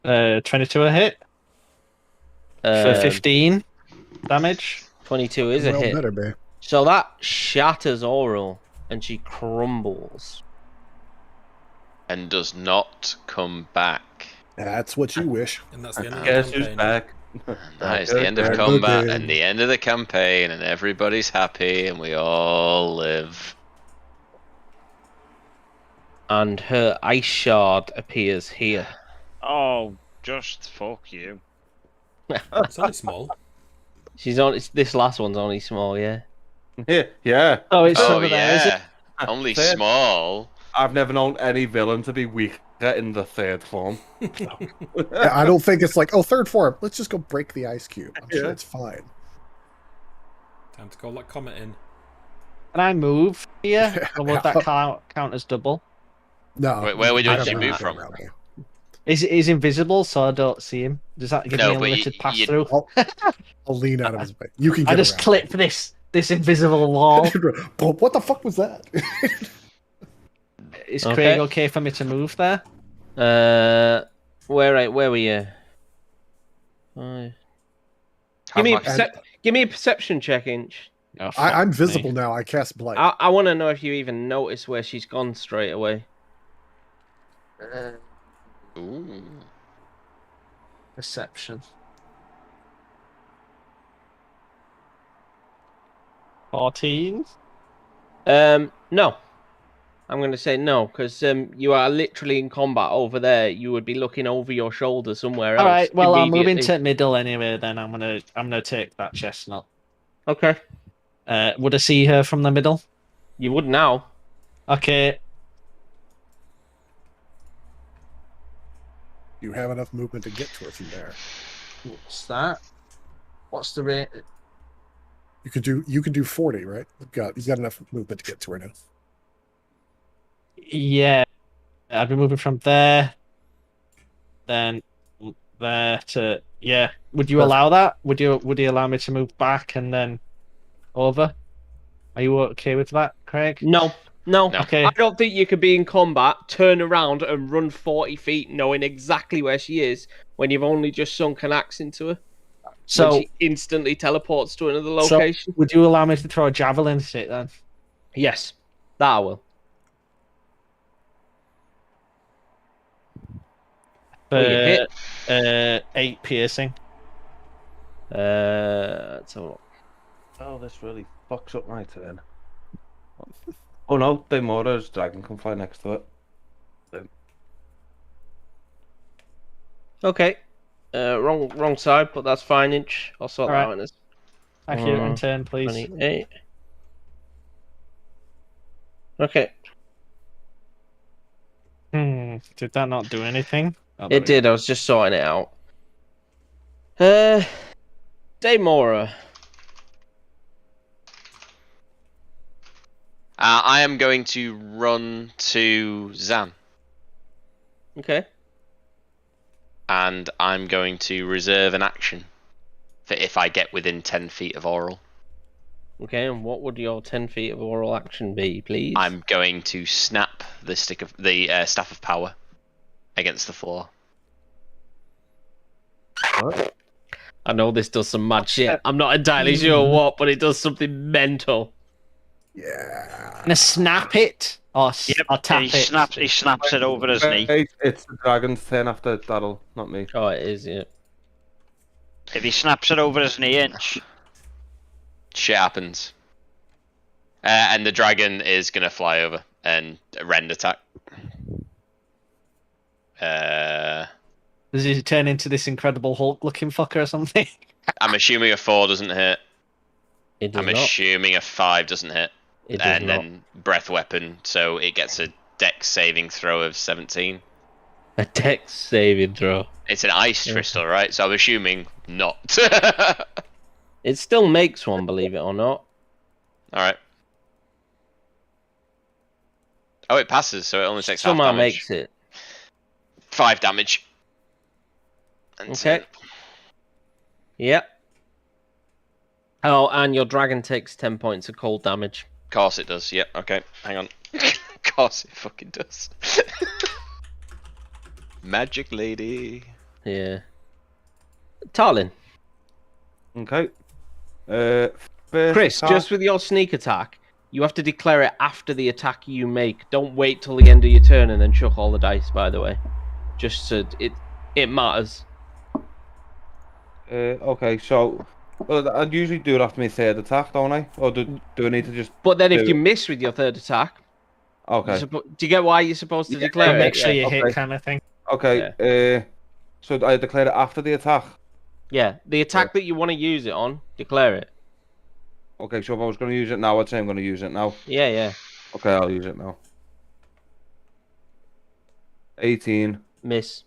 Uh, 22 a hit for 15 damage. 22 is a Well, hit. better be. So that shatters Oral. and she crumbles. And does not come back. That's what you wish. And that's the end of the Guess who's campaign. back? That is the end of Back combat again. and the end of the campaign, and everybody's happy, and we all live. And her ice shard appears here. Oh, just fuck you. It's only small. She's on. This last one's only small, yeah. Yeah. Oh, it's Oh over there, is it? yeah, only Fair. small. I've never known any villain to be weaker in the third form. Yeah, I don't think it's like, oh, third form. Let's just go break the ice cube. I'm sure Yeah. it's fine. Time to call that comment in. Can I move here? Or would that count as double? No. Where I did don't you know move how to from? get around there. He's invisible, so I don't see him. Does that give No, me a but limited you- pass you- through? I'll lean out of his way. You can get I just around. clip this invisible wall. But what the fuck was that? Is Okay. Craig okay for me to move there? Where were you? Give me a perception check, Inch. Oh, fuck I'm me. visible now. I cast blight. I want to know if you even notice where she's gone straight away. Ooh. Perception. 14. No. I'm going to say no, because you are literally in combat over there. You would be looking over your shoulder somewhere else. All right. Well, I'm moving immediately. to middle anyway. Then I'm gonna take that chestnut. Okay. Would I see her from the middle? You would now. Okay. You have enough movement to get to her from there. What's that? What's the rate? You can do 40, right? You've got enough movement to get to her now. Yeah, I'd be moving from there, then there to yeah. Would you Perfect. allow that? Would you allow me to move back and then over? Are you okay with that, Craig? No. Okay. I don't think you could be in combat, turn around and run 40 feet knowing exactly where she is when you've only just sunk an axe into her. So When she instantly teleports to another location. would you allow me to throw a javelin at it then? Yes, that I will. For you hit. 8 piercing. Let's have a look. Oh, this really fucks up my turn. Oh no, Demora's dragon can fly next to it. Okay. Wrong side, but that's fine, Inch. I'll sort that Alright. out in a Accurate in turn, please. 28. Okay. Did that not do anything? Oh, It did, I was just sorting it out. Daemora. I am going to run to Zan, Okay. and I'm going to reserve an action for if I get within 10 feet of Oral. Okay, and what would your 10 feet of oral action be, please? I'm going to snap the staff of power against the floor. I know this does some mad shit. I'm not entirely sure what, but it does something mental. Yeah. Gonna snap it or, or tap he it. He snaps it over his knee. Hey, it's the dragon's turn after Daryl, not me. Oh, it is, yeah. If he snaps it over his knee, Inch. Shit happens. And the dragon is going to fly over and rend attack. Does he turn into this Incredible Hulk looking fucker or something? I'm assuming a 4 doesn't hit. It does I'm not. assuming a 5 doesn't hit. It does And not. then breath weapon, so it gets a dex saving throw of 17. A dex saving throw. It's an ice crystal, right? So I'm assuming not. It still makes one, believe it or not. Alright. Oh, it passes, so it only takes half Somehow damage. makes it. 5 damage. And Okay. Yep. Oh, and your dragon takes 10 points of cold damage. Of course it does. Yep. Okay. Hang on. Of course it fucking does. Magic lady. Yeah. Tarlin. Okay. First Chris, attack- just with your sneak attack, You have to declare it after the attack you make. Don't wait till the end of your turn and then chuck all the dice. By the way, just so it matters. Okay, so well, I usually do it after my third attack, don't I? Or do I need to just? But then if do you it? miss with your third attack, Okay. do you get why you're supposed to declare Make it? sure you hit, okay. kind of thing. Okay. So I declare it after the attack. Yeah, the attack that you want to use it on, declare it. Okay, so if I was going to use it now, I'd say I'm going to use it now. Yeah. Okay, I'll use it now. 18. Miss.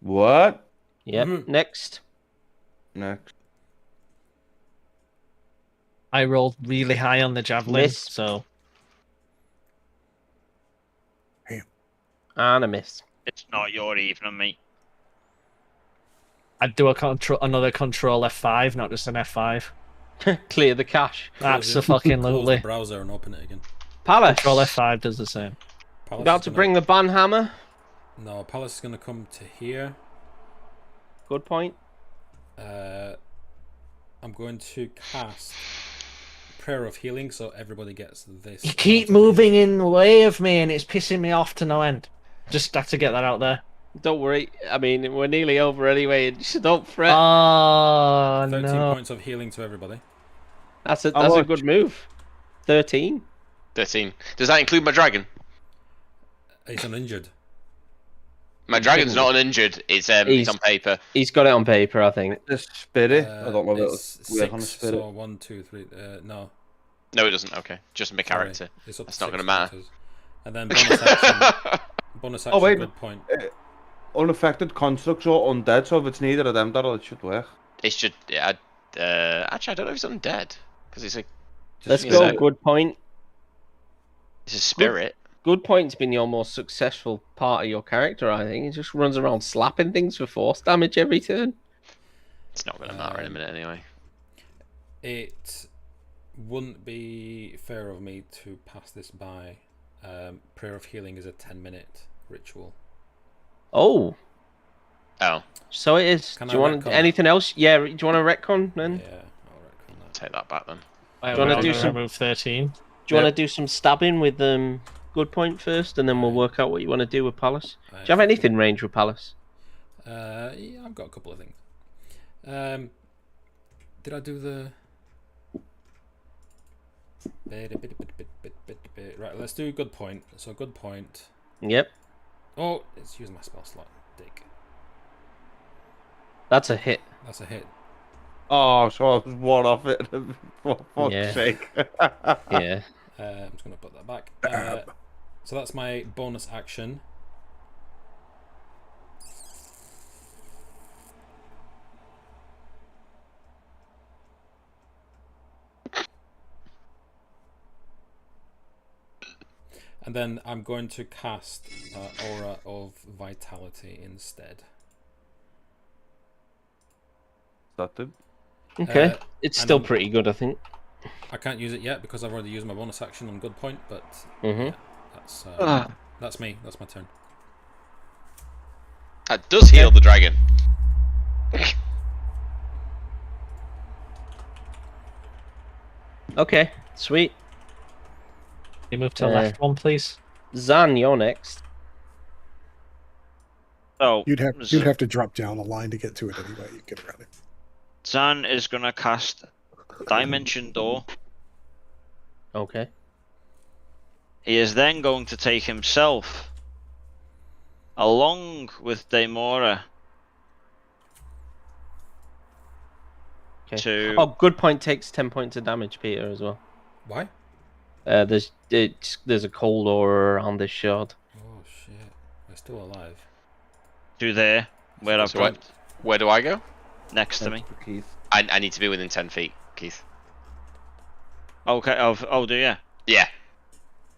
What? Yep. Next. Next. I rolled really high on the javelin, Miss. so And a miss. It's not your evening, mate. I'd do another control F5, not just an F5. Clear the cache. Close Absolutely. the browser and open it again. Palace. Control F5 does the same. Palace About is to gonna- bring the banhammer. No, Palace is going to come to here. Good point. I'm going to cast Prayer of Healing, so everybody gets this. You keep moving in the way of me, and it's pissing me off to no end. Just have to get that out there. Don't worry. I mean, we're nearly over anyway. Just don't fret. Oh 13 no! points of healing to everybody. That's a much? good move. 13. 13. Does that include my dragon? He's uninjured. My dragon's not uninjured. It's on paper. He's got it on paper, I think. The spirit. I don't know if It's it's weird on the 6, spirit. so 1, 2, 3. No. No, it doesn't. Okay, just my character. Sorry. It's up That's to not 6 gonna matter. pointers. And then bonus action. Bonus action, wait. good point. Unaffected constructs or undead, so if it's neither of them, it should work. It should. Actually, I don't know if it's undead because it's a. Let's you go. know, Good point. It's a spirit. Good point's been your most successful part of your character, I think. He just runs around slapping things for force damage every turn. It's not going to matter in a minute anyway. It wouldn't be fair of me to pass this by. Prayer of Healing is a 10-minute ritual. Oh, Oh, so it is. Can Do you I want retcon anything else? Yeah. Do you want to retcon then? Yeah, I'll reckon that. take that back then. I Do you wanna will do some- remove 13. Do you want to do some stabbing with good point first, and then we'll work out what you want to do with Palace? Do you have anything range with Palace? Yeah, I've got a couple of things. Did I do the... Right, let's do good point. So good point. Yep. Oh, it's using my spell slot. Dick. That's a hit. That's a hit. Oh, so I was one off it. For fuck's Yeah. sake. Yeah. I'm just going to put that back. So that's my bonus action. And then I'm going to cast Aura of Vitality instead. That did. Okay. It's and still then- pretty good, I think. I can't use it yet because I've already used my bonus action on good point, but Mhm. that's me. That's my turn. That does heal the dragon. Okay. Sweet. You move to the left one, please. Zan, you're next. So You'd have to drop down a line to get to it anyway. You get around it. Zan is gonna cast Dimension Door. Okay. He is then going to take himself, along with Daemora, Okay. to. Oh, good point takes 10 points of damage, Peter, as well. Why? There's a cold aura around this shard. Oh shit! We're still alive. To there, where I've So what? dropped, Where do I go? next to me. For Keith. I need to be within 10 feet, Keith. Okay, oh, do you? Yeah.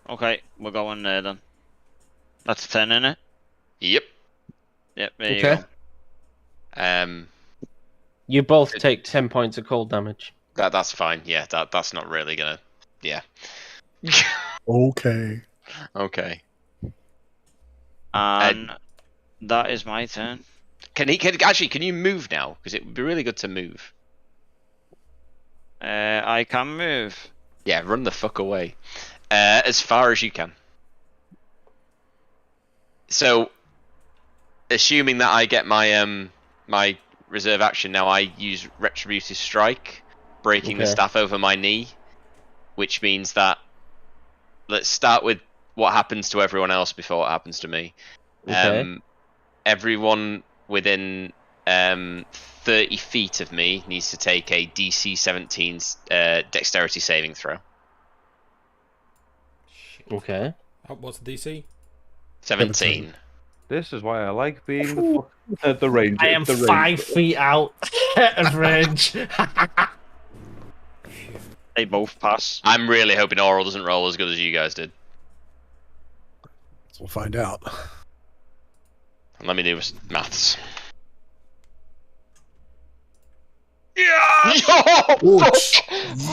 Okay, we're going there then. That's 10, innit? Yep. Yep, there you Okay. go. You both take 10 points of cold damage. That's fine. Yeah, that's not really gonna. Yeah. Okay. Okay. And that is my turn. Can you move now? Because it would be really good to move. I can move. Yeah, run the fuck away. As far as you can. So, assuming that I get my my reserve action now, I use Retributive Strike, breaking the Okay. staff over my knee, which means that let's start with what happens to everyone else before what happens to me. Okay. Everyone within 30 feet of me needs to take a DC 17 dexterity saving throw. Okay. What's the DC? 17. This is why I like being the ranger. I am the 5 feet out of range. They both pass. I'm really hoping Oral doesn't roll as good as you guys did. So we'll find out. Let me do maths. Ouch.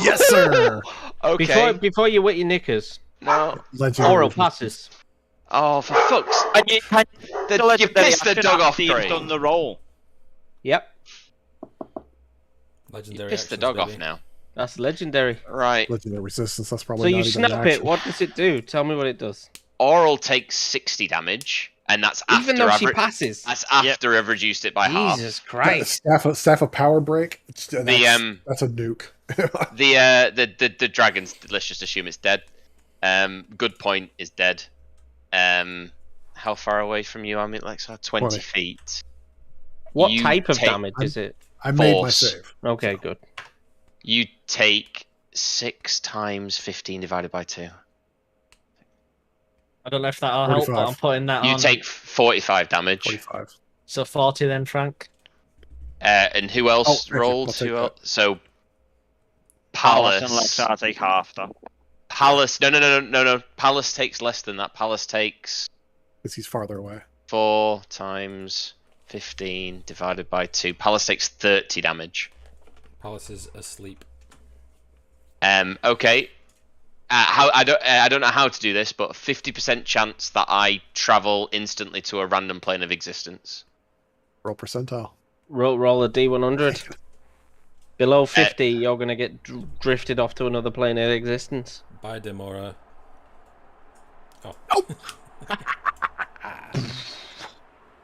Yes, sir. Okay. Before you wet your knickers, No. Legendary. oral passes. Oh, for fuck's And you You pissed the dog off, You've Craig. done the roll. Yep, You Legendary pissed the actions, dog baby. off now. that's legendary. Right. Legendary resistance. That's So probably you not even an snap it. action. What does it do? Tell me what it does. Oral takes 60 damage, and that's after Even though she I've passes. that's after I've reduced it by half. Jesus Christ. Staff of power break. That's a nuke. The dragons. Let's just assume it's dead. Good point is dead. How far away from you? I mean, like 20 20. feet. What You type of take- damage is it? I made my Force. save. Okay, good. You take 6 times 15 divided by 2. I don't know if that'll help, but 45. I'm putting that You on. take 45 damage. 45. So 40 then, Frank. And who else thank you. rolled? I'll take Who that. else? So Palace and Palace. Lexar take half that. Palace. No. Palace takes less than that. Palace takes Because he's farther away. 4 times 15 divided by 2. Palace takes 30 damage. Palace is asleep. Okay. I don't know how to do this, but 50% chance that I travel instantly to a random plane of existence. Roll percentile. Roll a D100. Below 50, you're going to get drifted off to another plane of existence. Bye, Demora.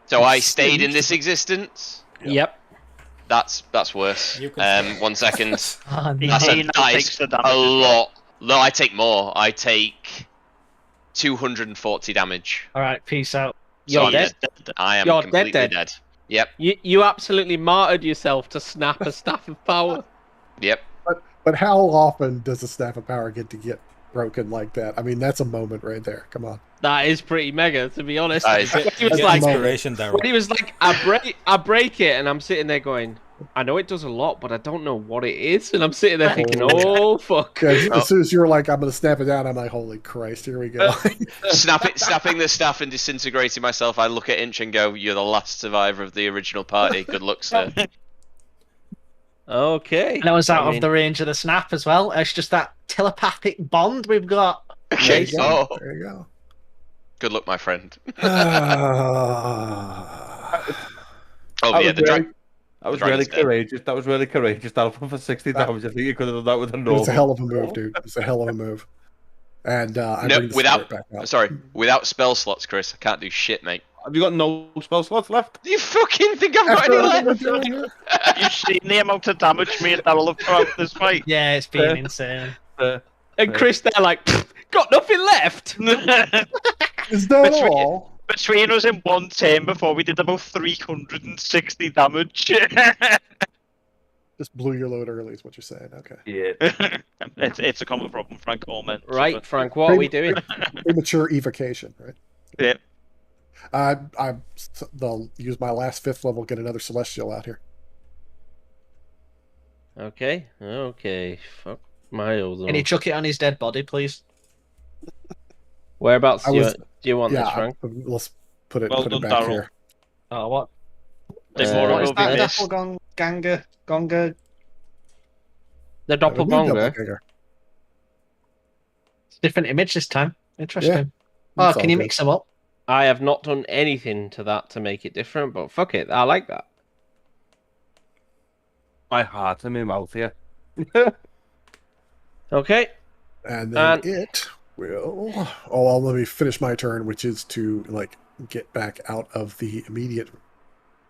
So I stayed in this existence. Yep. That's worse. You can 1 second. Oh, no. That's He a, now that takes is the damage a as well. lot. No, I take more. I take 240 damage. Alright, peace out. You're So dead. I am You're completely dead. dead. Yep. You absolutely martyred yourself to snap a staff of power. Yep. But how often does a staff of power get broken like that? I mean, that's a moment right there. Come on. That is pretty mega, to be honest. That is- When he was Get like, inspiration, Daryl. when he was like, I break it, and I'm sitting there going, I know it does a lot, but I don't know what it is, and I'm sitting there thinking, oh fuck. Yeah, as soon as you were like, I'm going to snap it down, I'm like, holy Christ, here we go. Snapping the staff and disintegrating myself, I look at Inch and go, "You're the last survivor of the original party. Good luck, sir." Okay. And I was out I of mean, the range of the snap as well. It's just that telepathic bond we've got. There Okay. you go. Oh, There you go. good luck, my friend. Ah. Oh yeah, the drag. That was Dragon's really dead. courageous. That was really courageous. Alpha for 60 damage. I think you could have done that with a normal. It's a hell of a move, dude. It's a hell of a move. And I No, bring the without. spirit back up. Sorry, without spell slots, Chris, I can't do shit, mate. Have you got no spell slots left? Do you fucking think I've got After any everything left? we're doing You've seen the amount of damage me and Daryl have thrown this fight. Yeah, it's been insane. and Chris, they're like, got nothing left. here. Is that Between- all? Between us in one turn before we did about 360 damage. Just blew your load early, is what you're saying. Okay. Yeah. it's a common problem, Frank Allman. Right, Frank, what are we doing? Premature evocation, right? Yeah. They'll use my last 5th level, get another celestial out here. Okay. Fuck my old. Can you chuck it on his dead body, please? Whereabouts I was- do you want this, Yeah, Frank? let's put it Well put it done, back Daryl. here. Oh, what? There's Uh, more What is will be that? missed. Doppelganger? Gonga? The That would be a doppelganger. doppelganger. It's a different image this time. Interesting. Yeah, Oh, it's can all you good. mix them up? I have not done anything to that to make it different, but fuck it, I like that. My heart in my mouth here. Okay. And then And- it will. Oh, well, let me finish my turn, which is to like get back out of the immediate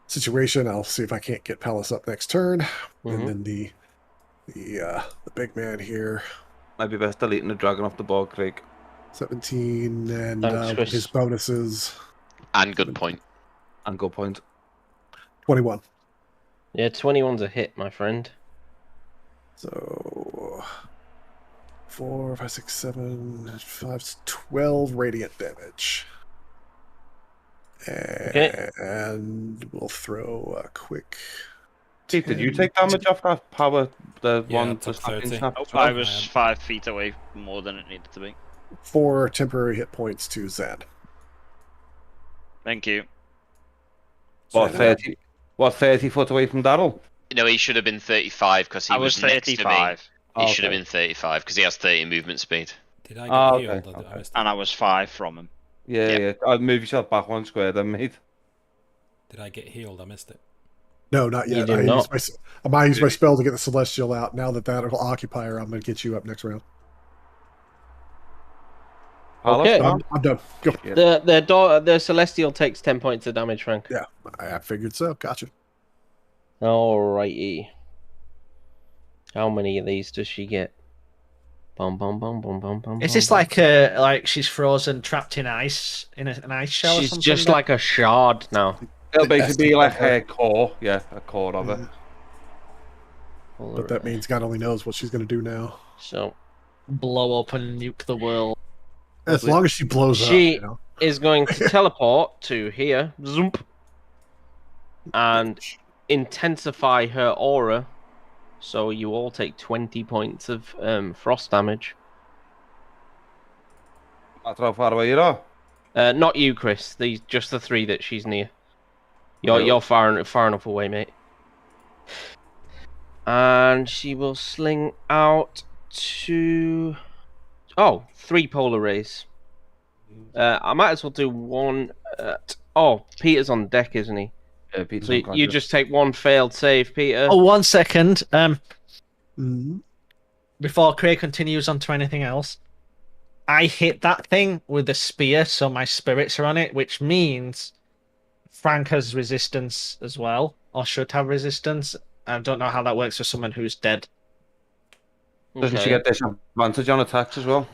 situation. I'll see if I can't get Palace up next turn, and then the big man here, Might be best deleting the dragon off the board, Craig. 17, and Thanks, with Chris. his bonuses, And good point. And go point. 21. Yeah, 21's a hit, my friend. So 4, 5, 6, 7, 5, 12 radiant damage. Okay. And we'll throw a quick. Keith, did you 10. take damage off that power? The Yeah, I one, the took snapping 30. snap? Oh, as well? I was 5 feet away more than it needed to be. 4 temporary hit points to Zed. Thank you. What, So, 30? What, 30 foot away from Daryl? No, he should have been 35 because he I was next to me. 35, He should have Okay. been 35 because he has 30 movement speed. Did I get Oh, healed? okay, I missed it. and I was 5 from him. Yeah, Yeah. yeah. I'd move yourself back 1 square then, mate. Did I get healed? I missed it. no, not You yet. do I not. might use my spell to get the Celestial out. Now that'll occupy her, I'm going to get you up next round. Okay. I'm done. Go. The Celestial takes 10 points of damage, Frank. Yeah, I figured so. Gotcha. Alrighty. How many of these does she get? Bum bum bum bum bum bum. Is bum, this bum. like she's frozen, trapped in ice in an ice shell or She's something? just like a shard now. It'll basically be like Estimate her core. Yeah, a core of it. But that means God only knows what she's going to do now. So blow up and nuke the world. As long as she blows up, she you know. is going to teleport to here, zoomp, and intensify her aura. So you all take 20 points of frost damage. Matter how far away you are. Not you, Chris. Just the 3 that she's near. Cool. You're far enough away, mate. And she will sling out to 3 polar rays. I might as well do one. Peter's on deck, isn't he? Yeah, Peter's So you unconscious. just take 1 failed save, Peter. Oh, 1 second. Mhm. Before Craig continues on to anything else, I hit that thing with a spear, so my spirits are on it, which means Frank has resistance as well, or should have resistance. I don't know how that works for someone who's dead. Doesn't she Okay. get disadvantage on attacks as well?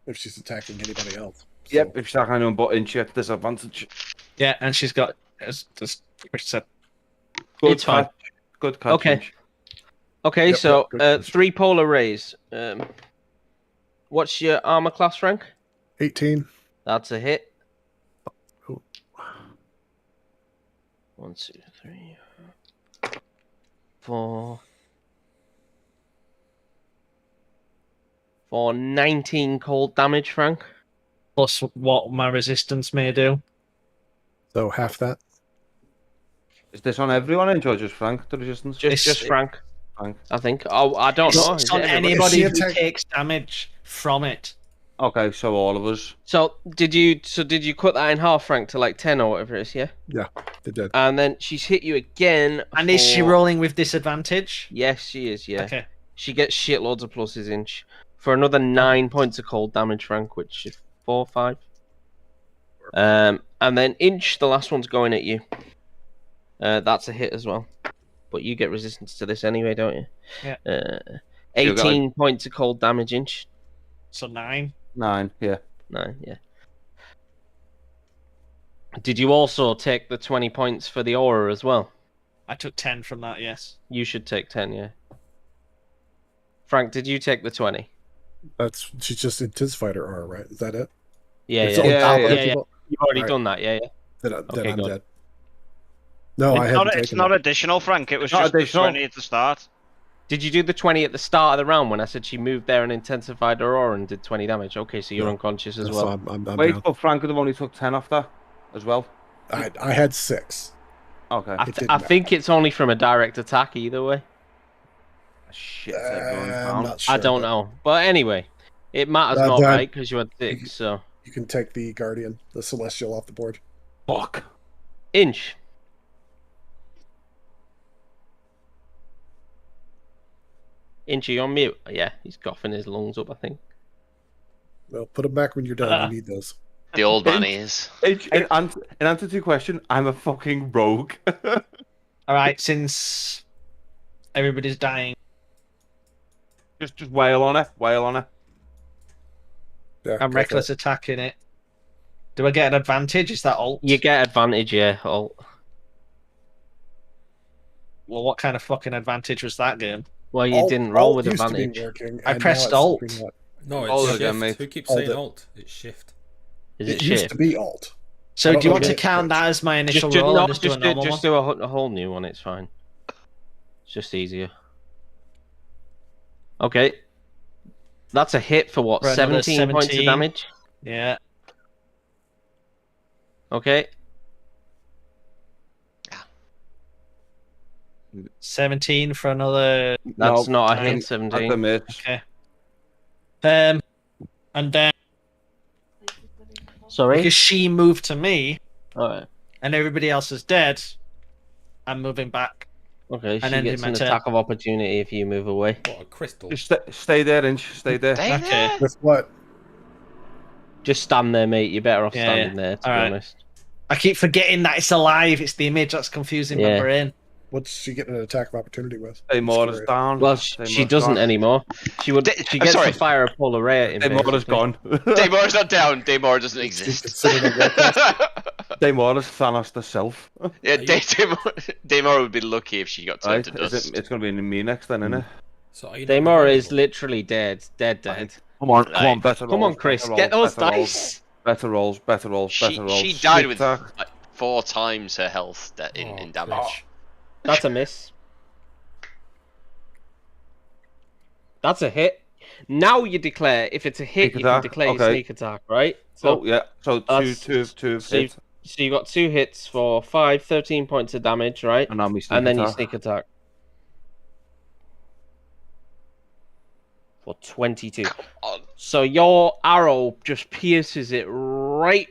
If she's attacking anybody else. Yep, if she's attacking anyone but in, she gets disadvantage. Yeah, and she's got, as Chris said, Good It's fine. catch. Good catch. Okay. Inch. Okay, Yep, so good. 3 polar rays. What's your armor class, Frank? 18. That's a hit. Cool. 1, 2, 3, 4. For 19 cold damage, Frank. plus what my resistance may do. So half that. Is this on everyone in just Frank, the resistance? Just Frank, Frank. I think. Oh, I don't know. It's Is on it everybody? anybody Is she who attack- takes damage from it. Okay, so all of us. So did you cut that in half, Frank, to like 10 or whatever it is, yeah? It did. And then she's hit you again. And is she for- rolling with disadvantage? Yes, she is, yeah. Okay. She gets shitloads of pluses inch for another 9 points of cold damage, Frank, which is 4, 5. And then inch, the last one's going at you. That's a hit as well. But you get resistance to this anyway, don't you? Yeah. 18 points of cold damage inch. So 9. 9, yeah. 9, yeah. Did you also take the 20 points for the aura as well? I took 10 from that, yes. You should take 10, yeah. Frank, did you take the 20? She's just intensified her aura, right? Is that it? Yeah, It's yeah. on Yeah, top of yeah. it. Yeah, yeah. You've already Right. done that, yeah, yeah. Then Okay, I'm good. dead. No, I haven't It's taken not it. additional, Frank. It was Not just additional. 20 at the start. Did you do the 20 at the start of the round when I said she moved there and intensified her aura and did 20 damage? Okay, so you're Yeah. unconscious as So well. I'm Wait, down. but Frank would have only took 10 off that as well. I had 6. Okay. I, It didn't I matter. think it's only from a direct attack either way. Shit, everyone's I'm down. not sure. I don't but know. But anyway, it matters Uh, not, that- right? Because you had 6, so... You can take the Guardian, the Celestial, off the board. Fuck. Inch. Inchi on mute. Yeah, he's coughing his lungs up, I think. Well, put them back when you're done. You need those. The old man is. In answer to your question, I'm a fucking rogue. All right, since everybody's dying, just wail on her. Wail on her. Yeah, I'm go for reckless it. attacking it. Do I get an advantage? Is that alt? You get advantage, yeah. Alt. Well, what kind of fucking advantage was that game? Well, you Alt- didn't roll alt with used to advantage. be working, I and pressed now it's alt. slipping out. No, it's Alt shift. again, mate. Who keeps Alt saying it. alt? It's shift. Is It it used shift? to be alt. So I don't do you know want to what it count is. that as my initial Just, roll no, and just do a normal just one? do a whole new one. It's fine. It's just easier. Okay. That's a hit for what? For another 17 points of 17. damage? Yeah. Okay. 17 for another. That's No, not a nine. hit, 17. That's a miss. Okay. And then Sorry? because she moved to me Alright. and everybody else is dead, I'm moving back. Okay, she ending gets my an turn. attack of opportunity if you move away. What a crystal. Just stay there, Inch. Stay there. Stay Okay. there. With what? Just stand there, mate. You're better off Yeah, standing there, to be Alright. honest. I keep forgetting that it's alive. It's the image that's confusing my Yeah. brain. What's she getting an attack of opportunity with? Stay more Just is down. Well, Stay she Mora's doesn't gone. anymore. She would. She gets sorry. to fire a polar ray at him. Stay more is basically. gone. Daymor's not down. Daymor doesn't She's exist. considered a warcraft. Stay more is Thanos herself. Yeah, Daymor would be lucky if she got Right? turned to dust. It's gonna be me next then, isn't it? So are you not Daymor is revivable? literally dead. Dead. Come on, Right. better rolls. Come on, Chris. better Get rolls, those better rolls, dice. Better rolls, better rolls, She better rolls. died Sneak with attack. like 4 times her health in Oh, damage. Chris. That's a miss. That's a hit. Now you declare if it's a hit, Sneak you can attack, declare your okay. sneak attack, right? So, Oh yeah, so that's- two so you- hits, so you got 2 hits for 13 points of damage, right? and now me sneak And then attack. you sneak attack for 22. on. So your arrow just pierces it right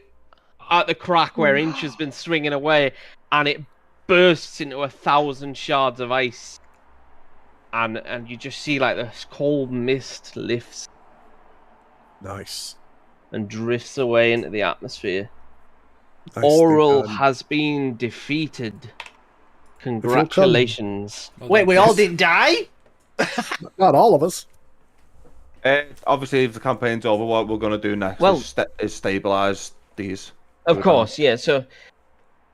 at the crack where Inch has been swinging away, and it bursts into 1,000 shards of ice. And you just see like this cold mist lifts Nice. and drifts away into the atmosphere. Nicely Oral done. has been defeated. come- Congratulations. Well Wait, done, we all Chris. didn't die? Not all of us. Obviously, if the campaign's over, what we're gonna do next Well- is stabilize these. Of course, yeah. So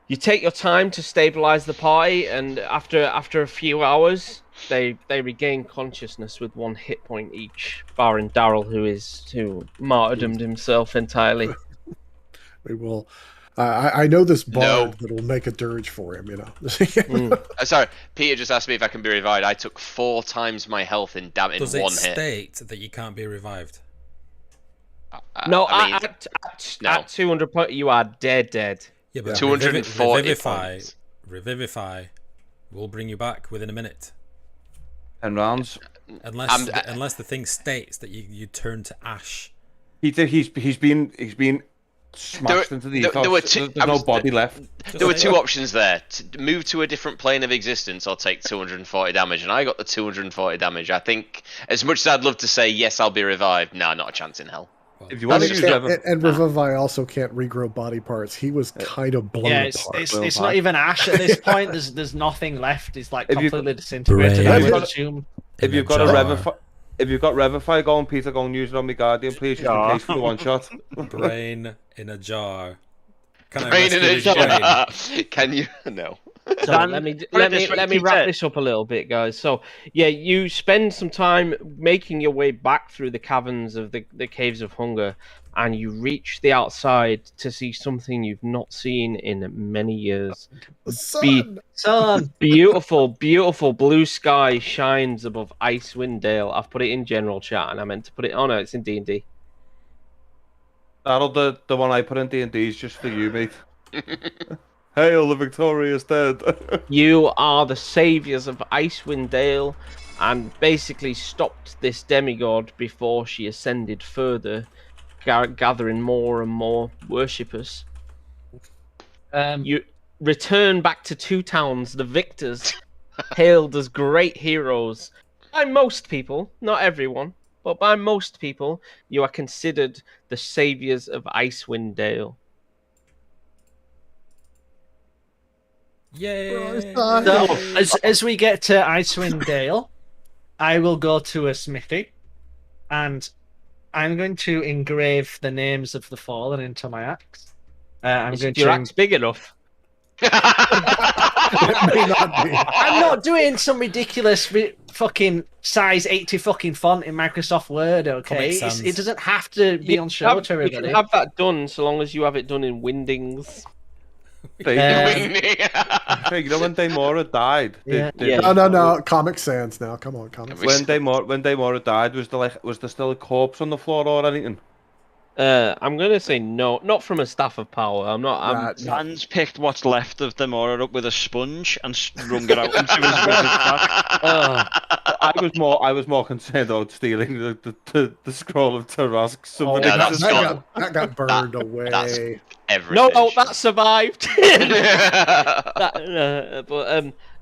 you take your time to stabilize the party, and after a few hours, they regain consciousness with 1 hit point each, barring Daryl, who martyrdomed himself entirely. We will. I know this No. bard that'll make a dirge for him. You know. Mm. Sorry, Peter just asked me if I can be revived. I took 4 times my health in Does it 1 hit. state that you can't be revived? No, I mean, no. at 200 points, you are dead. Yeah, but 240 revivify, points. revivify will bring you back within a minute, 10 rounds. unless the thing states that you turn to ash. He's been smashed into the there ethos. were two- There's no body left. There were Just 2 say- options there: to move to a different plane of existence or take 240 damage. And I got the 240 damage. I think, as much as I'd love to say yes, I'll be revived. Nah, not a chance in hell. If you want to That's use just- Rev- and Revivify also can't regrow body parts. He was kind of blown Yeah, apart. it's not even ash at this point. There's nothing left. It's like If you- completely disintegrated. I Brain. would assume. if you've got a Revify, if you've got Revify going, Peter, go and use it on me Guardian, please, just in case for the one shot. Brain in a jar. Can I Brain in rescue a his brain? jar. Can you? No. So Dan, let me put it let this me way, wrap Peter. this up a little bit, guys. So yeah, you spend some time making your way back through the caverns of the caves of hunger, and you reach the outside to see something you've not seen in many years. The sun. Son, Beautiful, beautiful blue sky shines above Icewind Dale. I've put it in general chat, and I meant to put it. Oh no, it's in D&D. That'll the one I put in D&D is just for you, mate. Hail the victorious dead. You are the saviors of Icewind Dale, and basically stopped this demigod before she ascended further, gathering more and more worshippers. You return back to 2 towns, the victors, hailed as great heroes, by most people, not everyone, but by most people, you are considered the saviors of Icewind Dale. Yay! So, as we get to Icewind Dale, I will go to a smithy, and I'm going to engrave the names of the fallen into my axe. I'm going Your to. axe big enough? It may not be. I'm not doing some ridiculous fucking size 80 fucking font in Microsoft Word. Okay, Comic Sans. it doesn't have to be on show to You everybody. can have that done so long as you have it done in Windings. Craig, Craig, you know when Daemora died? Yeah. No. Comic Sans now. Come on, Comic Sans. When Daemora died, was there still a corpse on the floor or anything? I'm gonna say no, not from a staff of power. I'm not. I'm. Sans picked what's left of the Mora up with a sponge and wrung it out into his wizard pack. I was more concerned about stealing the scroll of Tarask. Somebody yeah, that's that got burned away. That's everything. No, that survived.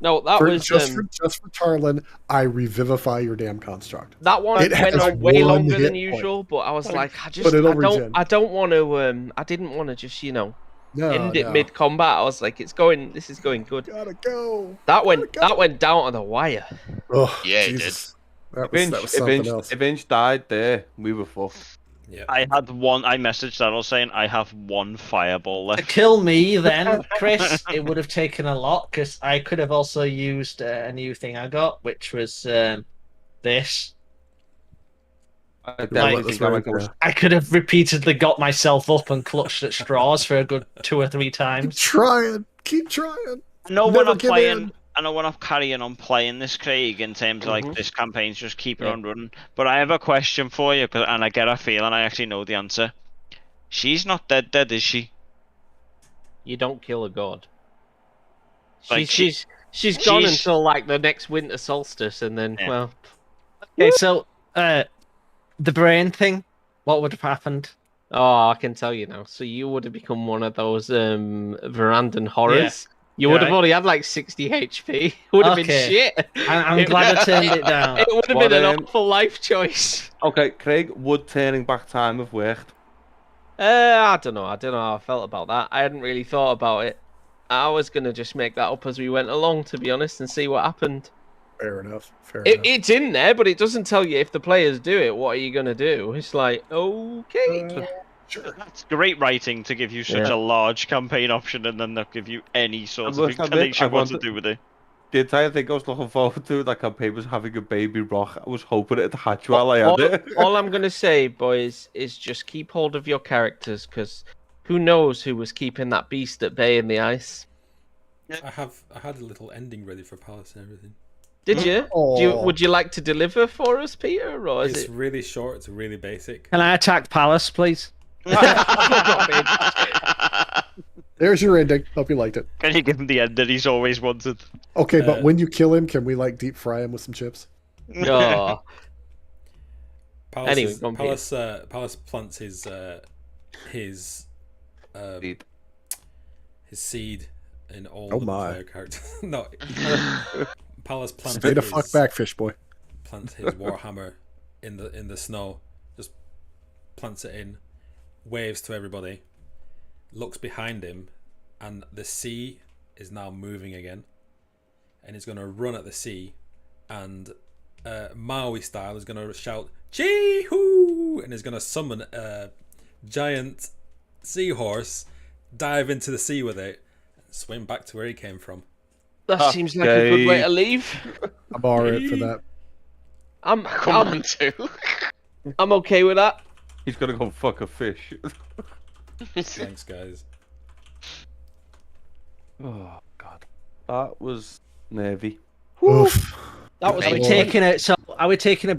No, that was just for Tarlin. I revivify your damn construct. that one It went has on way one longer than hit point. usual. But I was like, I don't want to. I didn't want to just end it mid combat. I was like, this is going good. Gotta go. That went down to the wire. Oh, Yeah, Jesus. it That was something else. If Inch died there, we were fucked. Yeah. I messaged Daryl saying I have one fireball To left. kill me, then, Chris, it would have taken a lot because I could have also used a new thing I got, which was this. I definitely think I might go. I could have repeatedly got myself up and clutched at straws for a good 2 or 3 Keep times. trying. Keep trying. I know when Never I'm give playing. in. I know when I'm carrying on playing this, Craig, in terms of like this campaign's just keeping Yeah. on running. But I have a question for you, and I get a feeling I actually know the answer. She's not dead, is she? You don't kill a god. Like, She's gone she's- until like the next winter solstice, and then Yeah. Okay, so the brain thing, what would have happened? Oh, I can tell you now. So you would have become one of those Verandan horrors. You would have Right. only had like 60 HP. It would have been Okay. shit. I'm glad I turned it down. It would have What, been an um, awful life choice. Okay, Craig, would turning back time have worked? I don't know. I don't know how I felt about that. I hadn't really thought about it. I was gonna just make that up as we went along, to be honest, and see what happened. Fair enough. Fair enough. It's in there, but it doesn't tell you if the players do it. What are you gonna do? It's like, okay. Sure. That's great writing to give you such Yeah. a large campaign option and then not give you any sort I of must admit, inclination I of what to wanted- do with it. The entire thing I was looking forward to, that campaign was having a baby rock. I was hoping it'd hatch while I had it. All I'm gonna say, boys, is just keep hold of your characters, because who knows who was keeping that beast at bay in the ice? I had a little ending ready for Palace and everything. Did you? Aw. Would you like to deliver for us, Peter, or is It's it? really short. It's really basic. Can I attack Palace, please? There's your ending. Hope you liked it. Can you give him the end that he's always wanted? Okay, but when you kill him, can we like deep fry him with some chips? Oh, Palace, Anyway, go on, Peter. Palace plants his Seed. seed in all Oh the my. player characters. No, Palace plants Stay the his, fuck back, fish boy. plants his warhammer in the snow. Just plants it in, waves to everybody, looks behind him, and the sea is now moving again, and he's going to run at the sea, and Maui style is going to shout "Chee-hoo!" and is going to summon a giant seahorse, dive into the sea with it, and swim back to where he came from. that seems like a good way to leave. I'm alright for that. I'm too. I'm okay with that. He's gonna go fuck a fish. Thanks, guys. Oh god, that was nervy. Oof. That was Are we like taking it? So are we taking a